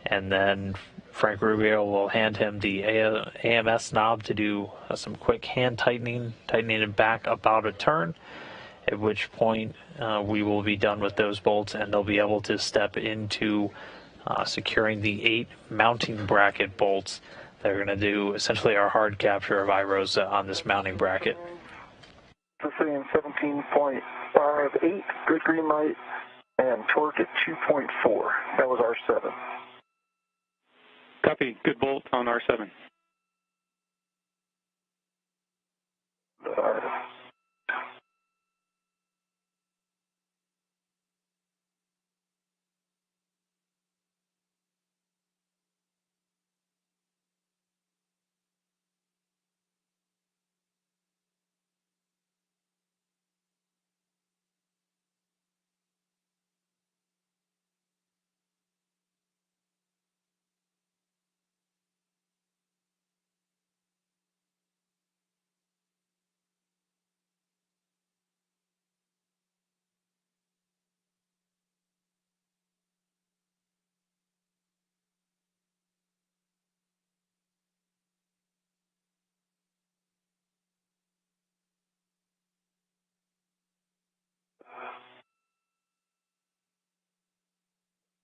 and then Frank Rubio will hand him the AMS knob to do some quick hand tightening it back about a turn, at which point we will be done with those bolts and they'll be able to step into securing the 8 mounting bracket bolts. They're going to do essentially our hard capture of iROSA on this mounting bracket. Let's say in 17.58, good green light, and torque at 2.4. That was R7. Copy. Good bolt on R7.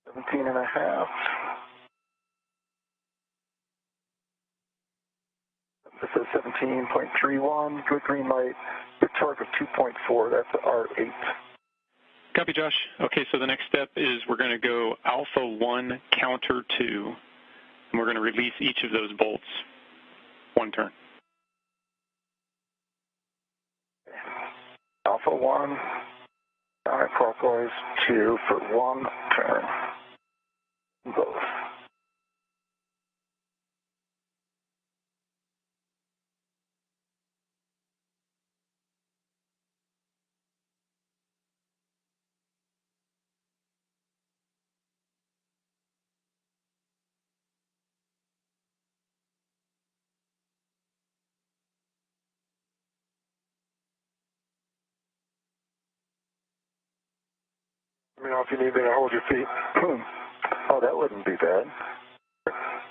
Seventeen and a half. This is 17.31, good green light, good torque of 2.4, that's R8. Copy, Josh. Okay, so the next step is we're going to go Alpha 1, counter 2, and we're going to release each of those bolts one turn. Alpha 1, counterclockwise 2 for one turn. Both. Let me know if you need me to hold your feet. Oh, that wouldn't be bad.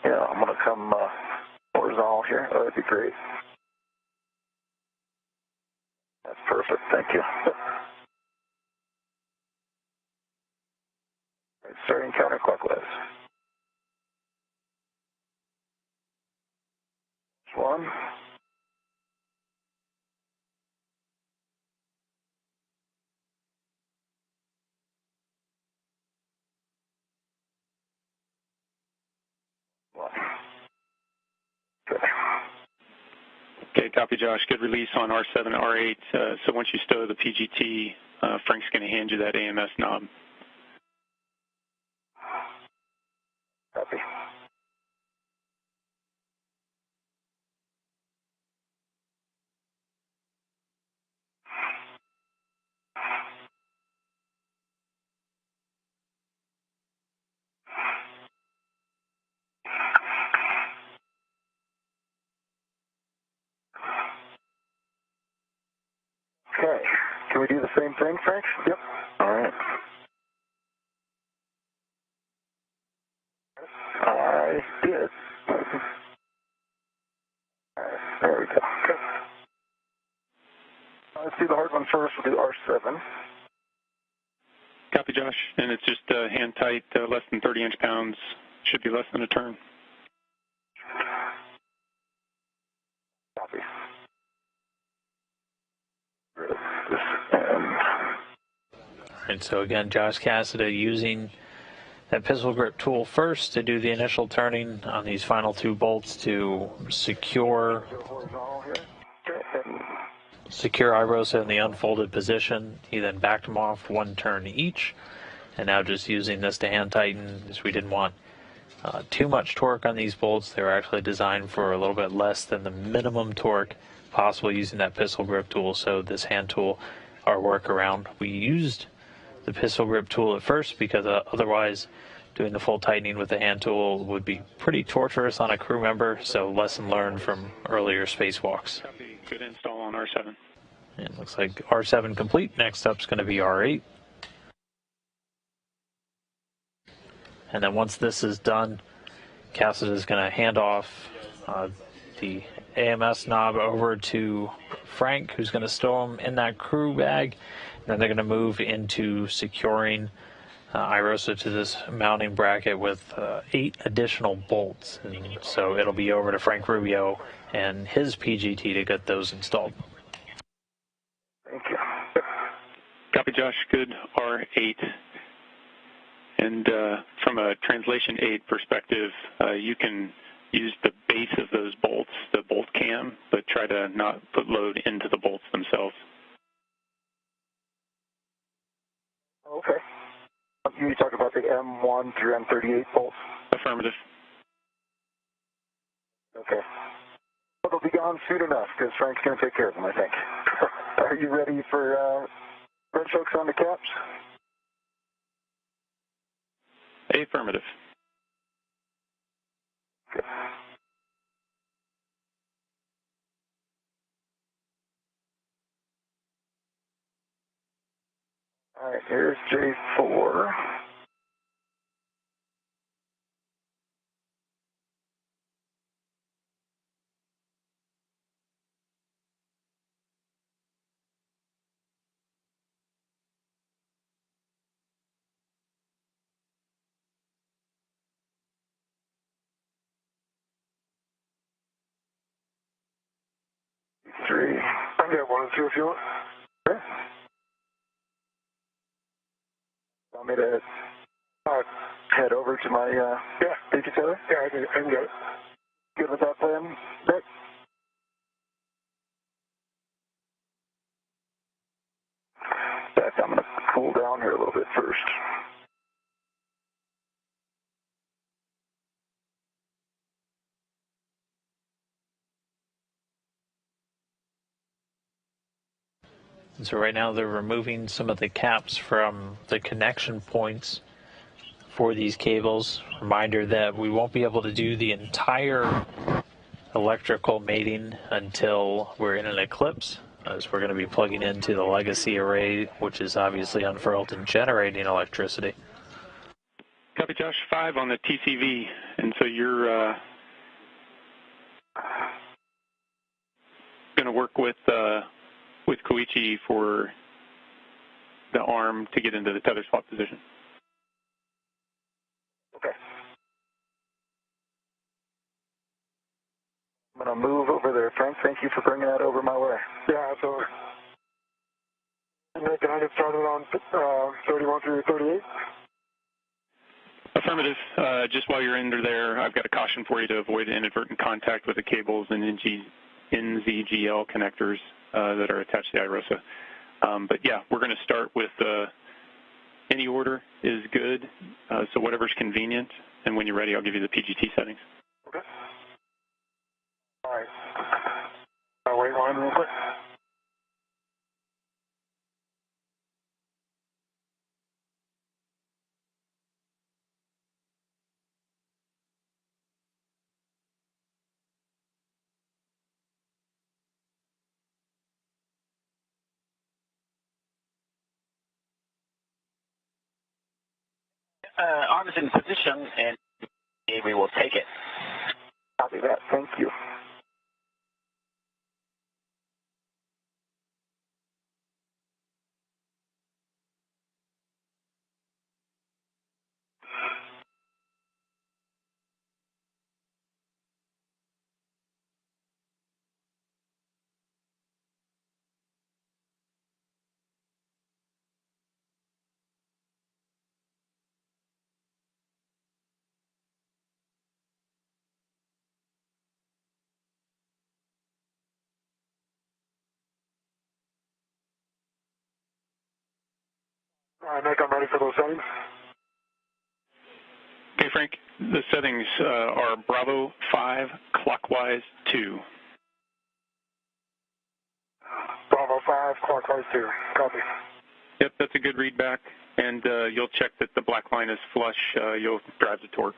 Yeah, I'm going to come horizontal here. Oh, that'd be great. That's perfect. Thank you. Right, starting counterclockwise. One. One. Okay. Okay, copy, Josh. Good release on R7 and R8. So once you stow the PGT, Frank's going to hand you that AMS knob. Copy. Okay. Can we do the same thing, Frank? Yep. All right. I did. All right, there we go. Okay. Let's do the hard one first. We'll do R7. Copy, Josh. And it's just hand tight, less than 30 inch-pounds. Should be less than a turn. Copy. All right, so again, Josh Cassidy using that pistol grip tool first to do the initial turning on these final two bolts to secure iRosa in the unfolded position. He then backed them off one turn each, and now just using this to hand tighten, as we didn't want too much torque on these bolts. They were actually designed for a little bit less than the minimum torque possible using that pistol grip tool, so this hand tool, our workaround. We used the pistol grip tool at first because otherwise doing the full tightening with the hand tool would be pretty torturous on a crew member, so lesson learned from earlier spacewalks. Copy. Good install on R7. And it looks like R7 complete. Next up is going to be R8. And then once this is done, Cassidy is going to hand off the AMS knob over to Frank, who's going to stow them in that crew bag. And then they're going to move into securing iRosa to this mounting bracket with 8 additional bolts. And so it'll be over to Frank Rubio and his PGT to get those installed. Thank you. Copy, Josh. Good R8. And from a translation aid perspective, you can use the base of those bolts, the bolt cam, but try to not put load into the bolts themselves. Okay. You talk about the M1 through M38 bolts? Affirmative. Okay. Well, they'll be gone soon enough because Frank's going to take care of them, I think. Are you ready for red chokes on the caps? Affirmative. Okay. All right, here's J4. Three. I can get 1 and 2 if you want. Okay. Want me to head over to my safety tether? Yeah, I can get it. Good with that plan, Nick? In fact, I'm going to cool down here a little bit first. And so right now they're removing some of the caps from the connection points for these cables. Reminder that we won't be able to do the entire electrical mating until we're in an eclipse, as we're going to be plugging into the legacy array, which is obviously unfurled and generating electricity. Copy, Josh. 5 on the TCV, and so you're going to work with Koichi for the arm to get into the tether swap position. Okay. I'm going to move over there, Frank. Thank you for bringing that over my way. Yeah, absolutely. Can I get started on 31 through 38? Affirmative. Just while you're under there, I've got a caution for you to avoid inadvertent contact with the cables and NZGL connectors that are attached to the iRosa. But yeah, we're going to start with any order is good, so whatever's convenient, and when you're ready, I'll give you the PGT settings. Okay. All right. I'll wait line real quick. arms in position, and we will take it. Copy that. Thank you. Nick, I'm ready for those settings. Okay, Frank, the settings are Bravo 5, clockwise 2. Bravo 5, clockwise 2. Copy. Yep, that's a good readback, and you'll check that the black line is flush. You'll drive the torque.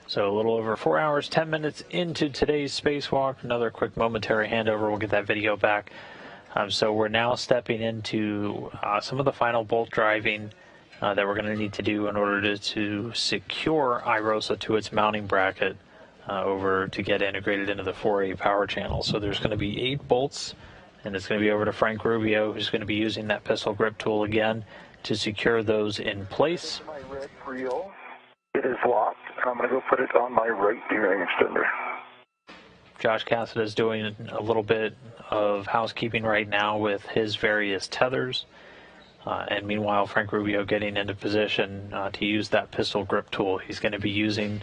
So a little over 4 hours, 10 minutes into today's spacewalk. Another quick momentary handover. We'll get that video back. So we're now stepping into some of the final bolt driving that we're going to need to do in order to secure IROSA to its mounting bracket over to get integrated into the 4A power channel. So there's going to be 8 bolts, and it's going to be over to Frank Rubio, who's going to be using that pistol grip tool again to secure those in place. My red reel. It is locked, and I'm going to go put it on my right gearing extender. Josh Cassida is doing a little bit of housekeeping right now with his various tethers. And meanwhile, Frank Rubio getting into position to use that pistol grip tool. He's going to be using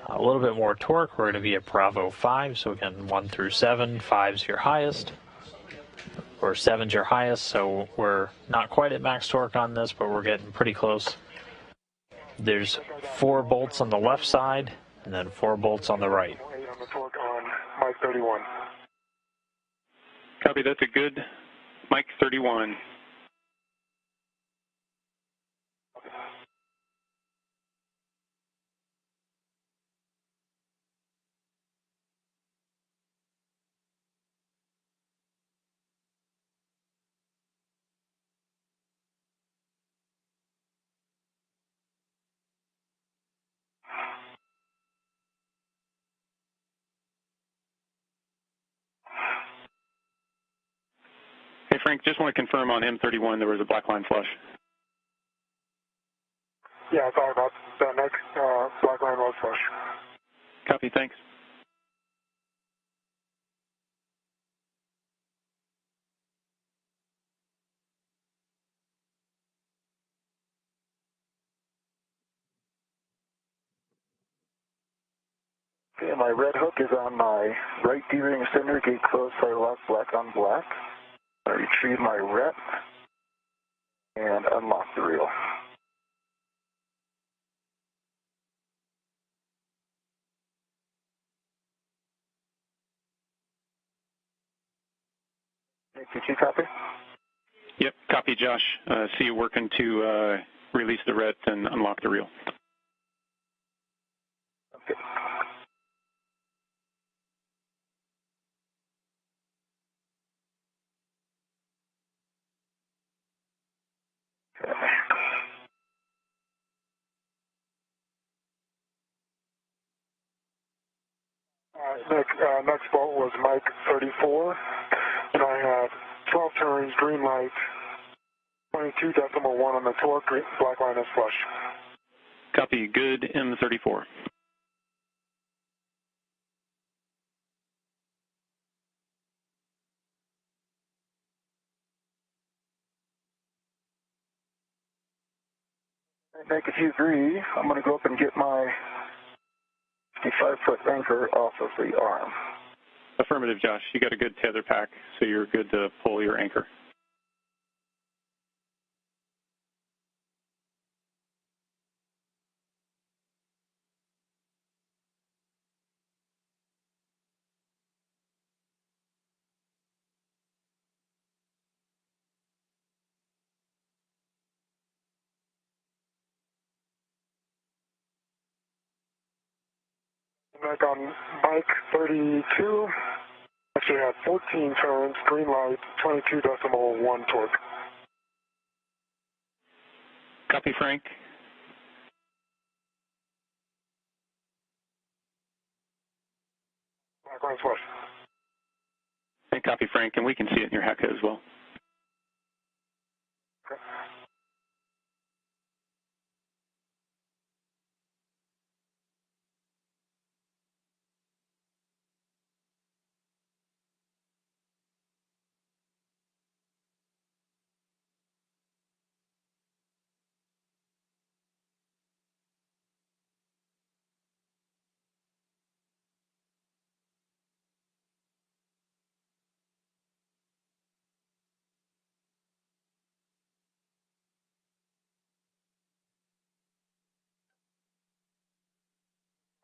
a little bit more torque. We're going to be at Bravo 5, so again, 1 through 7. 5's your highest, or 7's your highest, so we're not quite at max torque on this, but we're getting pretty close. There's 4 bolts on the left side, and then 4 bolts on the right. On the torque on Mike 31. Copy, that's a good Mike 31. Hey, Frank, just want to confirm on M31 there was a black line flush. Yeah, sorry about that, Nick. Black line was flush. Copy, thanks. Okay, my red hook is on my right gearing extender, gate closed, fire lock, black on black. I retrieve my rep and unlock the reel. Did you copy? Yep, copy, Josh. See you working to release the ret and unlock the reel. Okay. Nick, next bolt was Mike 34, and I had 12 turns, green light, 22.1 on the torque, black line is flush. Copy, good M34. Nick, if you agree, I'm going to go up and get my 55-foot anchor off of the arm. Affirmative, Josh. You got a good tether pack, so you're good to pull your anchor. Back on Mike 32. Actually had 14 turns, green light, 22.1 torque. Copy, Frank. Black line flush. And copy, Frank, and we can see it in your HACA as well. Okay.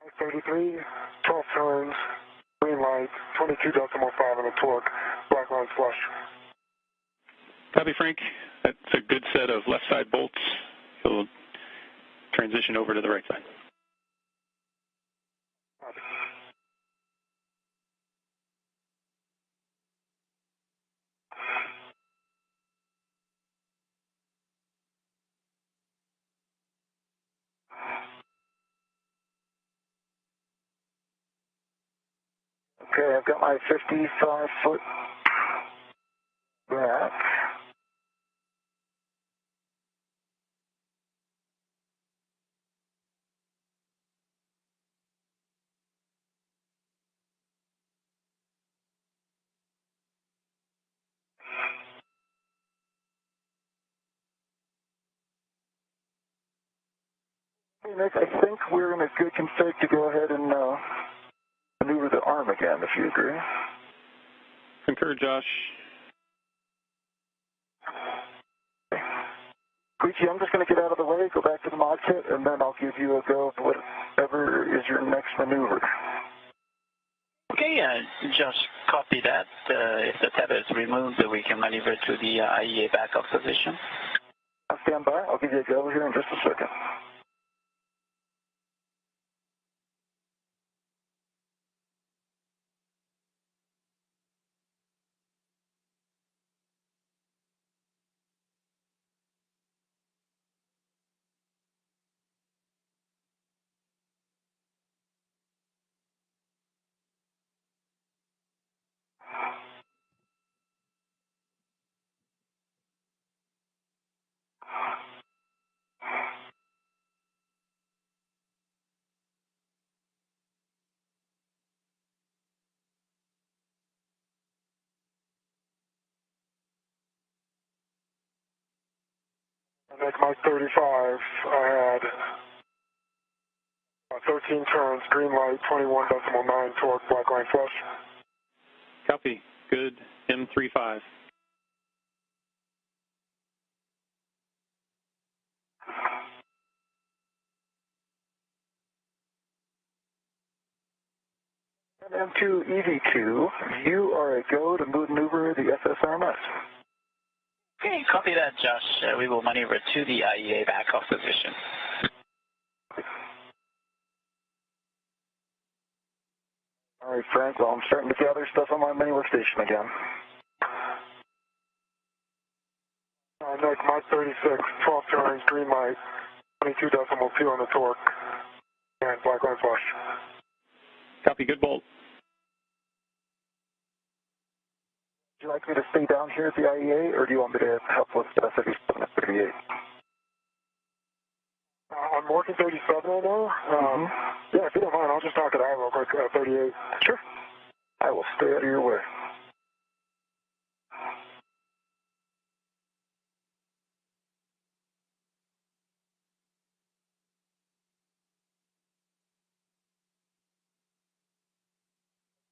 Mike 33, 12 turns, green light, 22.5 on the torque, black line flush. Copy, Frank. That's a good set of left side bolts. He'll transition over to the right side. Copy. Okay, I've got my 55-foot back. Hey, Nick, I think we're in a good config to go ahead and maneuver the arm again, if you agree. Concur, Josh. Koichi, I'm just going to get out of the way, go back to the mod kit, and then I'll give you a go of whatever is your next maneuver. Okay, just copy that. If the tether is removed, we can maneuver to the IEA backup position. I'll stand by. I'll give you a go here in just a second. Nick, Mike 35, I had 13 turns, green light, 21.9 torque, black line flush. Copy. Good. M35. M2 EV2, you are a go to maneuver the SSRMS. Okay, copy that, Josh. We will maneuver to the IEA backup position. All right, Frank, well, I'm starting to gather stuff on my mini workstation again. Nick, Mike 36, 12 turns, green light, 22.2 on the torque, and black line flush. Copy. Good bolt. Would you like me to stay down here at the IEA, or do you want me to help with 37 at 38? I'm working 37 right now. Yeah, if you don't mind, I'll just knock it out real quick, 38. Sure. I will stay out of your way.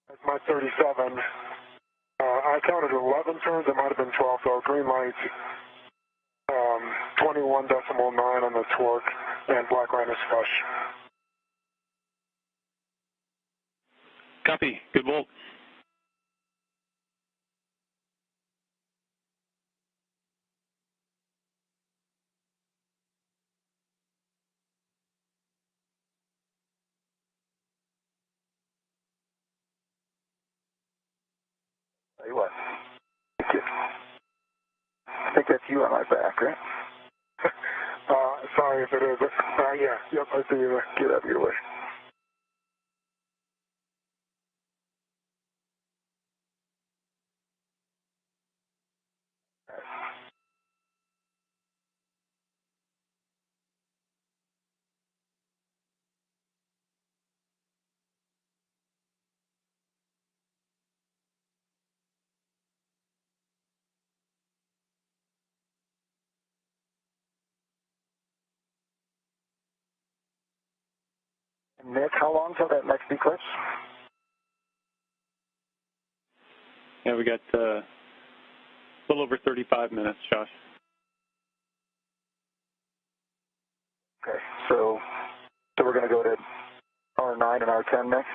That's my 37. I counted 11 turns. It might have been 12, though. Green light, 21.9 on the torque, and black line is flush. Copy. Good bolt. Tell you what. Thank you. I think that's you on my back, right? Sorry if it is. Yeah, yep, I see you there. Get out of your way. Nick, how long till that next eclipse? Yeah, we got a little over 35 minutes, Josh. Okay, so we're going to go to R9 and R10 next?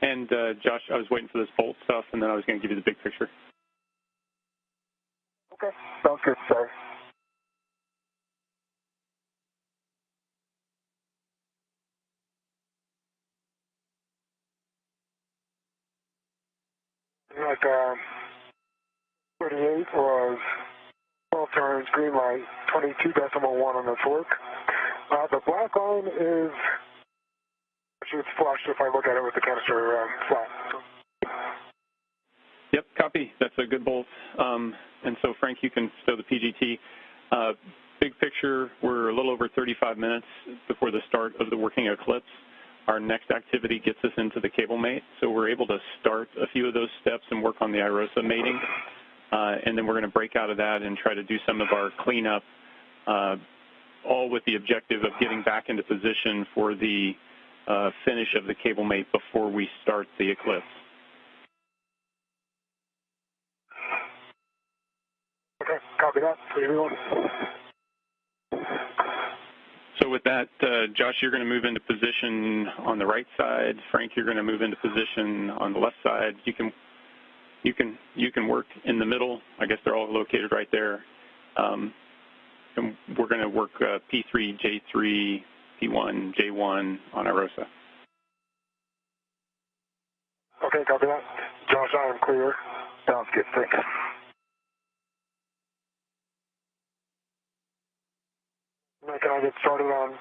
And Josh, I was waiting for this bolt stuff, and then I was going to give you the big picture. Okay, sounds good, sorry. Like 38 was 12 turns, green light, 22.1 on the torque. The black line is, it's flushed if I look at it with the canister flat. Yep, copy. That's a good bolt. And so, Frank, you can stow the PGT. Big picture, we're a little over 35 minutes before the start of the working eclipse. Our next activity gets us into the cable mate, so we're able to start a few of those steps and work on the IROSA mating. And then we're going to break out of that and try to do some of our cleanup, all with the objective of getting back into position for the finish of the cable mate before we start the eclipse. Okay, copy that. 3-1. So with that, Josh, you're going to move into position on the right side. Frank, you're going to move into position on the left side. You can work in the middle. I guess they're all located right there. And we're going to work P3, J3, P1, J1 on IROSA. Okay, copy that. Josh, I am clear. Sounds good, thanks. Can I get started on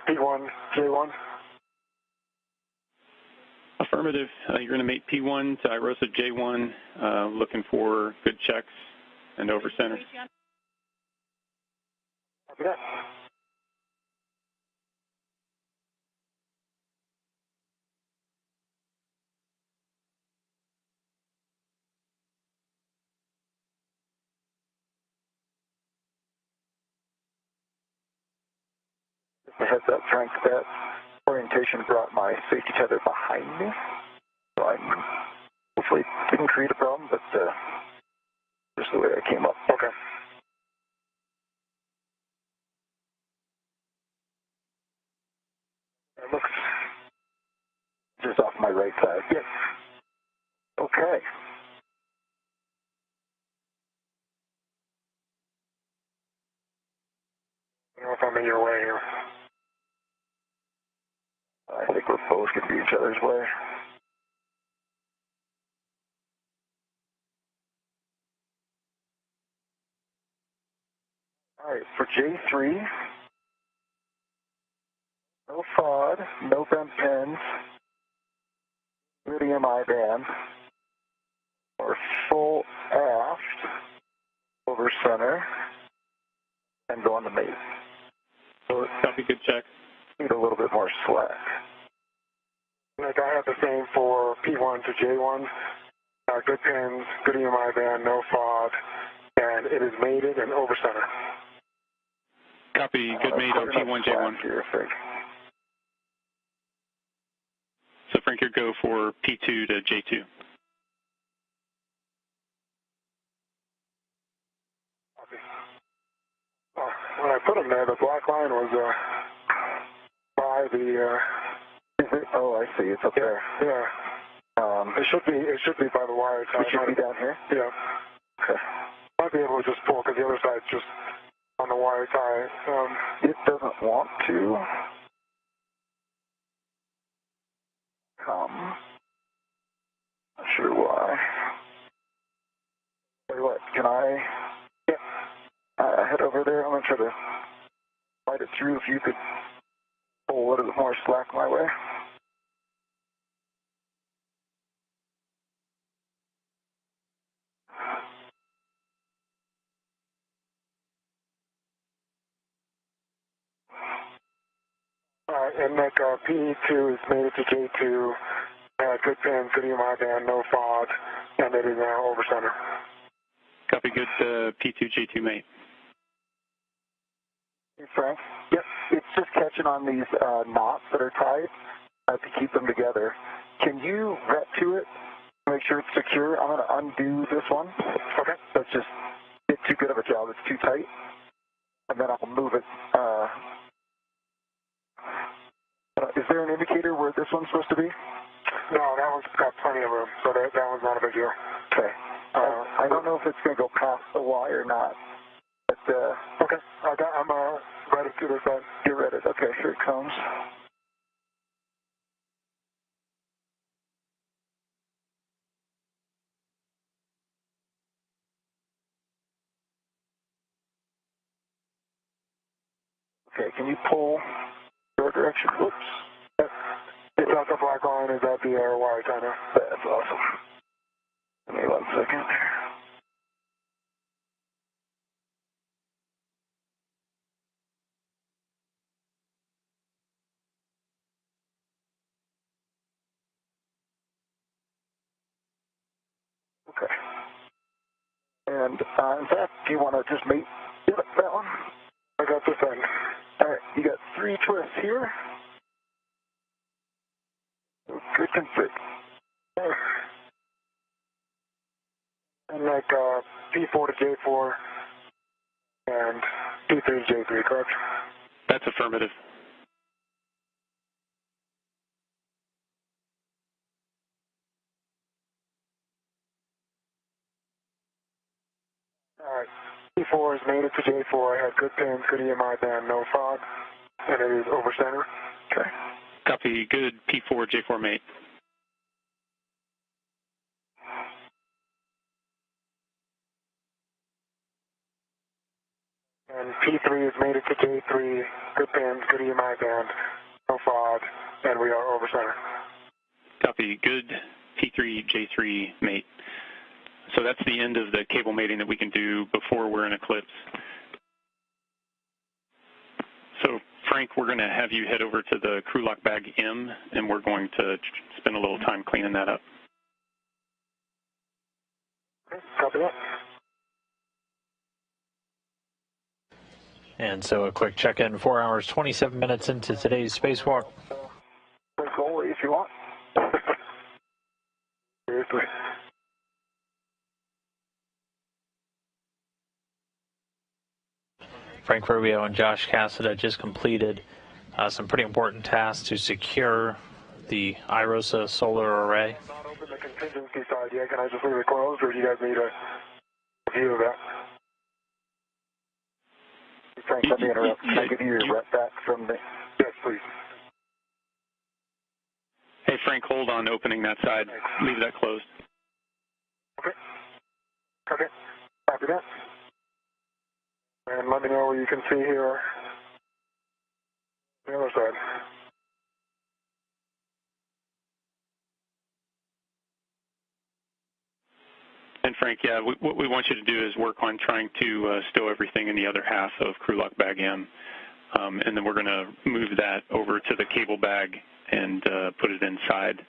P1, J1? Affirmative. You're going to mate P1 to IROSA J1, looking for good checks and over center. Copy that. Just a heads up, Frank, that orientation brought my safety tether behind me. So I hopefully didn't create a problem, but just the way I came up. Okay. It looks just off my right side. Yes. Okay. I don't know if I'm in your way here. I think we're both going to be each other's way. All right, for J3, no FOD, no bent pins, iridium I-band, or full aft, over center, and go on the mate. So Copy, good check. Need a little bit more slack. Like I have the same for P1 to J1. Good pins, good EMI band, no FOD, and it is mated and over center. Copy, good mate on P1, J1. Here, Frank. So Frank, you go for P2 to J2. When I put them there, the black line was by the. Is it? Oh, I see. It's up there. Yeah. It should be by the wire tie. It should be down here? Yeah. Okay. Might be able to just pull because the other side's just on the wire tie. It doesn't want to come. Not sure why. Tell you what, can I head over there? I'm going to try to fight it through if you could pull a little bit more slack my way. And Nick, PE2 is made it to J2, good pin, good EMI band, no fog, and it is now over center. Copy, good P2, J2 mate. Hey, Frank? Yep, it's just catching on these knots that are tied to keep them together. Can you vet to it, make sure it's secure? I'm going to undo this one. Okay. That's just, it's too good of a job. It's too tight. And then I'll move it. Is there an indicator where this one's supposed to be? No, that one's got plenty of room, so that one's not a big deal. Okay. I don't know if it's going to go past the Y or not. But, okay. I'm ready to this side. You're ready. Okay, here it comes. Okay, can you pull your direction? Whoops. Is that the black line? Is that the Y kind of? That's awesome. Give me 1 second. Okay. And in fact, do you want to just mate that one? I got this end. All right, you got 3 twists here. Good config. And like P4 to J4 and P3 to J3, correct? That's affirmative. All right. P4 is made it to J4. I had good pins, good EMI band, no fog, and it is over center. Okay. Copy, good P4, J4 mate. And P3 is made it to J3, good pins, good EMI band, no fog, and we are over center. Copy, good P3, J3 mate. So that's the end of the cable mating that we can do before we're in eclipse. So Frank, we're going to have you head over to the crew lock bag M, and we're going to spend a little time cleaning that up. Okay, copy that. And so a quick check-in, 4 hours, 27 minutes into today's spacewalk. Goalie if you want. Seriously. Frank Rubio and Josh Cassada just completed some pretty important tasks to secure the IROSA solar array. Not open the contingency side yet. Can I just leave it closed, or do you guys need a view of that? Frank, let me interrupt. Can I give you your rep back from the... Yes, please. Hey, Frank, hold on opening that side. Leave that closed. Okay. Okay. Copy that. And let me know what you can see here. The other side. And Frank, yeah, what we want you to do is work on trying to stow everything in the other half of crew lock bag M. And then we're going to move that over to the cable bag and put it inside,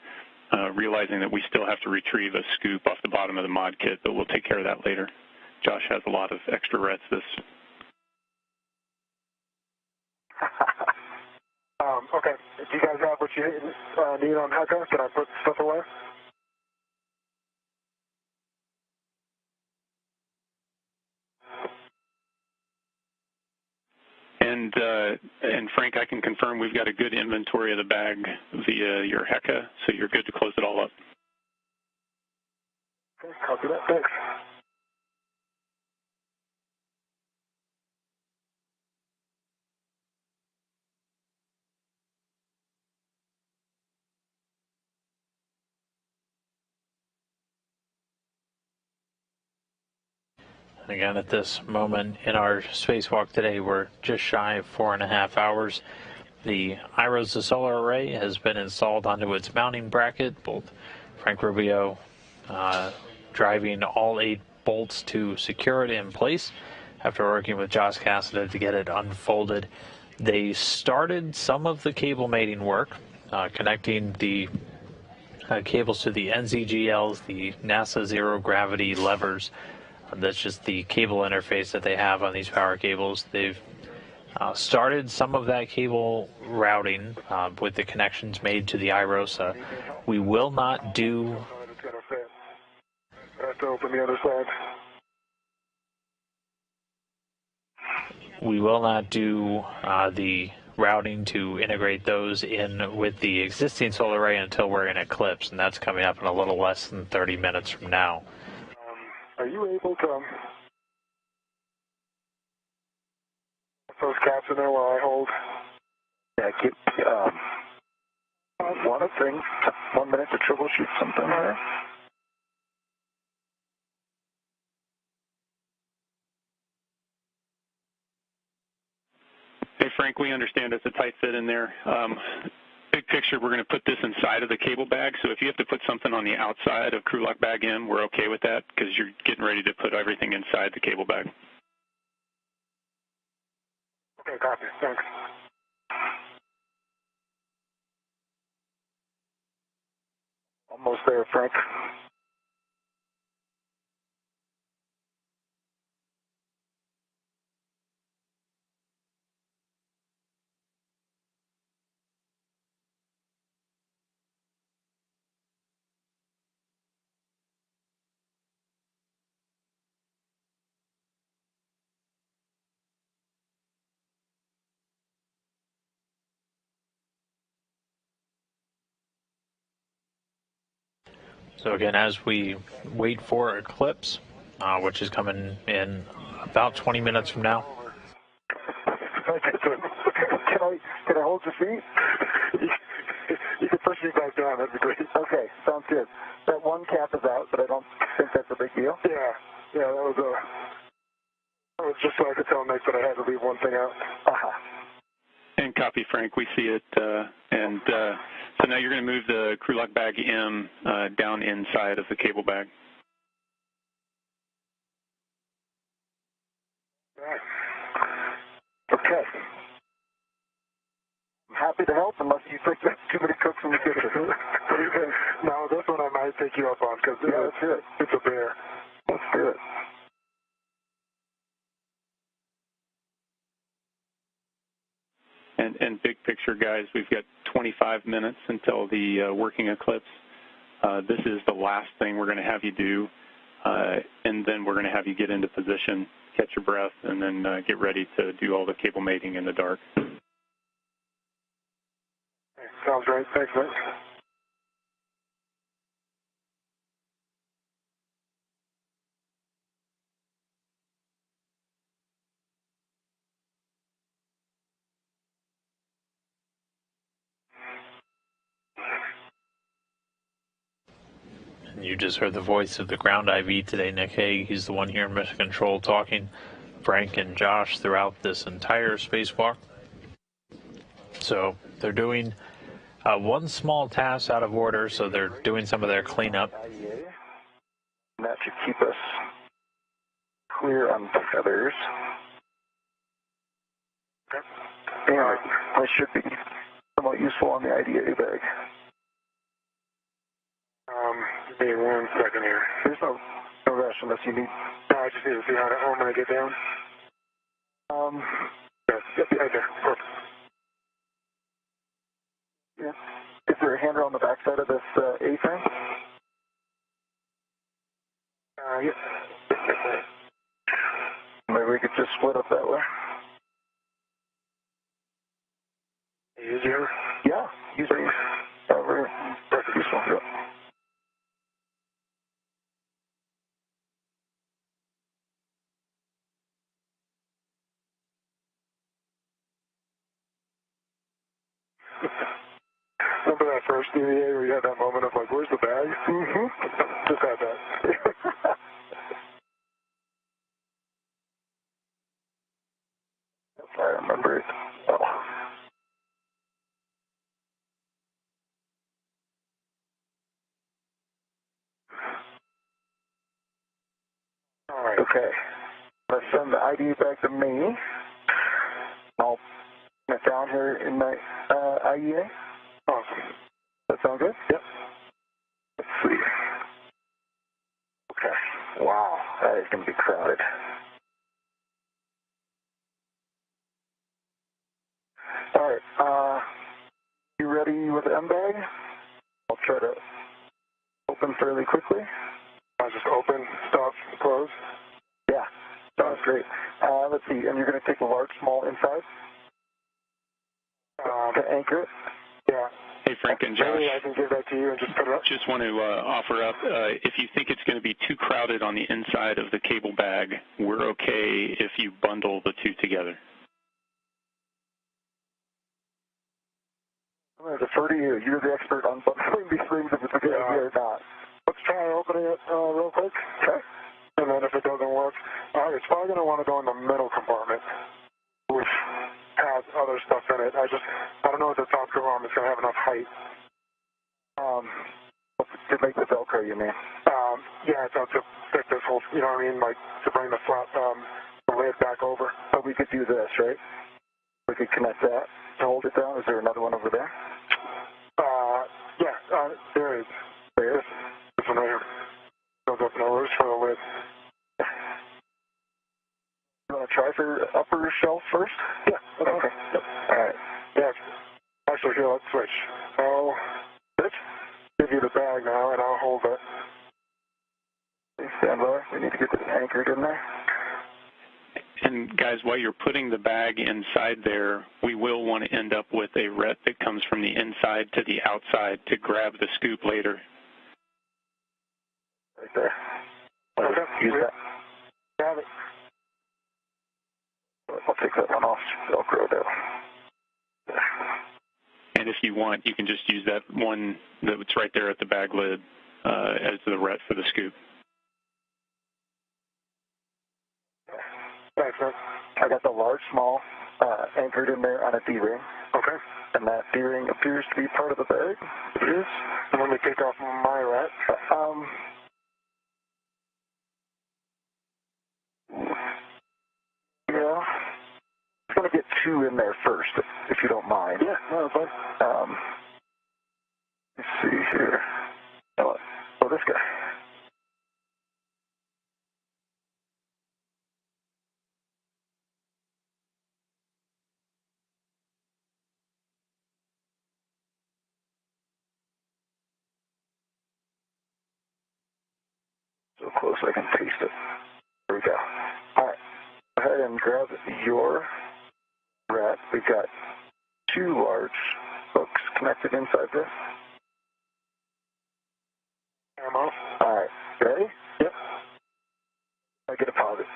realizing that we still have to retrieve a scoop off the bottom of the mod kit, but we'll take care of that later. Josh has a lot of extra rets this. Okay. Do you guys have what you need on HECA? Can I put stuff away? And Frank, I can confirm we've got a good inventory of the bag via your HECA, so you're good to close it all up. Okay, copy that. Thanks. Again, at this moment in our spacewalk today, we're just shy of 4.5 hours. The IROS, the solar array, has been installed onto its mounting bracket. Both Frank Rubio driving all 8 bolts to secure it in place after working with Josh Cassidy to get it unfolded. They started some of the cable mating work, connecting the cables to the NZGLs, the NASA zero gravity levers. That's just the cable interface that they have on these power cables. They've started some of that cable routing with the connections made to the IROS. We will not do... I have to open the other side. We will not do the routing to integrate those in with the existing solar array until we're in eclipse, and that's coming up in a little less than 30 minutes from now. Are you able to put those caps in there while I hold? Yeah, keep one thing, 1 minute to troubleshoot something there. Hey, Frank, we understand it's a tight fit in there. Big picture, we're going to put this inside of the cable bag, so if you have to put something on the outside of crew lock bag M, we're okay with that because you're getting ready to put everything inside the cable bag. Okay, copy. Thanks. Almost there, Frank. So again, as we wait for eclipse, which is coming in about 20 minutes from now. Can I hold your feet? You can push me back down, that'd be great. Okay, sounds good. That one cap is out, but I don't think that's a big deal. Yeah, that was just so I could tell Nick that I had to leave one thing out. And copy, Frank. We see it. So now you're going to move the crew lock bag M down inside of the cable bag. Right. Okay. I'm happy to help unless you think there's too many cooks in the kitchen. What do you think? No, this one I might take you up on because let's do it. It's a bear. Let's do it. And big picture, guys, we've got 25 minutes until the working eclipse. This is the last thing we're going to have you do, and then we're going to have you get into position, catch your breath, and then get ready to do all the cable mating in the dark. Sounds great. Thanks, Nick. And you just heard the voice of the ground IV today, Nick Hague. He's the one here in Mission Control talking Frank and Josh throughout this entire spacewalk. So they're doing one small task out of order, so they're doing some of their cleanup. And that should keep us clear on feathers. And I should be somewhat useful on the IDA bag. Give me 1 second here. There's no rush unless you need. No, I just need to see how I'm going to get down. Yep, right there. Perfect. Yeah. Is there a handrail on the backside of this A-frame? Yep. Maybe we could just split up that way. Easier? Yeah, usually very useful. Yep. Remember that first DVA where you had that moment of like, where's the bag? Mm-hmm. Just had that. remember it. Oh. All right. Okay. Let's send the ID back to me. I'll put it down here in my IEA. Awesome. That sound good? Yep. Let's see. Okay. Wow, that is going to be crowded. All right. You ready with the M-bag? I'll try to open fairly quickly. I'll just open, stop, close. Yeah, sounds great. Let's see, and you're going to take the large, small inside to anchor it? Yeah. Hey, Frank and Josh. Maybe I can give that to you and just put it up. Just want to offer up, if you think it's going to be too crowded on the inside of the cable bag, we're okay if you bundle the two together. I'm going to defer to you. You're the expert on bundling these things if it's a good idea or not. Let's try opening it real quick. Okay. And then if it doesn't work, it's probably going to want to go in the middle compartment, which has other stuff in it. I don't know if the top compartment is going to have enough height. To make the Velcro, you mean? Yeah, to fit this whole, you know what I mean, like to bring the flat, the lid back over. But we could do this, right? We could connect that to hold it down. Is there another one over there? Yeah, there is. There is? This one right here. Goes up and over for the lid. You want to try for upper shelf first? Yeah. Okay. Yep. All right. Yeah. Actually, here, let's switch. I'll give you the bag now, and I'll hold it. Stand by. We need to get this anchored in there. And guys, while you're putting the bag inside there, we will want to end up with a ret that comes from the inside to the outside to grab the scoop later. Right there. Okay. Use that. Have it. I'll take that one off. Velcro down. And if you want, you can just use that one that's right there at the bag lid as the ret for the scoop. Thanks, man. I got the large, small anchored in there on a D-ring. Okay. And that D-ring appears to be part of the bag. It is. And let me take off my rat. Yeah. I'm going to get two in there first, if you don't mind. Yeah, no, that's fine. Let's see here. Oh, this guy. So close I can taste it. There we go. All right. Go ahead and grab your rat. We've got two large hooks connected inside this. Ammo. All right. Ready? Yep. I get a deposit.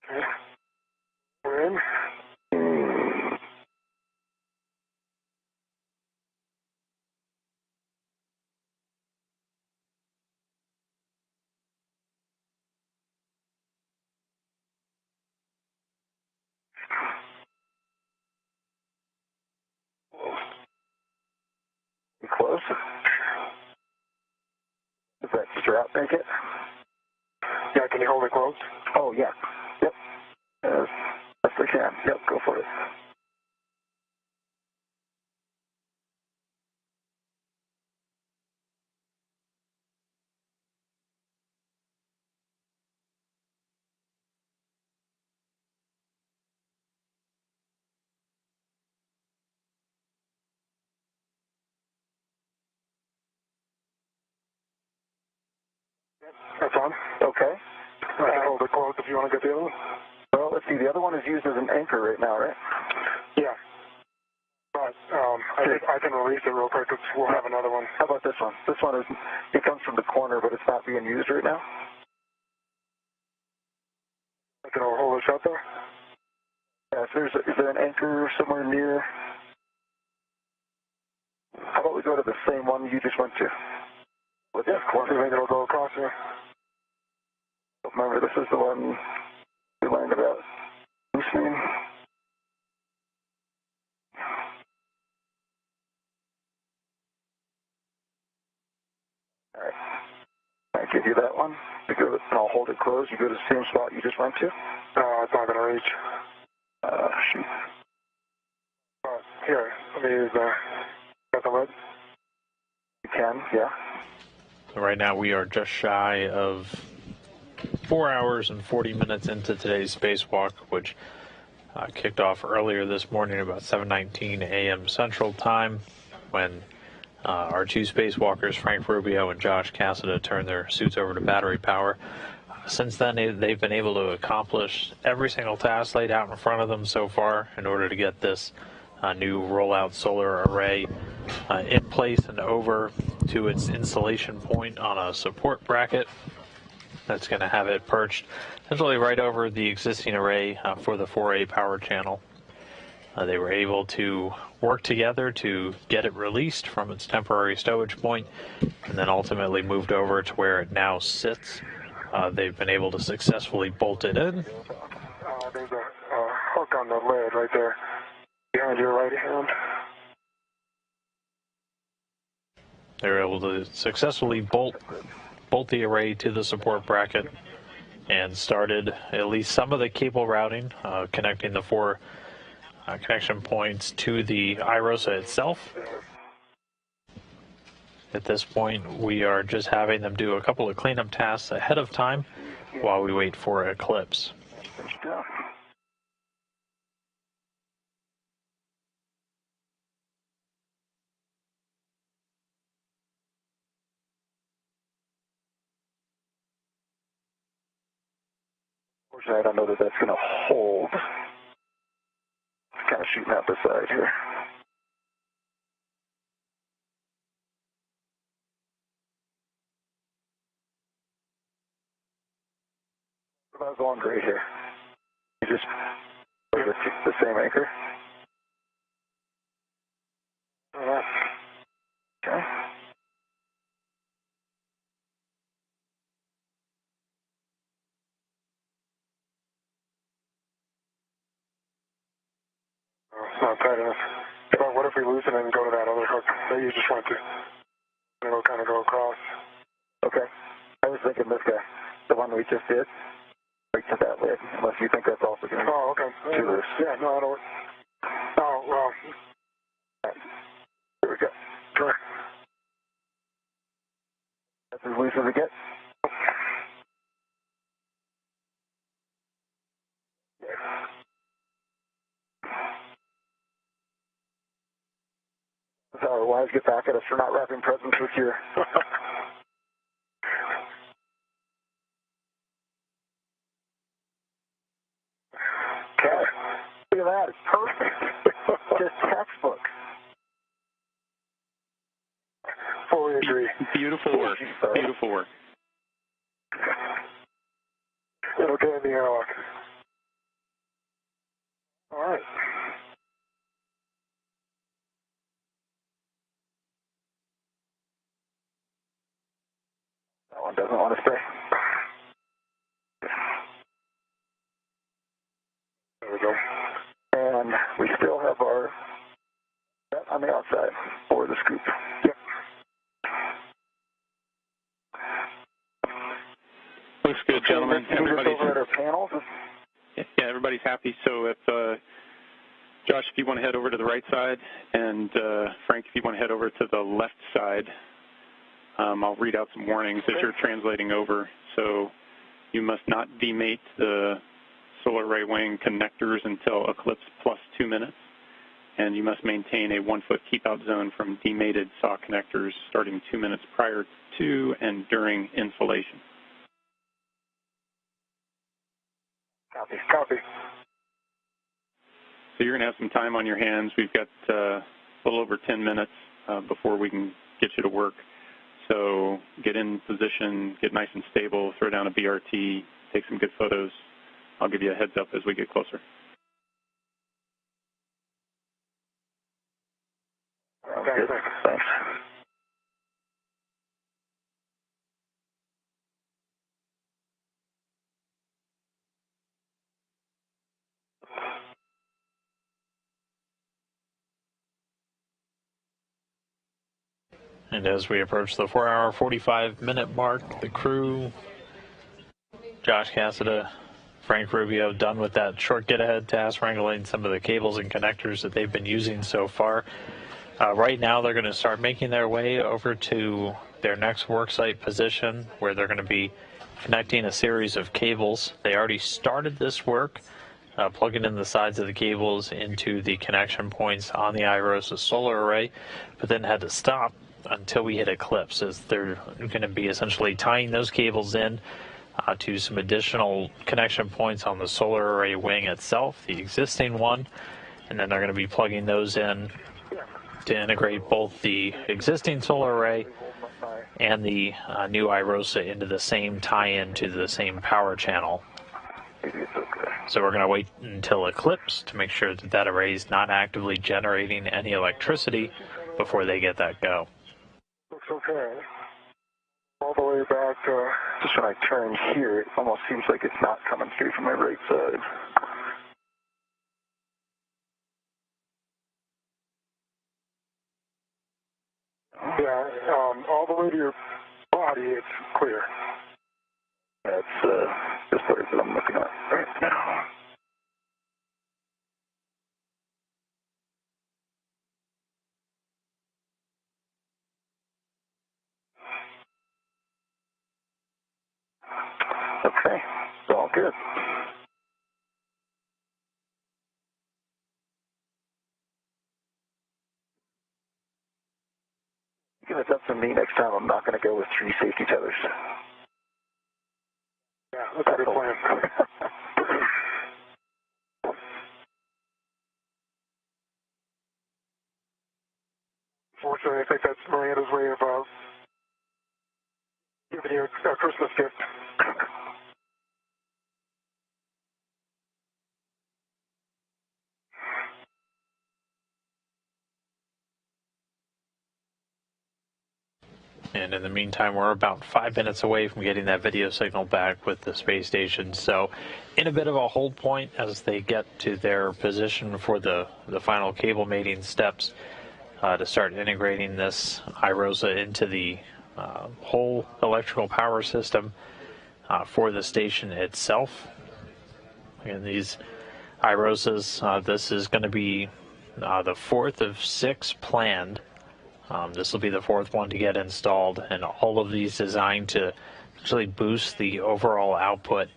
Okay. We're in. You close? Does that strap make it? Yeah, can you hold it closed? Oh, yeah. Yep. Yes I can. Yep, go for it. That's on. Okay. I can hold it closed if you want to get the other one. Well, let's see. The other one is used as an anchor right now, right? Yeah. But I can release it real quick because we'll have another one. How about this one? This one is, it comes from the corner, but it's not being used right now. I can hold it shut there. Yeah, so is there an anchor somewhere near? How about we go to the same one you just went to? With this corner. You think it'll go across here? Remember, this is the one we learned about. All right. I give you that one. You go, and I'll hold it closed. You go to the same spot you just went to. It's not going to reach. Shoot. Here, let me use got the lid? You can, yeah. So right now we are just shy of 4 hours and 40 minutes into today's spacewalk, which kicked off earlier this morning about 7:19 a.m. Central Time, when our two spacewalkers, Frank Rubio and Josh Cassada, turned their suits over to battery power. Since then, they've been able to accomplish every single task laid out in front of them so far in order to get this new rollout solar array in place and over to its installation point on a support bracket that's going to have it perched essentially right over the existing array for the 4A power channel. They were able to work together to get it released from its temporary stowage point and then ultimately moved over to where it now sits. They've been able to successfully bolt it in. There's a hook on the lid right there behind your right hand. They were able to successfully bolt the array to the support bracket and started at least some of the cable routing, connecting the four connection points to the iROSA itself. At this point, we are just having them do a couple of cleanup tasks ahead of time while we wait for eclipse. Unfortunately, I don't know that that's going to hold. It's kind of shooting out the side here. What about going right here? You just put the same anchor? Okay. It's not tight enough. What if we loosen it and go to that other hook that you just went to? And it'll kind of go across. Okay. I was thinking this guy, the one we just did, right to that lid, unless you think that's also going to okay. do this. Yeah, no, that'll work. Oh, well. Right. Here we go. Correct. That's as loose as it gets. That's how our wives get back at us for not wrapping presents this year. Okay. Look at that. It's perfect. Just textbook. Fully agree. Beautiful work. Beautiful work. It'll get in the airlock. All right. That one doesn't want to stay. There we go. And we still have our set on the outside for the scoop. Yep. Looks good, gentlemen. Everybody's over at our panels. Yeah, everybody's happy. So if Josh, if you want to head over to the right side, and Frank, if you want to head over to the left side, I'll read out some warnings as you're translating over. So you must not demate the solar array wing connectors until eclipse plus 2 minutes, and you must maintain a 1-foot keep-out zone from demated SAW connectors starting 2 minutes prior to and during installation. Copy. Copy. So you're going to have some time on your hands. We've got a little over 10 minutes before we can get you to work. So get in position, get nice and stable, throw down a BRT, take some good photos. I'll give you a heads up as we get closer. Okay, thanks. And as we approach the 4-hour, 45-minute mark, the crew, Josh Cassada, Frank Rubio, done with that short get-ahead task, wrangling some of the cables and connectors that they've been using so far. Right now, they're going to start making their way over to their next worksite position, where they're going to be connecting a series of cables. They already started this work, plugging in the sides of the cables into the connection points on the iROSA solar array, but then had to stop until we hit eclipse, as they're going to be essentially tying those cables in to some additional connection points on the solar array wing itself, the existing one, and then they're going to be plugging those in to integrate both the existing solar array and the new iROSA into the same tie-in to the same power channel. So we're going to wait until eclipse to make sure that that array is not actively generating any electricity before they get that go. Looks okay. All the way back, Just when I turn here, it almost seems like it's not coming through from my right side. yeah, all the way to your body, it's clear. That's the part that I'm looking at right now. Okay, it's all good. If it's up to me next time, I'm not going to go with 3 safety tethers. Yeah, that's a good plan. Fortunately, I think that's Miranda's way of giving you a Christmas gift. And in the meantime, we're about 5 minutes away from getting that video signal back with the space station. So in a bit of a hold point as they get to their position for the final cable mating steps to start integrating this iROSA into the whole electrical power system for the station itself. And these iROSAs, this is going to be the 4th of 6 planned. This will be the 4th one to get installed, and all of these designed to actually boost the overall output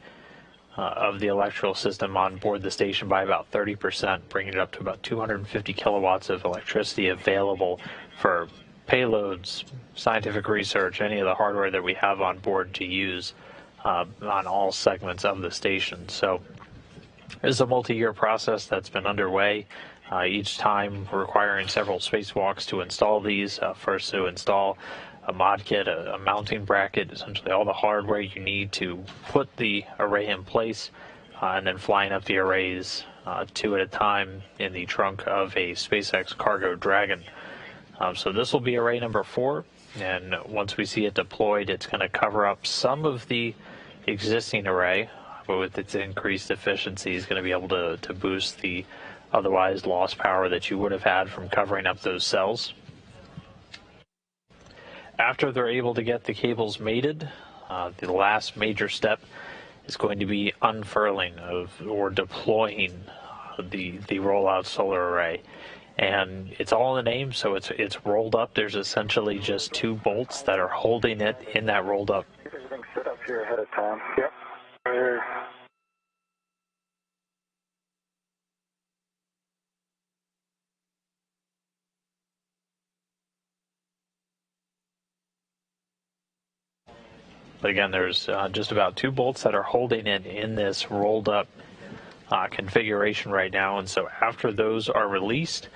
of the electrical system on board the station by about 30%, bringing it up to about 250 kilowatts of electricity available for payloads, scientific research, any of the hardware that we have on board to use on all segments of the station. So this is a multi-year process that's been underway. Each time requiring several spacewalks to install these. First to install a mod kit, a mounting bracket, essentially all the hardware you need to put the array in place, and then flying up the arrays 2 at a time in the trunk of a SpaceX Cargo Dragon. So this will be array number 4, and once we see it deployed, it's going to cover up some of the existing array, but with its increased efficiency is going to be able to boost the otherwise lost power that you would have had from covering up those cells. After they're able to get the cables mated, the last major step is going to be unfurling or deploying the rollout solar array. And it's all in the name, so it's rolled up. There's essentially just 2 bolts that are holding it in that rolled up. Everything's set up here ahead of time. Yep. But again, there's just about 2 bolts that are holding it in this rolled up configuration right now. And so after those are released,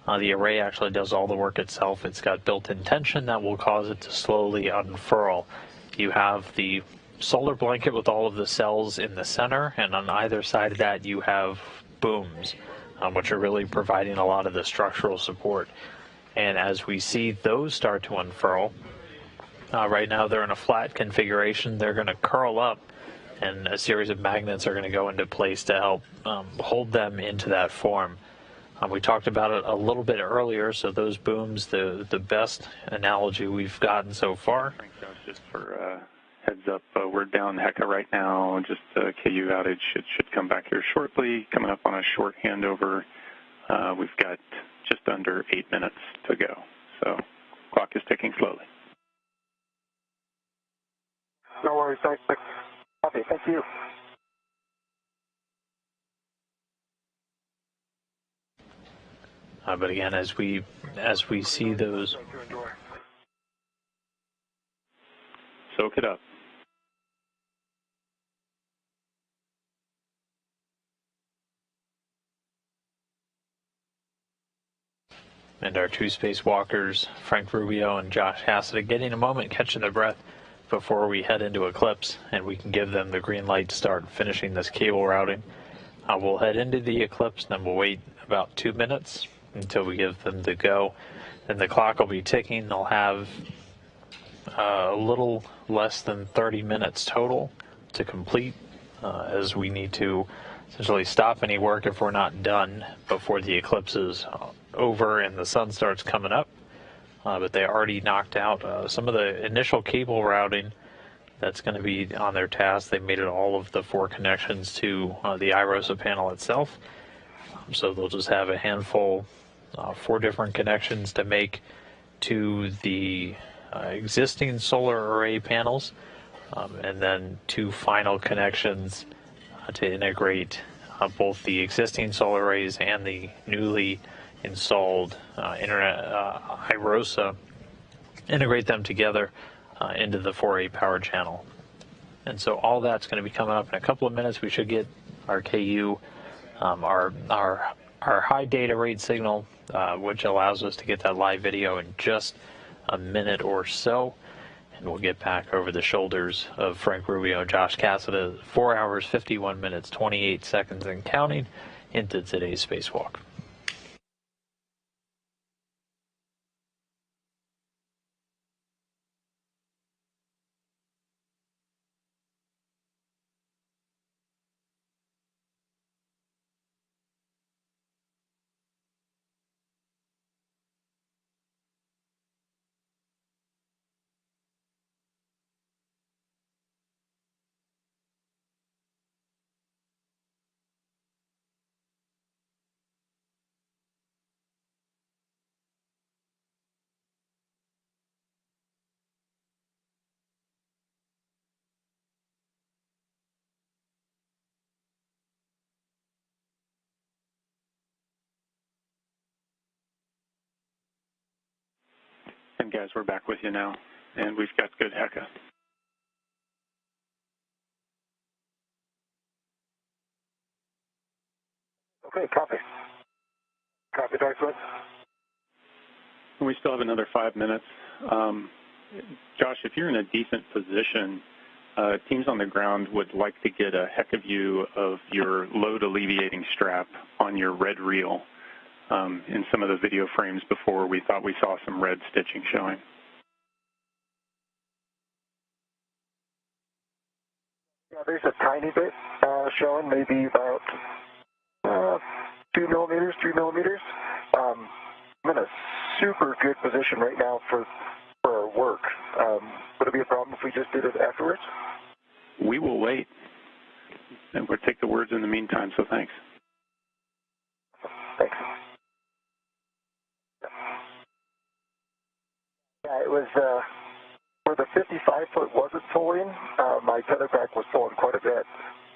the array actually does all the work itself. It's got built-in tension that will cause it to slowly unfurl. You have the solar blanket with all of the cells in the center, and on either side of that you have booms, which are really providing a lot of the structural support. And as we see those start to unfurl, right now they're in a flat configuration. They're going to curl up, and a series of magnets are going to go into place to help hold them into that form. We talked about it a little bit earlier, so those booms, the best analogy we've gotten so far. Just for heads up, we're down Hecka right now. Just a KU outage. It should come back here shortly. Coming up on a short handover. We've got just under 8 minutes to go. So clock is ticking slowly. No worries. Thanks. Copy. Thank you. But again, as we see those, soak it up. and our two spacewalkers, Frank Rubio and Josh Hassett, getting a moment, catching their breath before we head into eclipse, and we can give them the green light to start finishing this cable routing. We'll head into the eclipse, then we'll wait about 2 minutes until we give them the go. Then the clock will be ticking. They'll have a little less than 30 minutes total to complete, as we need to essentially stop any work if we're not done before the eclipse is over and the sun starts coming up. But they already knocked out some of the initial cable routing that's going to be on their task. They made it all of the 4 connections to the IROSA panel itself. So they'll just have a handful, 4 different connections to make to the existing solar array panels, and then 2 final connections to integrate both the existing solar arrays and the newly installed IROSA, integrate them together into the 4A power channel. And so all that's going to be coming up in a couple of minutes. We should get our KU, our high data rate signal, which allows us to get that live video in just a minute or so. And we'll get back over the shoulders of Frank Rubio and Josh Cassada, 4 hours, 51 minutes, 28 seconds and counting into today's spacewalk. And guys, we're back with you now, and we've got good Hecka. Okay, copy. Copy, Dr. We still have another 5 minutes. Josh, if you're in a decent position, teams on the ground would like to get a Hecka view of your load alleviating strap on your red reel. In some of the video frames before, we thought we saw some red stitching showing. Yeah, there's a tiny bit showing, maybe about 2 millimeters, 3 millimeters. I'm in a super good position right now for our work. Would it be a problem if we just did it afterwards? We will wait, and we'll take the words in the meantime, so thanks. Thanks. Yeah, it was where the 55-foot wasn't pulling, my tether crack was pulling quite a bit,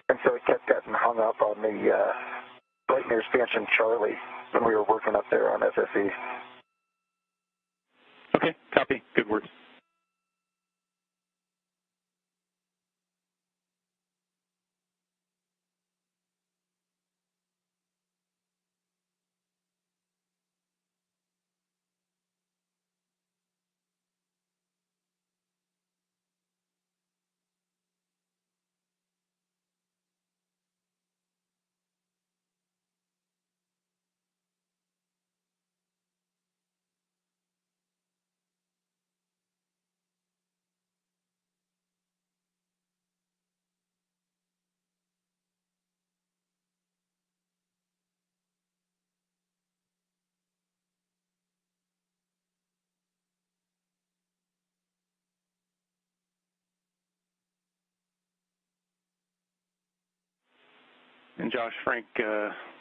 and so it kept getting hung up on the right near Stanchion Charlie when we were working up there on SSE. Okay, copy. Good words. and Josh, Frank,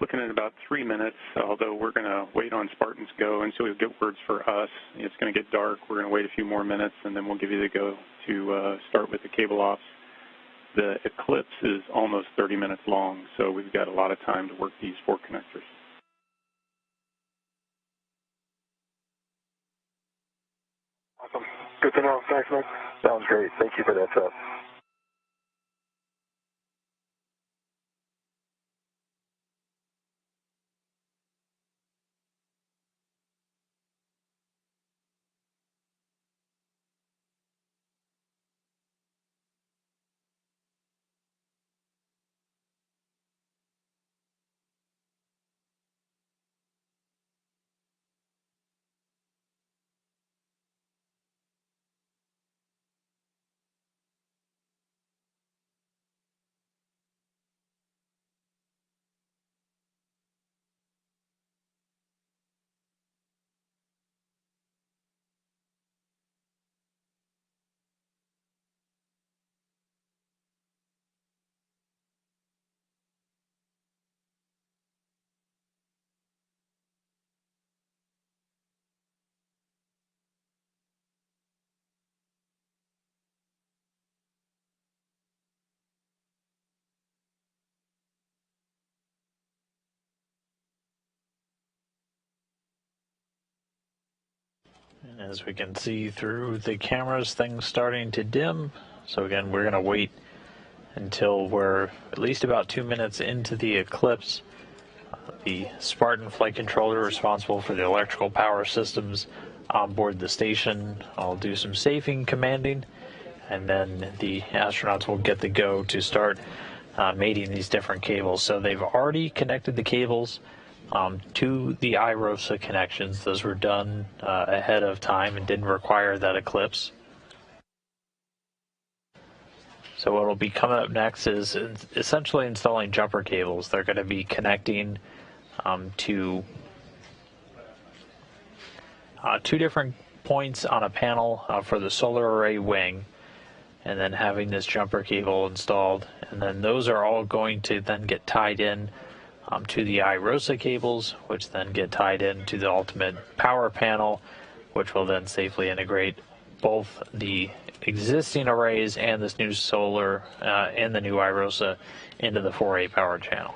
looking at about 3 minutes, although we're going to wait on Spartan's go until we get words for us. It's going to get dark. We're going to wait a few more minutes, and then we'll give you the go to start with the cable offs. The eclipse is almost 30 minutes long, so we've got a lot of time to work these 4 connectors. Awesome. Good to know. Thanks, Mike. Sounds great. Thank you for that, Seth. And as we can see through the cameras, things starting to dim. So again, we're going to wait until we're at least about 2 minutes into the eclipse. The Spartan flight controller responsible for the electrical power systems on board the station. I'll do some safing commanding, and then the astronauts will get the go to start mating these different cables. So they've already connected the cables to the IROSA connections. Those were done ahead of time and didn't require that eclipse. So what will be coming up next is essentially installing jumper cables. They're going to be connecting to 2 different points on a panel for the solar array wing, and then having this jumper cable installed. And then those are all going to then get tied in to the IROSA cables, which then get tied into the ultimate power panel, which will then safely integrate both the existing arrays and this new solar and the new IROSA into the 4A power channel.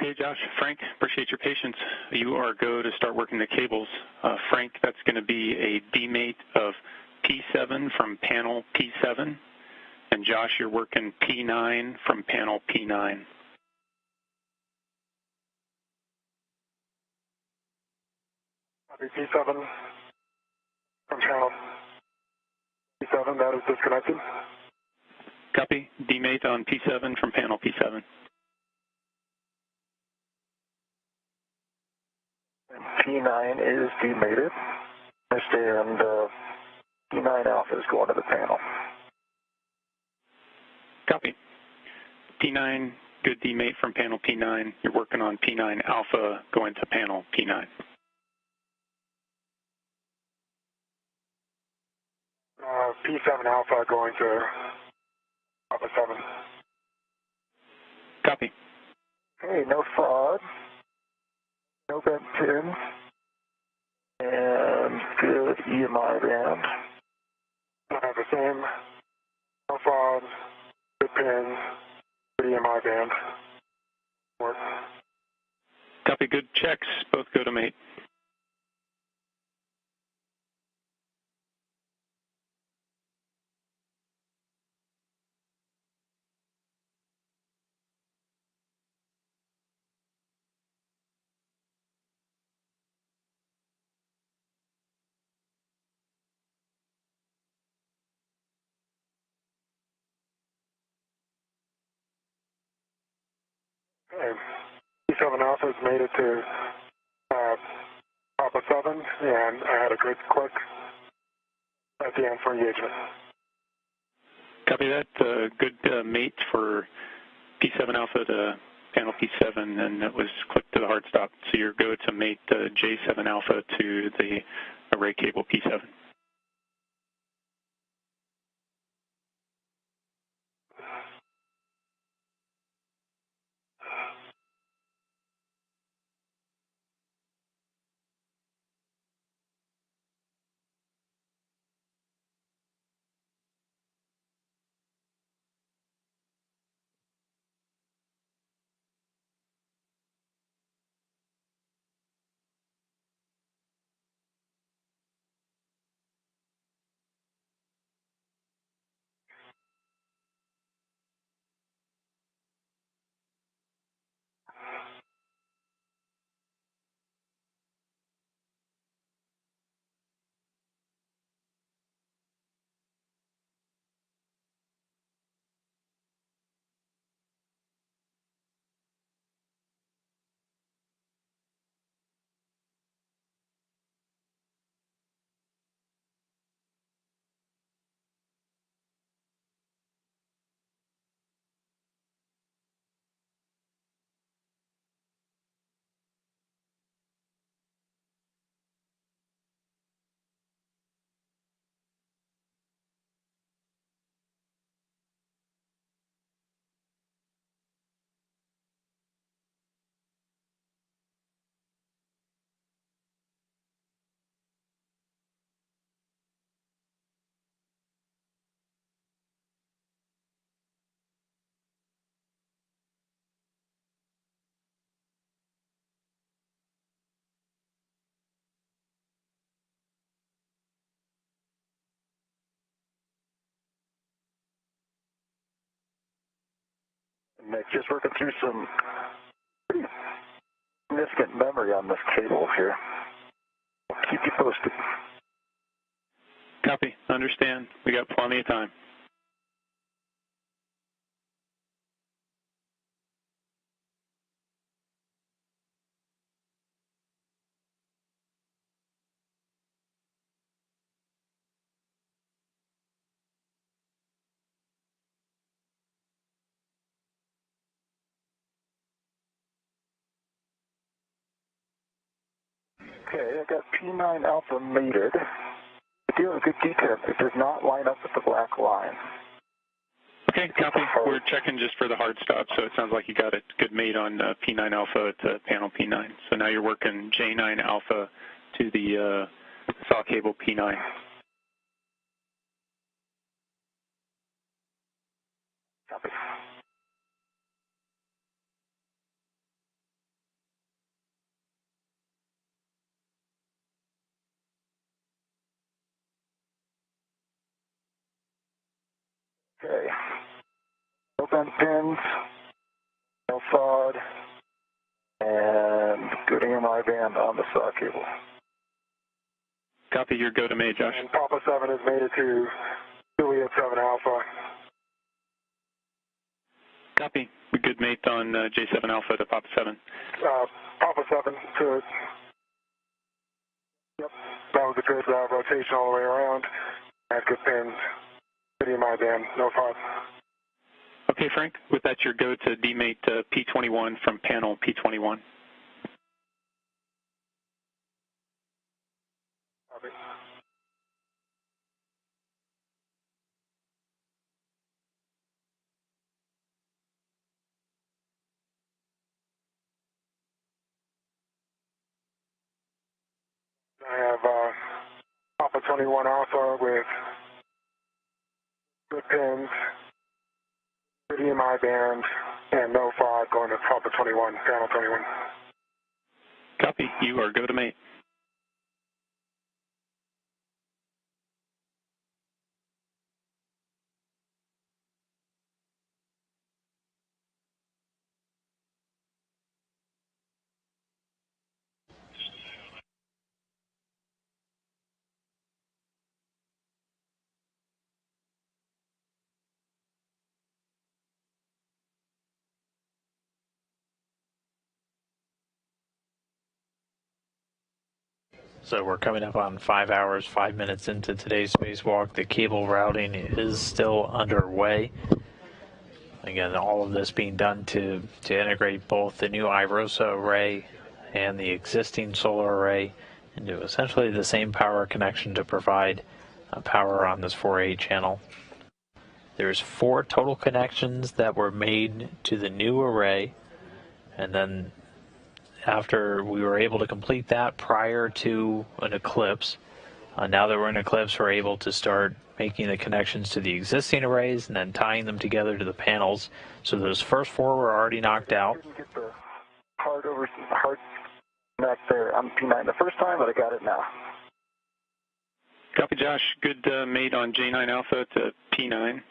Okay, Josh, Frank, appreciate your patience. You are go to start working the cables. Frank, that's going to be a demate of P7 from panel P7. And Josh, you're working P9 from panel P9. Copy P7 from channel P7, that is disconnected. Copy, demate on P7 from panel P7. P9 is demated. Understand P9 alpha is going to the panel. Copy. P9, good demate from panel P9. You're working on P9 alpha going to panel P9. P7 alpha going to Alpha 7. Copy. Hey, no fraud. No vent pin. And good EMI band. I have the same. No fraud. Good pins. Good EMI band. Work. Copy, good checks. Both go to mate. P7 Alpha's made it to Papa 7, and I had a good click at the end for engagement. Copy that. Good mate for P7 Alpha to panel P7, and that was clicked to the hard stop. So you're go to mate J7 Alpha to the array cable P7. Nick, just working through some pretty significant memory on this cable here. I'll keep you posted. Copy. Understand. We got plenty of time. Okay, I got P9 Alpha mated. I do have a good detent. It does not line up with the black line. Okay, copy. We're checking just for the hard stop, so it sounds like you got a good mate on P9 Alpha to panel P9. So now you're working J9 Alpha to the saw cable P9. Copy. Okay. No bent pins, no FOD, and good AMI band on the saw cable. Copy your go to mate, Josh. And Papa 7 has made it to Juliet 7 Alpha. Copy. We good mate on J7 Alpha to Papa 7. Papa 7 to, yep, that was a good rotation all the way around. Had good pins, good AMI band, no FOD. Okay, Frank. With that, your go to demate P21 from panel P21. Copy. I have Papa 21 Alpha with good pins, good EMI band, and no FOD going to Papa 21, panel 21. Copy. You are go to mate. So we're coming up on 5 hours, 5 minutes into today's spacewalk. The cable routing is still underway. Again, all of this being done to integrate both the new IROSA array and the existing solar array into essentially the same power connection to provide power on this 4A channel. There's 4 total connections that were made to the new array, and then after we were able to complete that prior to an eclipse, now that we're in eclipse, we're able to start making the connections to the existing arrays and then tying them together to the panels. So those first 4 were already knocked out. I didn't get the hard connect there on P9 the first time, but I got it now. Copy, Josh. Good mate on J9 Alpha to P9.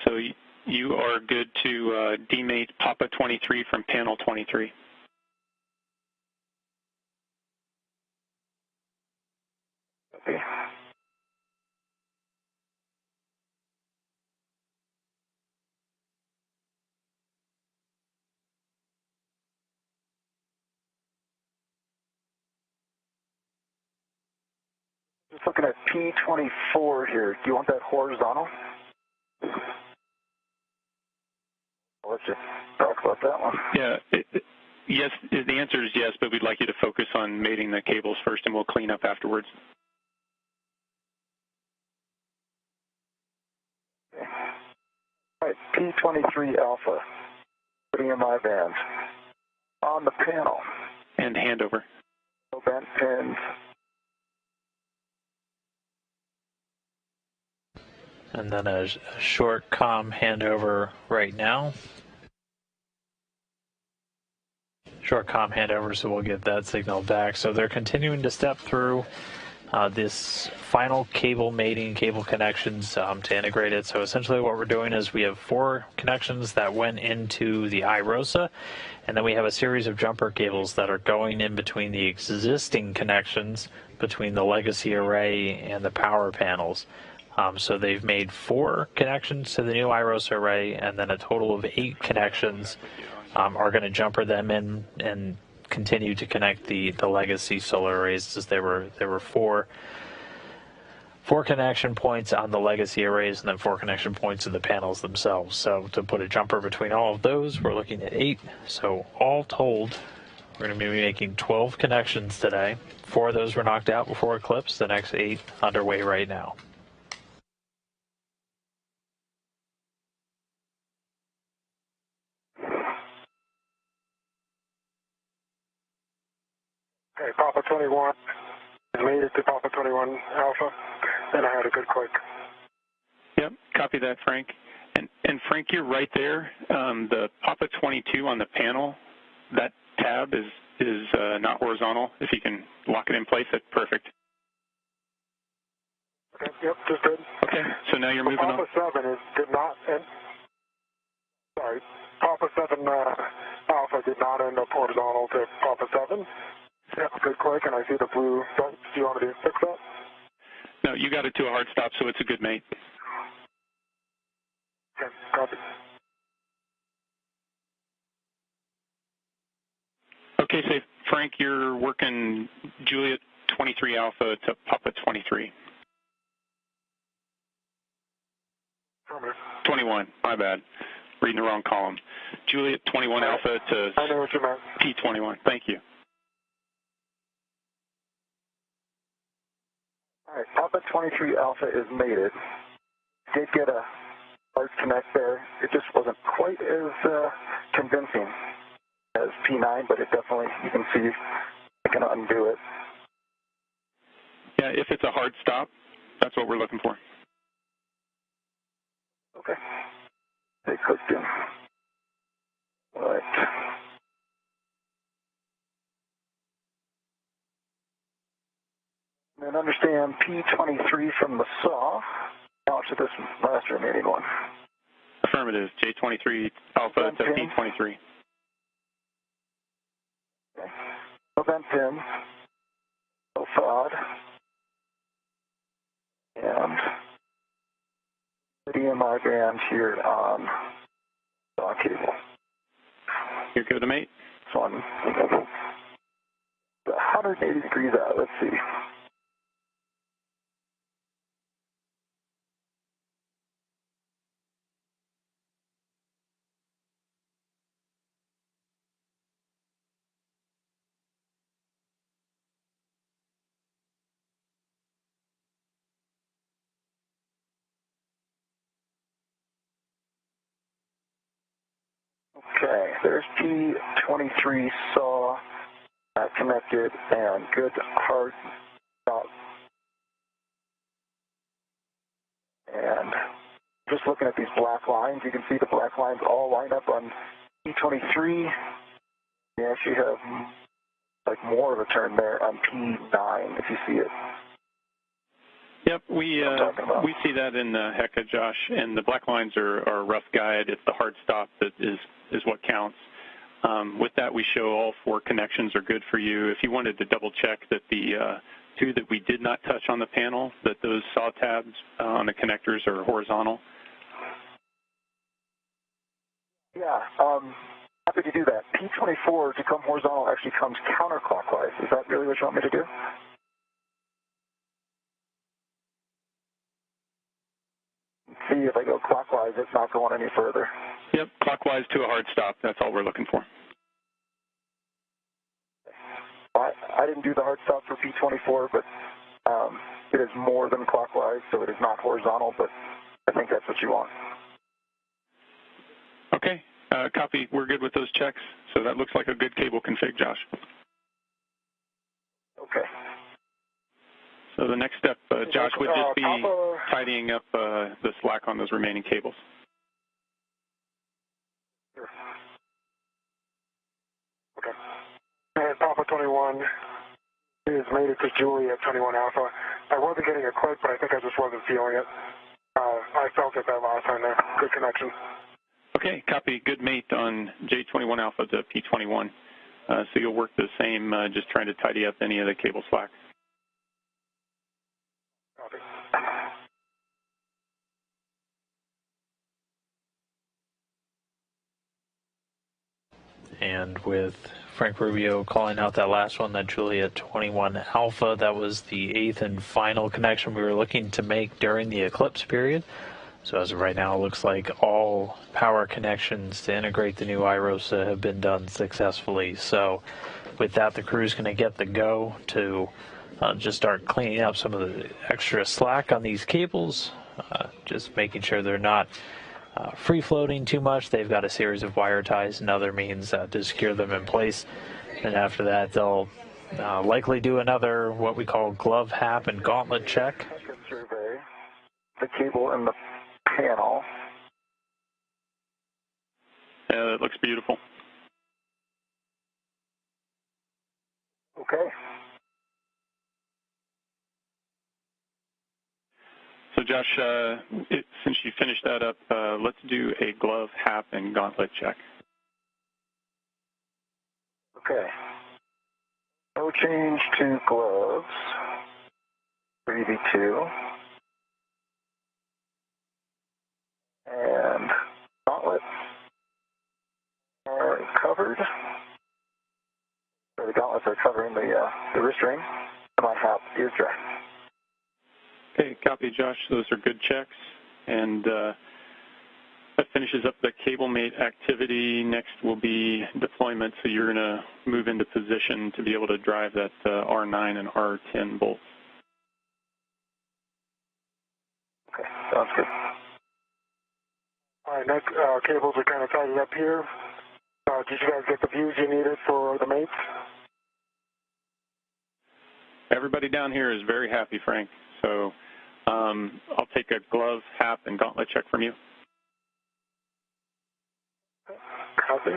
So you are good to demate Papa 23 from panel 23. Okay. Just looking at P24 here. Do you want that horizontal? Let's just talk about that one. Yeah, yes, the answer is yes, but we'd like you to focus on mating the cables first, and we'll clean up afterwards. Okay. All right, P23 Alpha, putting in my band. On the panel. And handover. No bent pins. And then a short comm handover right now. Short comm handover, so we'll get that signal back. So they're continuing to step through this final cable mating, cable connections to integrate it. So essentially what we're doing is we have 4 connections that went into the IROSA, and then we have a series of jumper cables that are going in between the existing connections between the legacy array and the power panels. So they've made 4 connections to the new IROSA array, and then a total of 8 connections are going to jumper them in and continue to connect the legacy solar arrays, as there were 4 connection points on the legacy arrays and then 4 connection points to the panels themselves. So to put a jumper between all of those, we're looking at 8. So all told, we're going to be making 12 connections today. 4 of those were knocked out before eclipse. The next 8 underway right now. Okay, Papa 21. I made it to Papa 21 Alpha, and I had a good click. Yep, copy that, Frank. And Frank, you're right there. The Papa 22 on the panel, that tab is not horizontal. If you can lock it in place, that's perfect. Okay, yep, just did. Okay, so now you're moving on. Papa 7 did not end. Sorry, Papa 7 Alpha did not end up horizontal to Papa 7. Yeah, good click, and I see the blue button. Do you want me to fix that? No, you got it to a hard stop, so it's a good mate. Okay, copy. Okay, so Frank, you're working Juliet 23 Alpha to Papa 23. Affirmative. 21, my bad. Reading the wrong column. Juliet 21 Alpha to I know what you meant. P21. Thank you. All right, Papa 23 Alpha is mated. Did get a hard connect there. It just wasn't quite as convincing as P9, but it definitely, you can see, I can undo it. Yeah, if it's a hard stop, that's what we're looking for. Okay. They clicked in. All right. And understand P23 from the saw. Now to this last remaining one. Affirmative. J23 Alpha to P23. Okay. No bent pin. No FOD. And the DMI band here on saw cable. You're good with the mate? This one. 180 degrees out. Let's see. Okay, there's P23 saw connected and good hard stop. And just looking at these black lines, you can see the black lines all line up on P23. You actually have like more of a turn there on P9 if you see it. Yep, we see that in HECA, Josh, and the black lines are a rough guide. It's the hard stop that is what counts. With that, we show all 4 connections are good for you. If you wanted to double check that the 2 that we did not touch on the panel, that those saw tabs on the connectors are horizontal. Yeah, happy to do that. P24 to come horizontal actually comes counterclockwise. Is that really what you want me to do? See, if I go clockwise, it's not going any further. Yep, clockwise to a hard stop. That's all we're looking for. I didn't do the hard stop for P24, but it is more than clockwise, so it is not horizontal, but I think that's what you want. Okay, copy. We're good with those checks. So that looks like a good cable config, Josh. Okay. So the next step, Josh, would just be tidying up the slack on those remaining cables. Sure. Okay. And Papa 21 is made it to Julie at 21 Alpha. I wasn't getting a click, but I think I just wasn't feeling it. I felt it that last time there. Good connection. Okay, copy. Good mate on J21 Alpha to P21. So you'll work the same, just trying to tidy up any of the cable slack. Copy. And with Frank Rubio calling out that last one, that Juliet 21 Alpha, that was the 8th and final connection we were looking to make during the eclipse period. So as of right now, it looks like all power connections to integrate the new IROSA have been done successfully. So with that, the crew's going to get the go to just start cleaning up some of the extra slack on these cables, just making sure they're not free floating too much. They've got a series of wire ties and other means to secure them in place. And after that, they'll likely do another what we call glove hap and gauntlet check. Survey the cable and the panel. Yeah, that looks beautiful. Okay. So Josh, since you finished that up, let's do a glove, hap, and gauntlet check. Okay. No change to gloves. 3V2. And gauntlets are covered. So the gauntlets are covering the wrist ring. And my hap is dry. Okay, copy, Josh. Those are good checks. And that finishes up the cable mate activity. Next will be deployment. So you're going to move into position to be able to drive that R9 and R10 bolts. Okay, sounds good. All right, next cables are kind of tidied up here. Did you guys get the views you needed for the mates? Everybody down here is very happy, Frank. So I'll take a glove, hap, and gauntlet check from you. Copy.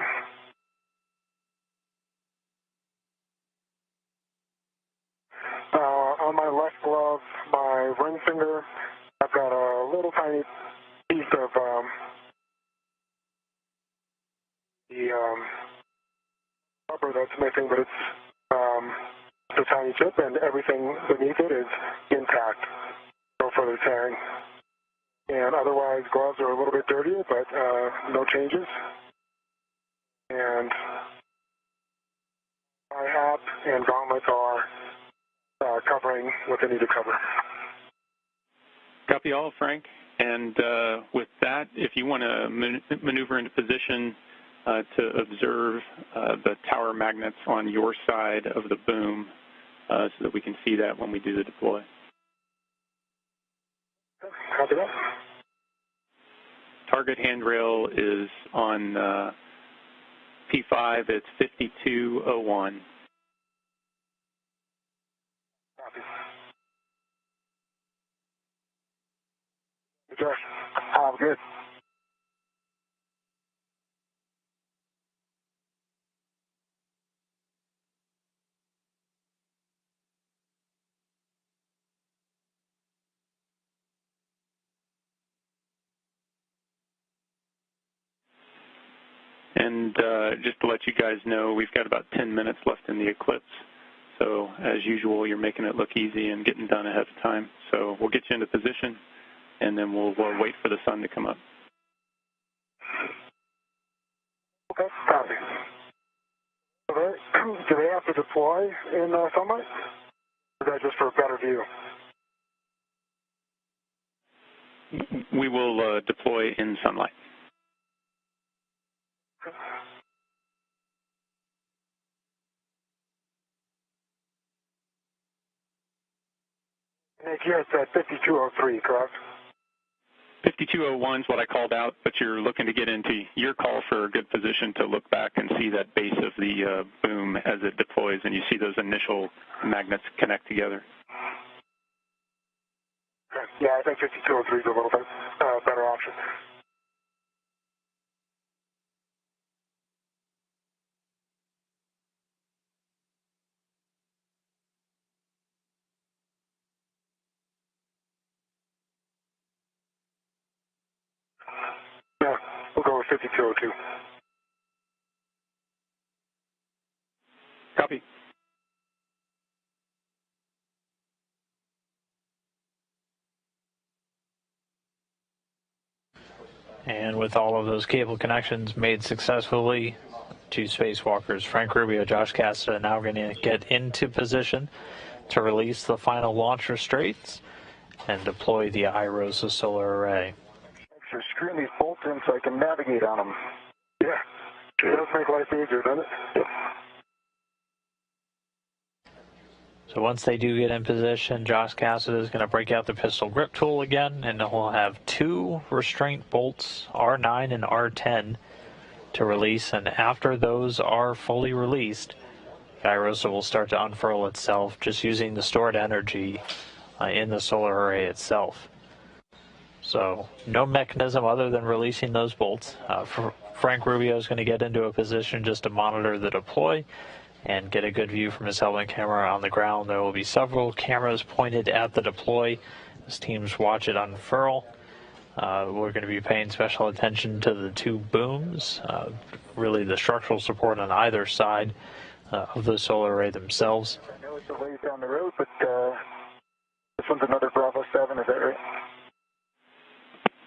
On my left glove, my ring finger, I've got a little tiny piece of the rubber that's missing, but it's a tiny chip, and everything beneath it is intact. No further tearing. And otherwise, gloves are a little bit dirtier, but no changes. And my hap and gauntlets are covering what they need to cover. Copy all, Frank. And with that, if you want to maneuver into position to observe the tower magnets on your side of the boom so that we can see that when we do the deploy. Copy that. Target handrail is on P5. It's 5201. Copy. Hey, Josh. I'm good. And just to let you guys know, we've got about 10 minutes left in the eclipse. So as usual, you're making it look easy and getting done ahead of time. So we'll get you into position, and then we'll wait for the sun to come up. Okay, copy. Do they have to deploy in sunlight? Or is that just for a better view? We will deploy in sunlight. Nick, you're at 5203, correct? 5201 is what I called out, but you're looking to get into your call for a good position to look back and see that base of the boom as it deploys, and you see those initial magnets connect together. Okay. Yeah, I think 5203 is a little bit better option. Yeah, we'll go with 5202. Copy. And with all of those cable connections made successfully, two spacewalkers, Frank Rubio, Josh Cassidy, now going to get into position to release the final launch restraints and deploy the iROSA solar array. Thanks for screwing these bolts in so I can navigate on them. Yeah, it does make life easier, doesn't it? Yep. So once they do get in position, Josh Cassidy is going to break out the pistol grip tool again, and he'll have two restraint bolts, R9 and R10, to release. And after those are fully released, the iROSA will start to unfurl itself, just using the stored energy in the solar array itself. So no mechanism other than releasing those bolts. Frank Rubio is going to get into a position just to monitor the deploy and get a good view from his helmet camera on the ground. There will be several cameras pointed at the deploy as teams watch it unfurl. We're going to be paying special attention to the two booms, really the structural support on either side of the solar array themselves. I know it's a ways down the road, but this one's another Bravo 7, is that right?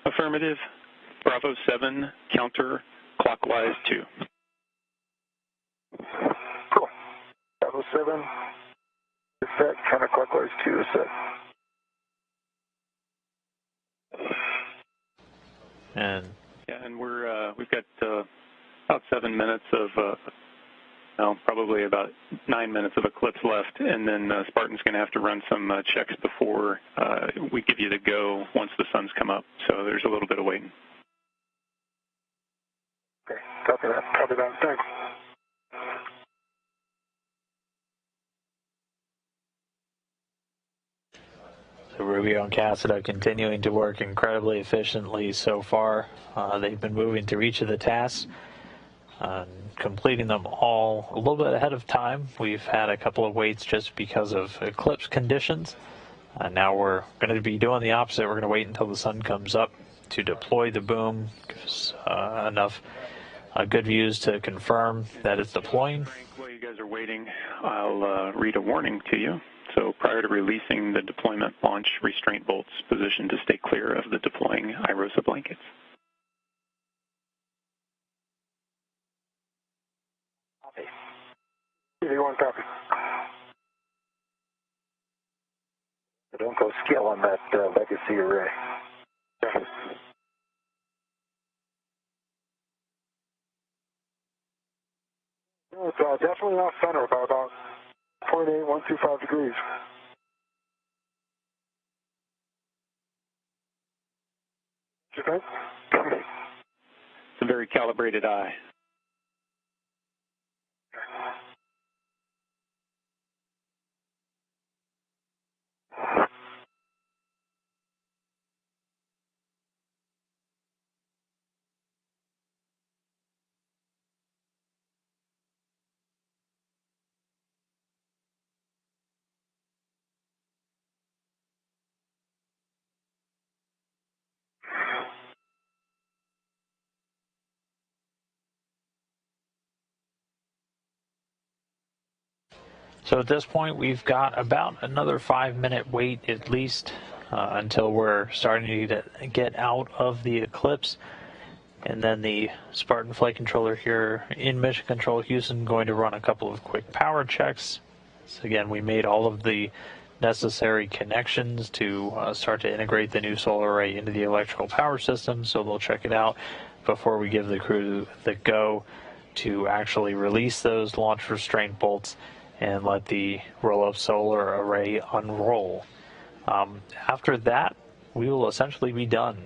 Affirmative. Bravo 7, counter clockwise 2. Cool. Bravo 7 is set, counterclockwise 2 is set. And yeah, and we've got about 7 minutes of probably about 9 minutes of eclipse left, and then Spartan's going to have to run some checks before we give you the go once the sun's come up. So there's a little bit of waiting. Okay, copy that. Copy that. Thanks. So Rubio and Cassidy continuing to work incredibly efficiently so far. They've been moving through each of the tasks, completing them all a little bit ahead of time. We've had a couple of waits just because of eclipse conditions. Now we're going to be doing the opposite. We're going to wait until the sun comes up to deploy the boom. Gives enough good views to confirm that it's deploying. While you guys are waiting, I'll read a warning to you. So prior to releasing the deployment launch restraint bolts, position to stay clear of the deploying iROSA blankets. Copy. 81, copy. Don't go scale on that legacy array. Yeah. No, it's definitely off center by about 0.8125 degrees. What you think? It's a very calibrated eye. So at this point, we've got about another 5-minute wait at least until we're starting to get out of the eclipse. And then the Spartan flight controller here in Mission Control Houston going to run a couple of quick power checks. So again, we made all of the necessary connections to start to integrate the new solar array into the electrical power system. So they'll check it out before we give the crew the go to actually release those launch restraint bolts and let the roll-up solar array unroll. After that, we will essentially be done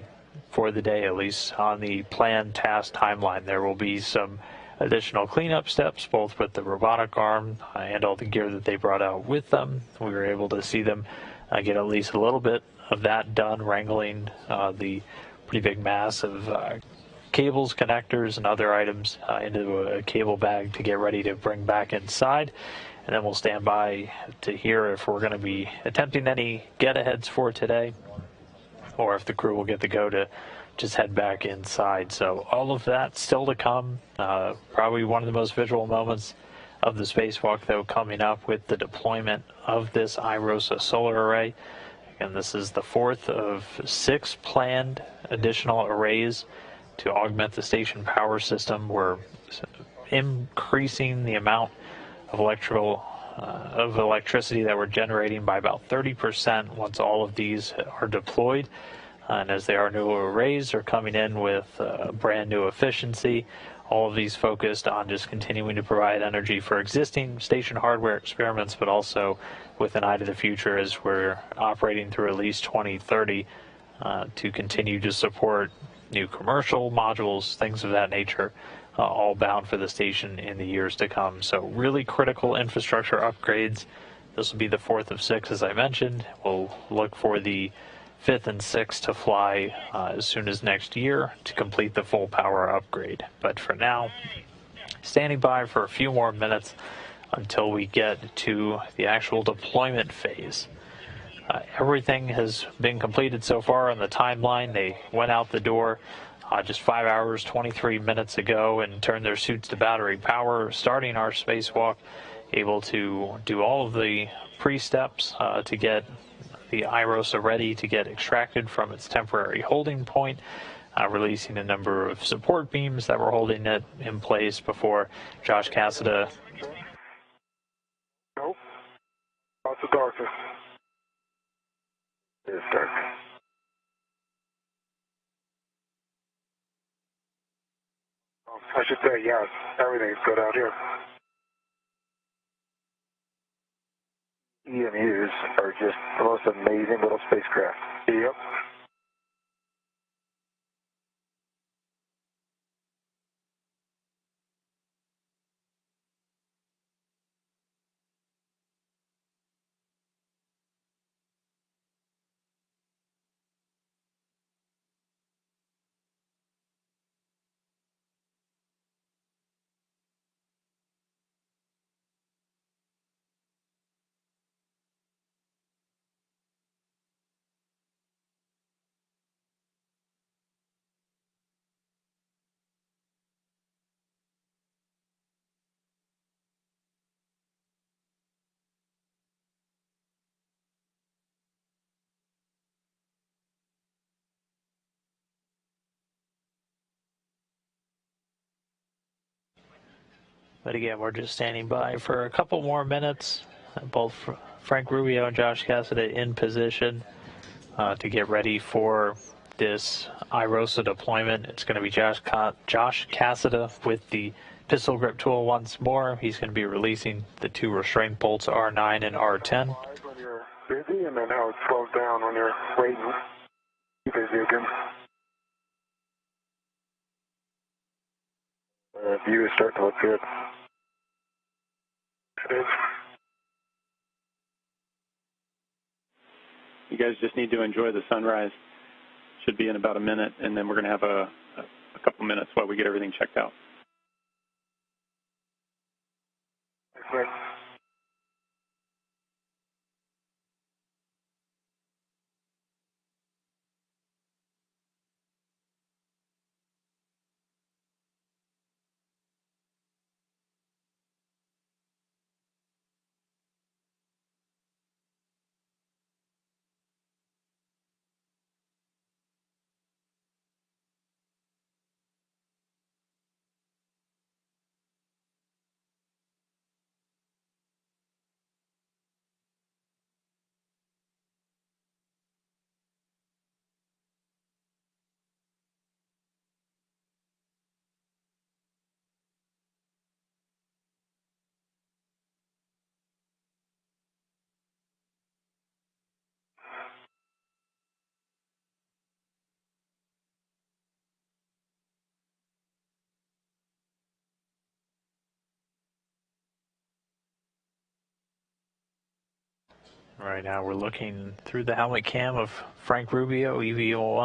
for the day, at least on the planned task timeline. There will be some additional cleanup steps, both with the robotic arm and all the gear that they brought out with them. We were able to see them get at least a little bit of that done, wrangling the pretty big mass of cables, connectors, and other items into a cable bag to get ready to bring back inside. And then we'll stand by to hear if we're going to be attempting any get-aheads for today, or if the crew will get the go to just head back inside. So all of that still to come. Probably one of the most visual moments of the spacewalk, though, coming up with the deployment of this iROSA solar array. And this is the fourth of 6 planned additional arrays to augment the station power system. We're increasing the amount of electricity that we're generating by about 30% once all of these are deployed. And as they are new arrays, they're coming in with brand new efficiency. All of these focused on just continuing to provide energy for existing station hardware experiments, but also with an eye to the future as we're operating through at least 2030 to continue to support new commercial modules, things of that nature, all bound for the station in the years to come. So really critical infrastructure upgrades. This will be the fourth of 6, as I mentioned. We'll look for the 5th and 6th to fly as soon as next year to complete the full power upgrade. But for now, standing by for a few more minutes until we get to the actual deployment phase. Everything has been completed so far on the timeline. They went out the door just 5 hours, 23 minutes ago and turned their suits to battery power, starting our spacewalk, able to do all of the pre-steps to get the iROSA ready to get extracted from its temporary holding point, releasing a number of support beams that were holding it in place before Josh Cassada. Nope. Lots of darkness. It is dark. I should say, yes, everything's good out here. EMUs are just the most amazing little spacecraft. Yep. But again, we're just standing by for a couple more minutes both Frank Rubio and Josh Cassidy in position to get ready for this IROSA deployment. It's going to be Josh Cassidy with the pistol grip tool once more. He's going to be releasing the two restraint bolts R9 and R10. When you're busy, and then how it slows down when you're waiting. Keep busy again. View is starting to look good. It is. You guys just need to enjoy the sunrise. Should be in about a minute, and then we're going to have a couple minutes while we get everything checked out. Right. Right now we're looking through the helmet cam of Frank Rubio, EVO1.